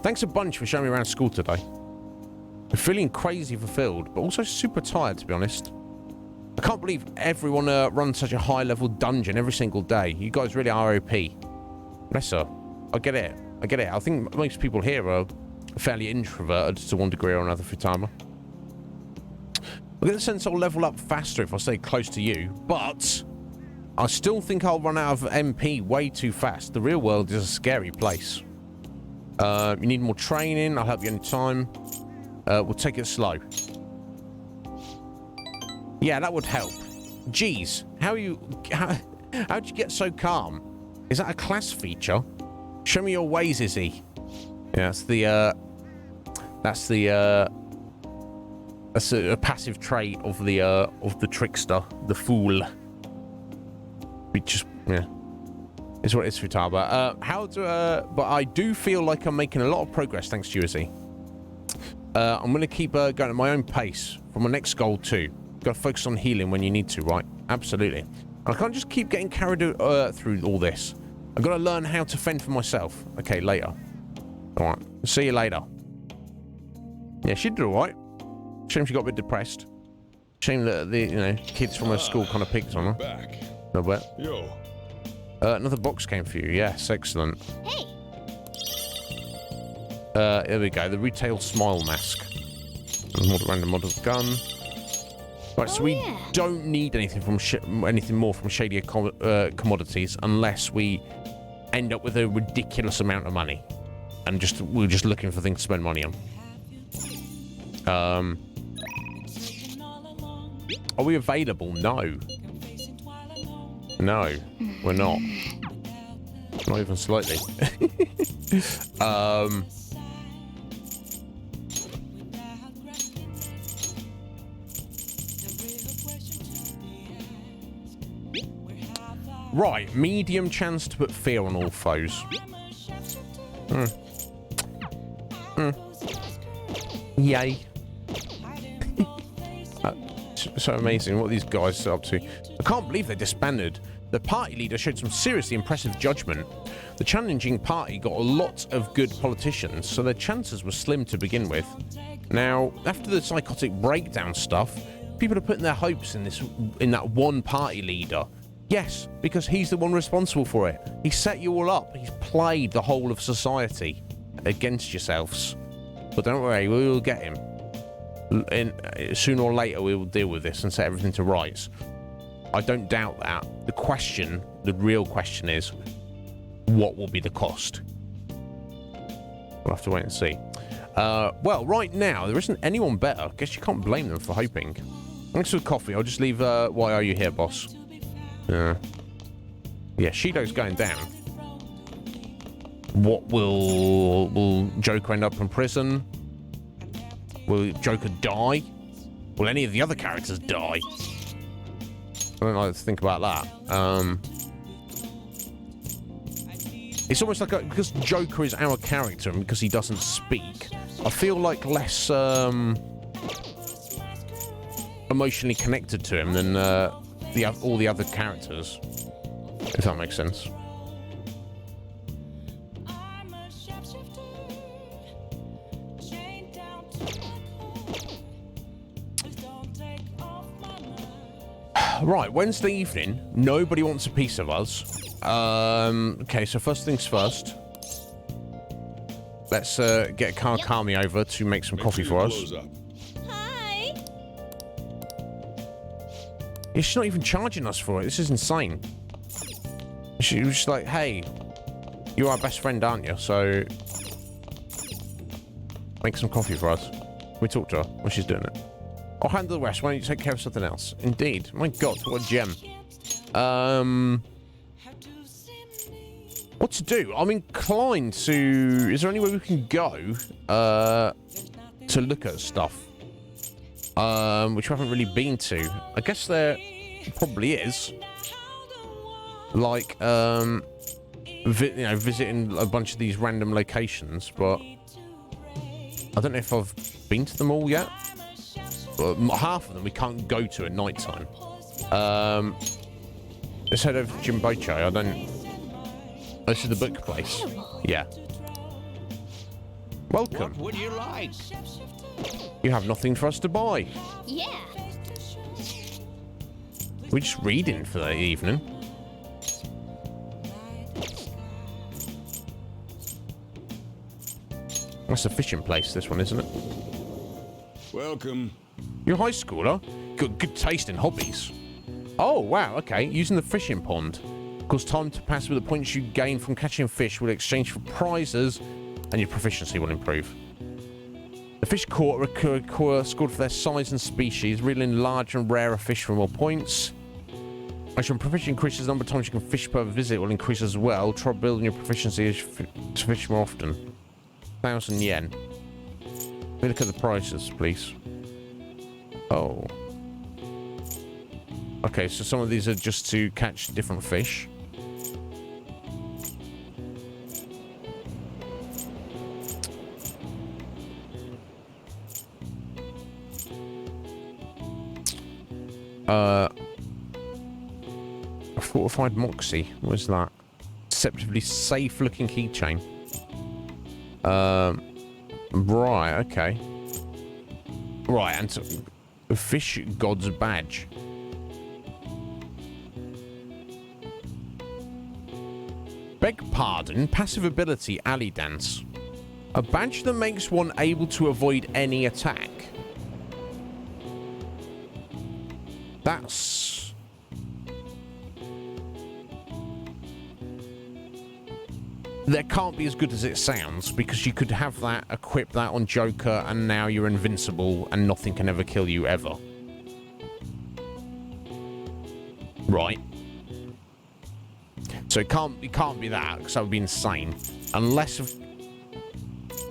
Thanks a bunch for showing me around school today. I'm feeling crazy fulfilled, but also super tired, to be honest. I can't believe everyone runs such a high-level dungeon every single day. You guys really are OP. Bless her. I get it. I get it. I think most people here are fairly introverted to one degree or another, Futaba. I get the sense I'll level up faster if I stay close to you, but I still think I'll run out of MP way too fast. The real world is a scary place. You need more training. I'll help you anytime. We'll take it slow. Yeah, that would help. Jeez, how'd you get so calm? Is that a class feature? Show me your ways, Izzy. Yeah, that's a passive trait of the trickster, the fool. We just, yeah, it's what it is, Futaba. But I do feel like I'm making a lot of progress thanks to you, Izzy. I'm gonna keep going at my own pace for my next goal too. Gotta focus on healing when you need to, right? Absolutely. And I can't just keep getting carried through all this. I've got to learn how to fend for myself. Okay, later. All right. See you later. Yeah, she did all right. Shame she got a bit depressed. Shame that the kids from her school kind of picked on her. Back. No bet. Yo. Another box came for you. Yes, excellent. Hey. Here we go. The retail smile mask. Random model gun. Right, so we don't need anything from anything more from shadier commodities unless we end up with a ridiculous amount of money, and we're just looking for things to spend money on. Are we available? No. No, we're not. Not even slightly. Right, medium chance to put fear on all foes. Yay. So amazing what these guys are up to. I can't believe they disbanded. The party leader showed some seriously impressive judgment. The challenging party got a lot of good politicians, so their chances were slim to begin with. Now, after the psychotic breakdown stuff, people are putting their hopes in that one party leader. Yes, because he's the one responsible for it. He set you all up. He's played the whole of society against yourselves. But don't worry, we will get him. And sooner or later, we will deal with this and set everything to rights. I don't doubt that. The real question is, what will be the cost? We'll have to wait and see. Well, right now, there isn't anyone better. I guess you can't blame them for hoping. Thanks for the coffee. I'll just leave, why are you here, boss? Yeah, Shido's going down. What will Joker end up in prison? Will Joker die? Will any of the other characters die? I don't like to think about that. It's almost like because Joker is our character and because he doesn't speak, I feel like less emotionally connected to him than all the other characters, if that makes sense. Right, Wednesday evening. Nobody wants a piece of us. Okay, so first things first. Let's get Kami over to make some coffee for us. Hi. Yeah, she's not even charging us for it. This is insane. She was just like, hey, you're our best friend, aren't you? So make some coffee for us. We talk to her while she's doing it. I'll handle the rest. Why don't you take care of something else? Indeed. My God, what a gem. What to do? I'm inclined to... Is there any way we can go to look at stuff? Which we haven't really been to. I guess there probably is. Like, visiting a bunch of these random locations, but I don't know if I've been to them all yet. Half of them we can't go to at night time. Let's head over to Jimbocho. This is the book place. Yeah. Welcome. What would you like? You have nothing for us to buy. Yeah. We're just reading for the evening. That's a fishing place, this one, isn't it? Welcome. You're a high schooler? Got good taste in hobbies. Oh, wow, okay. Using the fishing pond. Because time to pass with the points you gain from catching fish will exchange for prizes and your proficiency will improve. The fish caught are scored for their size and species, reeling large and rarer fish for more points. As your proficiency increases, the number of times you can fish per visit will increase as well. Try building your proficiency to fish more often. 1,000 yen. Let me look at the prices, please. Oh. Okay, so some of these are just to catch different fish. A fortified moxie. What was that? Deceptively safe looking keychain. Right, okay. Right, and a fish god's badge. Beg pardon, passive ability, alley dance. A badge that makes one able to avoid any attack. That's... That can't be as good as it sounds, because you could have that, equip that on Joker, and now you're invincible, and nothing can ever kill you, ever. Right. So it can't be that, because that would be insane. Unless of...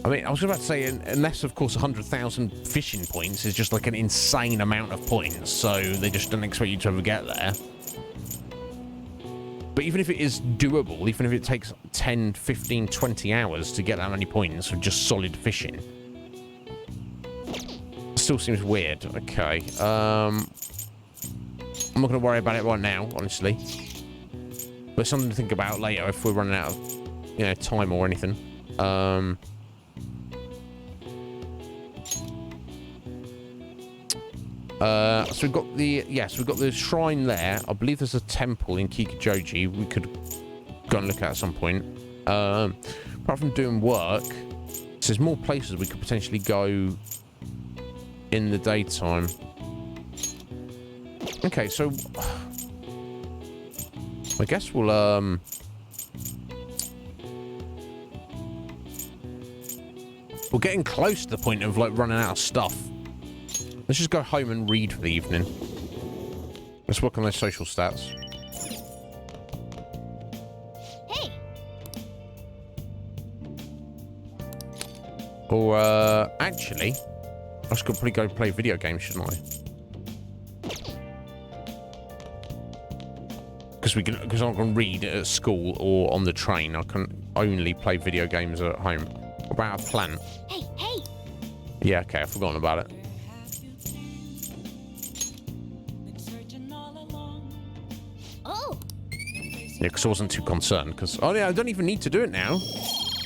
I mean, I was about to say, unless, of course, 100,000 fishing points is just like an insane amount of points, so they just don't expect you to ever get there. But even if it is doable, even if it takes 10, 15, 20 hours to get that many points for just solid fishing, it still seems weird. Okay. I'm not going to worry about it right now, honestly. But something to think about later if we're running out of, you know, time or anything. So we've got the, yes, we've got the shrine there. I believe there's a temple in Kikijoji we could go and look at some point. Apart from doing work, so there's more places we could potentially go in the daytime. Okay, so I guess we'll we're getting close to the point of like running out of stuff. Let's just go home and read for the evening. Let's work on those social stats. Hey. Or actually, I should probably go play video games, shouldn't I? Because I'm not going to read at school or on the train. I can only play video games at home. What about a plant? Hey, hey. Yeah, okay, I've forgotten about it. Oh. Yeah, because I wasn't too concerned. Because oh yeah, I don't even need to do it now,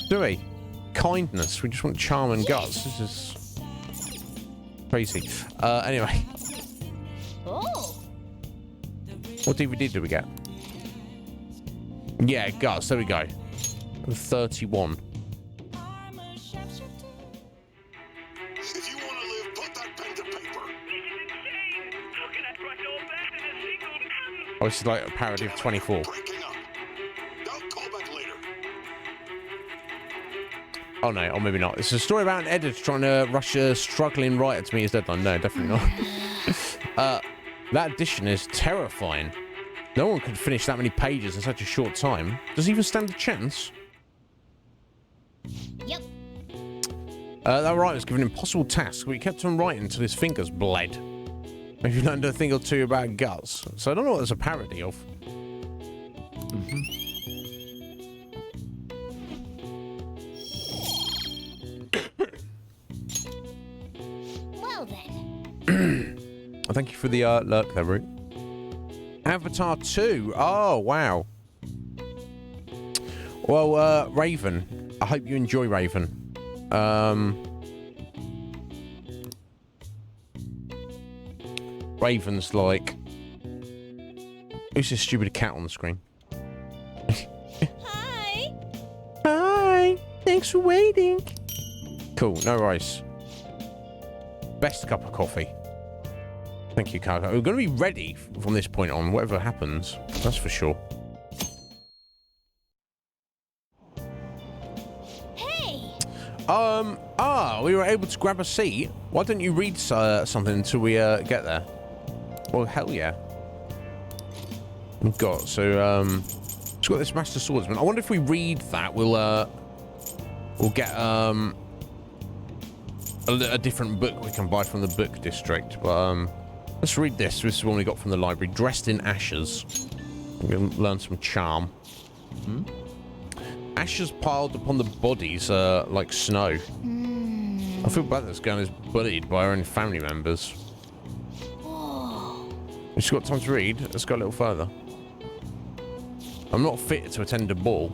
do we? Kindness. We just want charm and guts. This is crazy. Anyway. Oh. What DVD did we get? Yeah, guts. There we go. 31. If you want to live, put that pen to paper. Oh, this is like a parody of 24. Breaking up. Don't call back later. Oh no, or maybe not. It's a story about an editor trying to rush a struggling writer to meet his deadline. No, definitely not. That edition is terrifying. No one could finish that many pages in such a short time. Does he even stand a chance? Yep. That writer was given an impossible task, but he kept on writing until his fingers bled. Maybe you learned a thing or two about guts. So I don't know what there's a parody of. Well then. Thank you for the lurk there, Root. Avatar 2. Oh, wow. Well, Raven. I hope you enjoy Raven. Raven's like... Who's this stupid cat on the screen? Hi. Hi. Thanks for waiting. Cool. No worries. Best cup of coffee. Thank you, Cargo. We're going to be ready from this point on, whatever happens. That's for sure. Hey. We were able to grab a seat. Why don't you read something until we get there? Well, hell yeah. We've got, it's got this Master Swordsman. I wonder if we read that, we'll get, a different book we can buy from the book district. But, let's read this. This is one we got from the library. Dressed in Ashes. We're going to learn some charm. Ashes piled upon the bodies like snow. I feel bad that this girl is bullied by her own family members. She's got time to read. Let's go a little further. I'm not fit to attend a ball.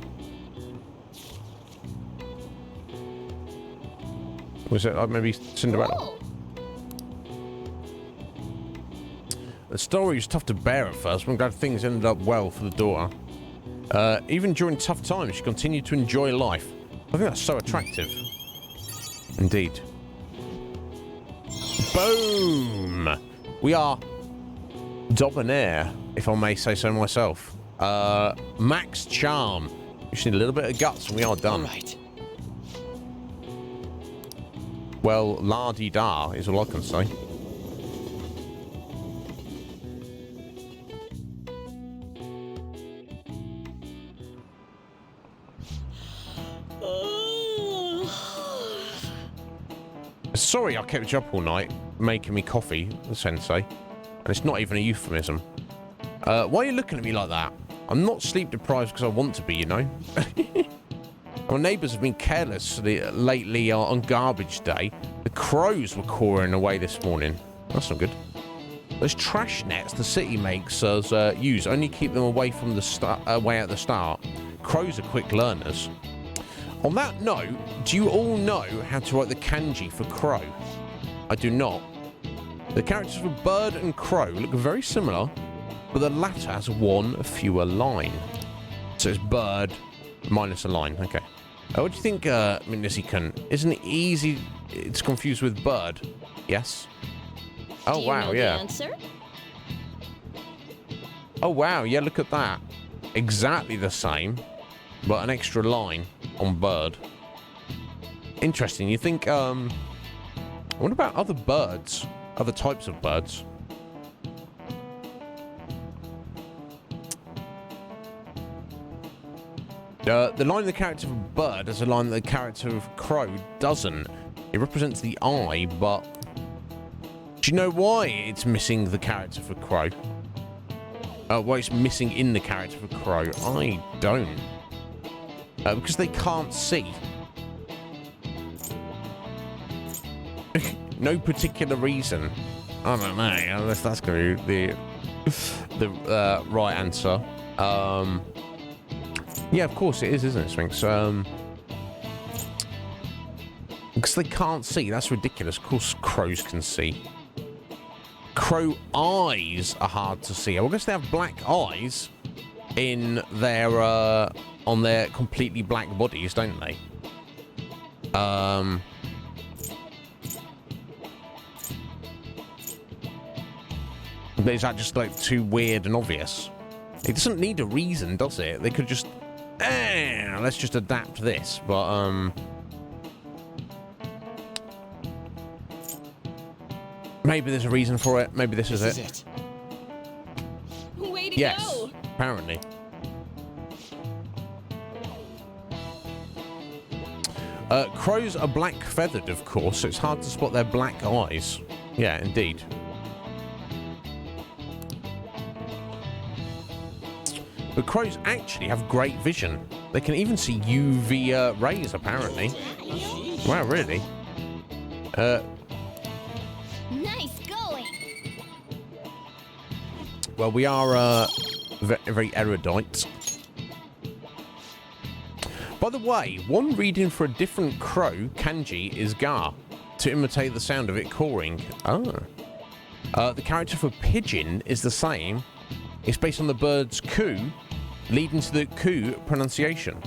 Was it like maybe Cinderella? Oh. The story was tough to bear at first, but I'm glad things ended up well for the daughter. Even during tough times, she continued to enjoy life. I think that's so attractive. Indeed. Boom! We are debonair, if I may say so myself. Max charm. We just need a little bit of guts and we are done. All right. Well, la-di-da is all I can say. Sorry I kept you up all night making me coffee, Sensei. And it's not even a euphemism. Why are you looking at me like that? I'm not sleep deprived because I want to be, you know. Our neighbours have been careless lately on garbage day. The crows were cawing away this morning. That's not good. Those trash nets the city makes us use only keep them away from the way at the start. Crows are quick learners. On that note, do you all know how to write the kanji for crow? I do not. The characters for bird and crow look very similar, but the latter has one fewer line. So it's bird minus a line. Okay. What do you think, Minisikan? Isn't it easy? It's confused with bird. Yes? Oh, Do you wow, know yeah. The answer? Oh, wow, yeah, look at that. Exactly the same, but an extra line on bird. Interesting. You think, what about other birds? Other types of birds? The line of the character of bird is a line that the character of crow doesn't. It represents the eye, but... Do you know why it's missing the character for crow? Why it's missing in the character for crow? I don't. Because they can't see. No particular reason. I don't know, unless that's going to be the right answer. Yeah, of course it is, isn't it, Sphinx? Because they can't see. That's ridiculous. Of course crows can see. Crow eyes are hard to see. I guess they have black eyes in their on their completely black bodies, don't they? But is that just like too weird and obvious? It doesn't need a reason, does it? They could just, let's just adapt this. But maybe there's a reason for it. Maybe this is it. Way to Yes, go. apparently. Crows are black feathered, of course, so it's hard to spot their black eyes. Yeah, indeed. But crows actually have great vision. They can even see UV rays, apparently. Wow, really? Nice going. Well, we are very erudite. By the way, one reading for a different crow kanji is ga, to imitate the sound of it cawing. Oh. The character for pigeon is the same. It's based on the bird's coo, leading to the coo pronunciation.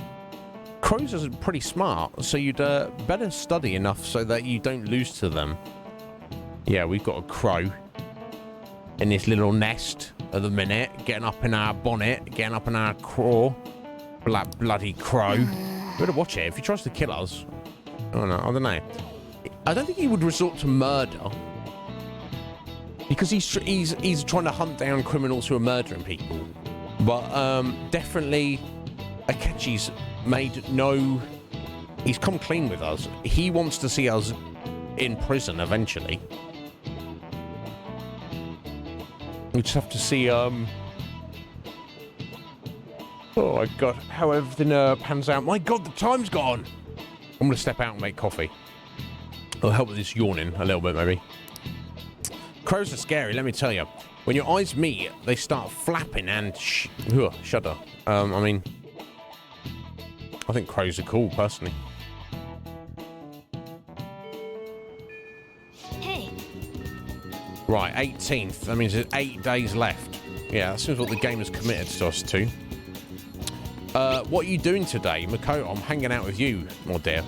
Crows are pretty smart, so you'd better study enough so that you don't lose to them. Yeah, we've got a crow in this little nest at the minute, getting up in our bonnet, getting up in our craw. Bloody crow. Better watch it. If he tries to kill us, I don't know. I don't think he would resort to murder, because he's trying to hunt down criminals who are murdering people. But definitely, Akechi's made no. He's come clean with us. He wants to see us in prison eventually. We just have to see. Oh my god, how everything pans out. My god, the time's gone. I'm gonna step out and make coffee. It'll help with this yawning a little bit, maybe. Crows are scary, let me tell you. When your eyes meet, they start flapping and shudder. I mean, I think crows are cool, personally. Hey. Right, 18th. That means there's 8 days left. Yeah, that seems what the game has committed to us to. What are you doing today? Makoto, I'm hanging out with you, my dear.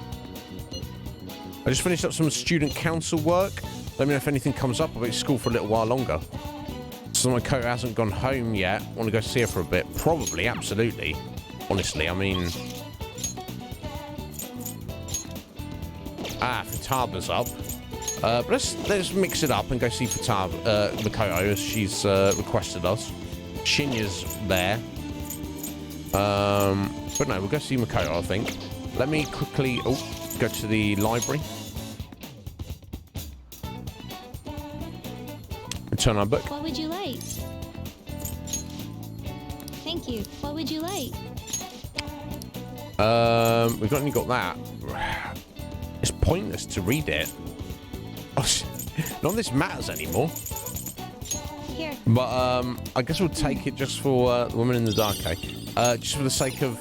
I just finished up some student council work. Let me know if anything comes up. I'll be at school for a little while longer. So Makoto hasn't gone home yet. Want to go see her for a bit? Probably, absolutely. Honestly, I mean... Futaba's up. But let's mix it up and go see Makoto, as she's requested us. Shinya's there. But no, we'll go see Makoto, I think. Let me quickly go to the library. Return our book. What would you like? Thank you. What would you like? We've only got that. It's pointless to read it. None of this matters anymore. Here. But I guess we'll take it just for the Woman in the Dark, just for the sake of...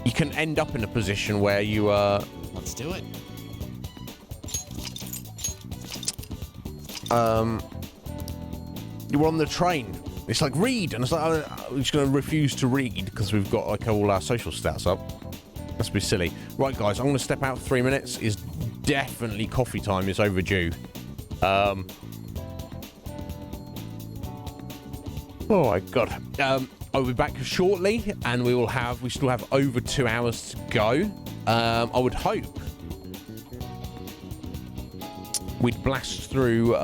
You can end up in a position where you... Let's do it. You were on the train. It's like, read. And it's like, I'm just going to refuse to read because we've got like all our social stats up. That's a bit silly. Right, guys, I'm going to step out for 3 minutes. It's definitely coffee time. It's overdue. Oh my god. I'll be back shortly, and we still have over 2 hours to go. I would hope we'd blast through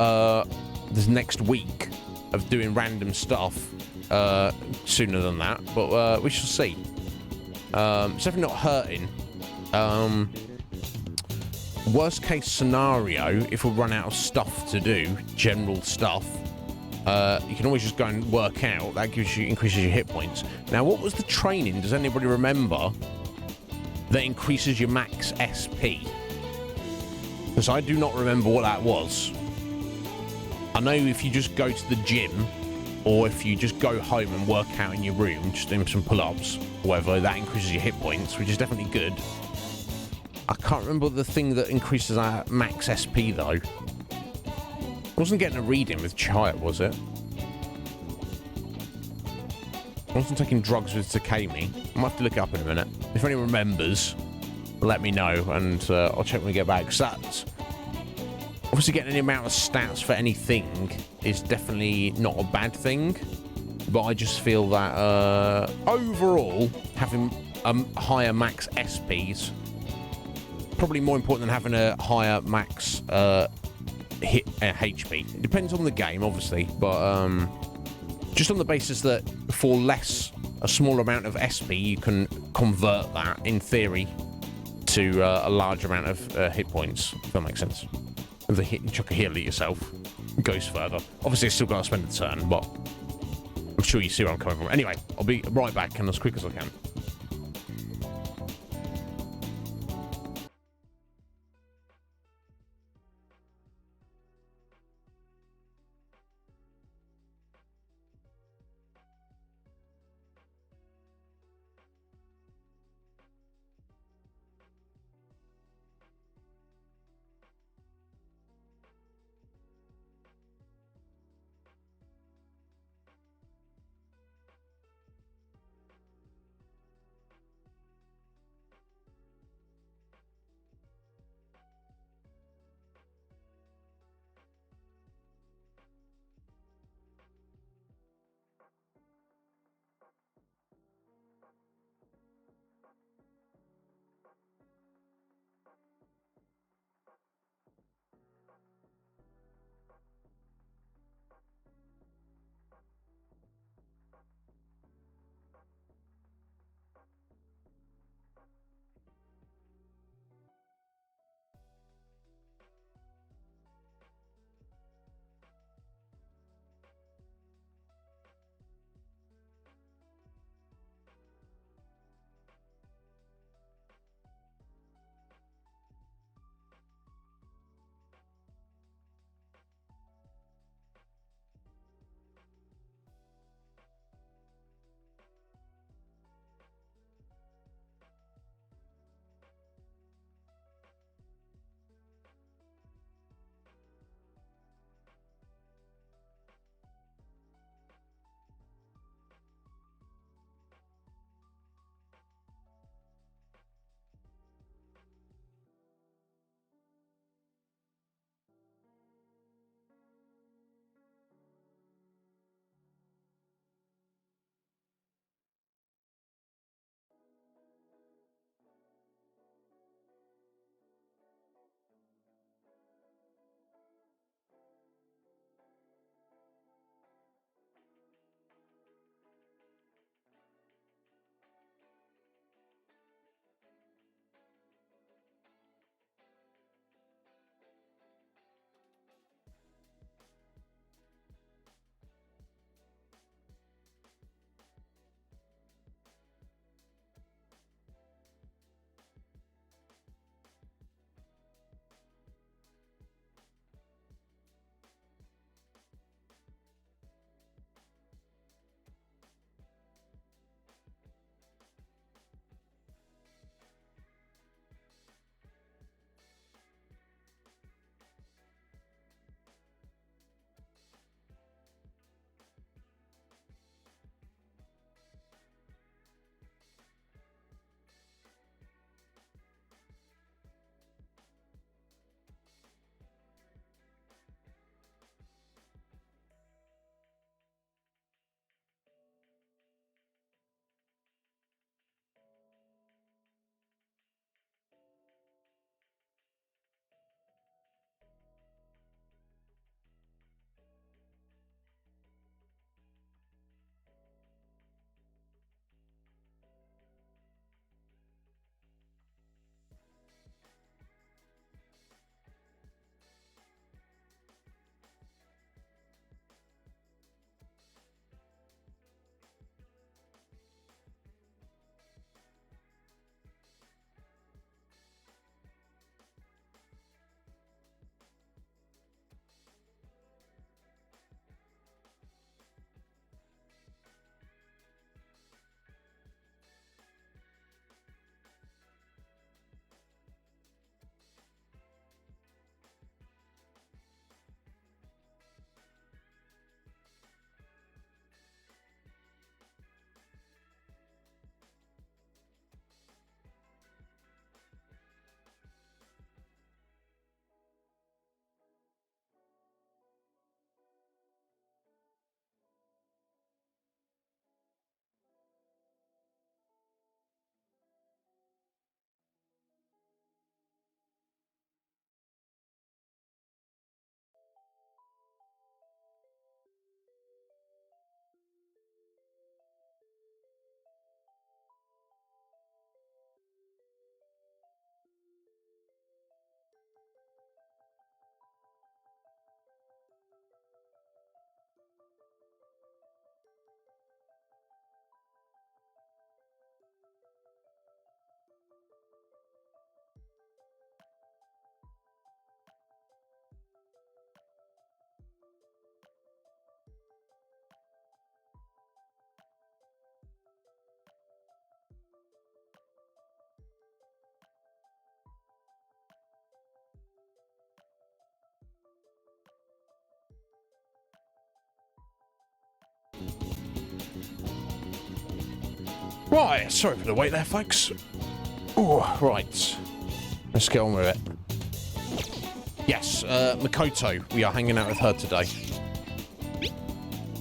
this next week of doing random stuff sooner than that, but we shall see. It's definitely not hurting. Worst case scenario, if we run out of stuff to do, general stuff, you can always just go and work out. That increases your hit points. Now, what was the training? Does anybody remember? That increases your max SP. Because I do not remember what that was. I know if you just go to the gym, or if you just go home and work out in your room, just doing some pull-ups, whatever, that increases your hit points, which is definitely good. I can't remember the thing that increases our max SP, though. I wasn't getting a reading with Chaya, was it? I wasn't taking drugs with Takemi. I might have to look it up in a minute. If anyone remembers, let me know, and I'll check when we get back. Because that's... Obviously, getting any amount of stats for anything is definitely not a bad thing. But I just feel that, overall, having higher max SPs probably more important than having a higher max hit HP. It depends on the game, obviously, but just on the basis that for a smaller amount of SP, you can convert that, in theory, to a large amount of hit points, if that makes sense. If the hit, you chuck a heal at yourself, it goes further. Obviously, I still got to spend a turn, but I'm sure you see where I'm coming from. Anyway, I'll be right back and as quick as I can. Right, sorry for the wait there, folks. Oh, right. Let's get on with it. Yes, Makoto. We are hanging out with her today.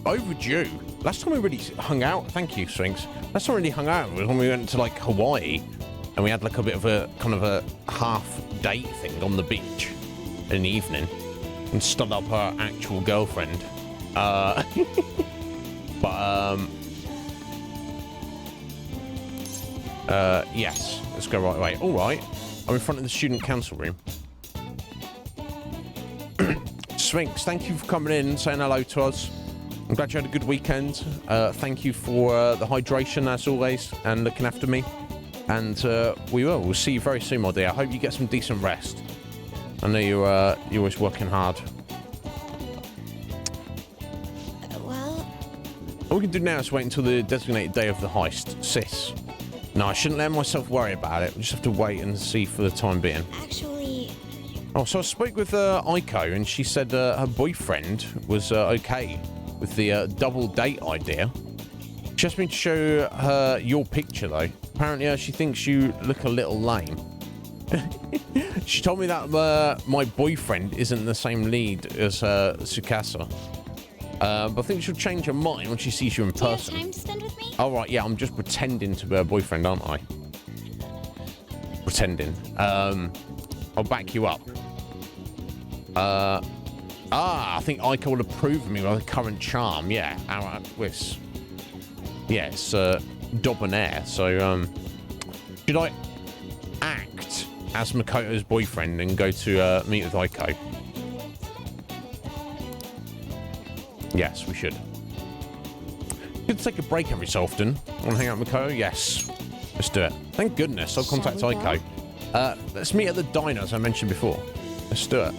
Overdue. Last time we really hung out, thank you, Sphinx. Last time we really hung out was when we went to like Hawaii, and we had like a bit of a kind of a half date thing on the beach in the evening, and stood up her actual girlfriend. Yes, let's go right away. All right, I'm in front of the student council room. Sphinx, thank you for coming in and saying hello to us. I'm glad you had a good weekend. Thank you for the hydration, as always, and looking after me. And we'll see you very soon, my dear. I hope you get some decent rest. I know you're always working hard. Well... All we can do now is wait until the designated day of the heist. Sis. No, I shouldn't let myself worry about it. We just have to wait and see for the time being. Actually... Oh, so I spoke with Aiko, and she said her boyfriend was okay with the double date idea. She asked me to show her your picture, though. Apparently, she thinks you look a little lame. She told me that my boyfriend isn't the same lead as Tsukasa. But I think she'll change her mind when she sees you in person. Do you have time to spend with me? Oh, right, yeah, I'm just pretending to be her boyfriend, aren't I? Pretending. I'll back you up. I think Aiko will approve of me with her current charm. Yeah, alright, it's... Yeah, it's debonair, so, should I act as Makoto's boyfriend and go to meet with Aiko? Yes, we should. Good to take a break every so often. Want to hang out with Makoto? Yes. Let's do it. Thank goodness. I'll contact Aiko. Let's meet at the diner, as I mentioned before. Let's do it.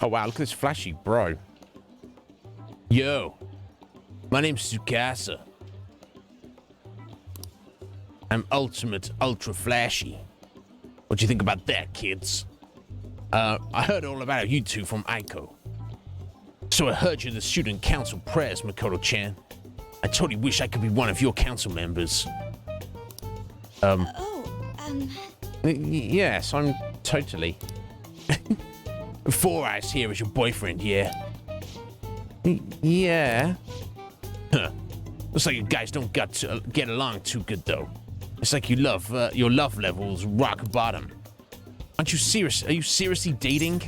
Oh, wow. Look at this flashy bro. Yo. My name's Tsukasa. I'm ultimate ultra flashy. What do you think about that, kids? I heard all about you two from Aiko. So I heard you're the student council press, Makoto-chan. I totally wish I could be one of your council members. Yes, I'm totally. Four Eyes here is your boyfriend, yeah? Yeah. Huh. Looks like you guys don't get along too good, though. It's like you your love level's rock bottom. Aren't you serious? Are you seriously dating?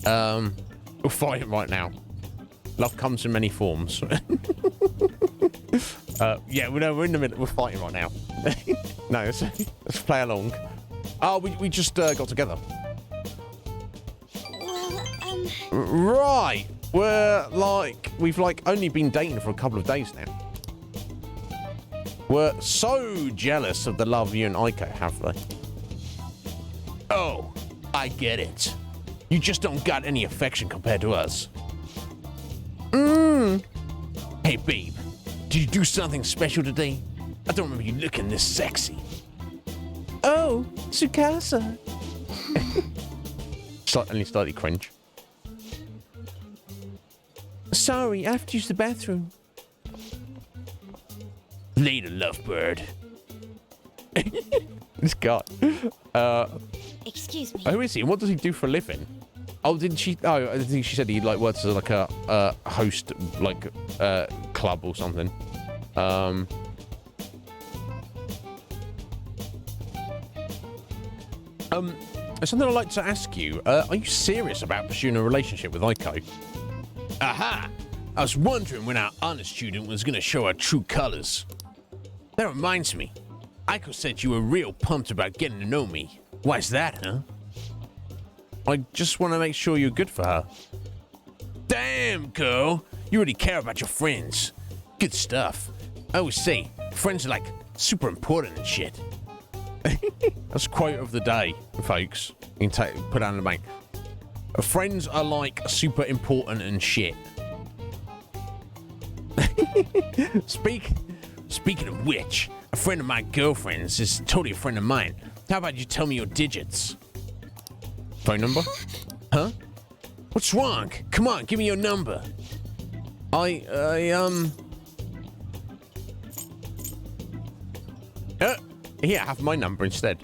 We're fighting right now. Love comes in many forms. Yeah, we're in the middle. We're fighting right now. No, let's play along. Oh, we just got together. Well, Right. We've only been dating for a couple of days now. We're so jealous of the love you and Aiko have, though. Oh, I get it. You just don't got any affection compared to us. Hey, babe. Did you do something special today? I don't remember you looking this sexy. Oh, Tsukasa. Only slightly cringe. Sorry, I have to use the bathroom. Later, lovebird. This guy. excuse me. Who is he? And what does he do for a living? Oh, didn't she? Oh, I think she said he works as a host, club or something. Something I'd like to ask you. Are you serious about pursuing a relationship with Aiko? Aha! I was wondering when our honor student was gonna show her true colors. That reminds me. Aiko said you were real pumped about getting to know me. Why's that, huh? I just want to make sure you're good for her. Damn, girl! You really care about your friends. Good stuff. I always say, friends are super important and shit. That's a quote of the day, folks. You can put down in the bank. Friends are super important and shit. Speaking of which, a friend of my girlfriend's is totally a friend of mine. How about you tell me your digits? Phone number? Huh? What's wrong? Come on, give me your number. Here, have my number instead.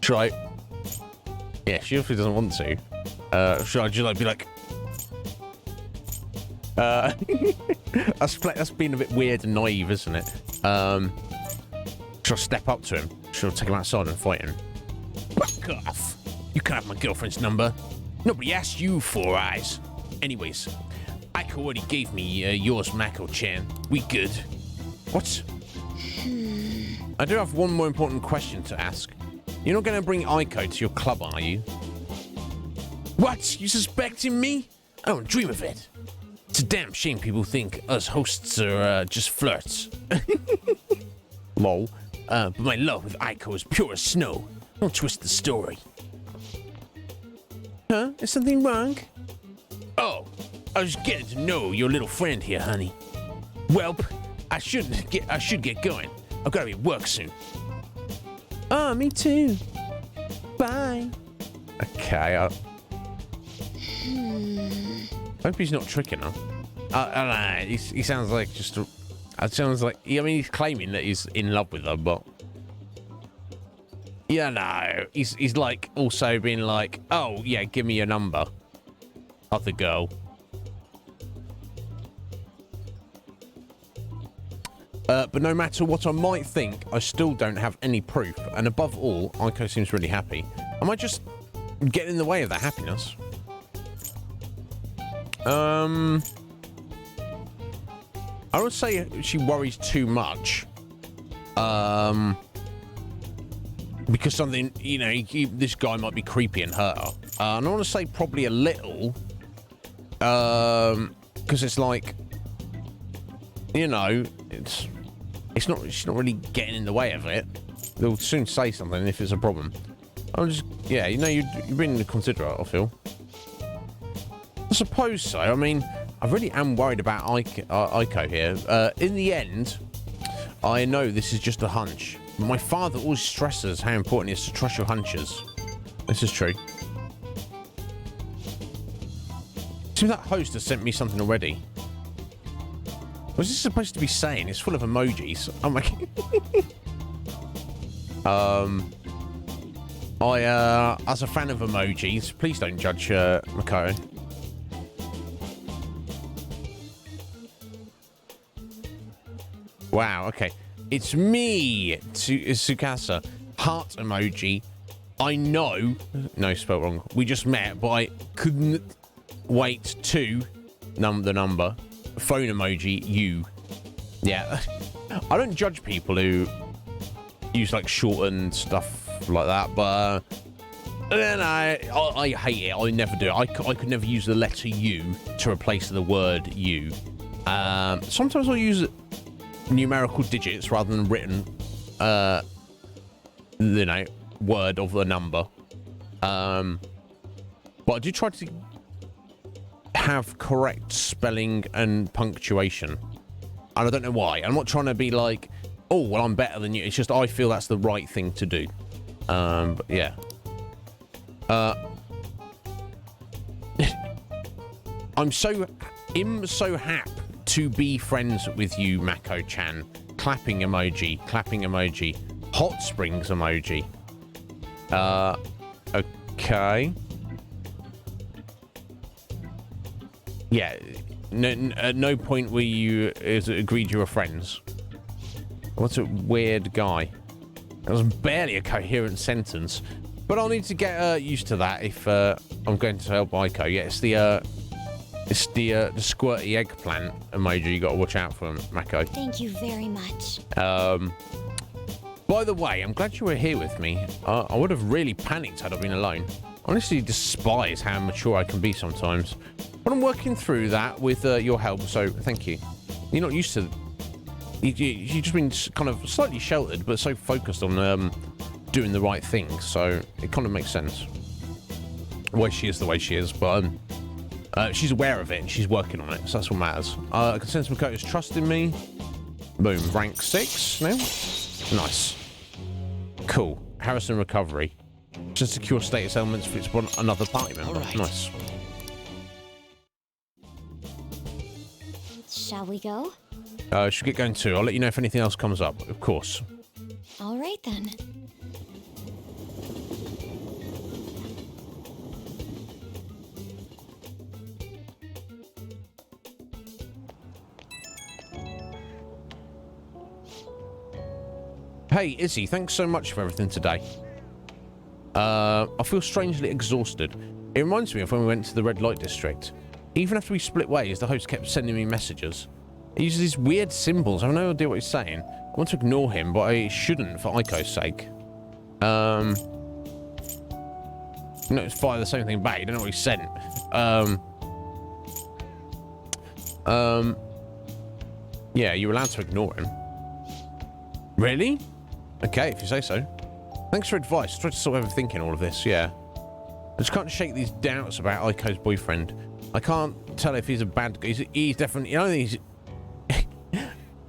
Should I? Yeah, she obviously doesn't want to. Should I just like be like, that's been a bit weird and naive, isn't it? Should I step up to him? Should I take him outside and fight him? Back off! You can't have my girlfriend's number. Nobody asked you, Four Eyes. Anyways, Aiko already gave me yours, Mako-chan. We good? What? I do have one more important question to ask. You're not going to bring Aiko to your club, are you? What? You suspecting me? I don't dream of it. It's a damn shame people think us hosts are just flirts. Lol. But my love with Aiko is pure as snow. Don't twist the story. Huh? Is something wrong? Oh, I was getting to know your little friend here, honey. Welp, I should get going. I've got to be at work soon. Oh, me too. Bye. Okay. Hope he's not tricking her. I don't know. He sounds like just. It sounds like. I mean, he's claiming that he's in love with her, but. Yeah, no. He's like also being like, oh yeah, give me your number. Other girl. But no matter what I might think, I still don't have any proof. And above all, Aiko seems really happy. Am I just getting in the way of that happiness? I would say she worries too much. Because something, you know, this guy might be creepy and hurt her. And I want to say probably a little. Because it's like, you know, she's not really getting in the way of it. They'll soon say something if it's a problem. I'm just, yeah, you know, you're being considerate, I feel. I suppose so. I mean, I really am worried about Aiko here. In the end, I know this is just a hunch. My father always stresses how important it is to trust your hunches. This is true. See, that host has sent me something already. What's this supposed to be saying? It's full of emojis. Oh my god. As a fan of emojis, please don't judge Makoto. Wow, okay. It's me, Tsukasa. Heart emoji. I know. No, spelled wrong. We just met, but I couldn't wait to the number. Phone emoji, you. Yeah. I don't judge people who use like shortened stuff like that, but I hate it. I never do it. I could never use the letter U to replace the word you. Sometimes I'll use numerical digits rather than written, you know, word of a number. But I do try to have correct spelling and punctuation. And I don't know why. I'm not trying to be like, oh, well, I'm better than you. It's just I feel that's the right thing to do. But yeah. I'm so happy to be friends with you, Mako-chan. Clapping emoji. Hot springs emoji. Okay. Yeah. At no point were you agreed you were friends. What a weird guy. That was barely a coherent sentence. But I'll need to get used to that if I'm going to help Aiko. Yeah, it's the squirty eggplant emoji you got to watch out for, Mako. Thank you very much. By the way, I'm glad you were here with me. I would have really panicked had I been alone. I honestly despise how mature I can be sometimes. But I'm working through that with your help, so thank you. You're not used to... You've just been kind of slightly sheltered, but so focused on doing the right thing, so it kind of makes sense. Why she is the way she is, but she's aware of it and she's working on it, so that's what matters. I can sense Makoto's trust in me. Boom, rank 6 now. Nice. Cool. Harrison recovery. Just secure status elements for another party member. All right. Nice. Shall we go? Should get going too. I'll let you know if anything else comes up, of course. All right then. Hey, Izzy, thanks so much for everything today. I feel strangely exhausted. It reminds me of when we went to the red light district. Even after we split ways, the host kept sending me messages. He uses these weird symbols. I have no idea what he's saying. I want to ignore him, but I shouldn't for Aiko's sake. No, it's fire the same thing back. You don't know what he sent. Yeah, you're allowed to ignore him. Really? Okay, if you say so. Thanks for advice. Try to stop overthinking all of this, yeah. I just can't shake these doubts about Aiko's boyfriend. I can't tell if he's a bad guy. He's definitely... I don't think he's...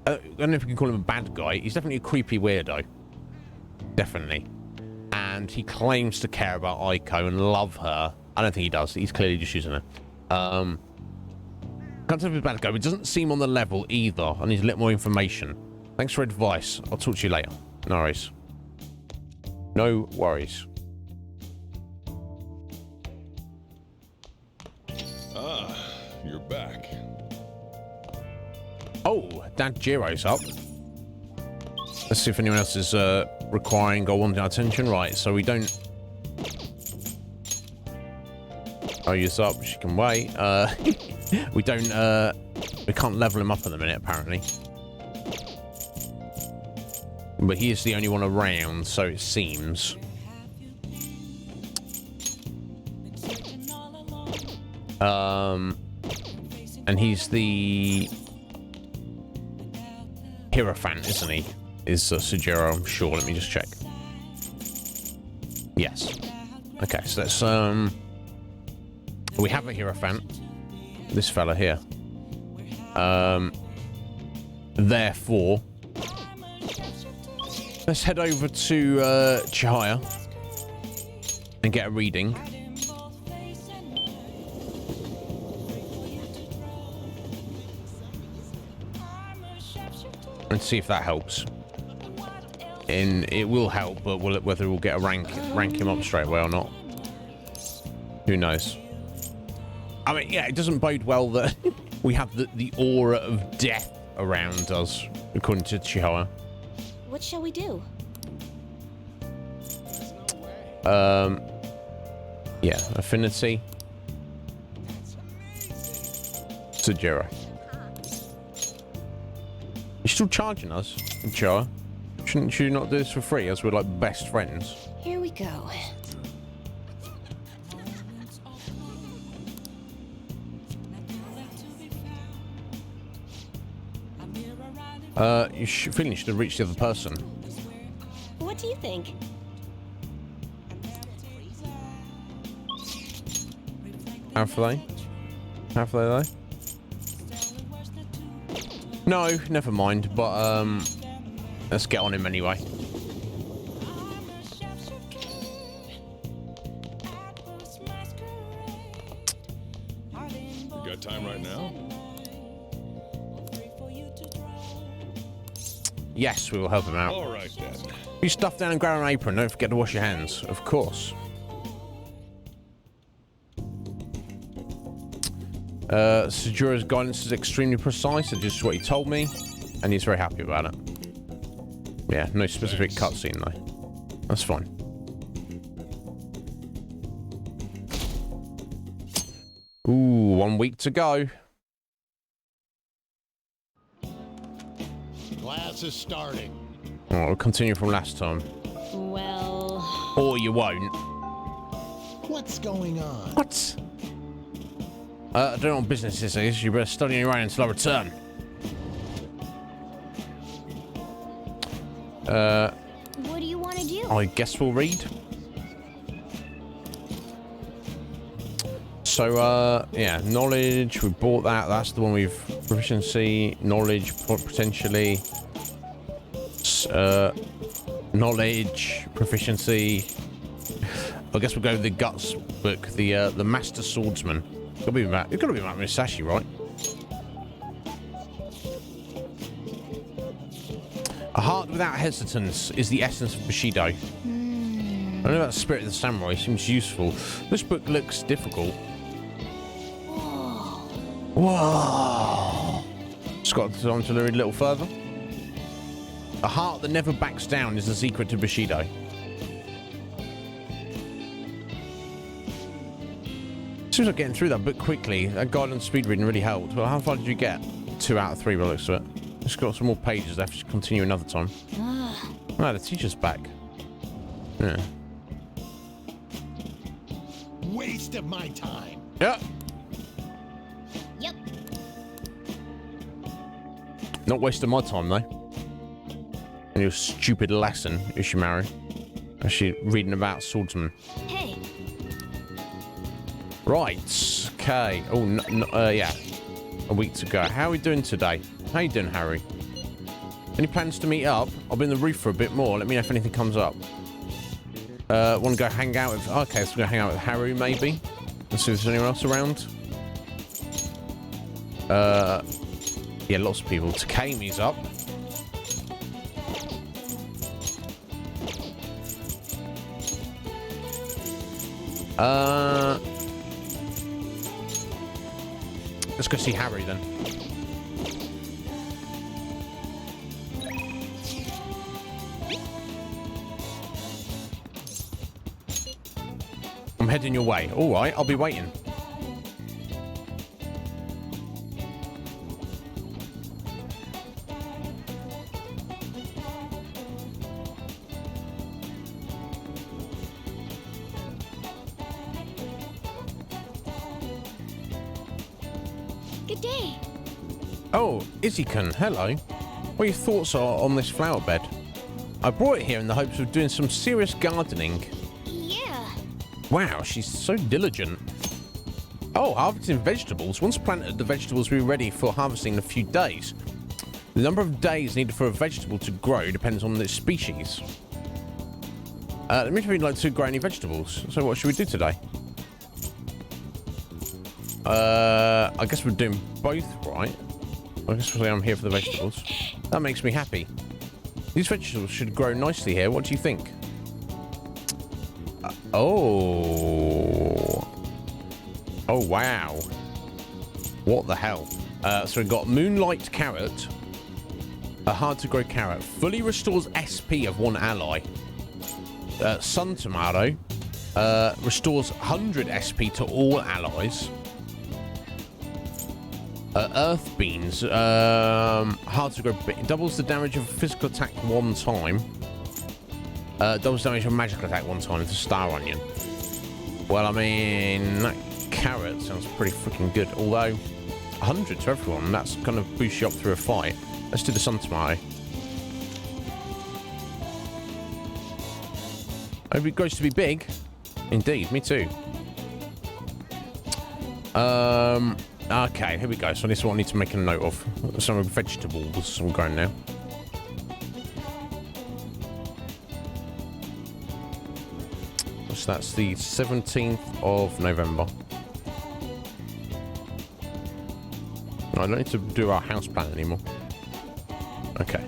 I don't know if you can call him a bad guy. He's definitely a creepy weirdo. Definitely. And he claims to care about Aiko and love her. I don't think he does. He's clearly just using her. Can't tell if he's a bad guy, but it doesn't seem on the level either. I need a little more information. Thanks for advice. I'll talk to you later. No worries. No worries. Ah, you're back. Oh, Dad Jiro's up. Let's see if anyone else is requiring or wanting our attention. Right, so we don't... Oh, you're up. She can wait. We don't... We can't level him up at the minute, apparently. But he is the only one around, so it seems. And he's the Hierophant, isn't he? Is Sujiro, I'm sure. Let me just check. Yes. Okay, so let's we have a Hierophant. This fella here. Therefore, let's head over to Chihaya and get a reading. And see if that helps. And it will help, but whether we'll get a rank him up straight away or not, who knows? I mean, yeah, it doesn't bode well that we have the aura of death around us, according to Chihaya. What shall we do? Yeah, affinity. Sujiro. You're still charging us, Chihaya. Shouldn't you not do this for free, as we're like best friends? Here we go. You feeling you should have reached the other person. What do you think? Have they? Have they though? No, never mind, but let's get on him anyway. You got time right now? Yes, we will help him out. All right, then. You stuff down and grab an apron. Don't forget to wash your hands, of course. Sujuro's guidance is extremely precise. It's just what he told me, and he's very happy about it. Yeah, no specific cutscene though. That's fine. Ooh, 1 week to go. Class is starting. Oh, we'll continue from last time. Well... Or you won't. What's going on? What? I don't know what business this is. You better study around until I return. What do you want to do? I guess we'll read. So, yeah, knowledge, we bought that. That's the one we've... Proficiency, knowledge, potentially. Knowledge, proficiency. I guess we'll go with the Guts book, the Master Swordsman. It's gotta be Matt Musashi, right? A heart without hesitance is the essence of Bushido. I don't know about the spirit of the samurai. Seems useful. This book looks difficult. Whoa. Just got time to read a little further. A heart that never backs down is the secret to Bushido. Seems like getting through that book quickly. That guide on speed reading really helped. Well, how far did you get? 2 out of 3 by the looks of it. Just got some more pages left to continue another time. Oh, the teacher's back. Yeah. Waste of my time. Yeah. Yep. Not wasting my time, though. And your stupid lesson, Ishimaru. Actually reading about swordsman. Hey. Right. Okay. Oh, yeah. A week to go. How are we doing today? How you doing, Harry? Any plans to meet up? I'll be in the roof for a bit more. Let me know if anything comes up. Want to go hang out with... Okay, so we're going to hang out with Haru, maybe. Let's see if there's anyone else around. Yeah, lots of people. Takemi's up. Let's go see Harry then. I'm heading your way. All right, I'll be waiting. Good day. Oh, Izzy-kun, hello. What your thoughts are on this flower bed? I brought it here in the hopes of doing some serious gardening. Yeah. Wow, she's so diligent. Oh, harvesting vegetables. Once planted, the vegetables will be ready for harvesting in a few days. The number of days needed for a vegetable to grow depends on its species. Let me know if you'd like to grow any vegetables. So what should we do today? I guess we're doing both, right? I guess I'm here for the vegetables. That makes me happy. These vegetables should grow nicely here. What do you think? Oh, wow. What the hell? So we've got Moonlight Carrot. A hard-to-grow carrot. Fully restores SP of one ally. Sun Tomato. Restores 100 SP to all allies. Earth Beans. Hard to grow. Doubles the damage of a physical attack one time. Doubles damage of a magical attack one time. It's a Star Onion. Well, I mean, that carrot sounds pretty freaking good. Although, 100 to everyone. That's going to boost you up through a fight. Let's do the Sun Tomato. Hope it grows to be big. Indeed, me too. Okay, here we go. So this is what I need to make a note of. Some vegetables I'm growing now. So that's the 17th of November. No, I don't need to do our house plan anymore. Okay.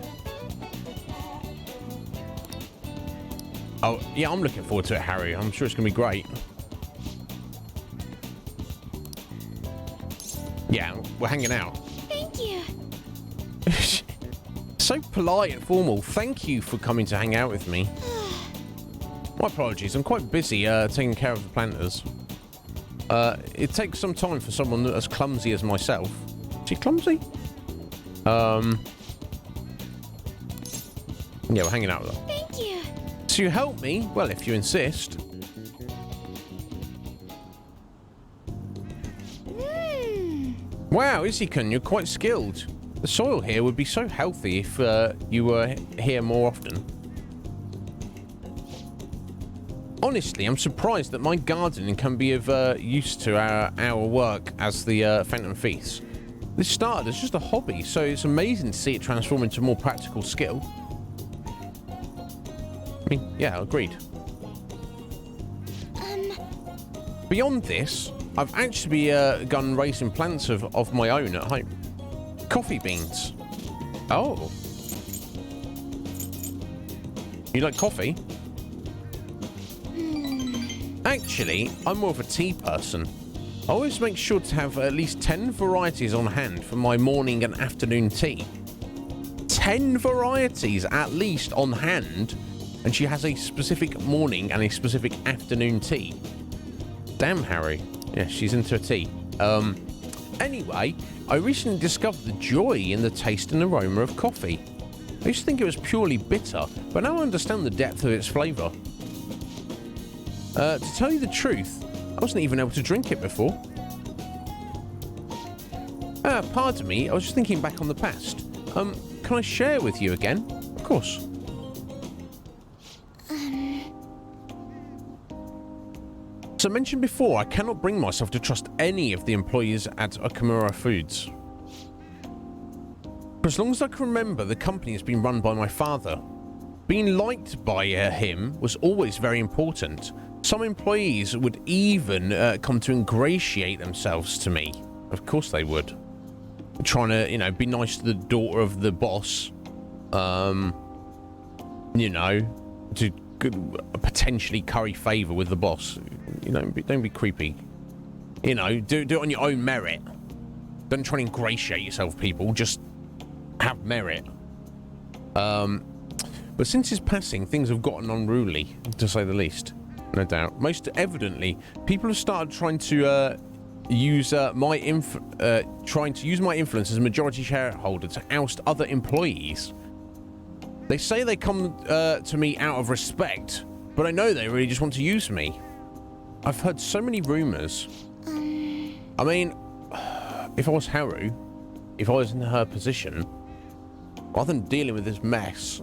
Oh, yeah, I'm looking forward to it, Harry. I'm sure it's going to be great. Yeah, we're hanging out. Thank you. So polite and formal. Thank you for coming to hang out with me. My apologies. I'm quite busy taking care of the planters. It takes some time for someone as clumsy as myself. Is he clumsy? Yeah, we're hanging out with her. Thank you. So you help me? Well, if you insist. Wow, Izzy-kun, you're quite skilled. The soil here would be so healthy if you were here more often. Honestly, I'm surprised that my gardening can be of use to our work as the Phantom Feast. This started as just a hobby, so it's amazing to see it transform into more practical skill. I mean, yeah, agreed. Beyond this, I've actually begun raising plants of my own at home. Coffee beans. Oh. You like coffee? Actually, I'm more of a tea person. I always make sure to have at least 10 varieties on hand for my morning and afternoon tea. 10 varieties at least on hand, and she has a specific morning and a specific afternoon tea. Damn, Harry. Yeah, she's into a tea. Anyway, I recently discovered the joy in the taste and aroma of coffee. I used to think it was purely bitter, but now I understand the depth of its flavour. To tell you the truth, I wasn't even able to drink it before. Pardon me, I was just thinking back on the past. Can I share with you again? Of course. So I mentioned before, I cannot bring myself to trust any of the employees at Okamura Foods. For as long as I can remember, the company has been run by my father. Being liked by him was always very important. Some employees would even come to ingratiate themselves to me. Of course they would. Trying to, you know, be nice to the daughter of the boss. You know, to potentially curry favour with the boss. You know, don't be creepy. You know, do it on your own merit. Don't try and ingratiate yourself, people. Just have merit. But since his passing, things have gotten unruly, to say the least. No doubt. Most evidently, people have started trying to use my influence as a majority shareholder to oust other employees. They say they come to me out of respect, but I know they really just want to use me. I've heard so many rumours. I mean, if I was Haru, if I was in her position, rather than dealing with this mess,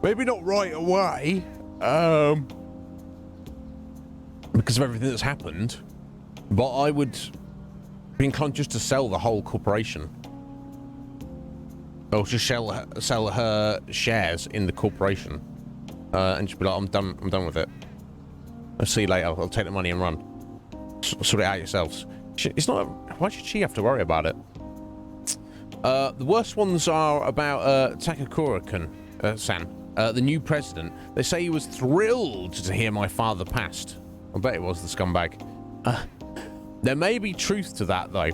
maybe not right away, because of everything that's happened, but I would be inclined just to sell the whole corporation. Or just sell her shares in the corporation. And just be like, I'm done with it. I'll see you later. I'll take the money and run. Sort it out yourselves. It's not... Why should she have to worry about it? The worst ones are about Takakura-san, the new president. They say he was thrilled to hear my father passed. I bet it was the scumbag. There may be truth to that, though.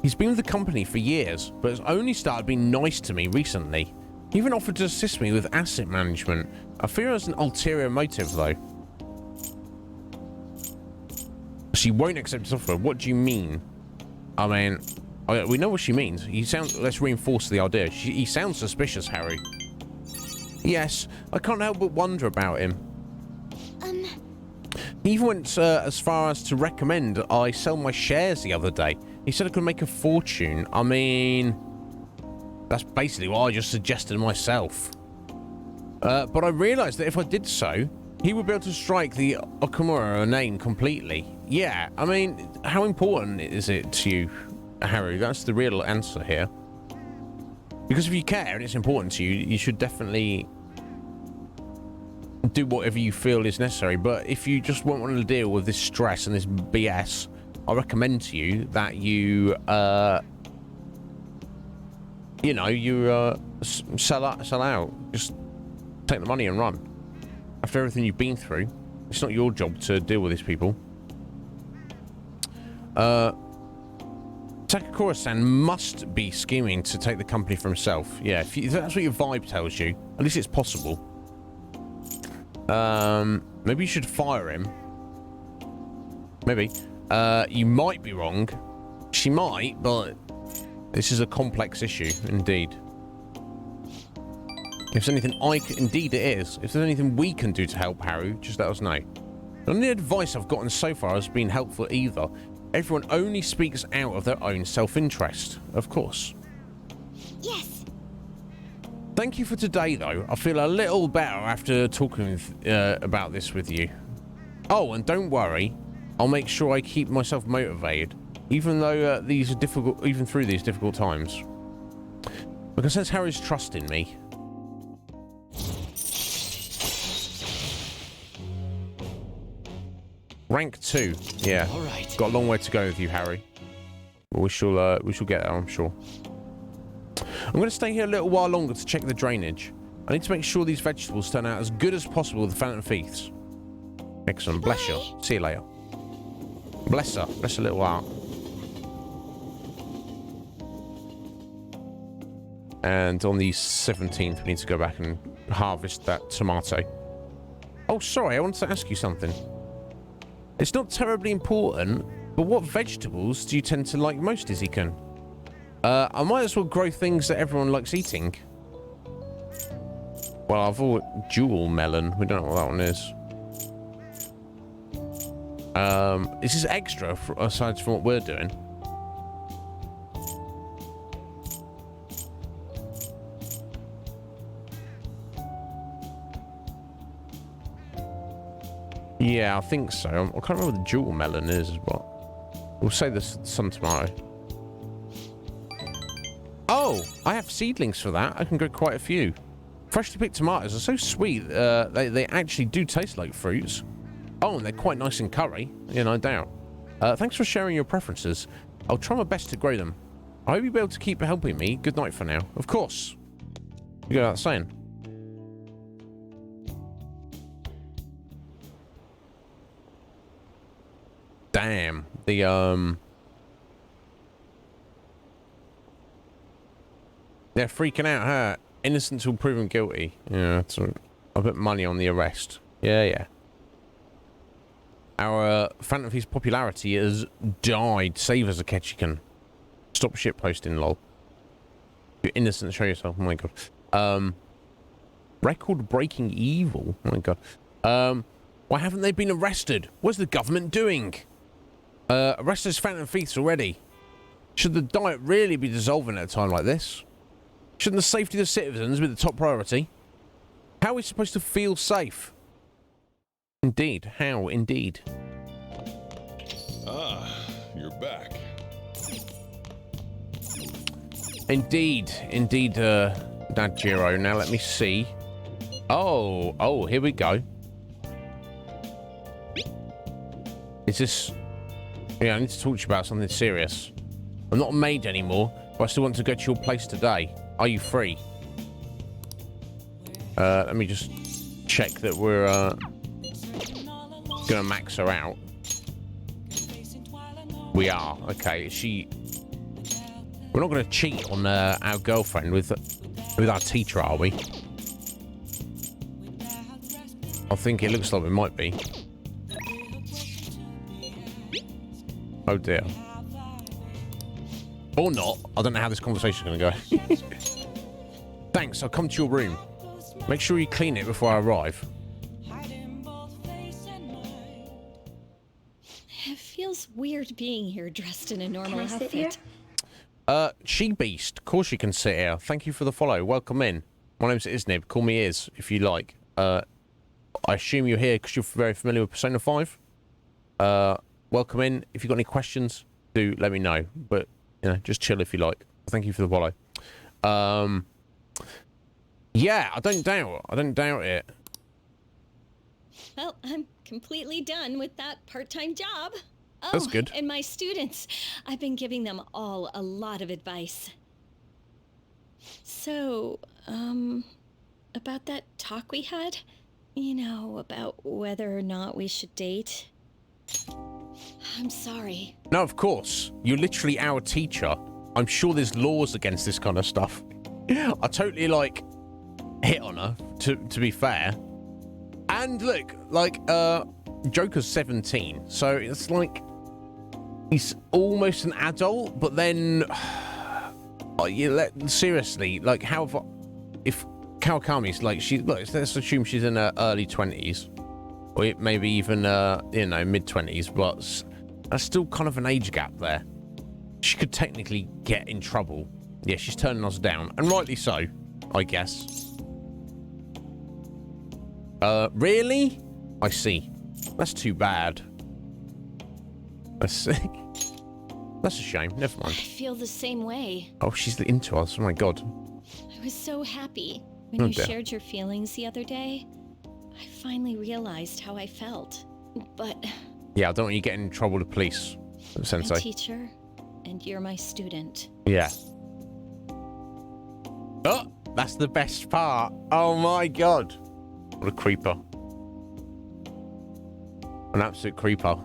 He's been with the company for years, but has only started being nice to me recently. He even offered to assist me with asset management. I fear there's an ulterior motive, though. She won't accept his offer. What do you mean? I mean, we know what she means. Let's reinforce the idea. He sounds suspicious, Harry. Yes, I can't help but wonder about him. He even went as far as to recommend I sell my shares the other day. He said I could make a fortune. I mean, that's basically what I just suggested myself. But I realised that if I did so, he would be able to strike the Okamura name completely. Yeah, I mean, how important is it to you, Harry? That's the real answer here. Because if you care and it's important to you, you should definitely do whatever you feel is necessary. But if you just won't want to deal with this stress and this BS, I recommend to you that you, sell out. Just take the money and run. After everything you've been through, it's not your job to deal with these people. Takakura-san must be scheming to take the company for himself. Yeah, if that's what your vibe tells you, at least it's possible. Maybe you should fire him. Maybe. You might be wrong. She might, but this is a complex issue, indeed. If there's anything indeed it is. If there's anything we can do to help Haru, just let us know. None of the advice I've gotten so far has been helpful either. Everyone only speaks out of their own self-interest, of course. Yes. Thank you for today, though. I feel a little better after talking about this with you. Oh, and don't worry. I'll make sure I keep myself motivated, even though these are difficult, even through these difficult times. Because since Harry's trust in me. Rank 2. Yeah. All right. Got a long way to go with you, Harry. But we shall get there, I'm sure. I'm going to stay here a little while longer to check the drainage. I need to make sure these vegetables turn out as good as possible with the Phantom Thieves. Excellent. Bless you. See you later. Bless her. Bless her little heart. And on the 17th, we need to go back and harvest that tomato. Oh, sorry. I wanted to ask you something. It's not terribly important, but what vegetables do you tend to like most, Izzy-kun? I might as well grow things that everyone likes eating. Well, I've all jewel melon. We don't know what that one is. This is extra aside from what we're doing. Yeah, I think so. I can't remember what the jewel melon is, but we'll say the sun tomato. Oh, I have seedlings for that. I can grow quite a few. Freshly picked tomatoes are so sweet. They actually do taste like fruits. Oh, and they're quite nice in curry. Yeah, no doubt. Thanks for sharing your preferences. I'll try my best to grow them. I hope you'll be able to keep helping me. Good night for now. Of course. You go without saying. Damn. They're freaking out, huh? Innocent till proven guilty. Yeah, so I'll put money on the arrest. Yeah. Our Phantom Thief's popularity has died. Save us, Akechi-kun. Stop shitposting, lol. You're innocent, show yourself. Oh my god. Record-breaking evil. Oh my god. Why haven't they been arrested? What's the government doing? Arrest those Phantom Thieves already. Should the Diet really be dissolving at a time like this? Shouldn't the safety of the citizens be the top priority? How are we supposed to feel safe? Indeed. How? Indeed. Ah, you're back. Indeed, Dad Jiro. Now let me see. Oh, here we go. Is this... Yeah, I need to talk to you about something serious. I'm not a maid anymore, but I still want to go to your place today. Are you free? Let me just check that we're gonna max her out. We are. Okay, we're not gonna cheat on our girlfriend with our teacher, are we? I think it looks like we might be. Oh dear. Or not. I don't know how this conversation is going to go. Thanks, I'll come to your room. Make sure you clean it before I arrive. It feels weird being here dressed in a normal outfit. She-Beast. Of course you can sit here. Thank you for the follow. Welcome in. My name's Iznib. Call me Iz, if you like. I assume you're here because you're very familiar with Persona 5. Welcome in. If you've got any questions, do let me know. But, you know, just chill if you like. Thank you for the follow. Yeah, I don't doubt it. Well, I'm completely done with that part-time job. Oh, that's good. And my students, I've been giving them all a lot of advice. So, about that talk we had, you know, about whether or not we should date. I'm sorry. No, of course. You're literally our teacher. I'm sure there's laws against this kind of stuff. I totally, like, hit on her, to be fair. And look, like, Joker's 17, so it's like he's almost an adult, but then seriously, like, if Kawakami's like, let's assume she's in her early 20s, or maybe even you know, mid 20s, but that's still kind of an age gap there. She could technically get in trouble. Yeah, she's turning us down, and rightly so, I guess. Really? I see. That's too bad. That's a shame. Never mind. I feel the same way. Oh, she's into us. Oh my god. I was so happy when you shared your feelings the other day. I finally realized how I felt. But... Yeah, I don't want you getting in trouble with the police, Sensei. My teacher, and you're my student. Yeah. Oh, That's the best part. Oh my god. What a creeper. An absolute creeper.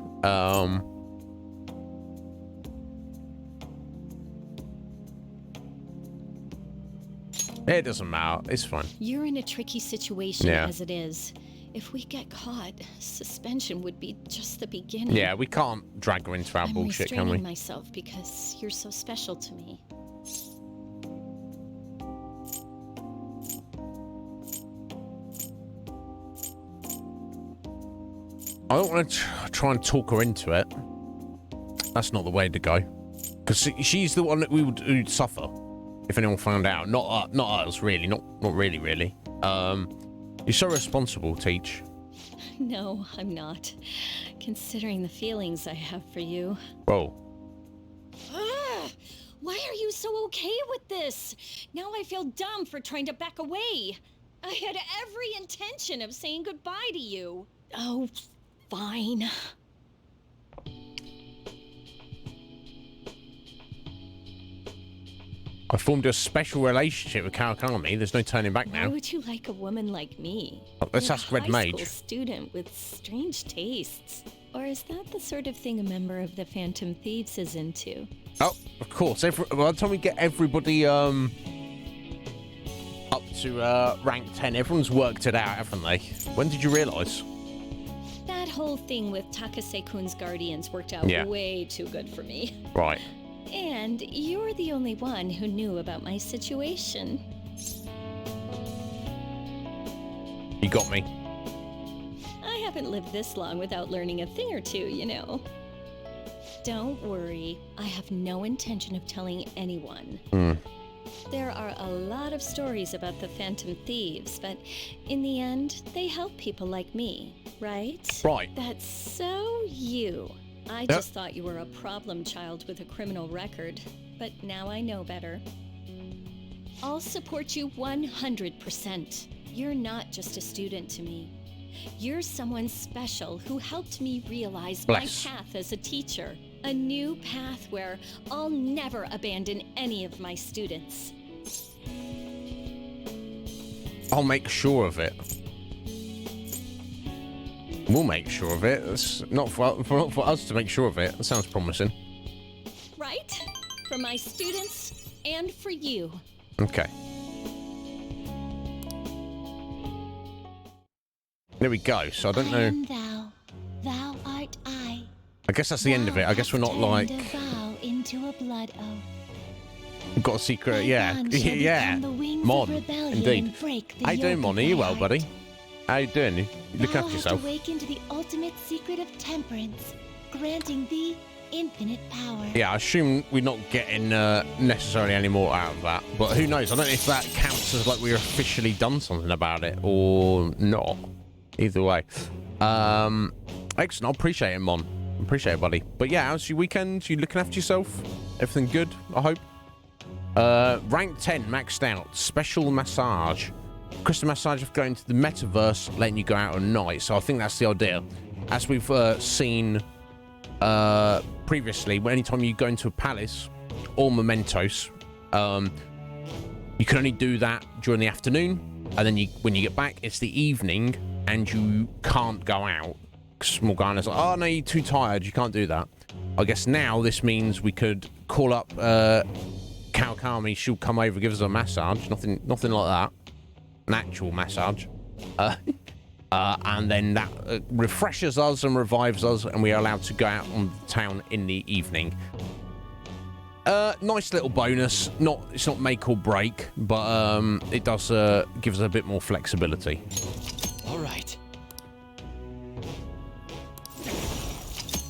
It doesn't matter. It's fine. You're in a tricky situation Yeah. as it is. If we get caught, suspension would be just the beginning. Yeah, we can't drag her into our I'm bullshit, can restraining we? myself because you're so special to me. I don't want to try and talk her into it. That's not the way to go. Because she's the one that we would suffer if anyone found out. Not us, really. Not really. You're so responsible, Teach. No, I'm not. Considering the feelings I have for you. Whoa. Ah, why are you so okay with this? Now I feel dumb for trying to back away. I had every intention of saying goodbye to you. Oh, fine. I formed a special relationship with Kawakami. There's no turning back Why now. would you like a woman like me? Let's You're ask Red a high Mage. school student with strange tastes. Or is that the sort of thing a member of the Phantom Thieves is into? Oh, of course. By the time we get everybody up to rank 10, everyone's worked it out, haven't they? When did you realise? That whole thing with Takase-kun's guardians worked out Yeah. way too good for me. Right. And you're the only one who knew about my situation. You got me. I haven't lived this long without learning a thing or two, you know. Don't worry, I have no intention of telling anyone. There are a lot of stories about the Phantom Thieves, but in the end, they help people like me, right? Right. That's so you. I just thought you were a problem child with a criminal record, but now I know better. I'll support you 100%. You're not just a student to me. You're someone special who helped me realize Bless. my path as a teacher. A new path where I'll never abandon any of my students. I'll make sure of it. We'll make sure of it. It's not for us to make sure of it. That sounds promising. Right? For my students and for you. Okay. There we go. So I don't know. am thou, thou art I. I guess that's the end of it. I guess we're not like A vow into a blood oath. we've got a secret. Thy Yeah, bond shall yeah. become the wings Mon, of rebellion indeed. and break the How you doing, yoke Mon? of Are you thy well, buddy? heart. How you doing? You look Thou after hast yourself. awakened to the ultimate secret of temperance, granting thee infinite power. Yeah, I assume we're not getting necessarily any more out of that. But who knows? I don't know if that counts as like we've officially done something about it or not. Either way. Excellent. I appreciate it, Mon. Appreciate it, buddy. But yeah, how's your weekend? You looking after yourself? Everything good, I hope? Rank 10 maxed out. Special massage. Crystal massage of going to the metaverse, letting you go out at night. So I think that's the idea. As we've seen previously, anytime you go into a palace or mementos, you can only do that during the afternoon, and then when you get back, it's the evening, and you can't go out. Small guy is like, oh no, you're too tired, you can't do that. I guess now this means we could call up Kawakami, she'll come over, give us a massage, nothing like that, an actual massage, and then that refreshes us and revives us, and we are allowed to go out on the town in the evening. Nice little bonus. It's not make or break, but it does give us a bit more flexibility. All right.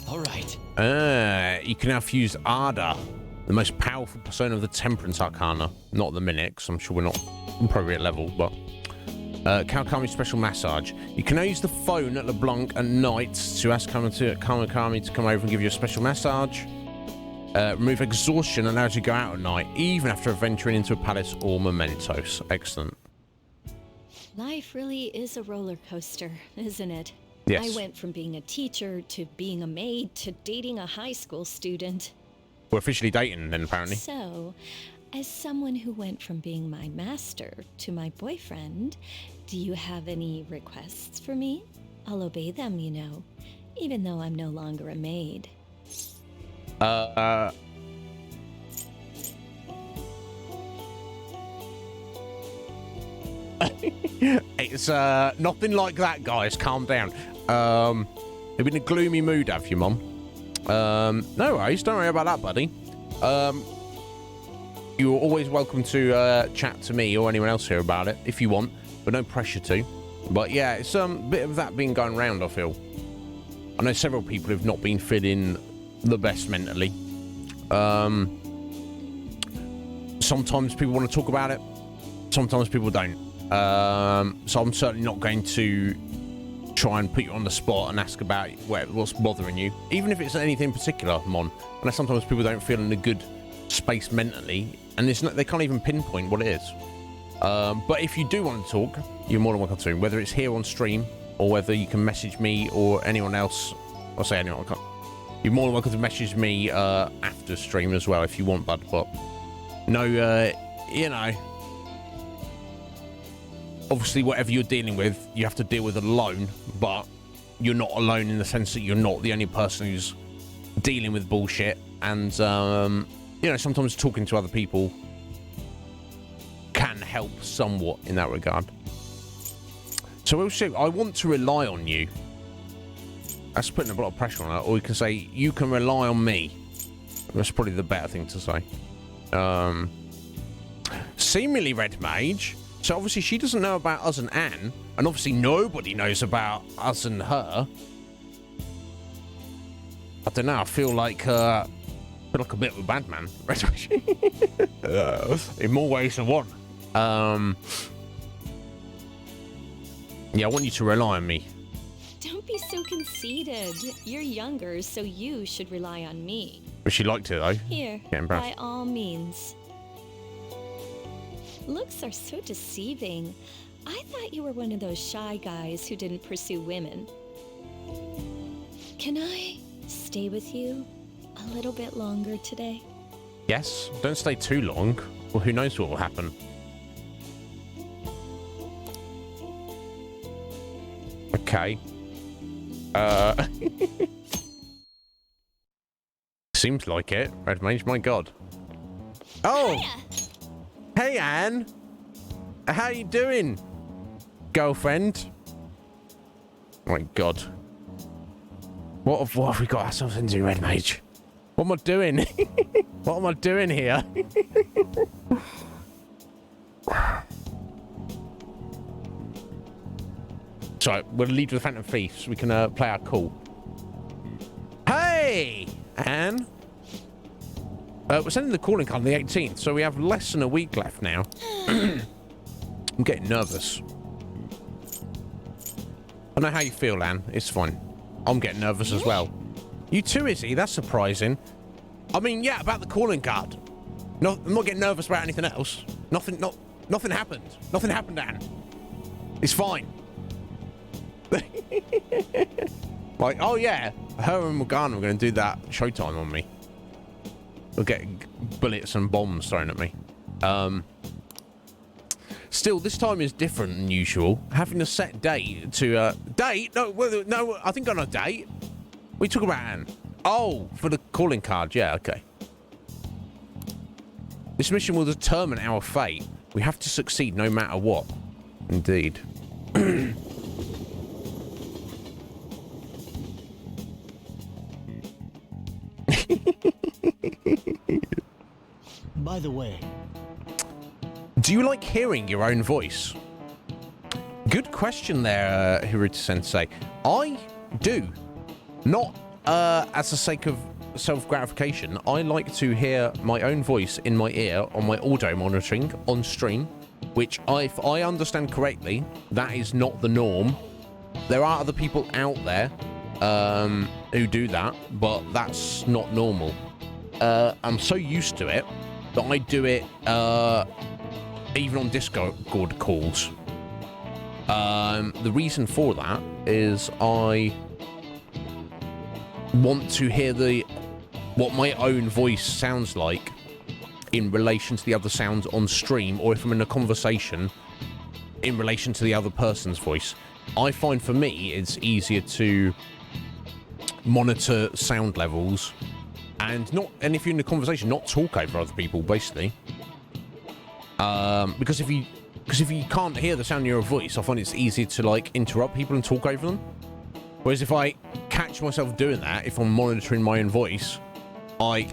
All right. You can now fuse Arda, the most powerful persona of the Temperance Arcana. Not at the minute, because I'm sure we're probably at level, but Kawakami special massage. You can now use the phone at LeBlanc at night to ask Kawakami to come over and give you a special massage. Remove exhaustion, allows you to go out at night, even after venturing into a palace or mementos. Excellent. Life really is a roller coaster, isn't it? Yes. I went from being a teacher to being a maid to dating a high school student. We're officially dating then, apparently. So, As someone who went from being my master to my boyfriend, do you have any requests for me? I'll obey them, you know, even though I'm no longer a maid. It's nothing like that, guys. Calm down. You've been in a gloomy mood, have you, Mum? No worries. Don't worry about that, buddy. You're always welcome to chat to me or anyone else here about it if you want, but no pressure to. But yeah, it's a bit of that being going around, I feel. I know several people have not been feeling the best mentally. Sometimes people want to talk about it. Sometimes people don't. So I'm certainly not going to try and put you on the spot and ask about what's bothering you, even if it's anything in particular, Mon. And sometimes people don't feel in a good space mentally, and it's not, they can't even pinpoint what it is. But if you do want to talk, you're more than welcome to, whether it's here on stream or whether you can message me or anyone else. I'll say anyone. You're more than welcome to message me after stream as well if you want, bud. But no, you know, obviously whatever you're dealing with, you have to deal with alone, but you're not alone in the sense that you're not the only person who's dealing with bullshit. And, you know, sometimes talking to other people can help somewhat in that regard. So we'll see. I want to rely on you. That's putting a lot of pressure on her. Or you can say, you can rely on me. That's probably the better thing to say. Seemingly Red Mage. So obviously she doesn't know about us and Anne. And obviously nobody knows about us and her. I don't know. I feel like a bit of a bad man. Red Mage. In more ways than one. Yeah, I want you to rely on me. Don't be so conceited. You're younger, so you should rely on me. But she liked it, though. Here, by all means. Looks are so deceiving. I thought you were one of those shy guys who didn't pursue women. Can I stay with you a little bit longer today? Yes, don't stay too long. Well, who knows what will happen. Okay. Seems like it. Red Mage, my god. Oh! Hiya. Hey, Anne! How you doing, girlfriend? My god. What have we got ourselves into, Red Mage? What am I doing? What am I doing here? So we'll lead with the Phantom Thief so we can play our call. Hey, Anne. We're sending the calling card on the 18th, so we have less than a week left now. I'm getting nervous. I know how you feel, Anne. It's fine. I'm getting nervous as well. You too, Izzy? That's surprising. I mean, yeah, about the calling card. No, I'm not getting nervous about anything else. Nothing happened. Nothing happened, Anne. It's fine. Like, oh yeah, her and Morgana were going to do that showtime on me. We'll get bullets and bombs thrown at me. Still, this time is different than usual. Having a set date to date? No, I think on a date. We talk about Anne. Oh, for the calling card. Yeah, okay. This mission will determine our fate. We have to succeed no matter what. Indeed. By the way, do you like hearing your own voice? Good question there, Hiruta-sensei. I do. Not as a sake of self-gratification. I like to hear my own voice in my ear on my audio monitoring on stream, which, if I understand correctly, that is not the norm. There are other people out there who do that, but that's not normal. I'm so used to it that I do it even on Discord calls. The reason for that is I want to hear what my own voice sounds like in relation to the other sounds on stream, or if I'm in a conversation in relation to the other person's voice. I find for me it's easier to monitor sound levels and if you're in a conversation, not talk over other people, basically. Because if you can't hear the sound of your voice, I find it's easier to like interrupt people and talk over them. Whereas if I catch myself doing that, if I'm monitoring my own voice, I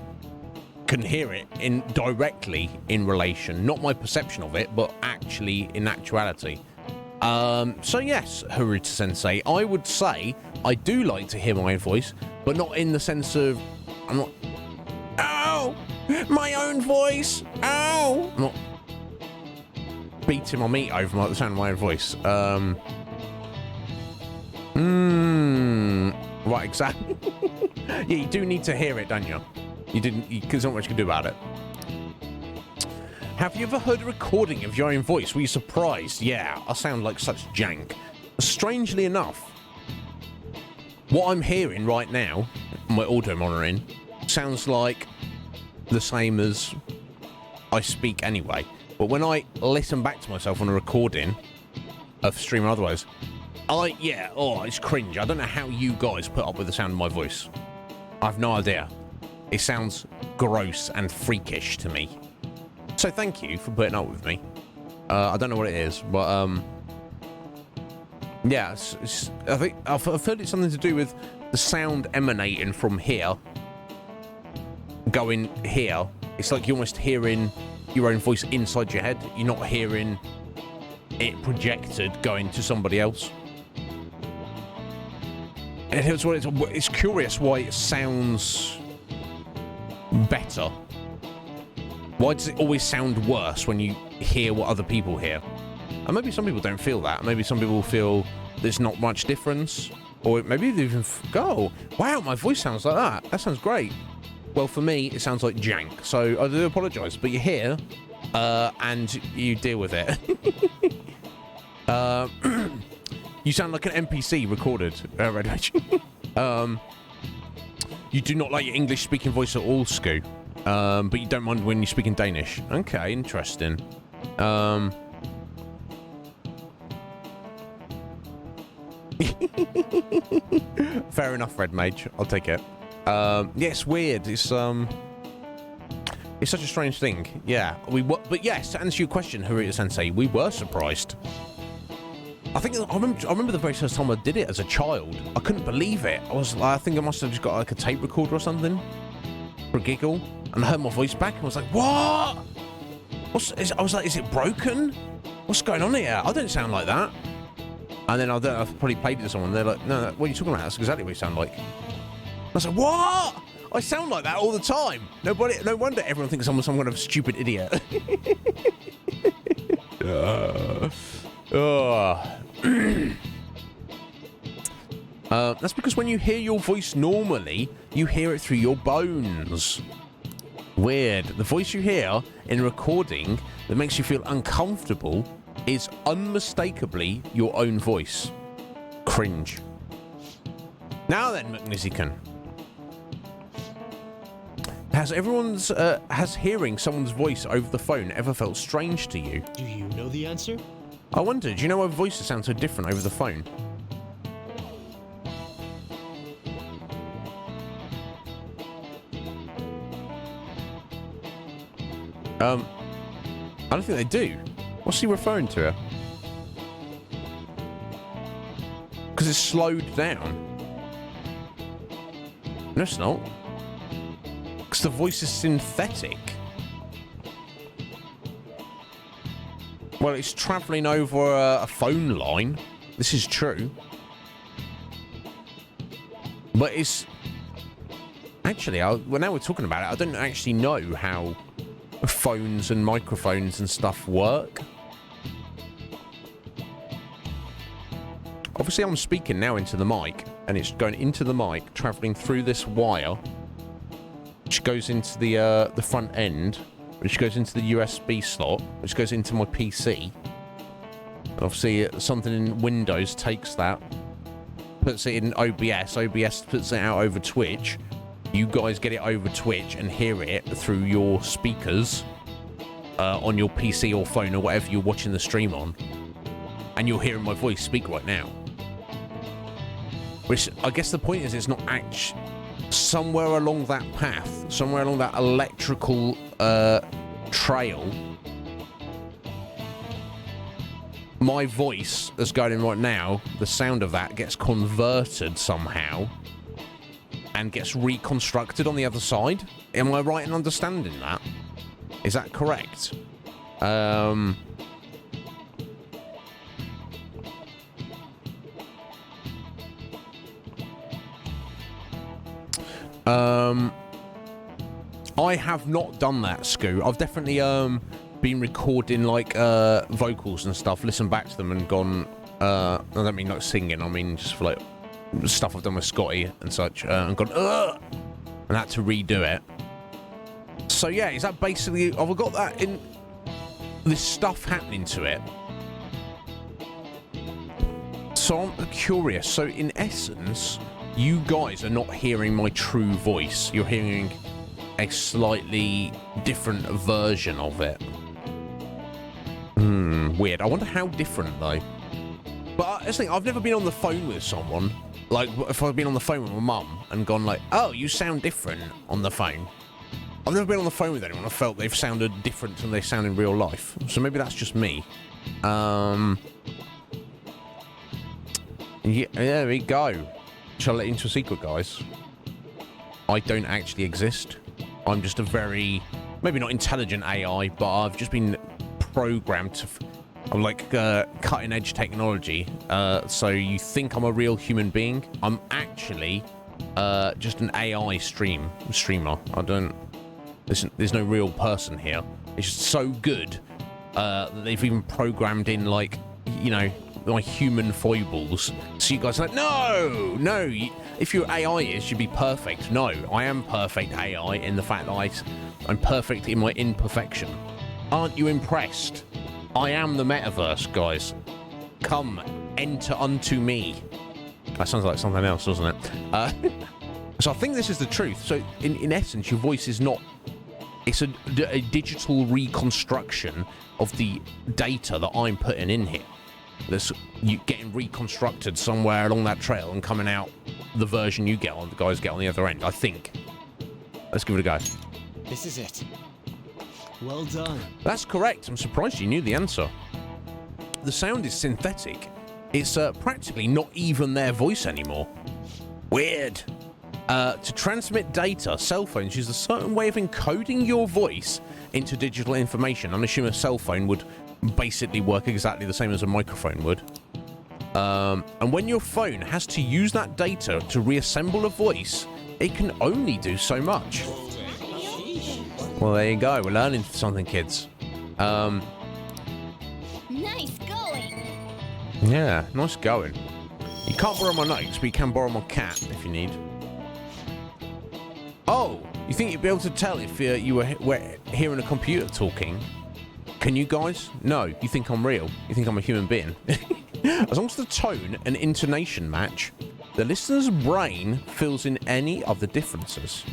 can hear it directly in relation, not my perception of it, but actually in actuality. So yes, Haruta Sensei, I would say I do like to hear my own voice, but not in the sense of I'm not. Ow, my own voice. Ow, I'm not beating my meat over the sound of my own voice. Right, exactly. Yeah, you do need to hear it, don't you? Because there's not much you can do about it. Have you ever heard a recording of your own voice? Were you surprised? Yeah, I sound like such jank. Strangely enough, what I'm hearing right now, my audio monitoring, sounds like the same as I speak anyway. But when I listen back to myself on a recording of stream or otherwise, it's cringe. I don't know how you guys put up with the sound of my voice. I have no idea. It sounds gross and freakish to me. So thank you for putting up with me. I don't know what it is, but yeah, I think I've heard it's something to do with the sound emanating from here, going here. It's like you're almost hearing your own voice inside your head. You're not hearing it projected going to somebody else. And it's curious why it sounds better. Why does it always sound worse when you hear what other people hear? And maybe some people don't feel that. Maybe some people feel there's not much difference. Or maybe they even go, wow, my voice sounds like that. That sounds great. Well, for me, it sounds like jank. So I do apologise. But you're here, and you deal with it. You sound like an NPC recorded. Red Mage. You do not like your English-speaking voice at all, Scoo. But you don't mind when you speak in Danish. Okay, interesting. Fair enough, Red Mage. I'll take it. Yeah, it's weird. It's such a strange thing. Yeah, but yes, to answer your question, Haruta Sensei, we were surprised. I remember the very first time I did it as a child. I couldn't believe it. I think I must have just got like a tape recorder or something for a giggle, and I heard my voice back and I was like, what? I was like, is it broken? What's going on here? I don't sound like that. And then I've probably played it to someone. They're like, no, what are you talking about? That's exactly what you sound like. I was like, what? I sound like that all the time. No wonder everyone thinks I'm some kind of stupid idiot. That's because when you hear your voice normally, you hear it through your bones. Weird. The voice you hear in a recording that makes you feel uncomfortable is unmistakably your own voice. Cringe. Now then, McNizzican. Has hearing someone's voice over the phone ever felt strange to you? Do you know the answer? I wonder, do you know why voices sound so different over the phone? I don't think they do. What's he referring to? Because it's slowed down. No, it's not. Because the voice is synthetic. Well, it's travelling over a phone line. This is true. But it's... Actually, well, now we're talking about it, I don't actually know how phones and microphones and stuff work. Obviously, I'm speaking now into the mic, and it's going into the mic, travelling through this wire, which goes into the front end, which goes into the USB slot, which goes into my PC. And obviously, something in Windows takes that, puts it in OBS. OBS puts it out over Twitch, you guys get it over Twitch and hear it through your speakers on your PC or phone or whatever you're watching the stream on, and you're hearing my voice speak right now. Which, I guess the point is, it's not actually somewhere along that path, somewhere along that electrical trail. My voice that's going in right now, the sound of that gets converted somehow and gets reconstructed on the other side. Am I right in understanding that? Is that correct? I have not done that, Scoo. I've definitely been recording like vocals and stuff, listened back to them and gone, I don't mean like singing, I mean just for like stuff I've done with Scotty and such, and gone, ugh, and had to redo it. So yeah, is that basically, have I got that in, this stuff happening to it? So I'm curious, so in essence, you guys are not hearing my true voice, you're hearing a slightly different version of it. Weird. I wonder how different though. But I think I've never been on the phone with someone, like if I've been on the phone with my mum and gone like, oh, you sound different on the phone. I've never been on the phone with anyone I felt they've sounded different than they sound in real life. So maybe that's just me. Yeah, there we go. Shall I let you into a secret, guys? I don't actually exist. I'm just a very, maybe not intelligent AI, but I've just been programmed to, I'm like cutting edge technology. So you think I'm a real human being? I'm actually just an AI streamer. I don't, there's no real person here. It's just so good that they've even programmed in, like, you know, my human foibles. So you guys are like, no, if your AI is, you'd be perfect. No, I am perfect AI in the fact that I'm perfect in my imperfection. Aren't you impressed? I am the metaverse, guys. Come, enter unto me. That sounds like something else, doesn't it? So I think this is the truth. So in essence, your voice is not, it's a digital reconstruction of the data that I'm putting in here. That's you getting reconstructed somewhere along that trail and coming out the version you get on, the guys get on the other end, I think. Let's give it a go. This is it. Well done. That's correct. I'm surprised you knew the answer. The sound is synthetic. It's practically not even their voice anymore. Weird. To transmit data, cell phones use a certain way of encoding your voice into digital information. I'm assuming a cell phone would basically work exactly the same as a microphone would. And when your phone has to use that data to reassemble a voice, it can only do so much. Well, there you go. We're learning something, kids. Nice going. Yeah, nice going. You can't borrow my notes, but you can borrow my cat if you need. Oh, you think you'd be able to tell if you were hearing a computer talking? Can you guys? No, you think I'm real. You think I'm a human being. As long as the tone and intonation match, the listener's brain fills in any of the differences.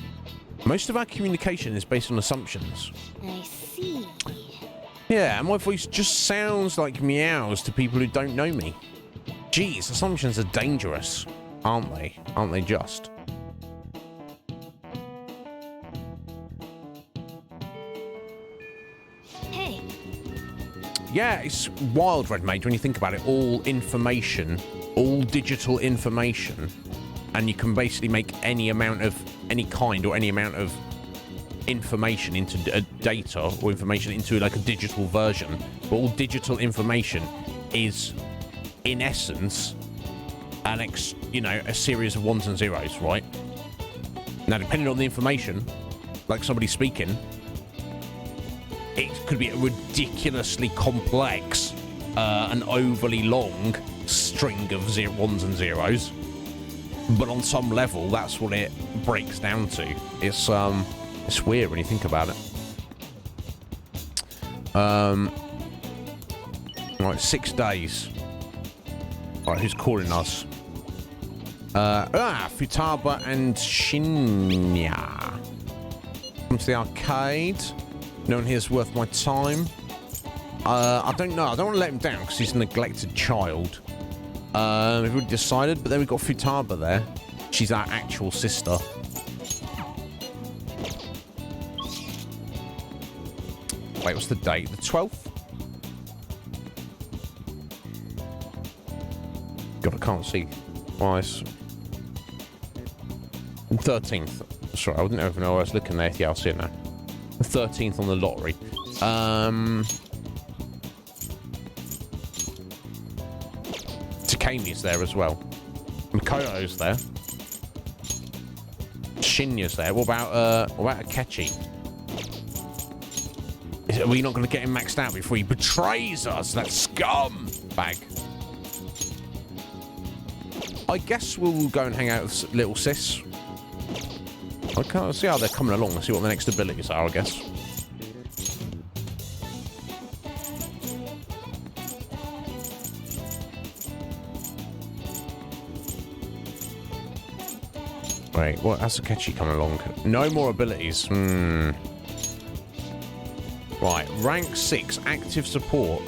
Most of our communication is based on assumptions. I see. Yeah, and my voice just sounds like meows to people who don't know me. Geez, assumptions are dangerous, aren't they? Aren't they just? Hey. Yeah, it's wild, Red Mage, when you think about it. All information, all digital information, and you can basically make any amount of any kind or any amount of information into data or information into like a digital version. But all digital information is, in essence, a series of ones and zeros, right? Now, depending on the information, like somebody speaking, it could be a ridiculously complex and overly long string of ones and zeros. But on some level, that's what it breaks down to. It's weird when you think about it. Right, 6 days. Right, who's calling us? Futaba and Shinya. Come to the arcade. No one here's worth my time. I don't know. I don't want to let him down because he's a neglected child. We've already decided, but then we've got Futaba there. She's our actual sister. Wait, what's the date? The 12th? God, I can't see. Why? 13th. Sorry, I didn't even know I was looking there. Yeah, I'll see it now. The 13th on the lottery. Takemi's there as well. Makoto's there. Shinya's there. What about Akechi? Are we not going to get him maxed out before he betrays us? That scumbag. I guess we'll go and hang out with little sis. I can't see how they're coming along and see what the next abilities are, I guess. Wait, what? How's Akechi coming along? No more abilities. Right, rank 6, active support.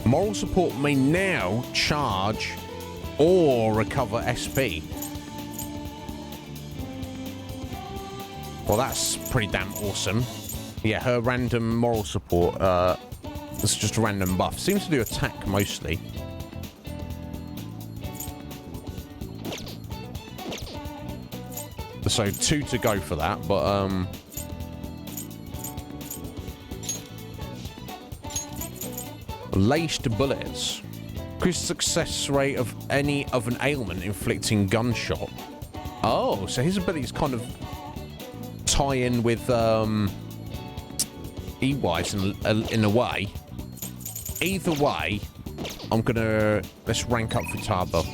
Moral support may now charge or recover SP. Well, that's pretty damn awesome. Yeah, her random moral support, it's just a random buff. Seems to do attack mostly. So 2 to go for that, but laced bullets. Increase success rate of any of an ailment inflicting gunshot. Oh, so his abilities kind of tie in with E-wise in a way. Either way, let's rank up Futaba.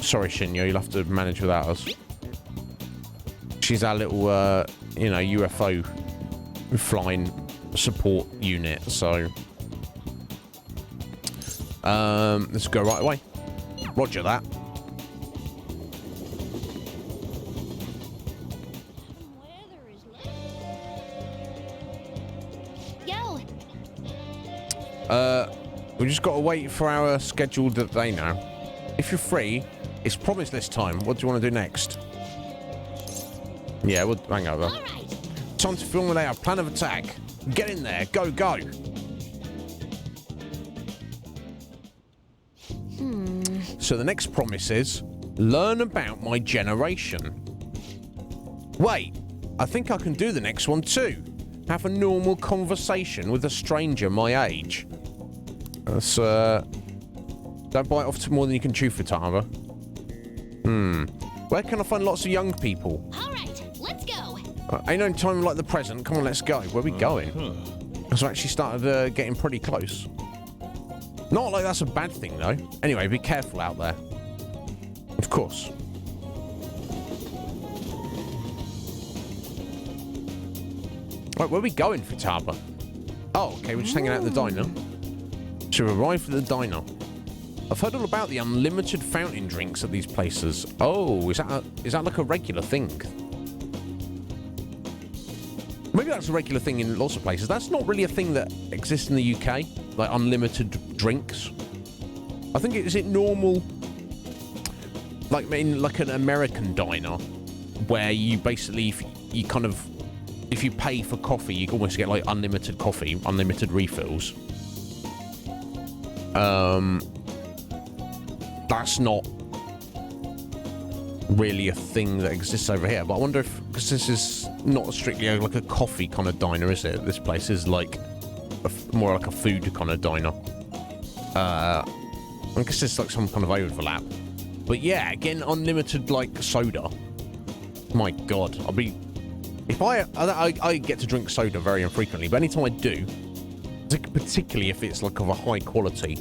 Sorry, Shinya, you'll have to manage without us. She's our little, UFO flying support unit, so... let's go right away. Roger that. Yo! We just got to wait for our scheduled day now. If you're free, it's promised this time. What do you want to do next? Yeah, we'll hang over. All right. Time to formulate our plan of attack. Get in there. Go, go. So the next promise is, learn about my generation. Wait, I think I can do the next one too. Have a normal conversation with a stranger my age. That's, don't bite off more than you can chew, Futaba. Where can I find lots of young people? All right, let's go. Ain't no time like the present. Come on, let's go. Where are we going? Because I actually started getting pretty close. Not like that's a bad thing, though. Anyway, be careful out there. Of course. Right, where are we going, Futaba? Oh, okay, we're just hanging out at the diner. So we arrived at the diner. I've heard all about the unlimited fountain drinks at these places. Oh, is that like a regular thing? Maybe that's a regular thing in lots of places. That's not really a thing that exists in the UK, like unlimited drinks. I think is it normal, like in like an American diner, where you basically if you pay for coffee, you almost get like unlimited coffee, unlimited refills. That's not really a thing that exists over here, but I wonder if, because this is not strictly like a coffee kind of diner, is it? This place is like more like a food kind of diner. I guess there's like some kind of overlap, but yeah, getting unlimited like soda. My God, if I get to drink soda very infrequently, but anytime I do, particularly if it's like of a high quality,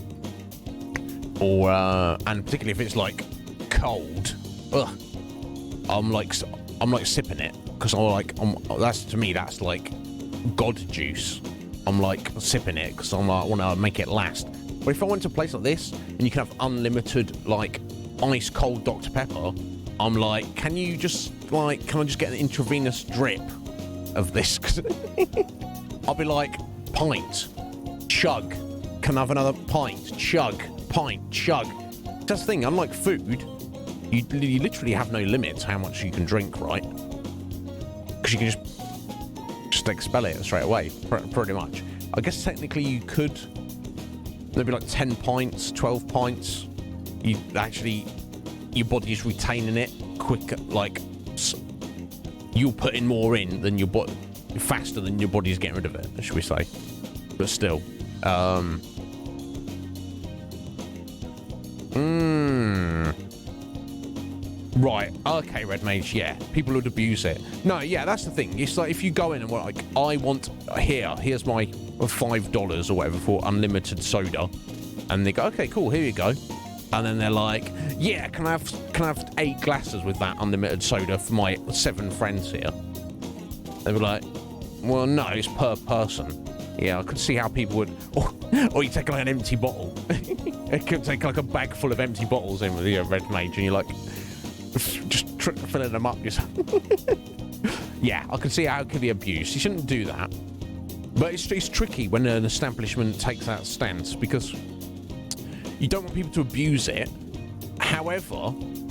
or and particularly if it's like cold, I'm like sipping it, because that's, to me, that's like God juice. I'm like sipping it because I'm like, I want to make it last. But if I went to a place like this and you can have unlimited like ice cold Dr. Pepper, I'm like, can I just get an intravenous drip of this? 'Cause I'll be like, pint, chug, can I have another pint, chug, pint, chug. That's the thing, unlike food, you literally have no limits how much you can drink, right? Because you can just expel it straight away, pretty much. I guess technically you could, maybe like 10 pints, 12 pints. Your body's retaining it quicker, like you're putting more in than your body, faster than your body's getting rid of it, should we say. But still. Right, okay, Red Mage, yeah. People would abuse it. No, yeah, that's the thing. It's like if you go in and we're like, I want, here's my $5 or whatever for unlimited soda. And they go, okay, cool, here you go. And then they're like, yeah, can I have 8 glasses with that unlimited soda for my 7 friends here? They were like, well, no, it's per person. Yeah, I could see how people would, or you take like an empty bottle. It could take like a bag full of empty bottles in with the Red Mage, and you're like, just filling them up yourself. Yeah, I can see how it could be abused. You shouldn't do that. But it's tricky when an establishment takes that stance, because you don't want people to abuse it. However,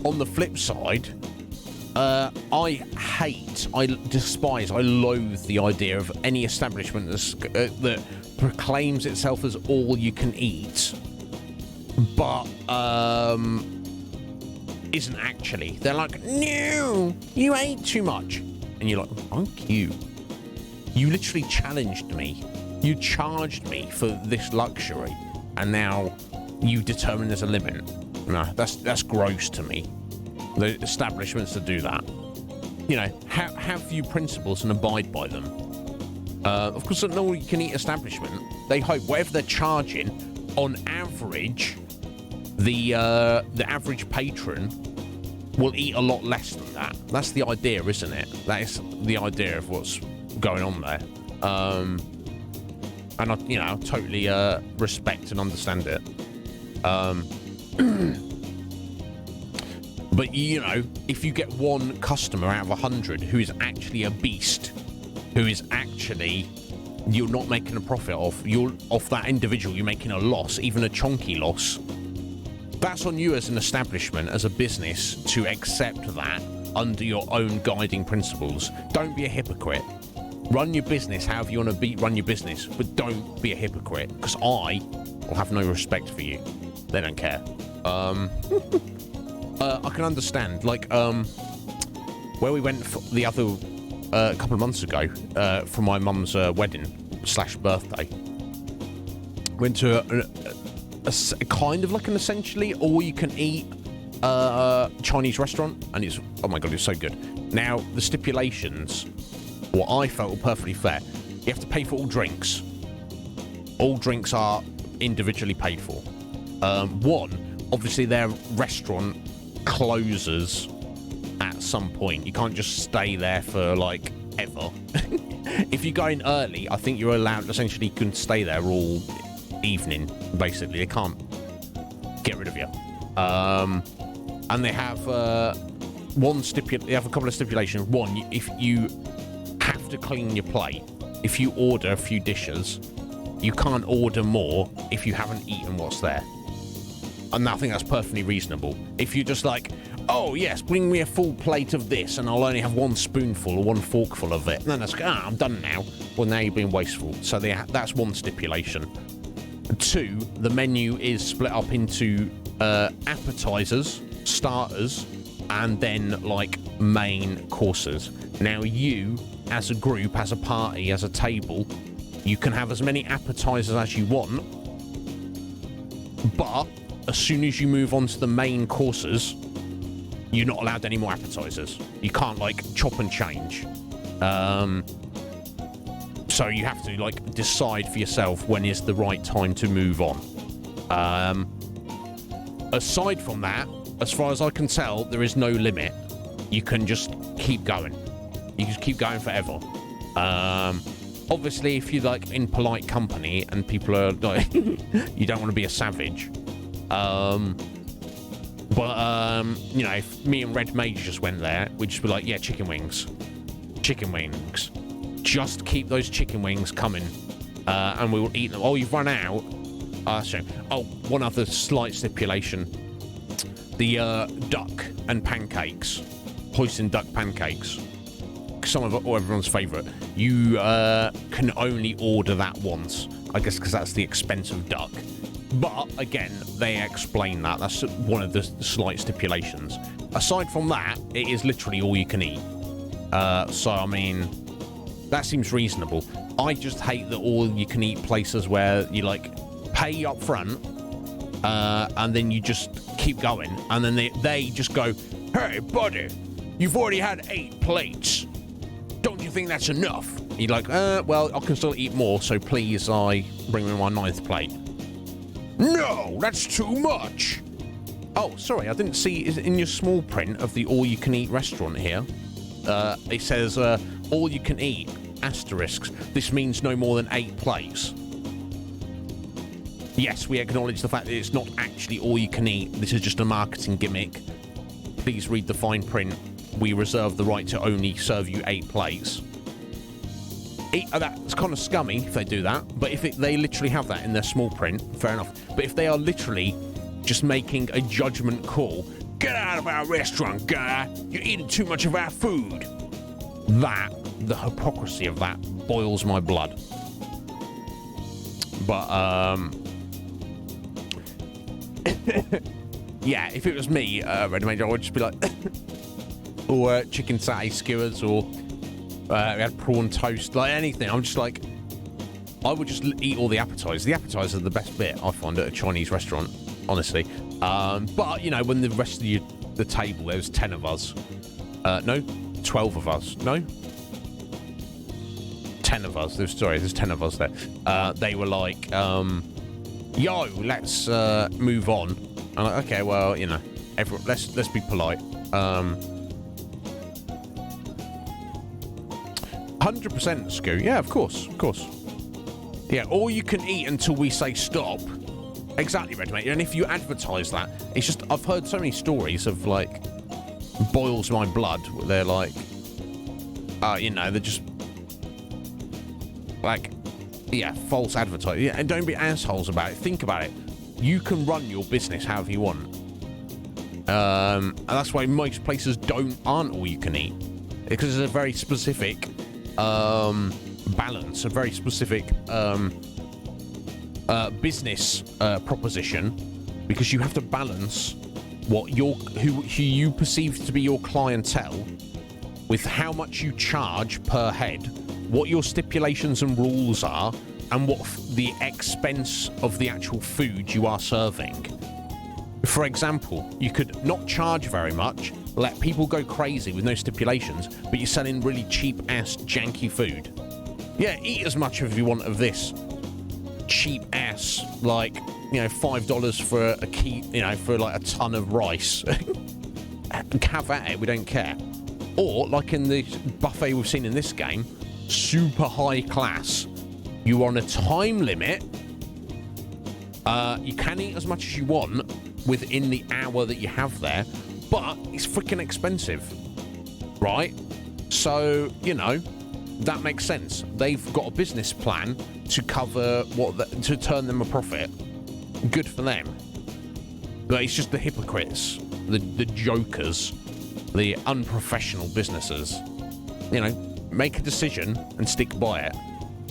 on the flip side, I despise, I loathe the idea of any establishment that proclaims itself as all you can eat, but isn't actually. They're like, no, you ate too much. And you're like, fuck you. You literally challenged me. You charged me for this luxury, and now you determine there's a limit. No, that's gross to me. The establishments that do that, you know, have few principles and abide by them. Of course, an all-you-can-eat establishment, they hope whatever they're charging, on average, the average patron will eat a lot less than that. That's the idea, isn't it? That is the idea of what's going on there. And I totally respect and understand it. But, you know, if you get one customer out of 100 who is actually a beast, who is actually, you're not making a profit off that individual, you're making a loss, even a chonky loss, that's on you as an establishment, as a business, to accept that under your own guiding principles. Don't be a hypocrite. Run your business however you want to run your business, but don't be a hypocrite, because I will have no respect for you. They don't care. I can understand, like, where we went for the other couple of months ago for my mum's wedding / birthday. Went to a kind of like an essentially all-you-can-eat Chinese restaurant, and it's, oh my god, it's so good. Now, the stipulations, what I felt were perfectly fair. You have to pay for all drinks. All drinks are individually paid for. One, obviously their restaurant closes at some point. You can't just stay there for like ever. If you go in early, I think you're allowed, essentially you can stay there all evening, basically. They can't get rid of you. And they have they have a couple of stipulations. One, if you have to clean your plate, if you order a few dishes, you can't order more if you haven't eaten what's there. And I think that's perfectly reasonable. If you're just like, oh yes, bring me a full plate of this and I'll only have one spoonful or one forkful of it, and then that's, I'm done now. Well, now you're being wasteful. So that's one stipulation. 2, the menu is split up into appetizers, starters, and then like main courses. Now you, as a group, as a party, as a table, you can have as many appetizers as you want, but as soon as you move on to the main courses, you're not allowed any more appetizers. You can't like chop and change. So you have to like decide for yourself when is the right time to move on. Aside from that, as far as I can tell, there is no limit. You can just keep going. You just keep going forever. Obviously, if you're like in polite company and people are like, you don't want to be a savage, But, you know, if me and Red Major just went there, we'd just be like, yeah, chicken wings. Chicken wings. Just keep those chicken wings coming, and we will eat them. Oh, you've run out. Sorry. Oh, one other slight stipulation. The duck and pancakes. Hoisin duck pancakes. Some of it, or everyone's favourite. You can only order that once. I guess because that's the expensive duck. But, again, they explain that. That's one of the slight stipulations. Aside from that, it is literally all you can eat. So, I mean, that seems reasonable. I just hate the all-you-can-eat places where you, like, pay up front, and then you just keep going. And then they just go, hey, buddy, you've already had 8 plates. Don't you think that's enough? You're like, well, I can still eat more, so please, I bring me my 9th plate. No, that's too much. Oh, sorry, I didn't see in your small print of the all-you-can-eat restaurant here. It says, all-you-can-eat, asterisks. This means no more than 8 plates. Yes, we acknowledge the fact that it's not actually all-you-can-eat. This is just a marketing gimmick. Please read the fine print. We reserve the right to only serve you 8 plates. That's kind of scummy if they do that, but if they literally have that in their small print, fair enough. But if they are literally just making a judgment call, get out of our restaurant, guy, you're eating too much of our food. The hypocrisy of that boils my blood. But, yeah, if it was me, Red Major, I would just be like, or chicken satay skewers, or we had prawn toast, like anything. I'm just like, I would just eat all the appetizers. The appetizers are the best bit, I find, at a Chinese restaurant, honestly. But, you know, when the rest of the table, there was 10 of us. No, 12 of us. No? 10 of us. There's 10 of us there. They were like, yo, let's move on. I'm like, okay, well, you know, everyone, let's be polite. 100% Scoo. Yeah, of course. Yeah, all you can eat until we say stop. Exactly, Red Mate. And if you advertise that, it's just, I've heard so many stories of, like, boils my blood. They're like, you know, they're just, like, yeah, false advertising. Yeah, and don't be assholes about it. Think about it. You can run your business however you want. And that's why most places aren't all you can eat. Because there's a very specific balance, a very specific business proposition, because you have to balance what who you perceive to be your clientele with how much you charge per head, what your stipulations and rules are, and what the expense of the actual food you are serving. For example, you could not charge very much, let people go crazy with no stipulations, but you're selling really cheap-ass, janky food. Yeah, eat as much as you want of this cheap-ass, like, you know, $5 for a key, you know, for like a ton of rice. Have at it, we don't care. Or, like in the buffet we've seen in this game, super high class. You're on a time limit. You can eat as much as you want within the hour that you have there, but it's freaking expensive, right? So, you know, that makes sense. They've got a business plan to cover to turn them a profit. Good for them. But it's just the hypocrites, the jokers, the unprofessional businesses. You know, make a decision and stick by it.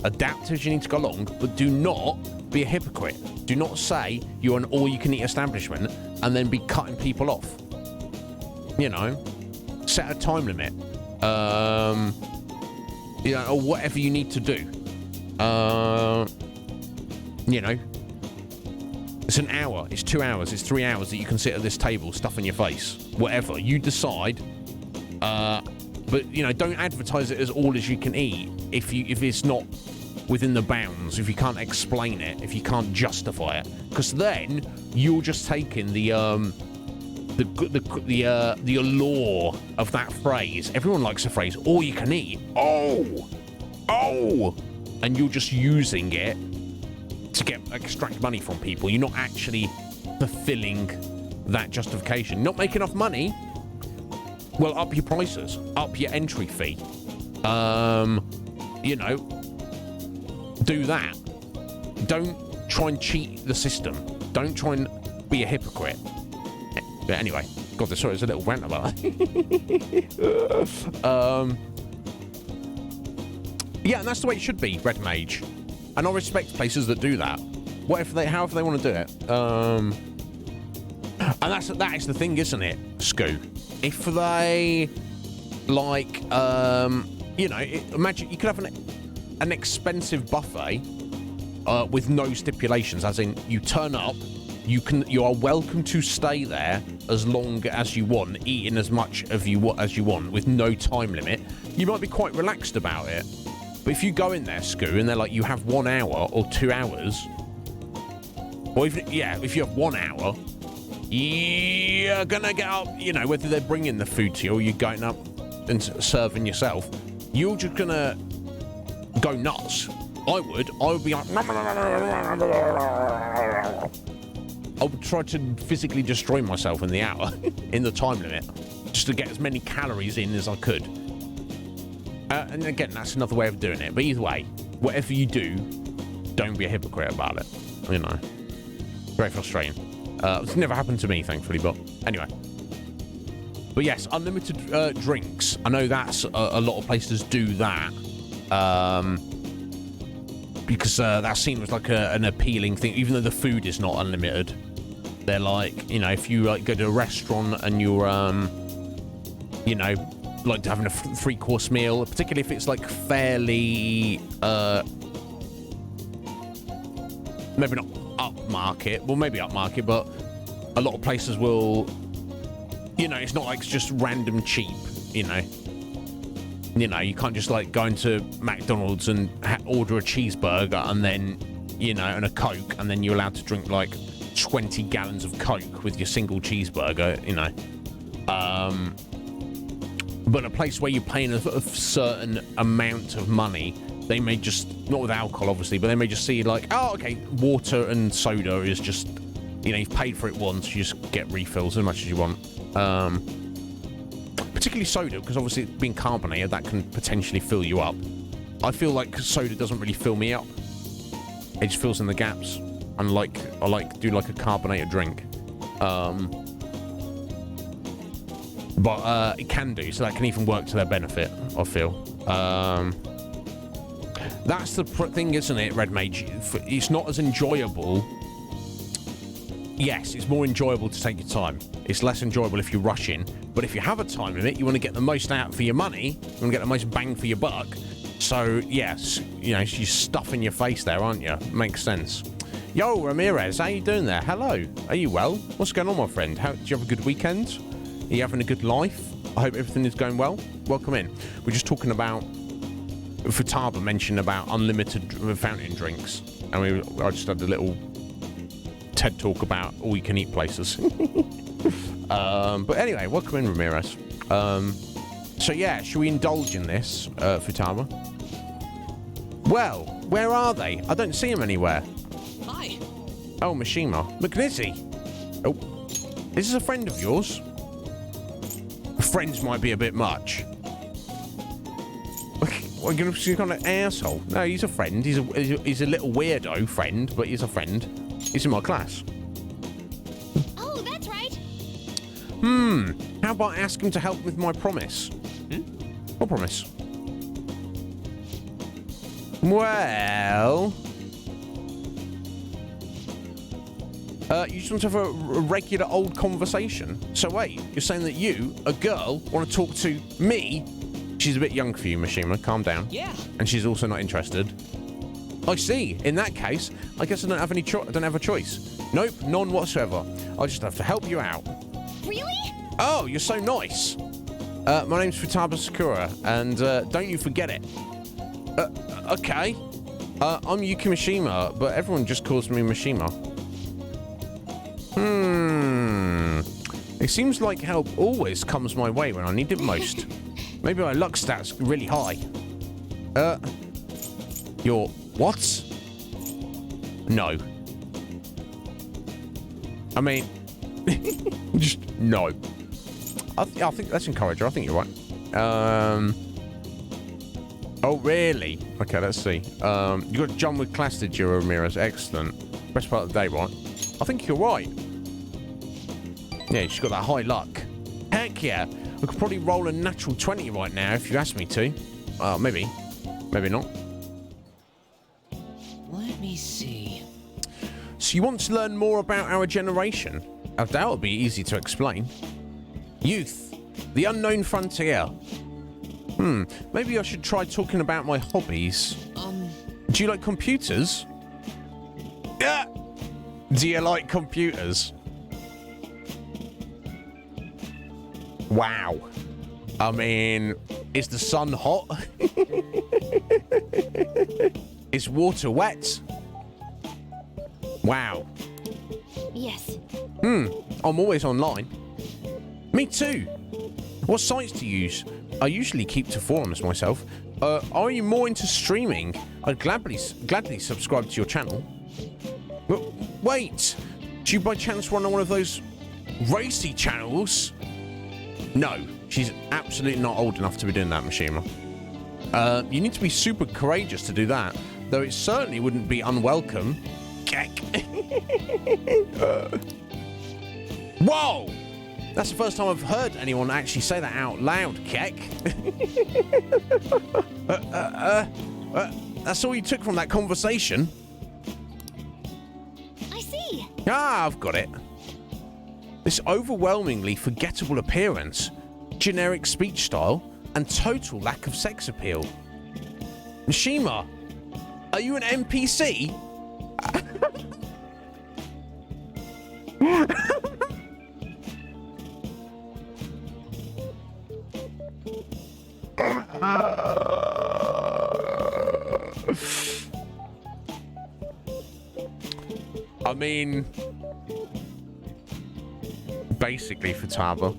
Adapt as you need to go along, but do not be a hypocrite. Do not say you're an all-you-can-eat establishment and then be cutting people off. You know, set a time limit. You know, or whatever you need to do. You know, it's an hour, it's 2 hours, it's 3 hours that you can sit at this table, stuff in your face. Whatever, you decide. But, you know, don't advertise it as all as you can eat if it's not within the bounds, if you can't explain it, if you can't justify it. Because then you're just taking the allure of that phrase. Everyone likes the phrase, all you can eat. Oh! And you're just using it to extract money from people. You're not actually fulfilling that justification. Not make enough money? Well, up your prices. Up your entry fee. You know, do that. Don't try and cheat the system. Don't try and be a hypocrite. But anyway, God, sorry, there's a little rant about that. Yeah, and that's the way it should be, Red Mage. And I respect places that do that. However they want to do it. And that is the thing, isn't it, Scoo? If they, like, you know, imagine you could have an expensive buffet with no stipulations, as in you turn up, you are welcome to stay there as long as you want, eating as much as you want with no time limit. You might be quite relaxed about it. But if you go in there, Scoo, and they're like, you have 1 hour or 2 hours, or even, yeah, if you have 1 hour, you're gonna get up, you know, whether they're bringing the food to you or you're going up and serving yourself, you're just gonna go nuts. I would be like, I would try to physically destroy myself in the hour, in the time limit, just to get as many calories in as I could. And again, that's another way of doing it. But either way, whatever you do, don't be a hypocrite about it. You know, very frustrating. It's never happened to me, thankfully, but anyway. But yes, unlimited drinks. I know that's a lot of places do that. Because that seems like an appealing thing, even though the food is not unlimited. They're like, you know, if you like go to a restaurant and you're, you know, like having a 3-course meal, particularly if it's like fairly, maybe not upmarket, well maybe upmarket, but a lot of places will, you know, it's not like it's just random cheap, you know. You know, you can't just like go into McDonald's and order a cheeseburger and then, you know, and a Coke, and then you're allowed to drink like 20 gallons of Coke with your single cheeseburger, you know. But a place where you're paying a certain amount of money, they may just, not with alcohol obviously, but they may just see like, oh, okay, water and soda is just, you know, you've paid for it once, you just get refills as much as you want. Particularly soda, because obviously being carbonated, that can potentially fill you up. I feel like soda doesn't really fill me up. It just fills in the gaps. And like, I like do like a carbonated drink. But it can do, so that can even work to their benefit, I feel. That's the thing, isn't it, Red Mage? It's not as enjoyable. Yes, it's more enjoyable to take your time. It's less enjoyable if you rush in. But if you have a time limit, you want to get the most out for your money. You want to get the most bang for your buck. So, yes, you know, you're stuffing your face there, aren't you? Makes sense. Yo, Ramirez, how you doing there? Hello. Are you well? What's going on, my friend? Did you have a good weekend? Are you having a good life? I hope everything is going well. Welcome in. We're just talking about... Futaba mentioned about unlimited fountain drinks. And I just had a little TED talk about all-you-can-eat places. But anyway, welcome in, Ramirez. So yeah, should we indulge in this, Futaba? Well, where are they? I don't see them anywhere. Hi. Oh, Mishima. McNizzy. Oh, is this a friend of yours? Friends might be a bit much. What, you're some kind of asshole? No, he's a friend. He's a little weirdo friend, but he's a friend. He's in my class. Oh, that's right. How about I ask him to help with my promise? What promise? Well... you just want to have a regular old conversation. So wait, you're saying that you, a girl, want to talk to me? She's a bit young for you, Mishima. Calm down. Yeah. And she's also not interested. I see. In that case, I guess I don't have any I don't have a choice. Nope, none whatsoever. I just have to help you out. Really? Oh, you're so nice. My name's Futaba Sakura, and don't you forget it. Okay. I'm Yuki Mishima, but everyone just calls me Mishima. It seems like help always comes my way when I need it most. Maybe my luck stat's really high. Your what? No. I mean, Just no. I think let's encourage her. I think you're right. Oh, really? Okay, let's see. You got John with class, did you, Ramirez? Excellent. Best part of the day, right? I think you're right. Yeah, she's got that high luck. Heck yeah. I could probably roll a natural 20 right now if you asked me to. Maybe. Maybe not. Let me see. So you want to learn more about our generation? I doubt it'll be easy to explain. Youth. The unknown frontier. Maybe I should try talking about my hobbies. Do you like computers? Yeah. Do you like computers? Wow. I mean, is the sun hot? Is water wet? Wow. Yes. I'm always online. Me too. What sites do you use? I usually keep to forums myself. Are you more into streaming? I'd gladly subscribe to your channel. Wait, do you by chance run on one of those racy channels? No, she's absolutely not old enough to be doing that, Mishima. You need to be super courageous to do that, though it certainly wouldn't be unwelcome. Keck. Whoa! That's the first time I've heard anyone actually say that out loud, Keck. That's all you took from that conversation? I see. Ah, I've got it. This overwhelmingly forgettable appearance, generic speech style, and total lack of sex appeal. Mishima, are you an NPC? I mean, basically Futaba.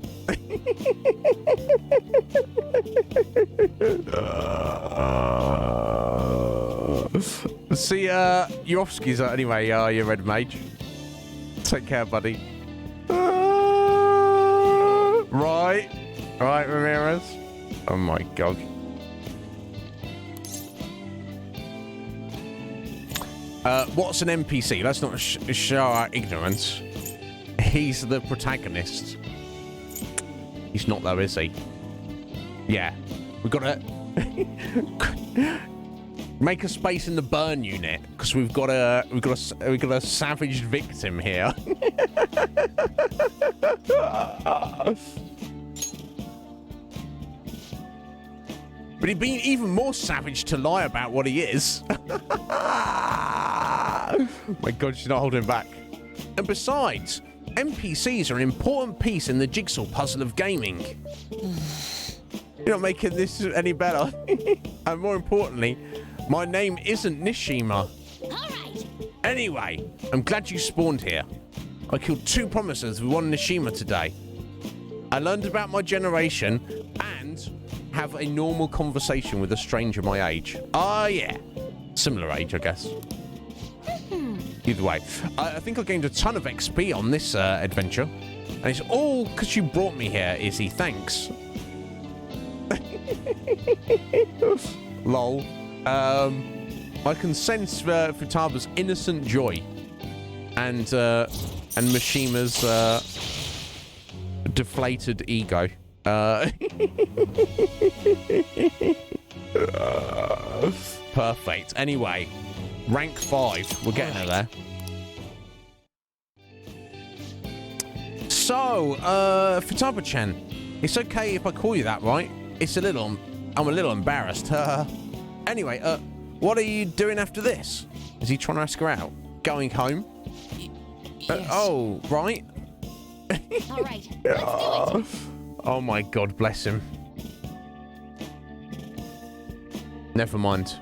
See, you're off skis anyway, you red mage. Take care, buddy. Right, Ramirez. Oh my god. What's an NPC? Let's not show our ignorance. He's the protagonist. He's not though, is he? Yeah. We've got to make a space in the burn unit because we've got a savaged victim here. But he'd be even more savage to lie about what he is. My god, she's not holding back. And besides, NPCs are an important piece in the jigsaw puzzle of gaming. You're not making this any better. And more importantly, my name isn't Nishima. All right. Anyway, I'm glad you spawned here. I killed 2 promisers with 1 Nishima today. I learned about my generation and have a normal conversation with a stranger my age. Ah, yeah. Similar age, I guess. Either way, I think I gained a ton of XP on this adventure. And it's all because you brought me here, Izzy. Thanks. Lol. I can sense Futaba's innocent joy. And Mishima's deflated ego. Perfect. Anyway, rank 5. We're getting her there. So, Futaba-chan, it's okay if I call you that, right? I'm a little embarrassed. Anyway, what are you doing after this? Is he trying to ask her out? Going home? Yes. Oh, right. All right. Let's do it. Oh my god, bless him. Never mind.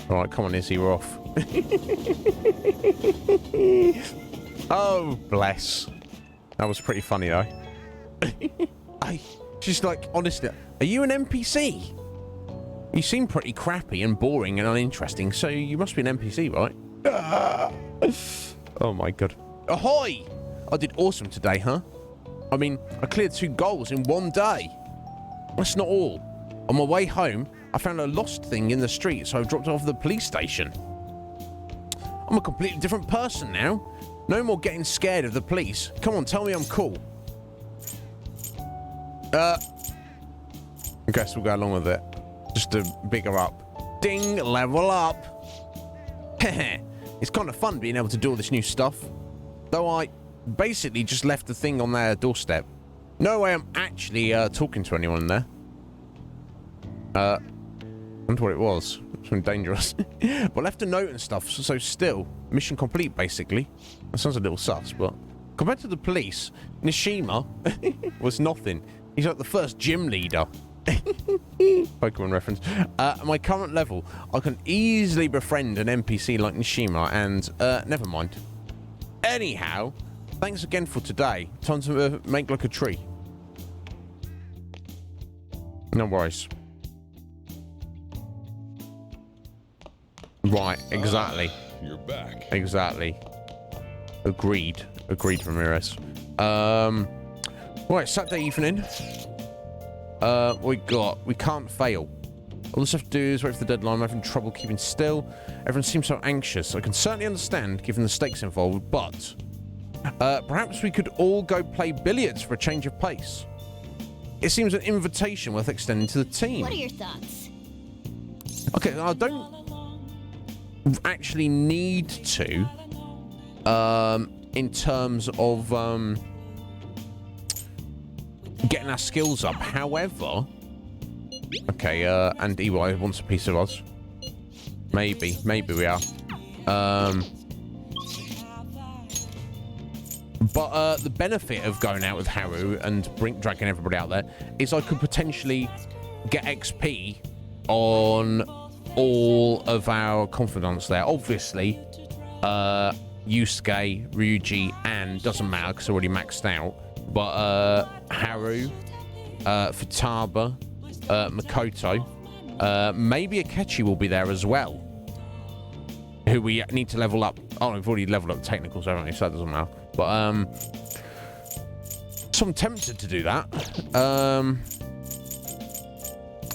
Alright, come on, Izzy, we're off. Oh, bless. That was pretty funny, though. Just like, honestly, are you an NPC? You seem pretty crappy and boring and uninteresting, so you must be an NPC, right? Oh my god. Ahoy! I did awesome today, huh? I mean, I cleared 2 goals in 1 day. That's not all. On my way home, I found a lost thing in the street, so I dropped it off at the police station. I'm a completely different person now. No more getting scared of the police. Come on, tell me I'm cool. I guess we'll go along with it. Just to bigger up. Ding, level up. It's kind of fun being able to do all this new stuff. Though I basically just left the thing on their doorstep. No way I'm actually talking to anyone there. I wonder what it was. Something dangerous. But left a note and stuff, so still. Mission complete, basically. That sounds a little sus, but... Compared to the police, Nishima was nothing. He's like the first gym leader. Pokemon reference. At my current level, I can easily befriend an NPC like Nishima, and never mind. Anyhow, thanks again for today. Time to make like a tree. No worries. Right, exactly. You're back. Exactly. Agreed. Agreed, Ramirez. Right, Saturday evening. We can't fail. All this have to do is wait for the deadline. I'm having trouble keeping still. Everyone seems so anxious. I can certainly understand, given the stakes involved, but perhaps we could all go play billiards for a change of pace. It seems an invitation worth extending to the team. What are your thoughts? Okay, I don't actually need to, in terms of getting our skills up. However, okay, and EY wants a piece of us. Maybe we are. But the benefit of going out with Haru and dragging everybody out there is I could potentially get XP on all of our confidants there. Obviously, Yusuke, Ryuji, and doesn't matter because they're already maxed out. But Haru, Futaba, Makoto, maybe Akechi will be there as well. Who we need to level up. Oh, we've already leveled up technicals, haven't we? So that doesn't matter. But so I'm tempted to do that.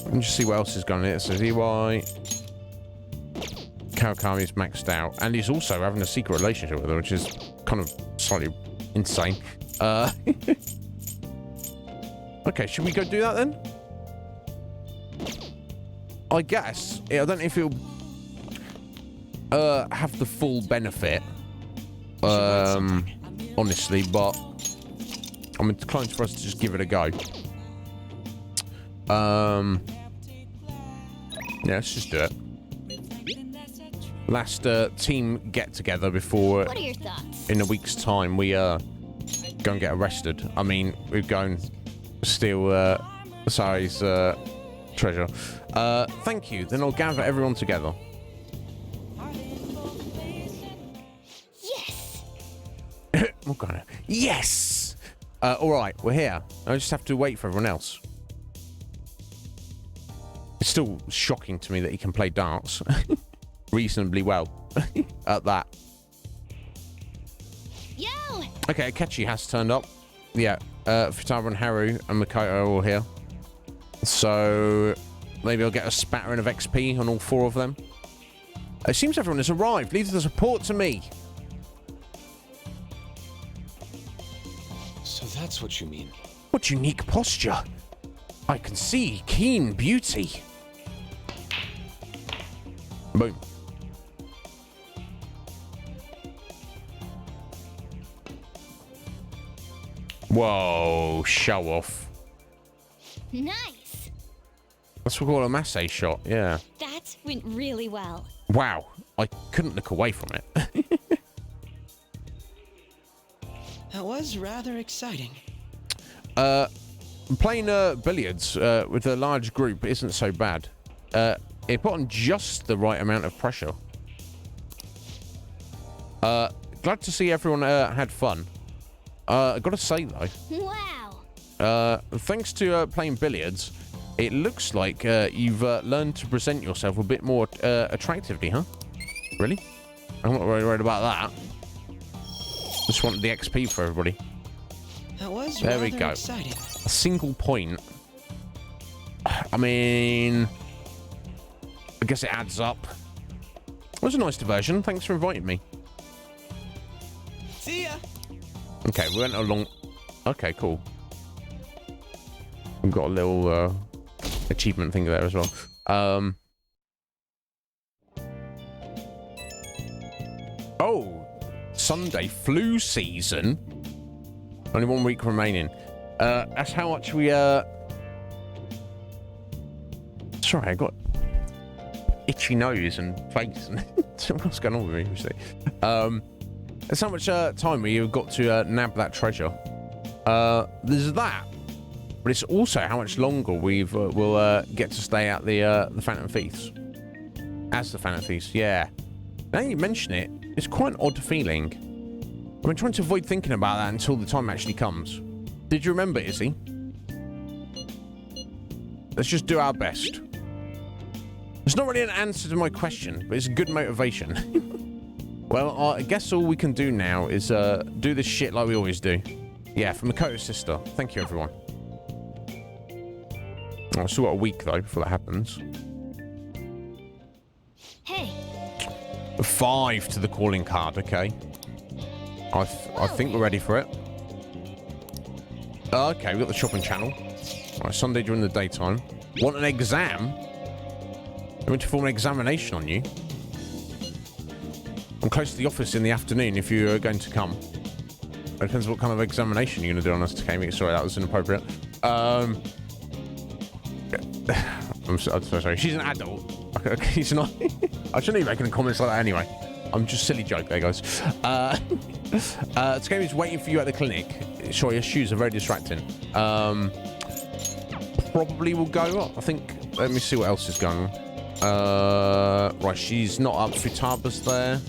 Let me just see what else is going on here. So EY. Kawakami is maxed out, and he's also having a secret relationship with her, which is kind of slightly insane. Okay, should we go do that then? I guess. I don't know if it'll have the full benefit, honestly, but I'm inclined for us to just give it a go. Yeah, let's just do it. Last team get-together before, What are your thoughts? in a week's time, we go and get arrested. I mean, we're going to steal Sari's treasure. Thank you. Then I'll gather everyone together. Yes! What kind of... Yes! All right, we're here. I just have to wait for everyone else. It's still shocking to me that he can play darts reasonably well at that. Yo! Okay, Akechi has turned up. Yeah, Futaba and Haru and Makoto are all here. So maybe I'll get a spattering of XP on all 4 of them. It seems everyone has arrived. Leave the support to me. So that's what you mean. What unique posture. I can see keen beauty. Boom. Whoa, show off. Nice! That's what we call a masse shot, yeah. That went really well. Wow, I couldn't look away from it. That was rather exciting. Playing billiards with a large group isn't so bad. It put on just the right amount of pressure. Glad to see everyone had fun. I gotta say though, Wow! thanks to playing billiards, it looks like you've learned to present yourself a bit more attractively, huh? Really? I'm not really worried about that. Just want the XP for everybody. That was There we rather go. exciting. A single point. I mean, I guess it adds up. It was a nice diversion. Thanks for inviting me. See ya. Okay, we went along. Okay, cool. We've got a little achievement thing there as well. Oh, Sunday flu season. Only 1 week remaining. That's how much we Sorry, I got itchy nose and face and what's going on with me? That's how much time we've got to nab that treasure. There's that, but it's also how much longer we'll get to stay at the Phantom Feast. As the Phantom Feast, yeah. Now you mention it, it's quite an odd feeling. I've been trying to avoid thinking about that until the time actually comes. Did you remember, Izzy? Let's just do our best. It's not really an answer to my question, but it's a good motivation. Well, I guess all we can do now is do this shit like we always do. Yeah, from Makoto's sister. Thank you, everyone. I've still got a week, though, before that happens. Hey. 5 to the calling card, okay. I think we're ready for it. Okay, we've got the shopping channel. All right, Sunday during the daytime. Want an exam? I'm going to perform an examination on you. I'm close to the office in the afternoon if you're going to come. It depends what kind of examination you're going to do on us, Takemi. Sorry, that was inappropriate. I'm so sorry. She's an adult. He's not. I shouldn't be making comments like that anyway. I'm just silly joke there, guys. Takemi's waiting for you at the clinic. Sure, your shoes are very distracting. Probably will go up. I think. Let me see what else is going on. Right, she's not up. Futaba's there.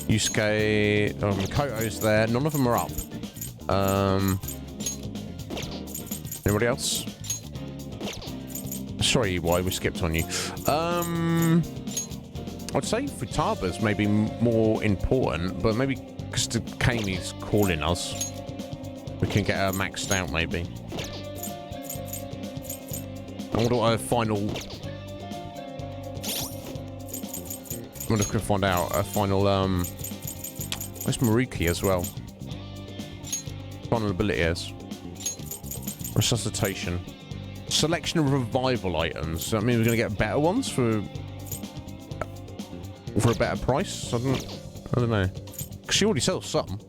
Yusuke, Makoto's there. None of them are up. Anybody else? Sorry, why we skipped on you. I'd say Futaba's maybe more important, but maybe because Takemi's calling us, we can get her maxed out maybe. I wonder what her final. I'm gonna find out a final. Where's Maruki as well? Final ability is resuscitation. Selection of revival items. Does that mean we're gonna get better ones for a better price? I don't know. Cause she already sells some.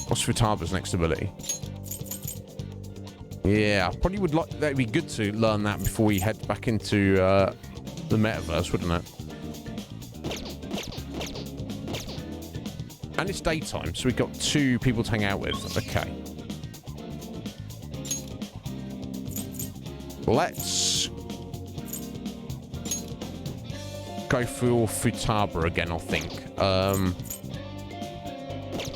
What's Futaba's next ability? Yeah, I probably would like that'd be good to learn that before we head back into the metaverse, wouldn't it? And it's daytime, so we've got 2 people to hang out with. Okay. Let's go for Futaba again, I think.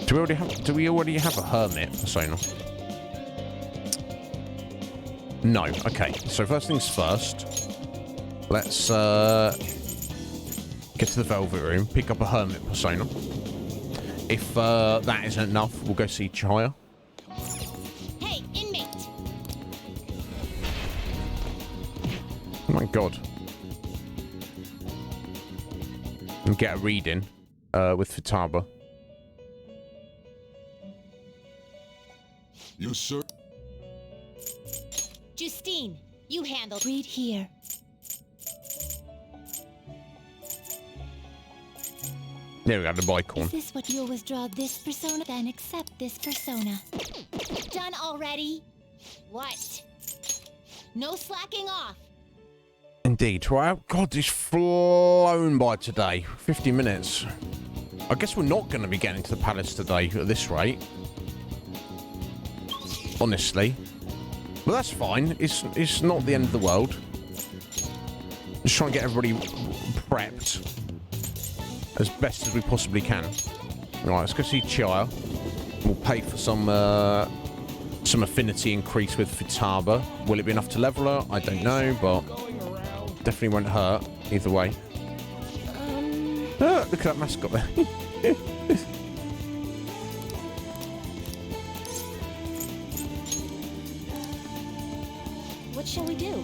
Do we already have a hermit persona? No. Okay. So first things first. Let's get to the Velvet Room, pick up a hermit persona. If that isn't enough, we'll go see Chaya. Hey, inmate. Oh my god. And get a reading with Futaba. You, sir? Justine, you handle. Read here. There we go, the Bicorn. Is this what you'll withdraw this persona? Then accept this persona. Done already? What? No slacking off. Indeed. Right. God, it's flown by today. 50 minutes. I guess we're not going to be getting to the palace today at this rate. Honestly. But that's fine. It's not the end of the world. Just trying to get everybody prepped. as best as we possibly can. Right, let's go see Chaya. We'll pay for some affinity increase with Futaba. Will it be enough to level her? I don't know, but definitely won't hurt either way. Look at that mascot there. What shall we do?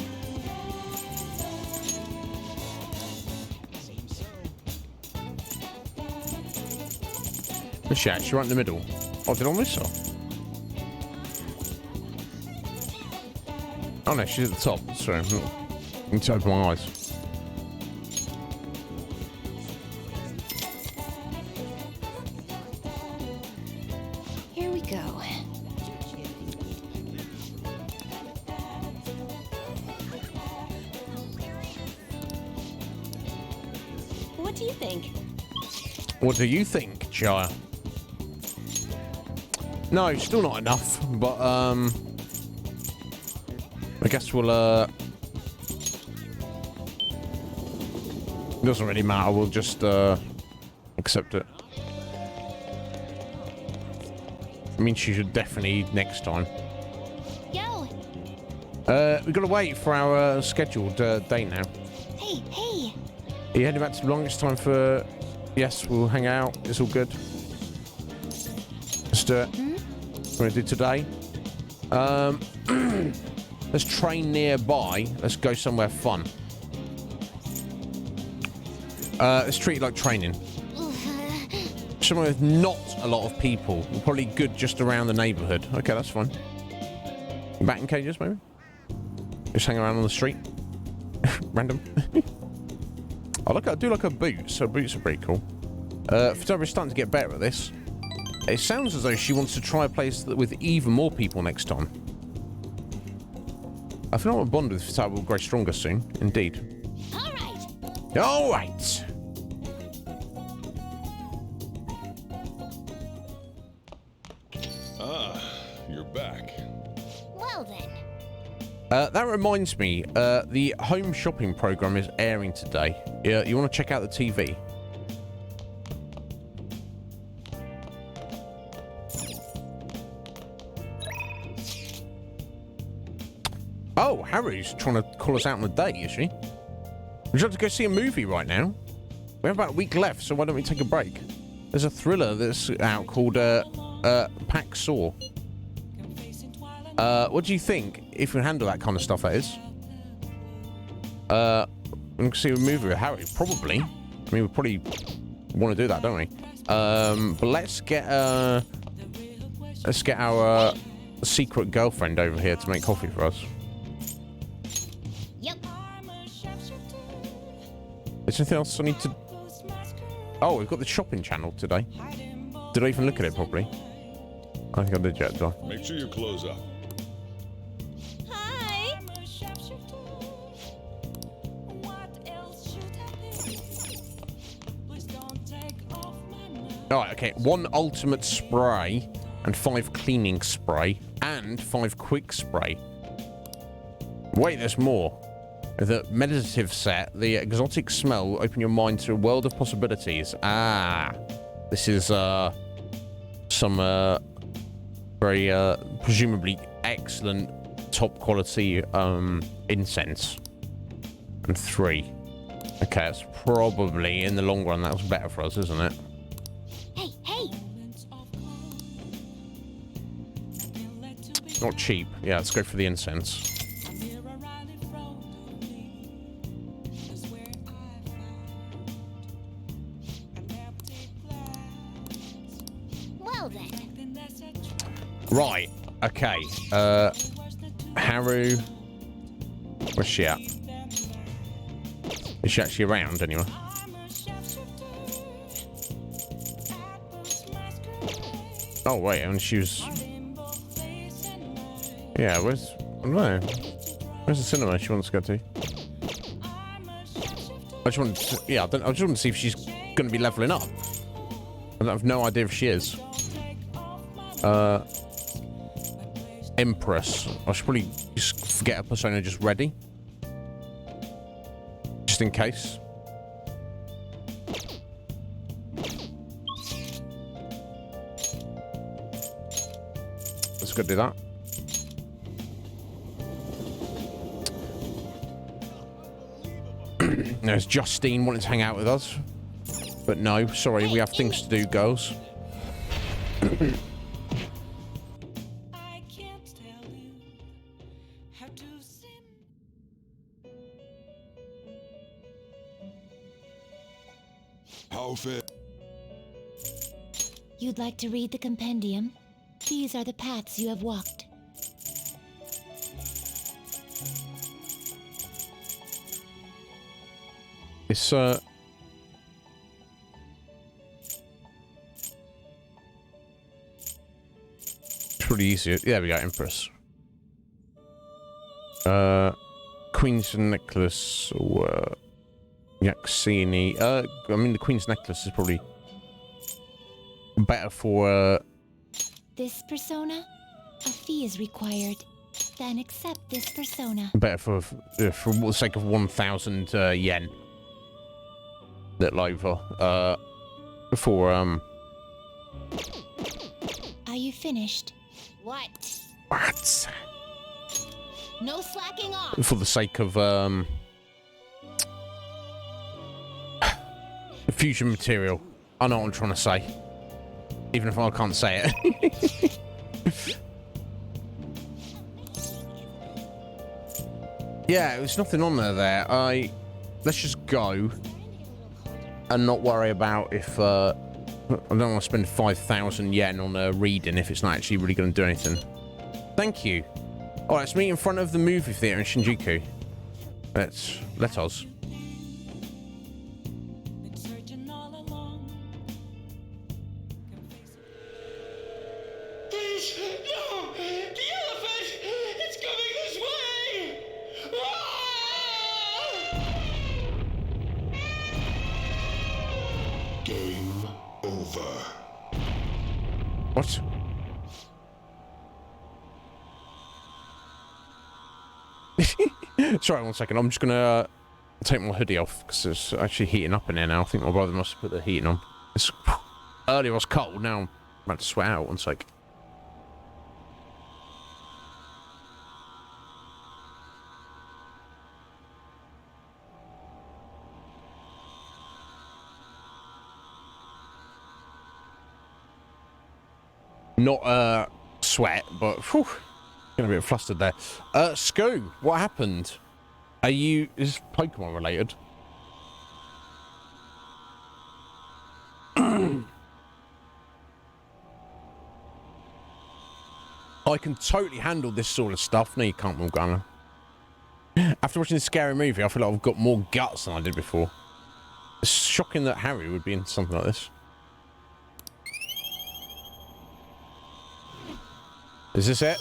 Where's she at? She's right in the middle. Oh, did I miss her? Oh no, she's at the top. Sorry, I need to open my eyes. Here we go. What do you think? What do you think, Chaya? No, still not enough, but I guess we'll it doesn't really matter, we'll just accept it. I mean, she should definitely next time. Yo! We've got to wait for our scheduled date now. Hey, hey! Are you heading back to the longest time for... Yes, we'll hang out. It's all good. Let's do it. What we're going to do today. Let's train nearby. Let's go somewhere fun. Let's treat it like training. Somewhere with not a lot of people. Probably good just around the neighbourhood. Okay, that's fine. Batting cages, maybe? Just hang around on the street. Random. I do like her boots. So boots are pretty cool. Photographer's starting to get better at this. It sounds as though she wants to try a place with even more people next time. I think our bond with Photographer will grow stronger soon. Indeed. All right! All right. Ah, you're back. Well then. That reminds me, the home shopping program is airing today. Yeah, you want to check out the TV? Oh, Harry's trying to call us out on a date, is she? Would you like to go see a movie right now? We have about a week left, so why don't we take a break? There's a thriller that's out called Pack Saw. What do you think? If we handle that kind of stuff, that is. We can see a movie with Harry, probably. I mean, we probably want to do that, don't we? But let's get our secret girlfriend over here to make coffee for us. Yep. Is there anything else I need to... Oh, we've got the shopping channel today. Did I even look at it properly? I think I did yet, did I? Make sure you close up. Hi! Alright, okay. 1 ultimate spray and 5 cleaning spray and 5 quick spray. Wait, there's more. The meditative set, the exotic smell will open your mind to a world of possibilities. Ah, this is some very presumably excellent top quality incense. And 3. Okay, that's probably in the long run that was better for us, isn't it? Hey, hey! Not cheap. Yeah, let's go for the incense. Well then. Right. Okay. Haru. Where's she at? Is she actually around anyway? Oh wait, and she was. Yeah, where's? I don't know. Where's the cinema she wants to go to? I just want to. Yeah, I just want to see if she's going to be leveling up. I have no idea if she is. Empress. I should probably just get her persona just ready. Just in case. go do that. There's Justine wanting to hang out with us. But no, sorry, we have things to do, girls. I can't tell you how to sim. How fit? You'd like to read the compendium? These are the paths you have walked. It's pretty easy. There we go, Empress. Queen's necklace or Yaxini. I mean the Queen's necklace is probably better for This persona? A fee is required. Then accept this persona. better for the sake of 1,000 yen. Little over. For Are you finished? What? what? No slacking off. For the sake of fusion material. I know what I'm trying to say. Even if I can't say it. Yeah, there's nothing on there. Let's just go and not worry about if I don't want to spend 5,000 yen on a reading if it's not actually really going to do anything. Thank you. All right, let's meet in front of the movie theater in Shinjuku. Let us. Been searching all along. Please, no! The elephant! It's coming this way! Ah! Game over. What? Sorry, 1 second. I'm just gonna take my hoodie off because it's actually heating up in there now. I think my brother must have put the heating on. Earlier I was cold. Now I'm about to sweat out. 1 sec. Not sweat, but whew, getting a bit flustered there. Scoo, what happened? Is this Pokemon related? I can totally handle this sort of stuff. No, you can't, Morgana. After watching this scary movie, I feel like I've got more guts than I did before. It's shocking that Harry would be into something like this. Is this it?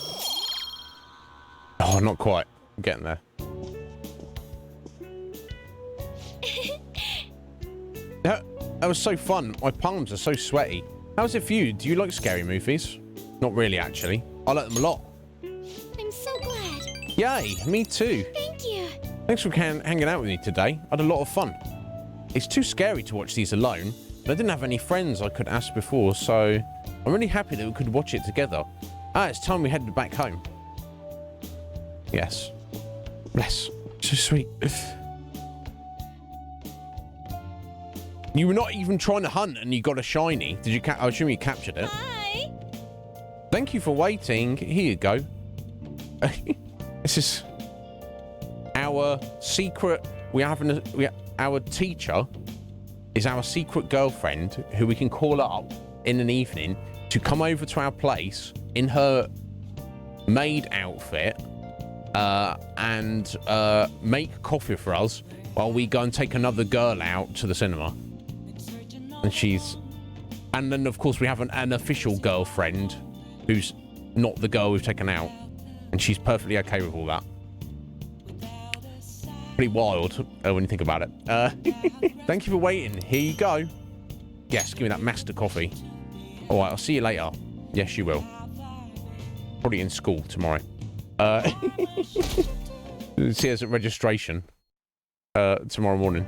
Oh, not quite. I'm getting there. That was so fun. My palms are so sweaty. How's it for you? Do you like scary movies? Not really, actually. I like them a lot. I'm so glad. Yay, me too. Thank you. Thanks for hanging out with me today. I had a lot of fun. It's too scary to watch these alone, but I didn't have any friends I could ask before, so I'm really happy that we could watch it together. It's time we headed back home. Yes. Bless. So sweet. You were not even trying to hunt and you got a shiny. Did you I assume you captured it. Hi. Thank you for waiting. Here you go. This is our secret. Our teacher is our secret girlfriend who we can call up in an evening to come over to our place in her maid outfit and make coffee for us while we go and take another girl out to the cinema. And then of course we have an official girlfriend who's not the girl we've taken out, and she's perfectly okay with all that. Pretty wild when you think about it. Thank you for waiting. Here you go. Yes, give me that master coffee. All right, I'll see you later. Yes, you will. Probably in school tomorrow. See us at registration tomorrow morning.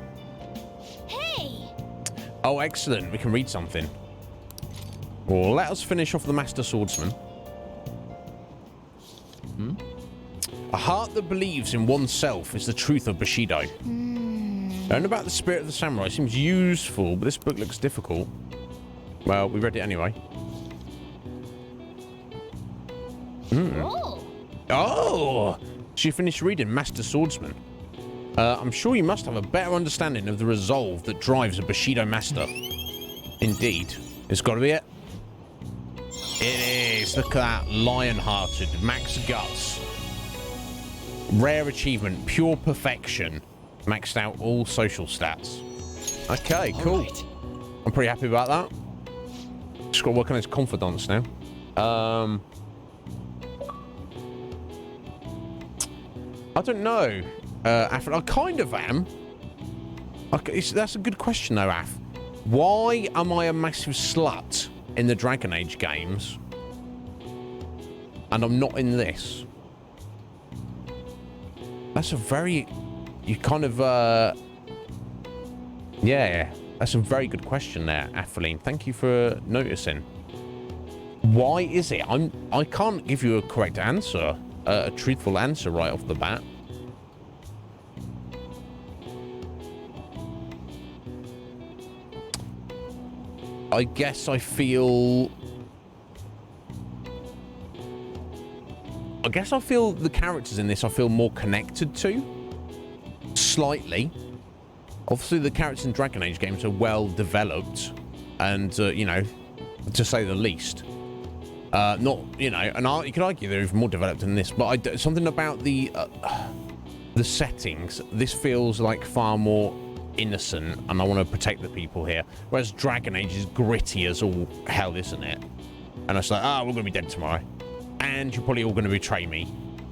Hey. Oh, excellent. We can read something. Well, let us finish off the Master Swordsman. A heart that believes in oneself is the truth of Bushido. Learn about the spirit of the samurai seems useful, but this book looks difficult. Well, we read it anyway. Oh! She finished reading Master Swordsman. I'm sure you must have a better understanding of the resolve that drives a Bushido master. Indeed. It's got to be it. It is. Look at that. Lion-hearted. Max guts. Rare achievement. Pure perfection. Maxed out all social stats. Okay, cool. Right. I'm pretty happy about that. Just got to work on his confidence now. I don't know. I kind of am. Okay, that's a good question though, Af. Why am I a massive slut in the Dragon Age games and I'm not in this? That's a very... You kind of... Yeah, that's a very good question there, Atheline. Thank you for noticing. Why is it? I can't give you a correct answer. A truthful answer right off the bat. I guess I feel the characters in this I feel more connected to. Slightly. Obviously the characters in Dragon Age games are well developed and, you know, to say the least. Not, you know, and you could argue they're even more developed than this, but something about the settings, this feels like far more innocent, and I want to protect the people here. Whereas Dragon Age is gritty as all hell, isn't it? And it's like, we're going to be dead tomorrow. And you're probably all going to betray me.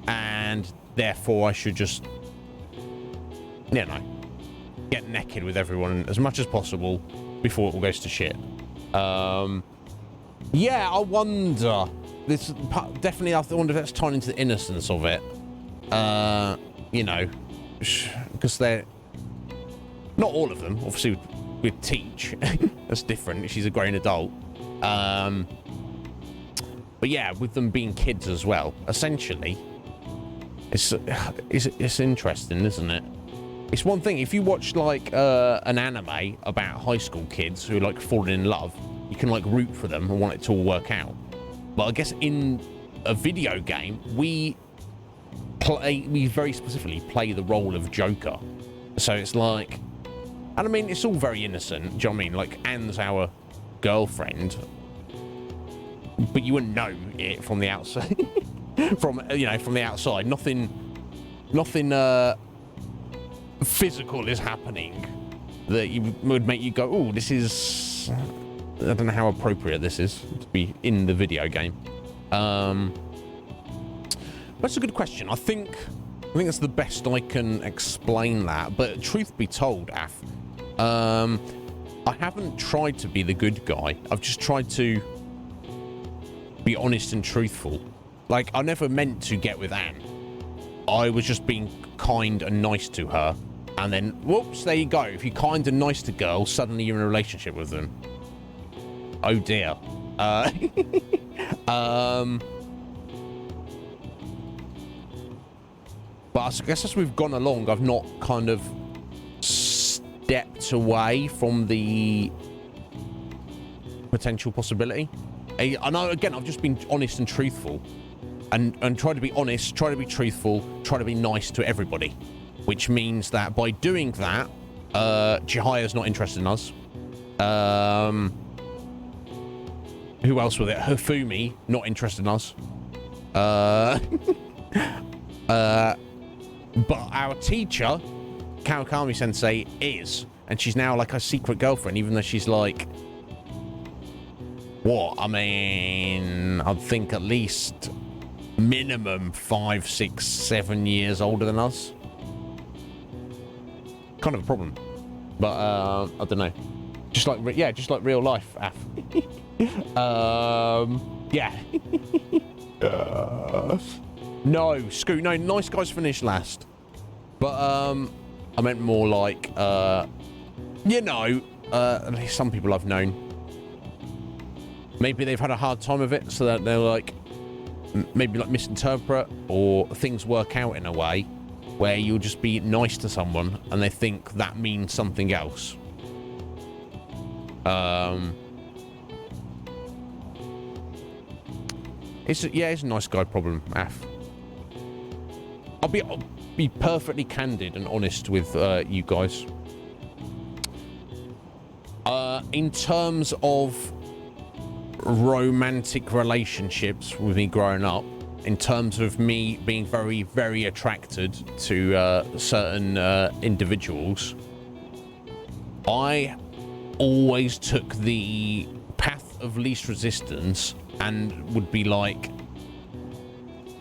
And therefore I should just, you know, get naked with everyone as much as possible before it all goes to shit. Yeah, I wonder. This definitely, I wonder if that's tying into the innocence of it. You know, because they're not all of them. Obviously, with Teach, that's different. She's a grown adult. But yeah, with them being kids as well. Essentially, it's interesting, isn't it? It's one thing if you watch like an anime about high school kids who are like falling in love. You can like root for them and want it to all work out. But I guess in a video game, we very specifically play the role of Joker. So it's like, and I mean, it's all very innocent. Do you know what I mean? Like Anne's our girlfriend, but you wouldn't know it from the outside. from the outside, nothing physical is happening that would make you go, "Oh, this is." I don't know how appropriate this is to be in the video game. That's a good question. I think that's the best I can explain that. But truth be told, Af, I haven't tried to be the good guy. I've just tried to be honest and truthful. Like, I never meant to get with Anne. I was just being kind and nice to her. And then, whoops, there you go. If you're kind and nice to girls, suddenly you're in a relationship with them. Oh dear. But I guess as we've gone along, I've not kind of stepped away from the potential possibility. I know, again, I've just been honest and truthful. And try to be honest, try to be truthful, try to be nice to everybody. Which means that by doing that, Chihiya's not interested in us. Who else was it? Hifumi, not interested in us. But our teacher, Kawakami-sensei, is. And she's now like a secret girlfriend, even though she's like... What? I mean, I'd think at least minimum 5, 6, 7 years older than us. Kind of a problem. But, I don't know. Just like real life, Af. Yeah. No, Scoot, no, Nice Guys finished last. But, I meant more like, you know, some people I've known. Maybe they've had a hard time of it, so that they're like, maybe like misinterpret, or things work out in a way where you'll just be nice to someone and they think that means something else. It's a nice guy problem, Af. I'll be perfectly candid and honest with you guys. In terms of romantic relationships with me growing up, in terms of me being very, very attracted to certain individuals, I always took the path of least resistance and would be like,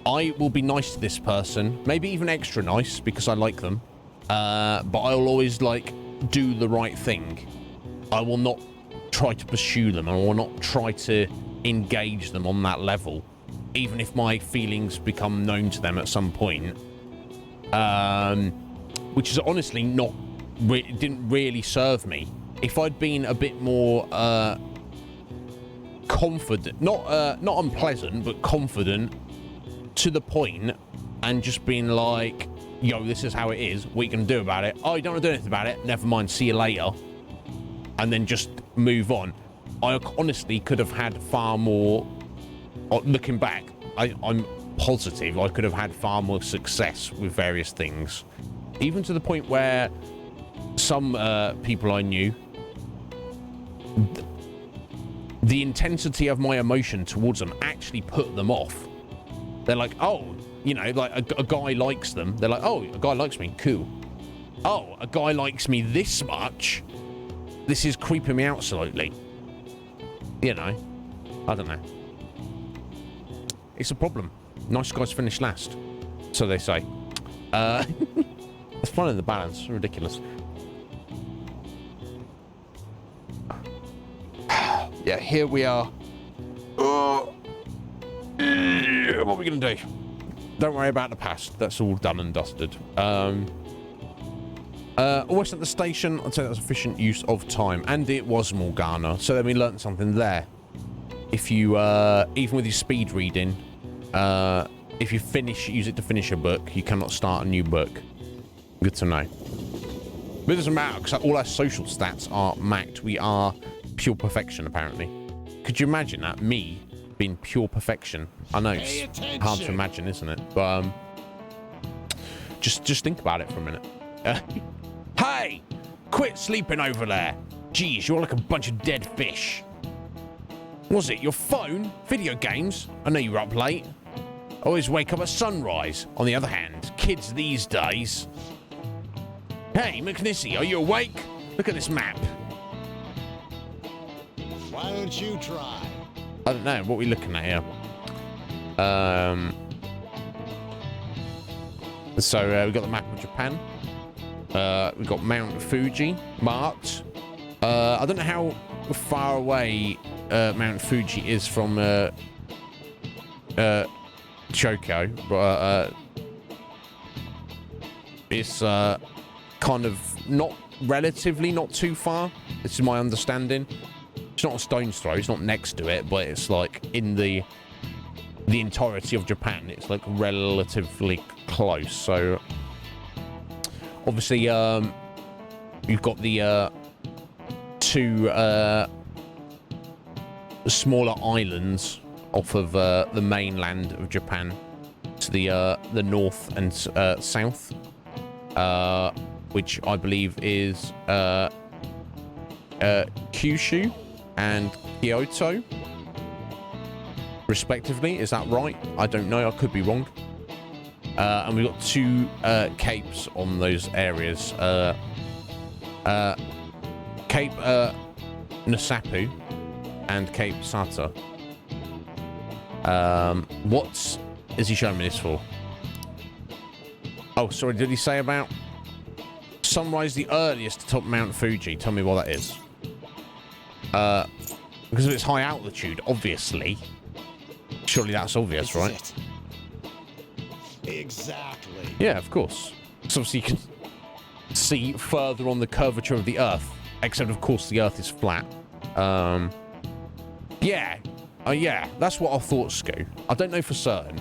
I will be nice to this person, maybe even extra nice because I like them, but I'll always like do the right thing. I will not try to pursue them. I will not try to engage them on that level, even if my feelings become known to them at some point, which is honestly didn't really serve me. If I'd been a bit more confident, not unpleasant, but confident to the point, and just being like, yo, this is how it is, what are you gonna do about it? Oh, you don't want to do anything about it? Never mind, see you later. And then just move on. I honestly could have had far more, looking back, I'm positive I could have had far more success with various things. Even to the point where some people I knew, the intensity of my emotion towards them actually put them off. They're like, oh, you know, like a guy likes them. They're like, oh, a guy likes me, cool. Oh, a guy likes me this much? This is creeping me out slightly. You know, I don't know. It's a problem. Nice guys finish last, so they say. It's fun in the balance. Ridiculous. Yeah, here we are. What are we gonna do? Don't worry about the past. That's all done and dusted. Always at the station, I'd say that was efficient use of time, and it was Morgana, so then we learned something there. If you, even with your speed reading, if you use it to finish a book, you cannot start a new book. Good to know. But it doesn't matter, because all our social stats are maxed. We are pure perfection, apparently. Could you imagine that? Me being pure perfection? I know, it's hard to imagine, isn't it? But, just think about it for a minute. Hey! Quit sleeping over there! Geez, you're like a bunch of dead fish. Was it your phone? Video games? I know you're up late. Always wake up at sunrise. On the other hand, kids these days... Hey, McNissy, are you awake? Look at this map. Why don't you try? I don't know. What are we looking at here? So, we've got the map of Japan. We've got Mount Fuji marked. I don't know how far away Mount Fuji is from Tokyo, but it's kind of not too far. This is my understanding. It's not a stone's throw. It's not next to it, but it's like in the entirety of Japan. It's like relatively close. So obviously, you've got the two smaller islands off of the mainland of Japan to the north and south, which I believe is Kyushu and Kyoto, respectively. Is that right? I don't know. I could be wrong. And we've got two capes on those areas. Cape Nasapu and Cape Sata. What is he showing me this for? Oh, sorry, did he say about sunrise the earliest to top Mount Fuji? Tell me what that is. Because of its high altitude, obviously. Surely that's obvious, This right? is it. Exactly. Yeah, of course. So obviously you can see further on the curvature of the Earth. Except, of course, the Earth is flat. Yeah. Yeah, that's what I thought, Scoo. I don't know for certain.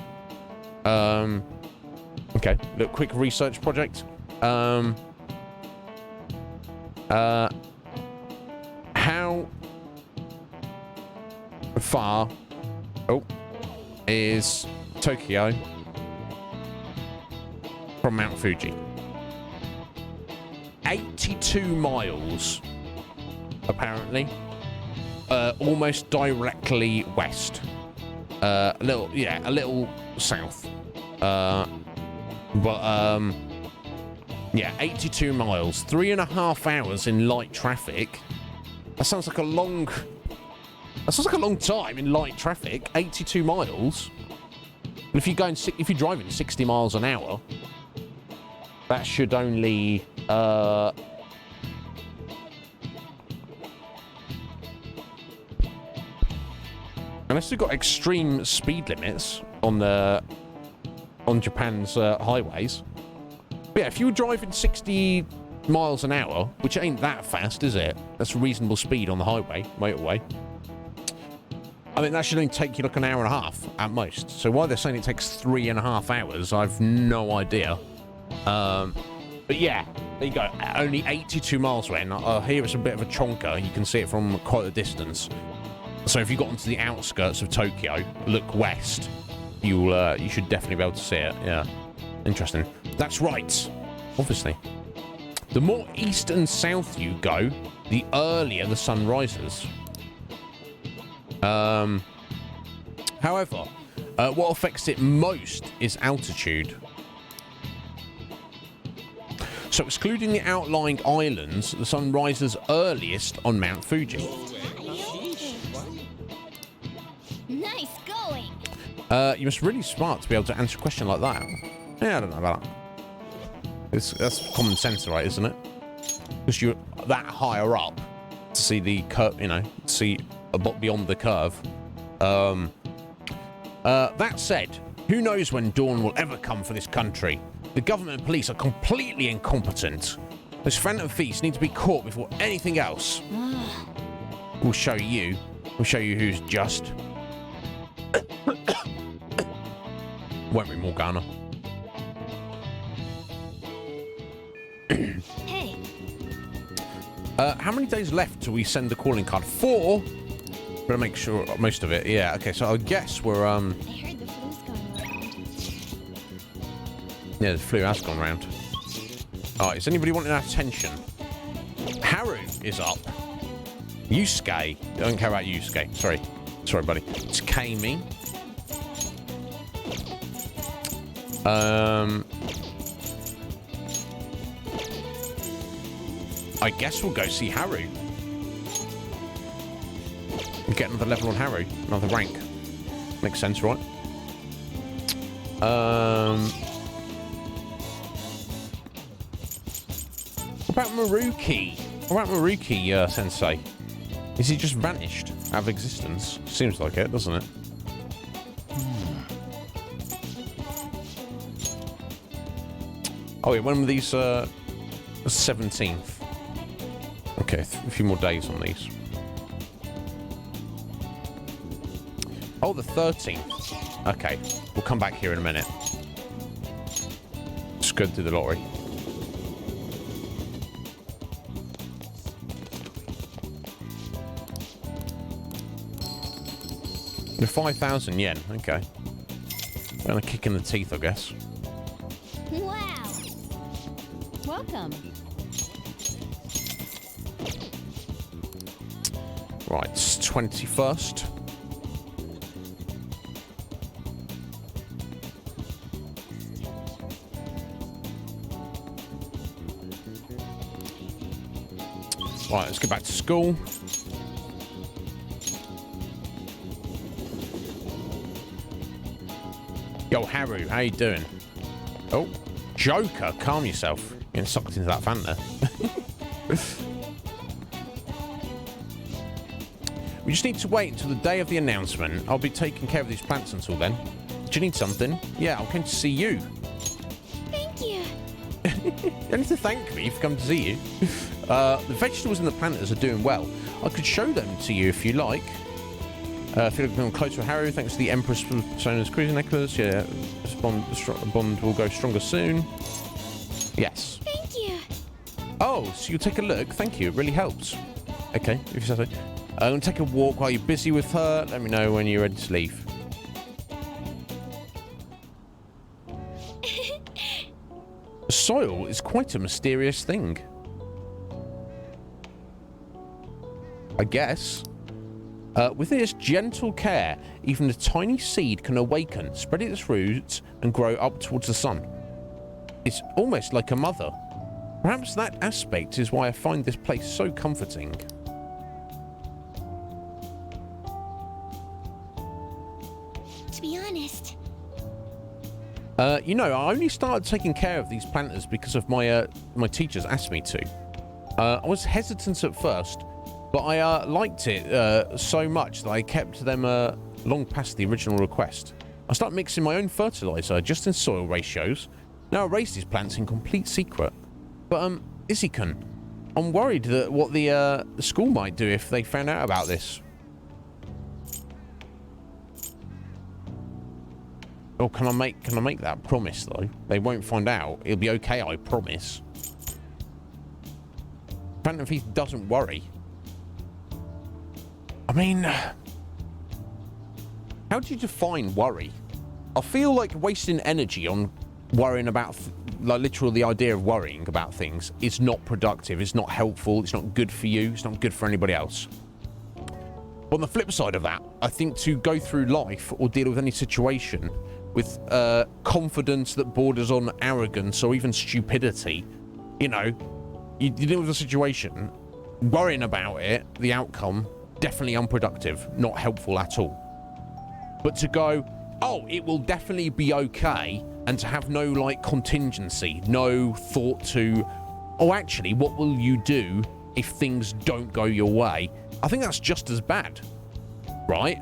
Okay, look, quick research project. How far is Tokyo from Mount Fuji? 82 miles, apparently. Almost directly west. A little south. Yeah, 82 miles, 3.5 hours in light traffic. That sounds like a long time in light traffic. 82 miles. And if you're driving 60 miles an hour, that should only unless we've got extreme speed limits on Japan's highways. But yeah, if you were driving 60 miles an hour, which ain't that fast, is it? That's reasonable speed on the motorway. I mean, that should only take you like an hour and a half at most. So why they're saying it takes 3.5 hours, I've no idea. But yeah, there you go. Only 82 miles away. And here it's a bit of a chonker. You can see it from quite a distance. So if you got onto the outskirts of Tokyo, look west, you should definitely be able to see it. Yeah, interesting. That's right. Obviously, the more east and south you go, the earlier the sun rises. However, what affects it most is altitude. So excluding the outlying islands, the sun rises earliest on Mount Fuji. Nice going. You must really be smart to be able to answer a question like that. Yeah, I don't know about that. That's common sense, right, isn't it? Because you're that higher up to see the curve, see beyond the curve. That said, who knows when dawn will ever come for this country? The government and police are completely incompetent. Those phantom thieves need to be caught before anything else. We'll show you who's just. Won't we, Morgana? Hey. How many days left till we send the calling card? 4. Better make sure most of it. Yeah. Okay. So I guess we're I heard the flu's gone around. Yeah, the flu has gone round. All right. Is anybody wanting our attention? Haru is up. Yusuke. I don't care about Yusuke. Sorry, buddy. It's Kami. I guess we'll go see Haru. And get another level on Haru. Another rank. Makes sense, right? What about Maruki? What about Maruki, Sensei? Is he just vanished out of existence? Seems like it, doesn't it? Oh, yeah, when were these, 17th? Okay, a few more days on these. Oh, the 13th. Okay, we'll come back here in a minute. Just go through the lottery. The 5,000 yen, okay. And a kick in the teeth, I guess. Wow. Welcome. Right, 21st. Right, let's go back to school. Yo, Haru, how you doing? Oh, Joker, calm yourself. You're getting sucked into that fan there. We just need to wait until the day of the announcement. I'll be taking care of these plants until then. Do you need something? Yeah, I'm coming to see you. Thank you. You don't need to thank me for coming to see you. The vegetables and the planters are doing well. I could show them to you if you like. Feel like I'm closer to Harry thanks to the Empress Persona's cruising necklace. Yeah, this bond will go stronger soon. Yes. Thank you. Oh, so you'll take a look. Thank you. It really helps. Okay, if you say so. I'm going to take a walk while you're busy with her. Let me know when you're ready to leave. Soil is quite a mysterious thing. I guess. With its gentle care, even a tiny seed can awaken, spread its roots, and grow up towards the sun. It's almost like a mother. Perhaps that aspect is why I find this place so comforting. To be honest, You know, I only started taking care of these planters because of my my teachers asked me to. I was hesitant at first, but I liked it so much that I kept them long past the original request. I started mixing my own fertilizer just in soil ratios. Now I raise these plants in complete secret. But Izzy-kun, I'm worried that what the school might do if they found out about this. Oh, can I make that promise though? They won't find out. It'll be okay, I promise. Phantom Thief doesn't worry. I mean, how do you define worry? I feel like wasting energy on worrying about, like, literally the idea of worrying about things is not productive. It's not helpful. It's not good for you. It's not good for anybody else. But on the flip side of that, I think to go through life or deal with any situation with confidence that borders on arrogance or even stupidity, you know, you deal with a situation, worrying about it, the outcome, definitely unproductive, not helpful at all. But to go, oh, it will definitely be okay, and to have no, like, contingency, no thought to, oh, actually, what will you do if things don't go your way? I think that's just as bad, right?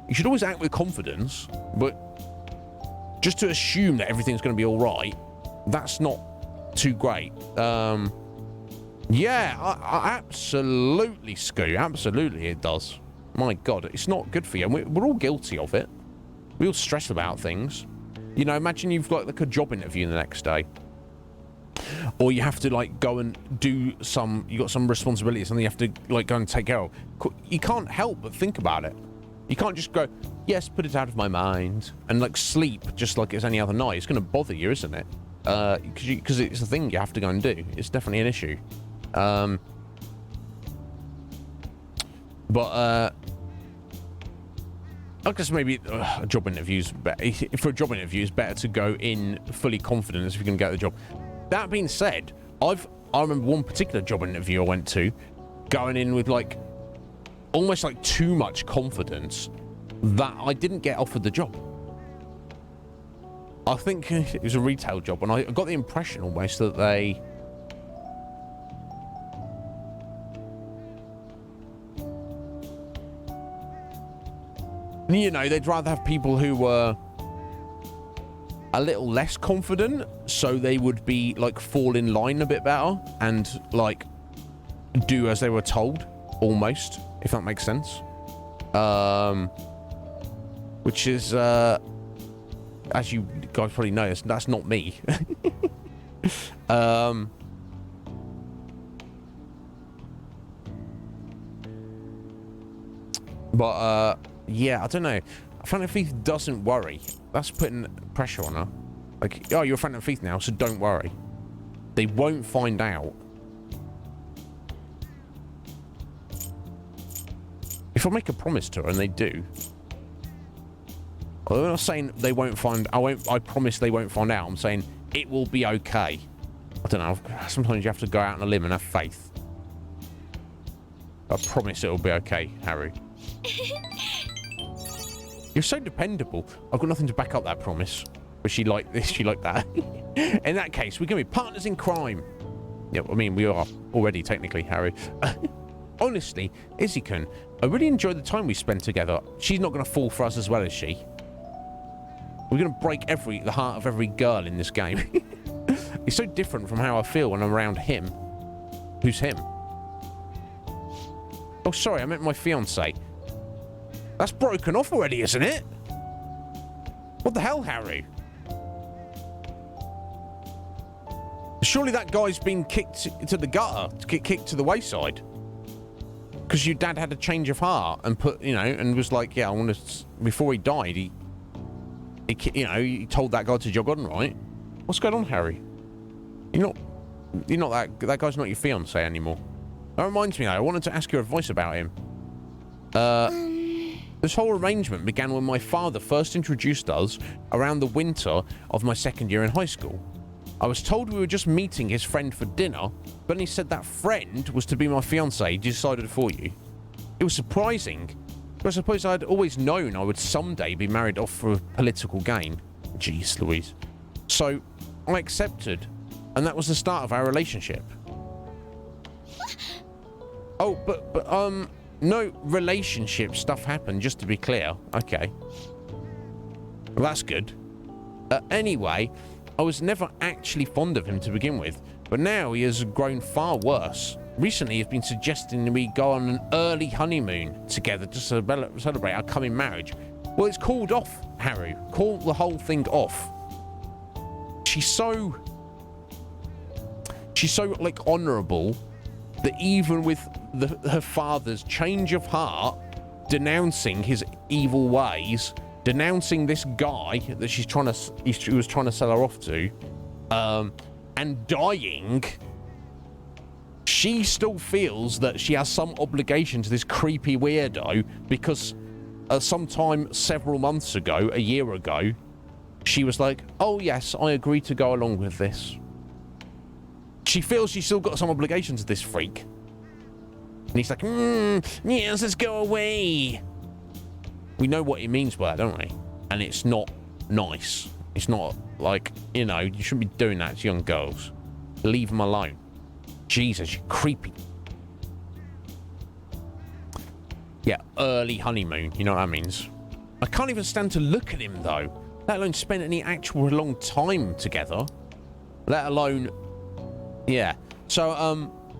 You should always act with confidence, but just to assume that everything's going to be all right, that's not too great. Yeah, I absolutely, Scoo. Absolutely it does. My God, it's not good for you. And we're all guilty of it. We all stress about things. You know, imagine you've got, like, a job interview the next day. Or you have to, like, go and do some... You got some responsibilities, something you have to, like, go and take care of. You can't help but think about it. You can't just go, yes, put it out of my mind, and, like, sleep just like it's any other night. It's going to bother you, isn't it? Because it's a thing you have to go and do. It's definitely an issue. I guess maybe a job interview's better. For a job interview, it's better to go in fully confident if you can get the job. That being said, I remember one particular job interview I went to, going in with, like, almost like too much confidence that I didn't get offered the job. I think it was a retail job, and I got the impression almost that they... You know, they'd rather have people who were a little less confident, so they would be, like, fall in line a bit better and, like, do as they were told, almost, if that makes sense. Which is, as you guys probably know, that's not me. Yeah, I don't know. Phantom Thief doesn't worry. That's putting pressure on her. Like, oh, you're a Phantom Thief now, so don't worry. They won't find out. If I make a promise to her and they do, I'm not saying they won't find. I promise they won't find out. I'm saying it will be okay. I don't know. Sometimes you have to go out on a limb and have faith. I promise it will be okay, Harry. You're so dependable. I've got nothing to back up that promise. But she liked this, she liked that. In that case, we're going to be partners in crime. Yeah, I mean, we are already, technically, Harry. Honestly, Izzy-kun, I really enjoyed the time we spent together. She's not going to fall for us as well, is she? We're going to break the heart of every girl in this game. It's so different from how I feel when I'm around him. Who's him? Oh, sorry, I meant my fiancé. That's broken off already, isn't it? What the hell, Harry? Surely that guy's been kicked to the gutter, kicked to the wayside. Because your dad had a change of heart and put, you know, and was like, yeah, I want to. Before he died, he he told that guy to jog on, right? What's going on, Harry? You're not that guy's not your fiance anymore. That reminds me, though, I wanted to ask your advice about him. This whole arrangement began when my father first introduced us around the winter of my second year in high school. I was told we were just meeting his friend for dinner, but when he said that friend was to be my fiancée, he decided for you. It was surprising, but I suppose I'd always known I would someday be married off for political gain. Jeez Louise. So, I accepted, and that was the start of our relationship. Oh, but no relationship stuff happened, just to be clear. Okay. Well, that's good. Anyway, I was never actually fond of him to begin with, but now he has grown far worse. Recently, he's been suggesting we go on an early honeymoon together to celebrate our coming marriage. Well, it's called off, Harry. Call the whole thing off. She's so like honourable that even with her father's change of heart, denouncing his evil ways, denouncing this guy that she was trying to sell her off to, and dying, she still feels that she has some obligation to this creepy weirdo because sometime several months ago, a year ago, she was like, oh yes, I agree to go along with this. She feels she's still got some obligation to this freak. And he's like, yes, let's go away. We know what he means by that, don't we? And it's not nice. It's not like, you shouldn't be doing that to young girls. Leave them alone. Jesus, you're creepy. Yeah, early honeymoon. You know what that means? I can't even stand to look at him, though. Let alone spend any actual long time together. Let alone... Yeah. So,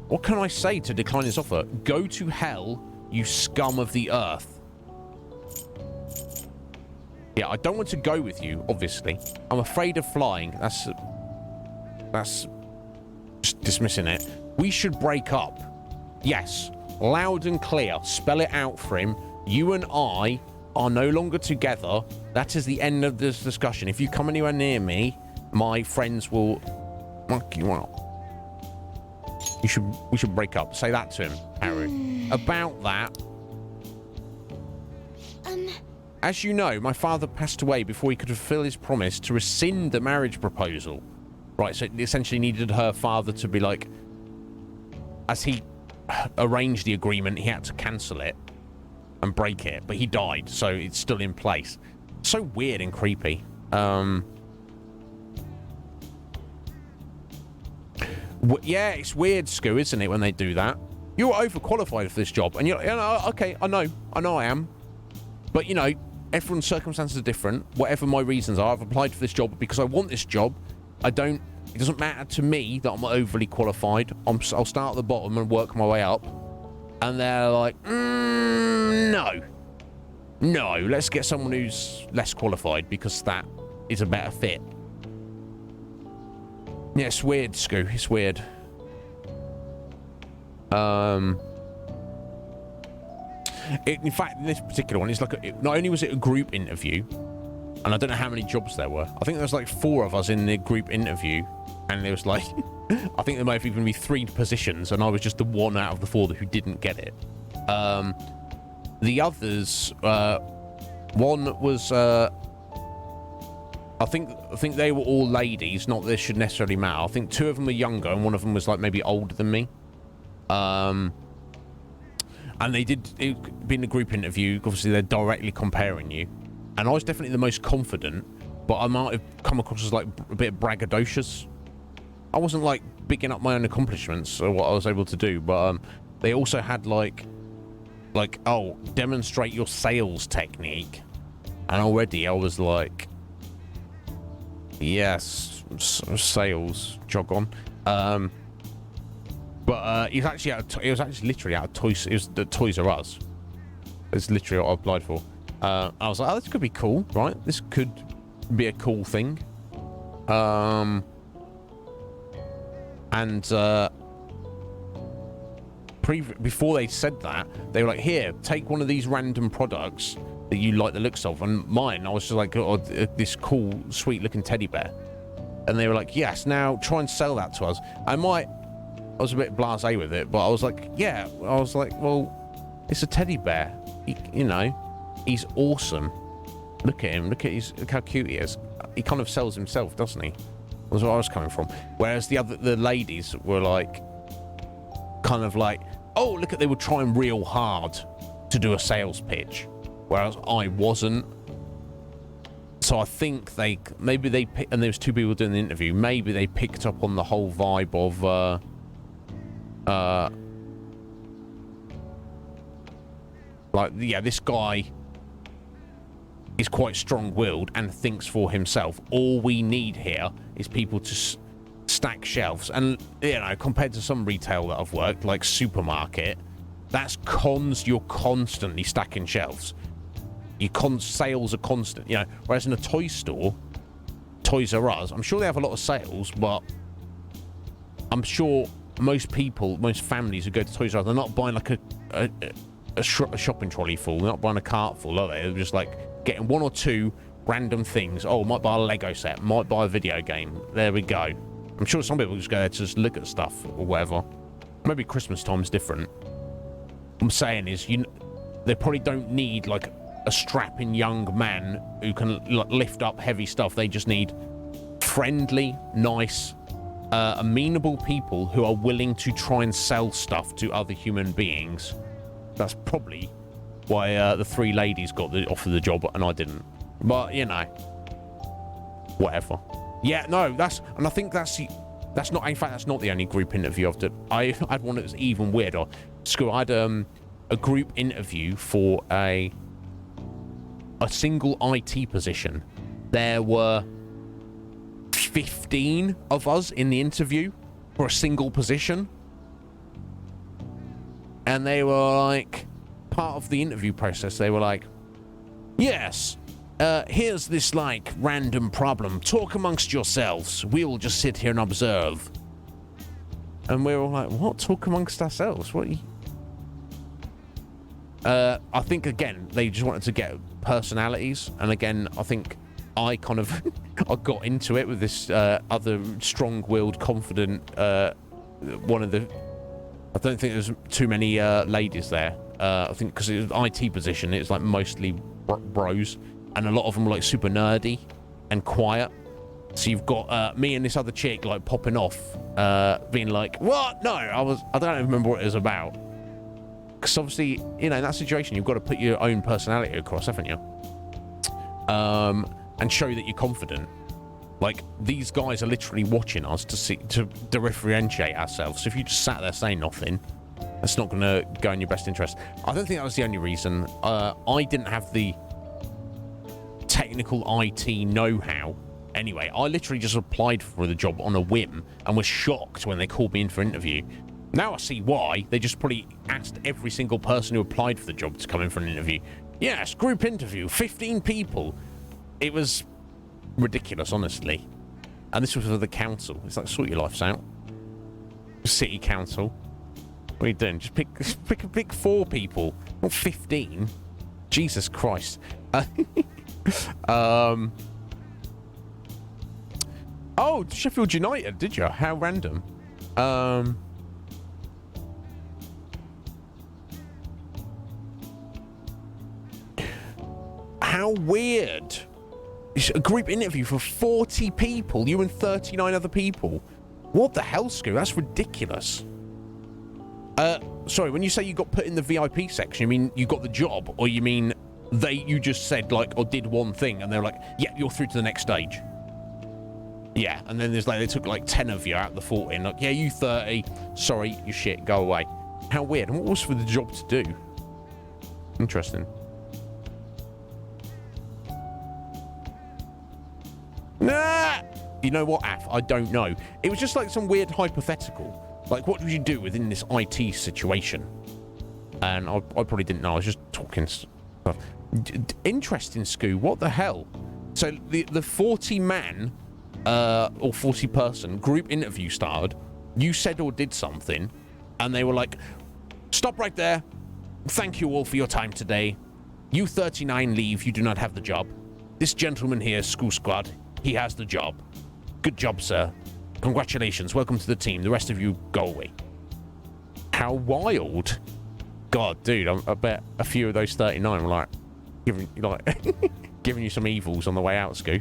what can I say to decline his offer? Go to hell, you scum of the earth. Yeah, I don't want to go with you, obviously. I'm afraid of flying. That's just dismissing it. We should break up. Yes, loud and clear. Spell it out for him. You and I are no longer together. That is the end of this discussion. If you come anywhere near me, my friends will knock you out. We should break up. Say that to him, Harry. About that. As you know, my father passed away before he could fulfill his promise to rescind the marriage proposal. Right, so it essentially needed her father to be like, as he arranged the agreement, he had to cancel it and break it, but he died, so it's still in place. So weird and creepy. Yeah, it's weird, Scoo, isn't it, when they do that? You're overqualified for this job, and you're okay, I know I am. But, everyone's circumstances are different. Whatever my reasons are, I've applied for this job because I want this job. It doesn't matter to me that I'm overly qualified. I'll start at the bottom and work my way up. And they're like, no, let's get someone who's less qualified because that is a better fit. Yeah, it's weird, Scoo. It's weird. In fact, in this particular one, it's like not only was it a group interview, and I don't know how many jobs there were. I think there was like 4 of us in the group interview, and there was like, I think there might have even been 3 positions, and I was just the one out of the 4 who didn't get it. The others, one was, I think they were all ladies. Not that this should necessarily matter. I think 2 of them were younger, and one of them was like maybe older than me. And they did, being a group interview, obviously they're directly comparing you. And I was definitely the most confident, but I might have come across as like a bit braggadocious. I wasn't like bigging up my own accomplishments or what I was able to do, but they also had like, oh, demonstrate your sales technique. And already I was like, yes, sales, jog on. But he was actually literally out of Toys. It was the Toys R Us. It's literally what I applied for. I was like, oh, this could be cool, right? This could be a cool thing. Before they said that, they were like, here, take one of these random products that you like the looks of. And mine, I was just like, oh, this cool, sweet-looking teddy bear. And they were like, yes, now try and sell that to us. I was a bit blasé with it, but I was like, yeah. I was like, well, it's a teddy bear. You know, he's awesome. Look at him. Look how cute he is. He kind of sells himself, doesn't he? That's where I was coming from. Whereas the ladies were like, kind of like, oh, look they were trying real hard to do a sales pitch, whereas I wasn't. So I think maybe they picked, and there was two people doing the interview. Maybe they picked up on the whole vibe of like, yeah, this guy is quite strong-willed and thinks for himself. All we need here is people to stack shelves. And, you know, compared to some retail that I've worked, like supermarket, you're constantly stacking shelves. Sales are constant, you know. Whereas in a toy store, Toys R Us, I'm sure they have a lot of sales, but I'm sure most families who go to Toys R Us, they're not buying like a shopping trolley full. They're not buying a cart full, are they? They're just like getting one or two random things. Oh, might buy a Lego set, might buy a video game. There we go. I'm sure some people just go there to just look at stuff or whatever. Maybe Christmas time's different. What I'm saying is, they probably don't need like a strapping young man who can lift up heavy stuff. They just need friendly, nice, amenable people who are willing to try and sell stuff to other human beings. That's probably why the three ladies got offered the job and I didn't. But, you know, whatever. Yeah, no, I think that's not, in fact, that's not the only group interview I've done. I had one that was even weirder. I had a group interview for a single IT position. There were 15 of us in the interview for a single position. And they were like, part of the interview process, they were like, yes, here's this like random problem. Talk amongst yourselves. We'll just sit here and observe. And we were all like, what? Talk amongst ourselves? What are you... I think, again, they just wanted to get personalities. And again, I think I kind of I got into it with this other strong-willed, confident one of the... I don't think there's too many ladies there. I think because it was an IT position, it was like mostly bros. And a lot of them were like super nerdy and quiet. So you've got me and this other chick like popping off, being like, what? No, I don't even remember what it was about. Because obviously, you know, in that situation, you've got to put your own personality across, haven't you? And show that you're confident. Like, these guys are literally watching us to differentiate ourselves. So if you just sat there saying nothing, that's not going to go in your best interest. I don't think that was the only reason. I didn't have the technical IT know-how. Anyway, I literally just applied for the job on a whim and was shocked when they called me in for an interview. Now I see why. They just probably asked every single person who applied for the job to come in for an interview. Yes, group interview, 15 people. It was ridiculous, honestly. And this was for the council. It's like, sort your lives out. City council. What are you doing? Just pick 4 people, not 15. Jesus Christ. Oh, Sheffield United, did you? How random. How weird. It's a group interview for 40 people, you and 39 other people. What the hell, Scoo? That's ridiculous. Sorry, when you say you got put in the VIP section, you mean you got the job, or you mean you just said, like, or did one thing, and they're like, yeah, you're through to the next stage. Yeah, and then there's like, they took like 10 of you out of the 14, like, yeah, you 30, sorry, you shit, go away. How weird. And what was for the job to do? Interesting. Nah! You know what, Af? I don't know. It was just like some weird hypothetical. Like, what would you do within this IT situation? And I probably didn't know. I was just talking stuff. Interesting, Scoo. What the hell? So the 40-man or 40-person group interview started. You said or did something, and they were like, "Stop right there. Thank you all for your time today. You 39 leave. You do not have the job. This gentleman here, Scoo Squad, he has the job. Good job, sir. Congratulations. Welcome to the team. The rest of you go away." How wild. God, dude, I bet a few of those 39 were like giving you some evils on the way out, Scoo.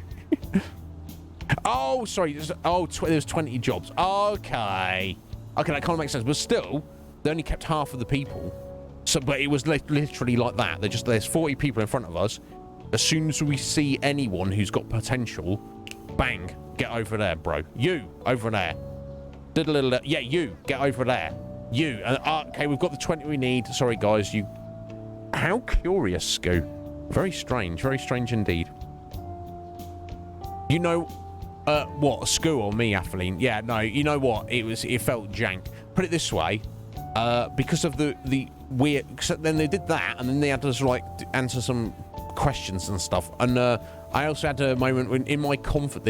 Oh, sorry. There's 20 jobs. Okay, that kind of makes sense. But still, they only kept half of the people. So, but it was literally like that. There's 40 people in front of us. As soon as we see anyone who's got potential, bang, get over there, bro. You over there. Yeah, you get over there. You. Okay, we've got the 20 we need. Sorry, guys. You. How curious, Scoo. Very strange indeed. You know, what, Scoo or me, Atheline? Yeah, no, you know what? It felt jank. Put it this way, because of the weird. Then they did that, and then they had to like answer some questions and stuff. And I also had a moment when, in my comfort,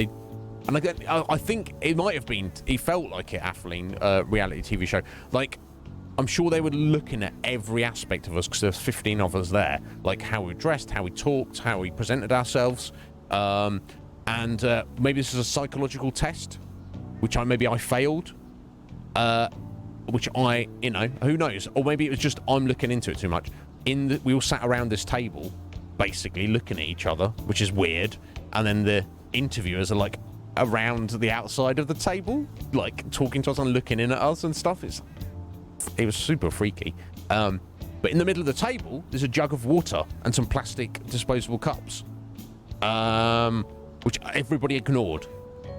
I think it might have been. It felt like it, Atheline, reality TV show. Like, I'm sure they were looking at every aspect of us because there's 15 of us there. Like how we dressed, how we talked, how we presented ourselves. And maybe this is a psychological test, which I failed. Which who knows? Or maybe it was just I'm looking into it too much. We all sat around this table, basically looking at each other, which is weird. And then the interviewers are like around the outside of the table, like talking to us and looking in at us and stuff. It was super freaky. But in the middle of the table, there's a jug of water and some plastic disposable cups, which everybody ignored,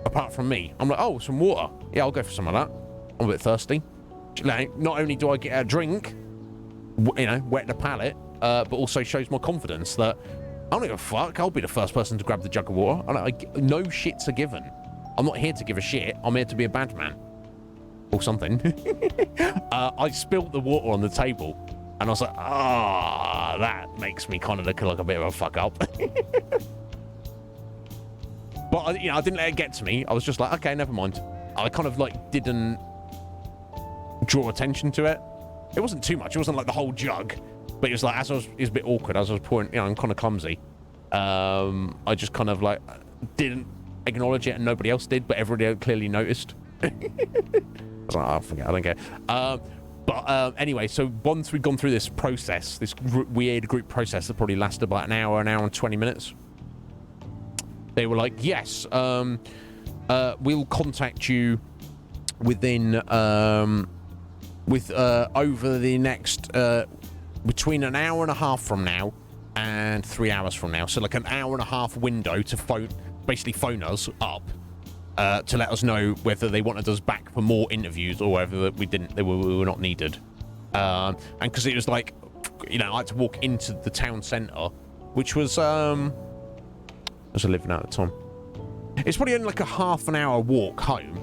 apart from me. I'm like, oh, some water. Yeah, I'll go for some of that. I'm a bit thirsty. Not only do I get a drink, wet the palate, but also shows my confidence that I don't give a fuck. I'll be the first person to grab the jug of water. No shits are given. I'm not here to give a shit. I'm here to be a bad man. Or something. I spilt the water on the table, and I was like, that makes me kind of look like a bit of a fuck up. But I didn't let it get to me. I was just like, okay, never mind. I kind of like didn't draw attention to it. It wasn't too much. It wasn't like the whole jug, but it was like it was a bit awkward as I was pouring. I'm kind of clumsy. I just kind of like didn't acknowledge it, and nobody else did, but everybody clearly noticed. I was like, oh, forget, I don't care. But anyway, so once we'd gone through this process, this weird group process that probably lasted about an hour and 20 minutes, they were like, yes, we'll contact you within, over the next, between an hour and a half from now and 3 hours from now. So like an hour and a half window to basically phone us up. To let us know whether they wanted us back for more interviews or whether we were not needed. And because it was like, I had to walk into the town centre, which was, I was living out at the time. It's probably only like a half an hour walk home,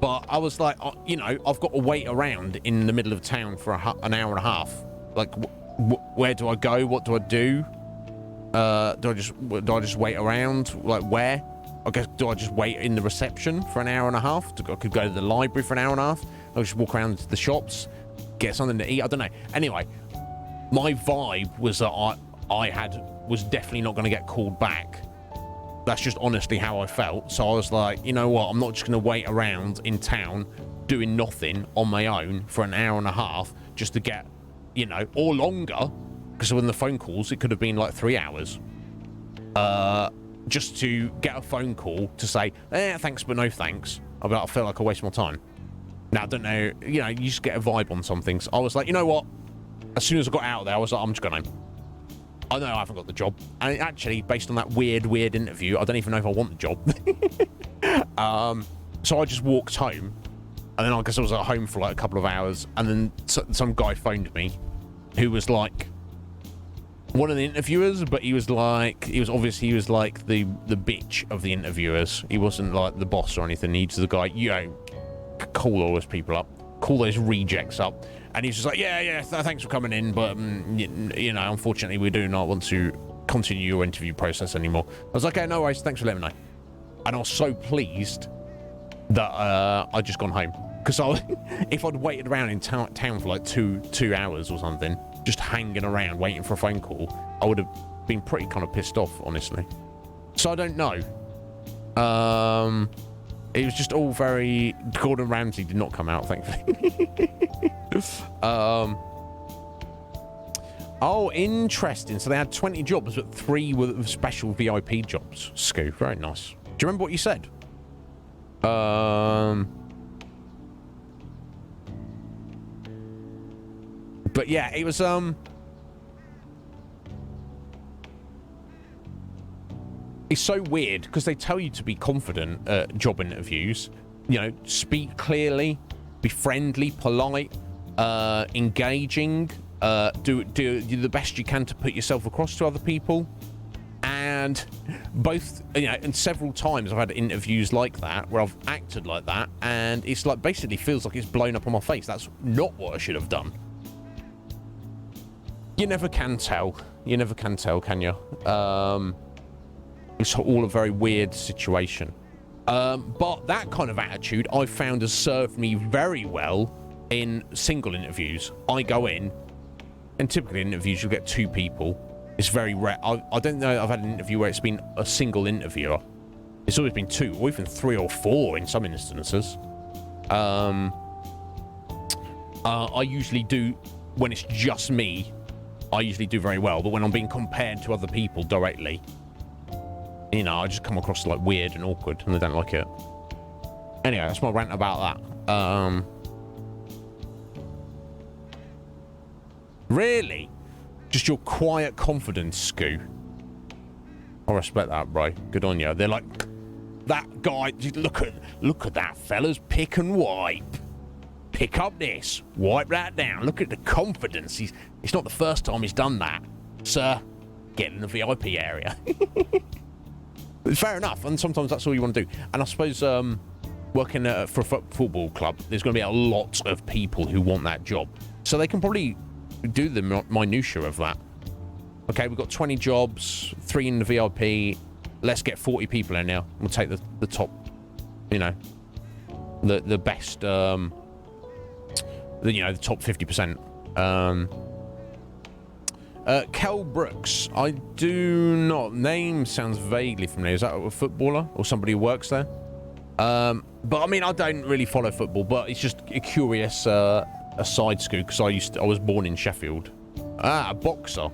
but I was like, I've got to wait around in the middle of town for an hour and a half. Like, where do I go? What do I do? Do I just wait around? Like, where? I guess, do I just wait in the reception for an hour and a half? I could go to the library for an hour and a half. I'll just walk around the shops, get something to eat. I don't know. Anyway, my vibe was that I was definitely not going to get called back. That's just honestly how I felt. So I was like, you know what? I'm not just going to wait around in town doing nothing on my own for an hour and a half just to get, or longer. Because when the phone calls, it could have been like 3 hours. Just to get a phone call to say, thanks, but no thanks. I feel like I waste my time. Now, I don't know, you just get a vibe on some things. I was like, you know what? As soon as I got out of there, I was like, I'm just going home. I know I haven't got the job. And actually, based on that weird interview, I don't even know if I want the job. So I just walked home. And then I guess I was at home for like a couple of hours. And then some guy phoned me who was like, one of the interviewers, but he was like the bitch of the interviewers. He wasn't like the boss or anything. He's the guy, call all those people up. call those rejects up. And he's just like, yeah, thanks for coming in, but, you know, unfortunately, we do not want to continue your interview process anymore. I was like, okay, no worries, thanks for letting me know. And I was so pleased that I'd just gone home. Because if I'd waited around in town for like two hours or something, just hanging around waiting for a phone call, I would have been pretty kind of pissed off, honestly. So I don't know. It was just all very... Gordon Ramsay did not come out, thankfully. Oh, interesting. So they had 20 jobs, but 3 were special VIP jobs. Scoo, very nice. Do you remember what you said? But yeah, it was it's so weird because they tell you to be confident at job interviews. You know, speak clearly, be friendly, polite, engaging, do the best you can to put yourself across to other people. And both, you know, and several times I've had interviews like that where I've acted like that, and it's like basically feels like it's blown up on my face. That's not what I should have done. You never can tell. You never can tell, can you? It's all a very weird situation. But that kind of attitude I found has served me very well in single interviews. I go in, and typically in interviews you'll get 2 people. It's very rare. I don't know I've had an interview where it's been a single interviewer. It's always been 2, or even 3 or 4 in some instances. I usually do, when it's just me, I usually do very well. But when I'm being compared to other people directly, you know, I just come across like weird and awkward, and they don't like it. Anyway, that's my rant about that. Really? Just your quiet confidence, Scoo. I respect that, bro. Good on you. They're like, that guy, look at that, fellas. Pick and wipe. Pick up this. Wipe that down. Look at the confidence. It's not the first time he's done that. Sir, get in the VIP area. Fair enough. And sometimes that's all you want to do. And I suppose working for a football club, there's going to be a lot of people who want that job. So they can probably do the minutiae of that. Okay, we've got 20 jobs, 3 in the VIP. Let's get 40 people in now. We'll take the top, you know, the best, the top 50%. Kel Brooks, I do not. Name sounds vaguely familiar. Is that a footballer or somebody who works there? But I mean, I don't really follow football, but it's just a curious aside, Scoot, because I was born in Sheffield. A boxer.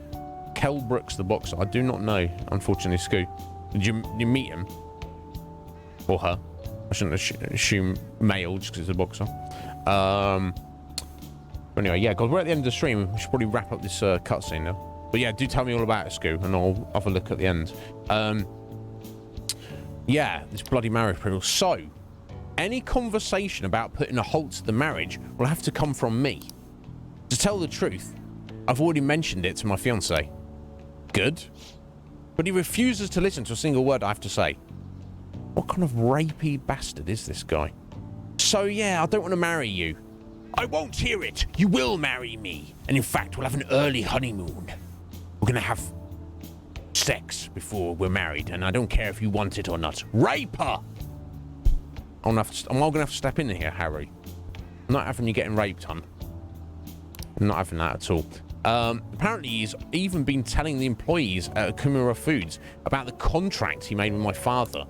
Kel Brooks, the boxer. I do not know, unfortunately, Scoot. Did you meet him? Or her? I shouldn't assume male just because it's a boxer. But anyway, yeah, guys, we're at the end of the stream. We should probably wrap up this cutscene now. But yeah, do tell me all about it, Scoo, and I'll have a look at the end. Yeah, this bloody marriage proposal. So, any conversation about putting a halt to the marriage will have to come from me. To tell the truth, I've already mentioned it to my fiancé. Good. But he refuses to listen to a single word I have to say. What kind of rapey bastard is this guy? So yeah, I don't want to marry you. I won't hear it. You will marry me. And in fact, we'll have an early honeymoon. We're going to have sex before we're married, and I don't care if you want it or not. Rape her! I'm going to have to step in here, Harry. I'm not having you getting raped, hon. I'm not having that at all. Apparently, he's even been telling the employees at Kumura Foods about the contract he made with my father.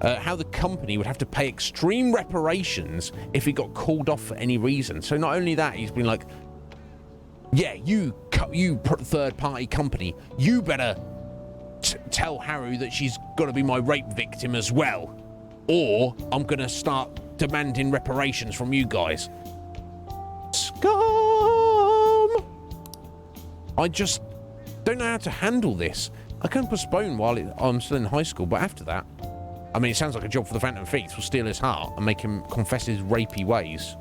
How the company would have to pay extreme reparations if he got called off for any reason. So not only that, he's been like, yeah, you third-party company, you better tell Haru that she's got to be my rape victim as well. Or I'm going to start demanding reparations from you guys. Scum! I just don't know how to handle this. I can postpone while I'm still in high school, but after that, I mean, it sounds like a job for the Phantom Thieves. Will steal his heart and make him confess his rapey ways.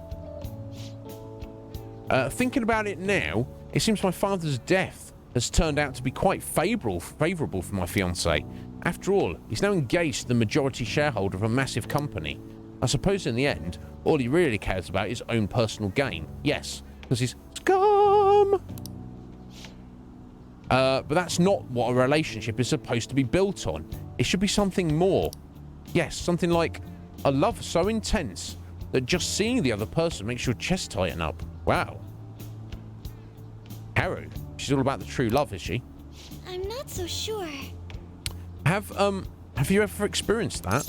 Thinking about it now, it seems my father's death has turned out to be quite favourable for my fiancé. After all, he's now engaged to the majority shareholder of a massive company. I suppose in the end, all he really cares about is his own personal gain. Yes, because he's scum. But that's not what a relationship is supposed to be built on. It should be something more. Yes, something like a love so intense that just seeing the other person makes your chest tighten up. Wow. Haru, she's all about the true love, is she? I'm not so sure. Have you ever experienced that?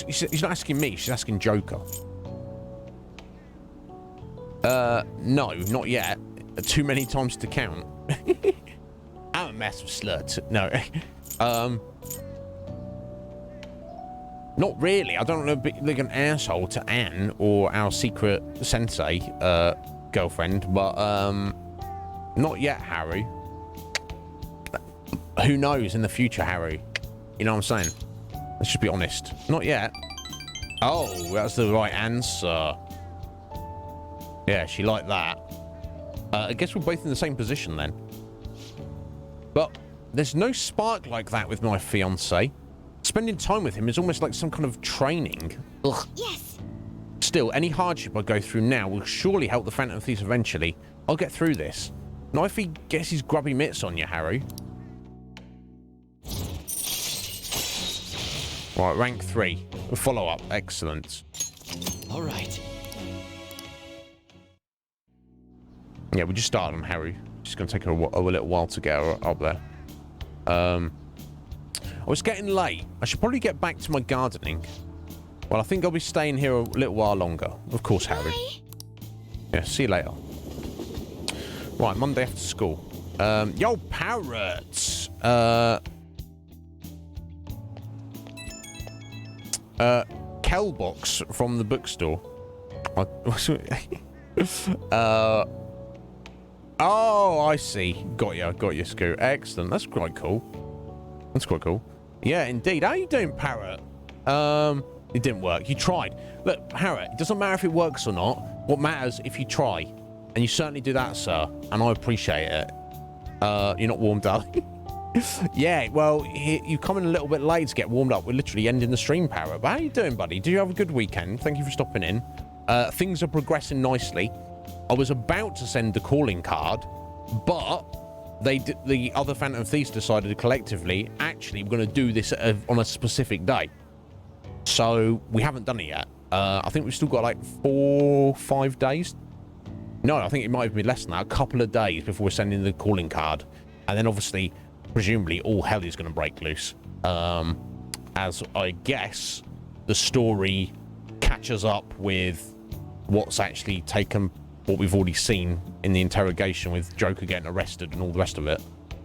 She's not asking me, she's asking Joker. No, not yet. Too many times to count. I'm a massive slut. No. Not really. I don't want to be like an asshole to Anne or our secret sensei girlfriend, but not yet, Harry. Who knows in the future, Harry? You know what I'm saying? Let's just be honest. Not yet. Oh, that's the right answer. Yeah, she liked that. I guess we're both in the same position then. But there's no spark like that with my fiancé. Spending time with him is almost like some kind of training. Ugh. Yes. Still, any hardship I go through now will surely help the Phantom Thieves eventually. I'll get through this. Not if he gets his grubby mitts on you, Harry. Right, rank 3. Follow-up. Excellent. All right. Yeah, we just started on Harry. It's going to take her a little while to get her up there. I was getting late. I should probably get back to my gardening. Well, I think I'll be staying here a little while longer. Of course, Harry. Bye. Yeah, see you later. Right, Monday after school. Yo, parrots! Kelbox from the bookstore. Oh, I see. Got you, Scoot. Excellent. That's quite cool. That's quite cool. Yeah, indeed. How you doing, Parrot? It didn't work. You tried. Look, Parrot, it doesn't matter if it works or not. What matters if you try. And you certainly do that, sir. And I appreciate it. You're not warmed up. Yeah, well, you come in a little bit late to get warmed up. We're literally ending the stream, Parrot. But how you doing, buddy? Did you have a good weekend? Thank you for stopping in. Things are progressing nicely. I was about to send the calling card, but the other Phantom Thieves decided collectively, actually, we're going to do this on a specific day. So we haven't done it yet. I think we've still got like 4-5 days. No, I think it might have been less than that. A couple of days before we're sending the calling card. And then obviously, presumably, all hell is going to break loose. As I guess the story catches up with what's actually taken, what we've already seen in the interrogation with Joker getting arrested and all the rest of it.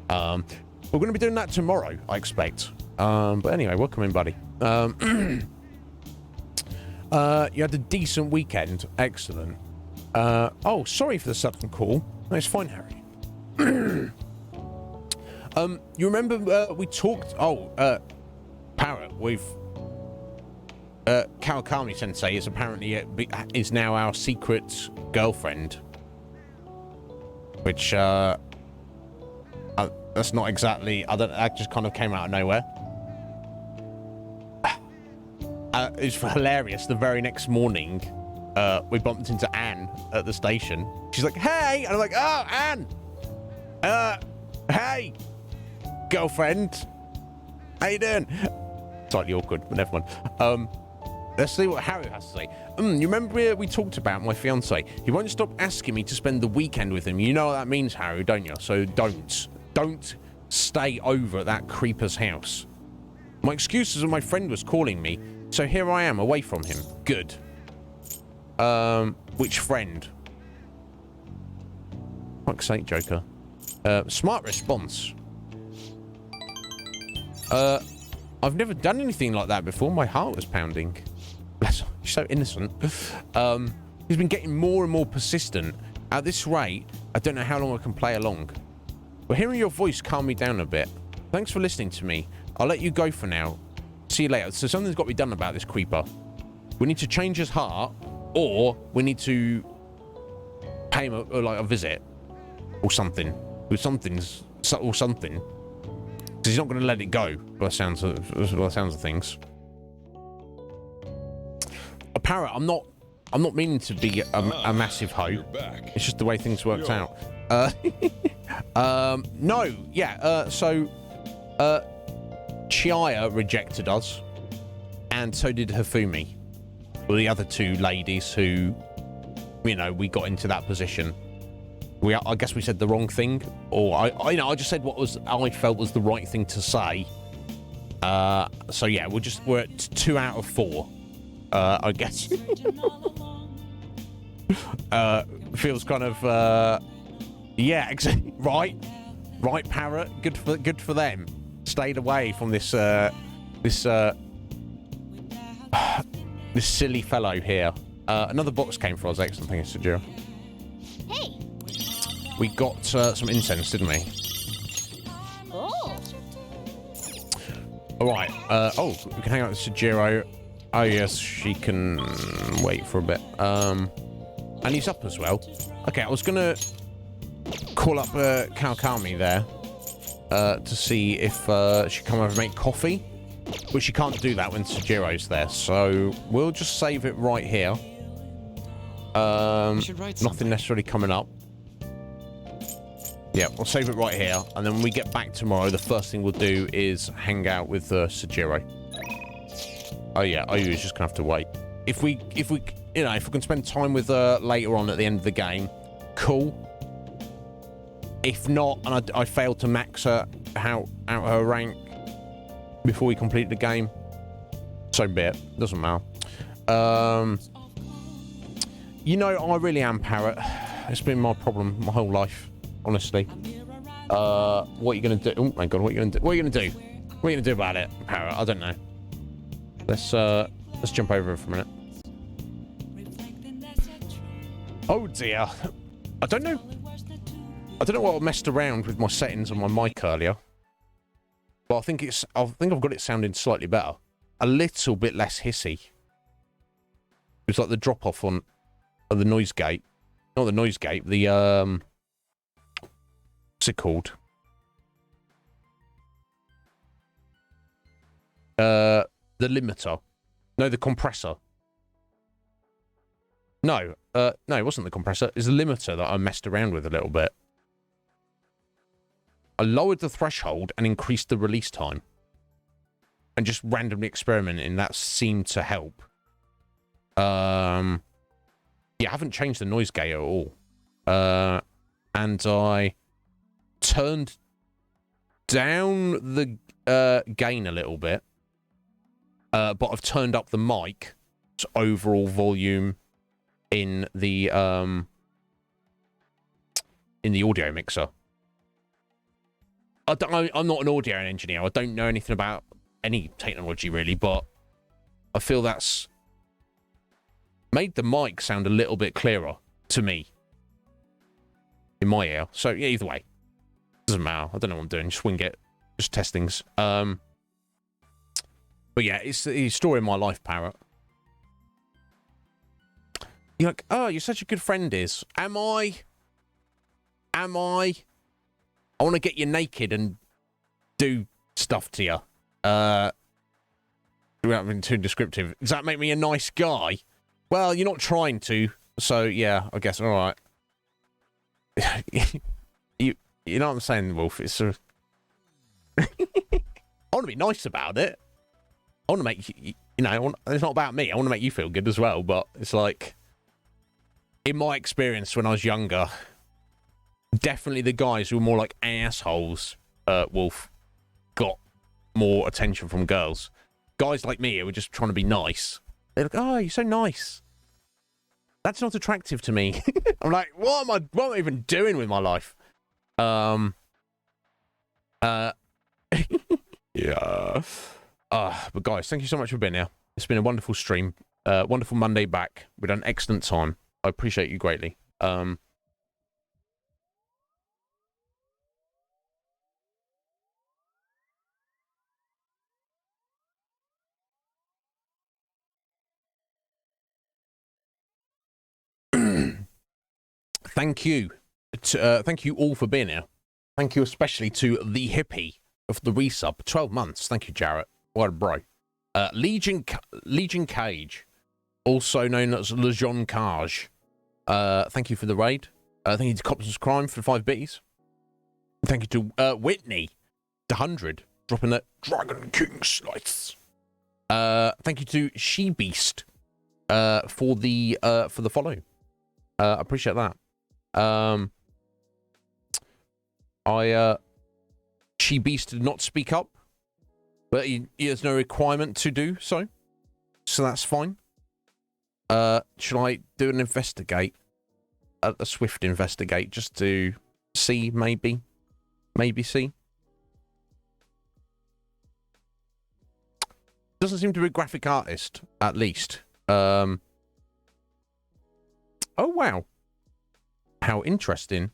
We're going to be doing that tomorrow, I expect. But anyway, welcome in, buddy. You had a decent weekend. Excellent. Oh, sorry for the sudden call. No, it's fine, Harry. You remember we talked... Parrot, we've... Kawakami Sensei is apparently is now our secret girlfriend. Which, that's not exactly... that just kind of came out of nowhere. It's hilarious. The very next morning, we bumped into Anne at the station. She's like, hey! And I'm like, oh, Anne! Hey! Girlfriend! How you doing? Slightly awkward, but never mind. Let's see what Harry has to say. You remember we talked about my fiancé? He won't stop asking me to spend the weekend with him. You know what that means, Harry, don't you? So don't stay over at that creeper's house. My excuse is that my friend was calling me, so here I am, away from him. Good. Which friend? Fuck's sake, Joker. Smart response. I've never done anything like that before. My heart was pounding. Bless her. She's so innocent. He's been getting more and more persistent. At this rate, I don't know how long I can play along. But hearing your voice calmed me down a bit. Thanks for listening to me. I'll let you go for now. See you later. So something's got to be done about this creeper. We need to change his heart, or we need to pay him a visit, or something. Or something. Because he's not going to let it go, by the sounds of things. A parrot, I'm not meaning to be a massive hoe. It's just the way things worked out. No, yeah, so Chiaya rejected us, and so did Hifumi. Well, the other two ladies who, you know, we got into that position. I guess we said the wrong thing, or I just said what I felt was the right thing to say. So yeah, we're at 2 out of 4, I guess. Feels kind of yeah, exactly right, parrot. Good for them. Stayed away from this this silly fellow here. Another box came for us. Excellent, thank you, Sajira. Hey. We got some incense, didn't we? Oh. All right. Oh, we can hang out with Sajiro. Oh yes, she can wait for a bit. And he's up as well. Okay, I was gonna call up Kawakami there to see if she can come over and make coffee, but she can't do that when Sajiro's there. So we'll just save it right here. Nothing necessarily coming up. Yeah, we'll save it right here, and then when we get back tomorrow, the first thing we'll do is hang out with Sajiro. Oh yeah, Oyu's just gonna have to wait. If we can spend time with her later on at the end of the game, cool. If not, and I failed to max her out her rank before we complete the game, so be it. Doesn't matter. You know, I really am Parrot. It's been my problem my whole life. Honestly, what are you gonna do? Oh my god, what are you gonna do? What are you gonna do? What are you gonna do about it, Parrot? I don't know. Let's jump over for a minute. Oh dear, I don't know what I messed around with my settings on my mic earlier, but I think I've got it sounding slightly better, a little bit less hissy. It's like the drop off of the noise gate, not the noise gate, the what's it called? The limiter. No, the compressor. No, it wasn't the compressor. It's the limiter that I messed around with a little bit. I lowered the threshold and increased the release time. And just randomly experimenting, that seemed to help. Yeah, I haven't changed the noise gate at all. And I turned down the gain a little bit. But I've turned up the mic's overall volume in the audio mixer. I'm not an audio engineer. I don't know anything about any technology really, but I feel that's made the mic sound a little bit clearer to me in my ear. So yeah, either way, doesn't matter. I don't know what I'm doing. Just wing it. Just test things. But yeah, it's the story of my life, Parrot. You're like, oh, you're such a good friend, Iz. Am I? I want to get you naked and do stuff to you. Without being too descriptive. Does that make me a nice guy? Well, you're not trying to, so yeah, I guess. All right. you know what I'm saying, Wolf? It's I want to be nice about it. I want to make you know, it's not about me. I want to make you feel good as well, but it's like, in my experience when I was younger, definitely the guys who were more like assholes, Wolf, got more attention from girls. Guys like me who were just trying to be nice, they're like, oh, you're so nice. That's not attractive to me. I'm like, what am I even doing with my life? Yeah. But guys, thank you so much for being here. It's been a wonderful stream. Wonderful Monday back. We've done excellent time. I appreciate you greatly. Thank you. Thank you all for being here. Thank you especially to the hippie for the resub. 12 months. Thank you, Jarrett. What a bro. Legion Cage, also known as Legion Cage. Thank you for the raid. Thank you to Cops Crime for the 5 bits. Thank you to Whitney, the 100, dropping the Dragon King slice. Thank you to She Beast for the follow. Appreciate that. She Beast did not speak up, but he has no requirement to do so, so that's fine. Should I do an investigate? A swift investigate, just to see, maybe see. Doesn't seem to be a graphic artist, at least. Oh wow, how interesting.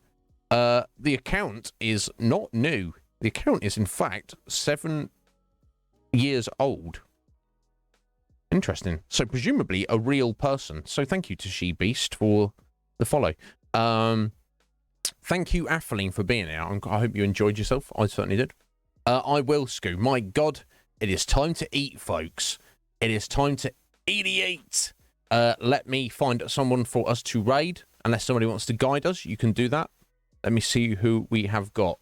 The account is not new. The account is in fact 7 years old. Interesting. So presumably a real person. So thank you to She Beast for the follow. Thank you, Atheline, for being here. I hope you enjoyed yourself. I certainly did. I will, Scoo. My God, it is time to eat, folks. It is time to eat. Let me find someone for us to raid. Unless somebody wants to guide us, you can do that. Let me see who we have got.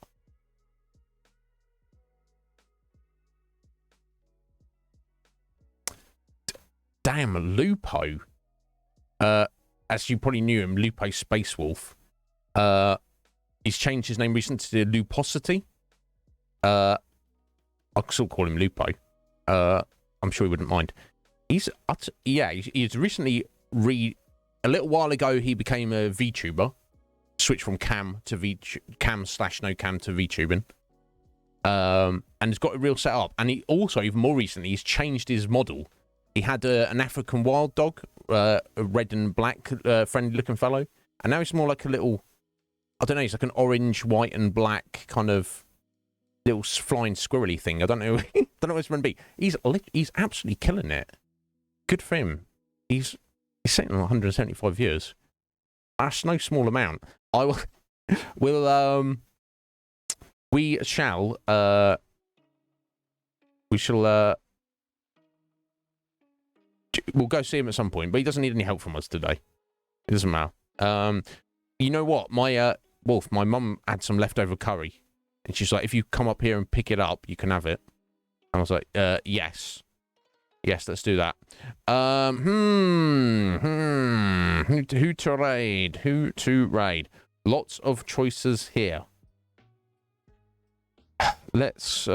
Damn, Lupo. As you probably knew him, Lupo Space Wolf. He's changed his name recently to Luposity. I'll still call him Lupo. I'm sure he wouldn't mind. He's recently a little while ago he became a VTuber. Switched from cam to cam/no cam to VTubing. And he's got a real setup. And he also, even more recently, he's changed his model. He had an African wild dog, a red and black, friendly looking fellow. And now he's more like a little, I don't know, he's like an orange, white and black kind of little flying squirrely thing. I don't know. Don't know what it's going to be. He's absolutely killing it. Good for him. He's sitting on 175 years. That's no small amount. We'll go see him at some point, but he doesn't need any help from us today. It doesn't matter. You know what? My mum had some leftover curry, and she's like, if you come up here and pick it up, you can have it. And I was like, yes, let's do that. Who to raid? Lots of choices here. Let's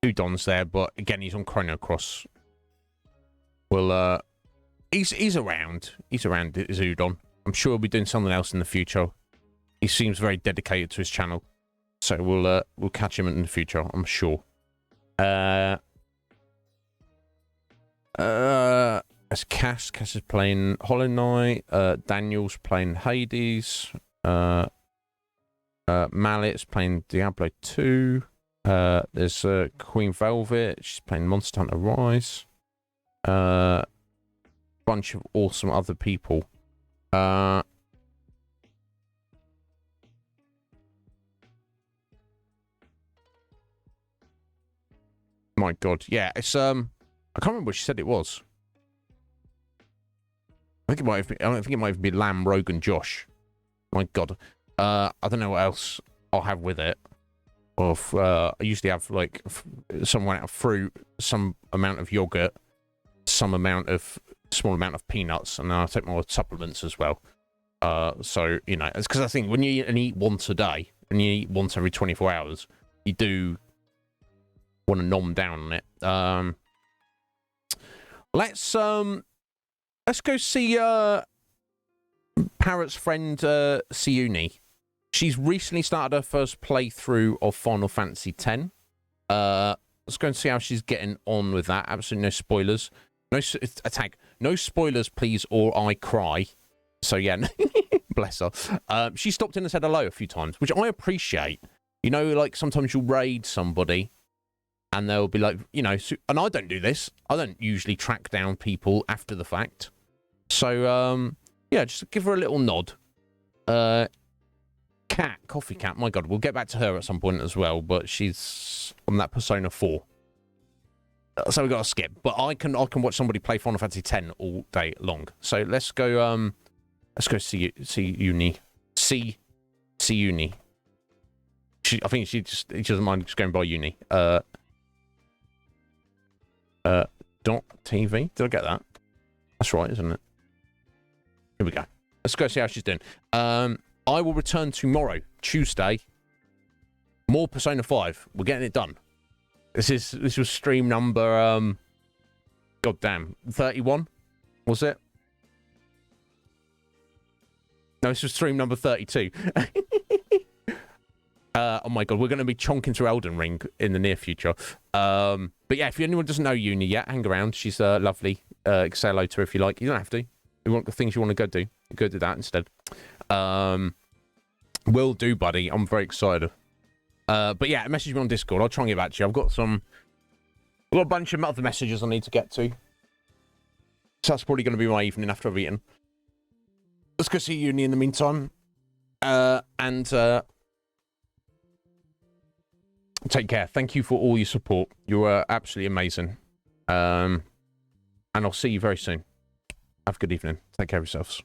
Udon's there, but again, he's on Chrono Cross. Well, he's around. He's around, is Udon. I'm sure he'll be doing something else in the future. He seems very dedicated to his channel, so we'll catch him in the future, I'm sure. As Cass is playing Hollow Knight. Daniel's playing Hades. Mallet's playing Diablo 2. There's Queen Velvet. She's playing Monster Hunter Rise. Bunch of awesome other people. My God, yeah, it's I can't remember what she said it was. I think it might have been, I don't think it might even be Lamb, Rogan, Josh. My God, I don't know what else I'll have with it. Of I usually have like some amount of fruit, some amount of yogurt, small amount of peanuts, and then I take my supplements as well. So you know, it's because I think when you eat once a day and you eat once every 24 hours, you do want to nom down on it. Let's go see Parrot's friend Siuni. She's recently started her first playthrough of Final Fantasy X. Let's go and see how she's getting on with that. Absolutely no spoilers. No attack. No spoilers, please, or I cry. So yeah, bless her. She stopped in and said hello a few times, which I appreciate. You know, like sometimes you'll raid somebody, and they'll be like, you know, and I don't do this. I don't usually track down people after the fact. So, yeah, just give her a little nod. Coffee Cat, my God, we'll get back to her at some point as well, but she's on that Persona 4. So we got to skip. But I can watch somebody play Final Fantasy X all day long. So let's go see Uni. See Uni. I think she doesn't mind just going by Uni. .tv. Did I get that? That's right, isn't it? Here we go. Let's go see how she's doing. I will return tomorrow, Tuesday. More Persona 5. We're getting it done. This was stream number goddamn 31, was it? No, this was stream number 32. Oh my God, we're going to be chonking through Elden Ring in the near future. But yeah, if anyone doesn't know Uni yet, hang around. She's lovely. Say hello to her if you like. You don't have to. You want the things you want to go do, you go do that instead. Will do, buddy. I'm very excited. But yeah, message me on Discord. I'll try and get back to you. I've got a bunch of other messages I need to get to. So that's probably going to be my evening after I've eaten. Let's go see Uni in the meantime. And take care. Thank you for all your support. You were absolutely amazing. And I'll see you very soon. Have a good evening. Take care of yourselves.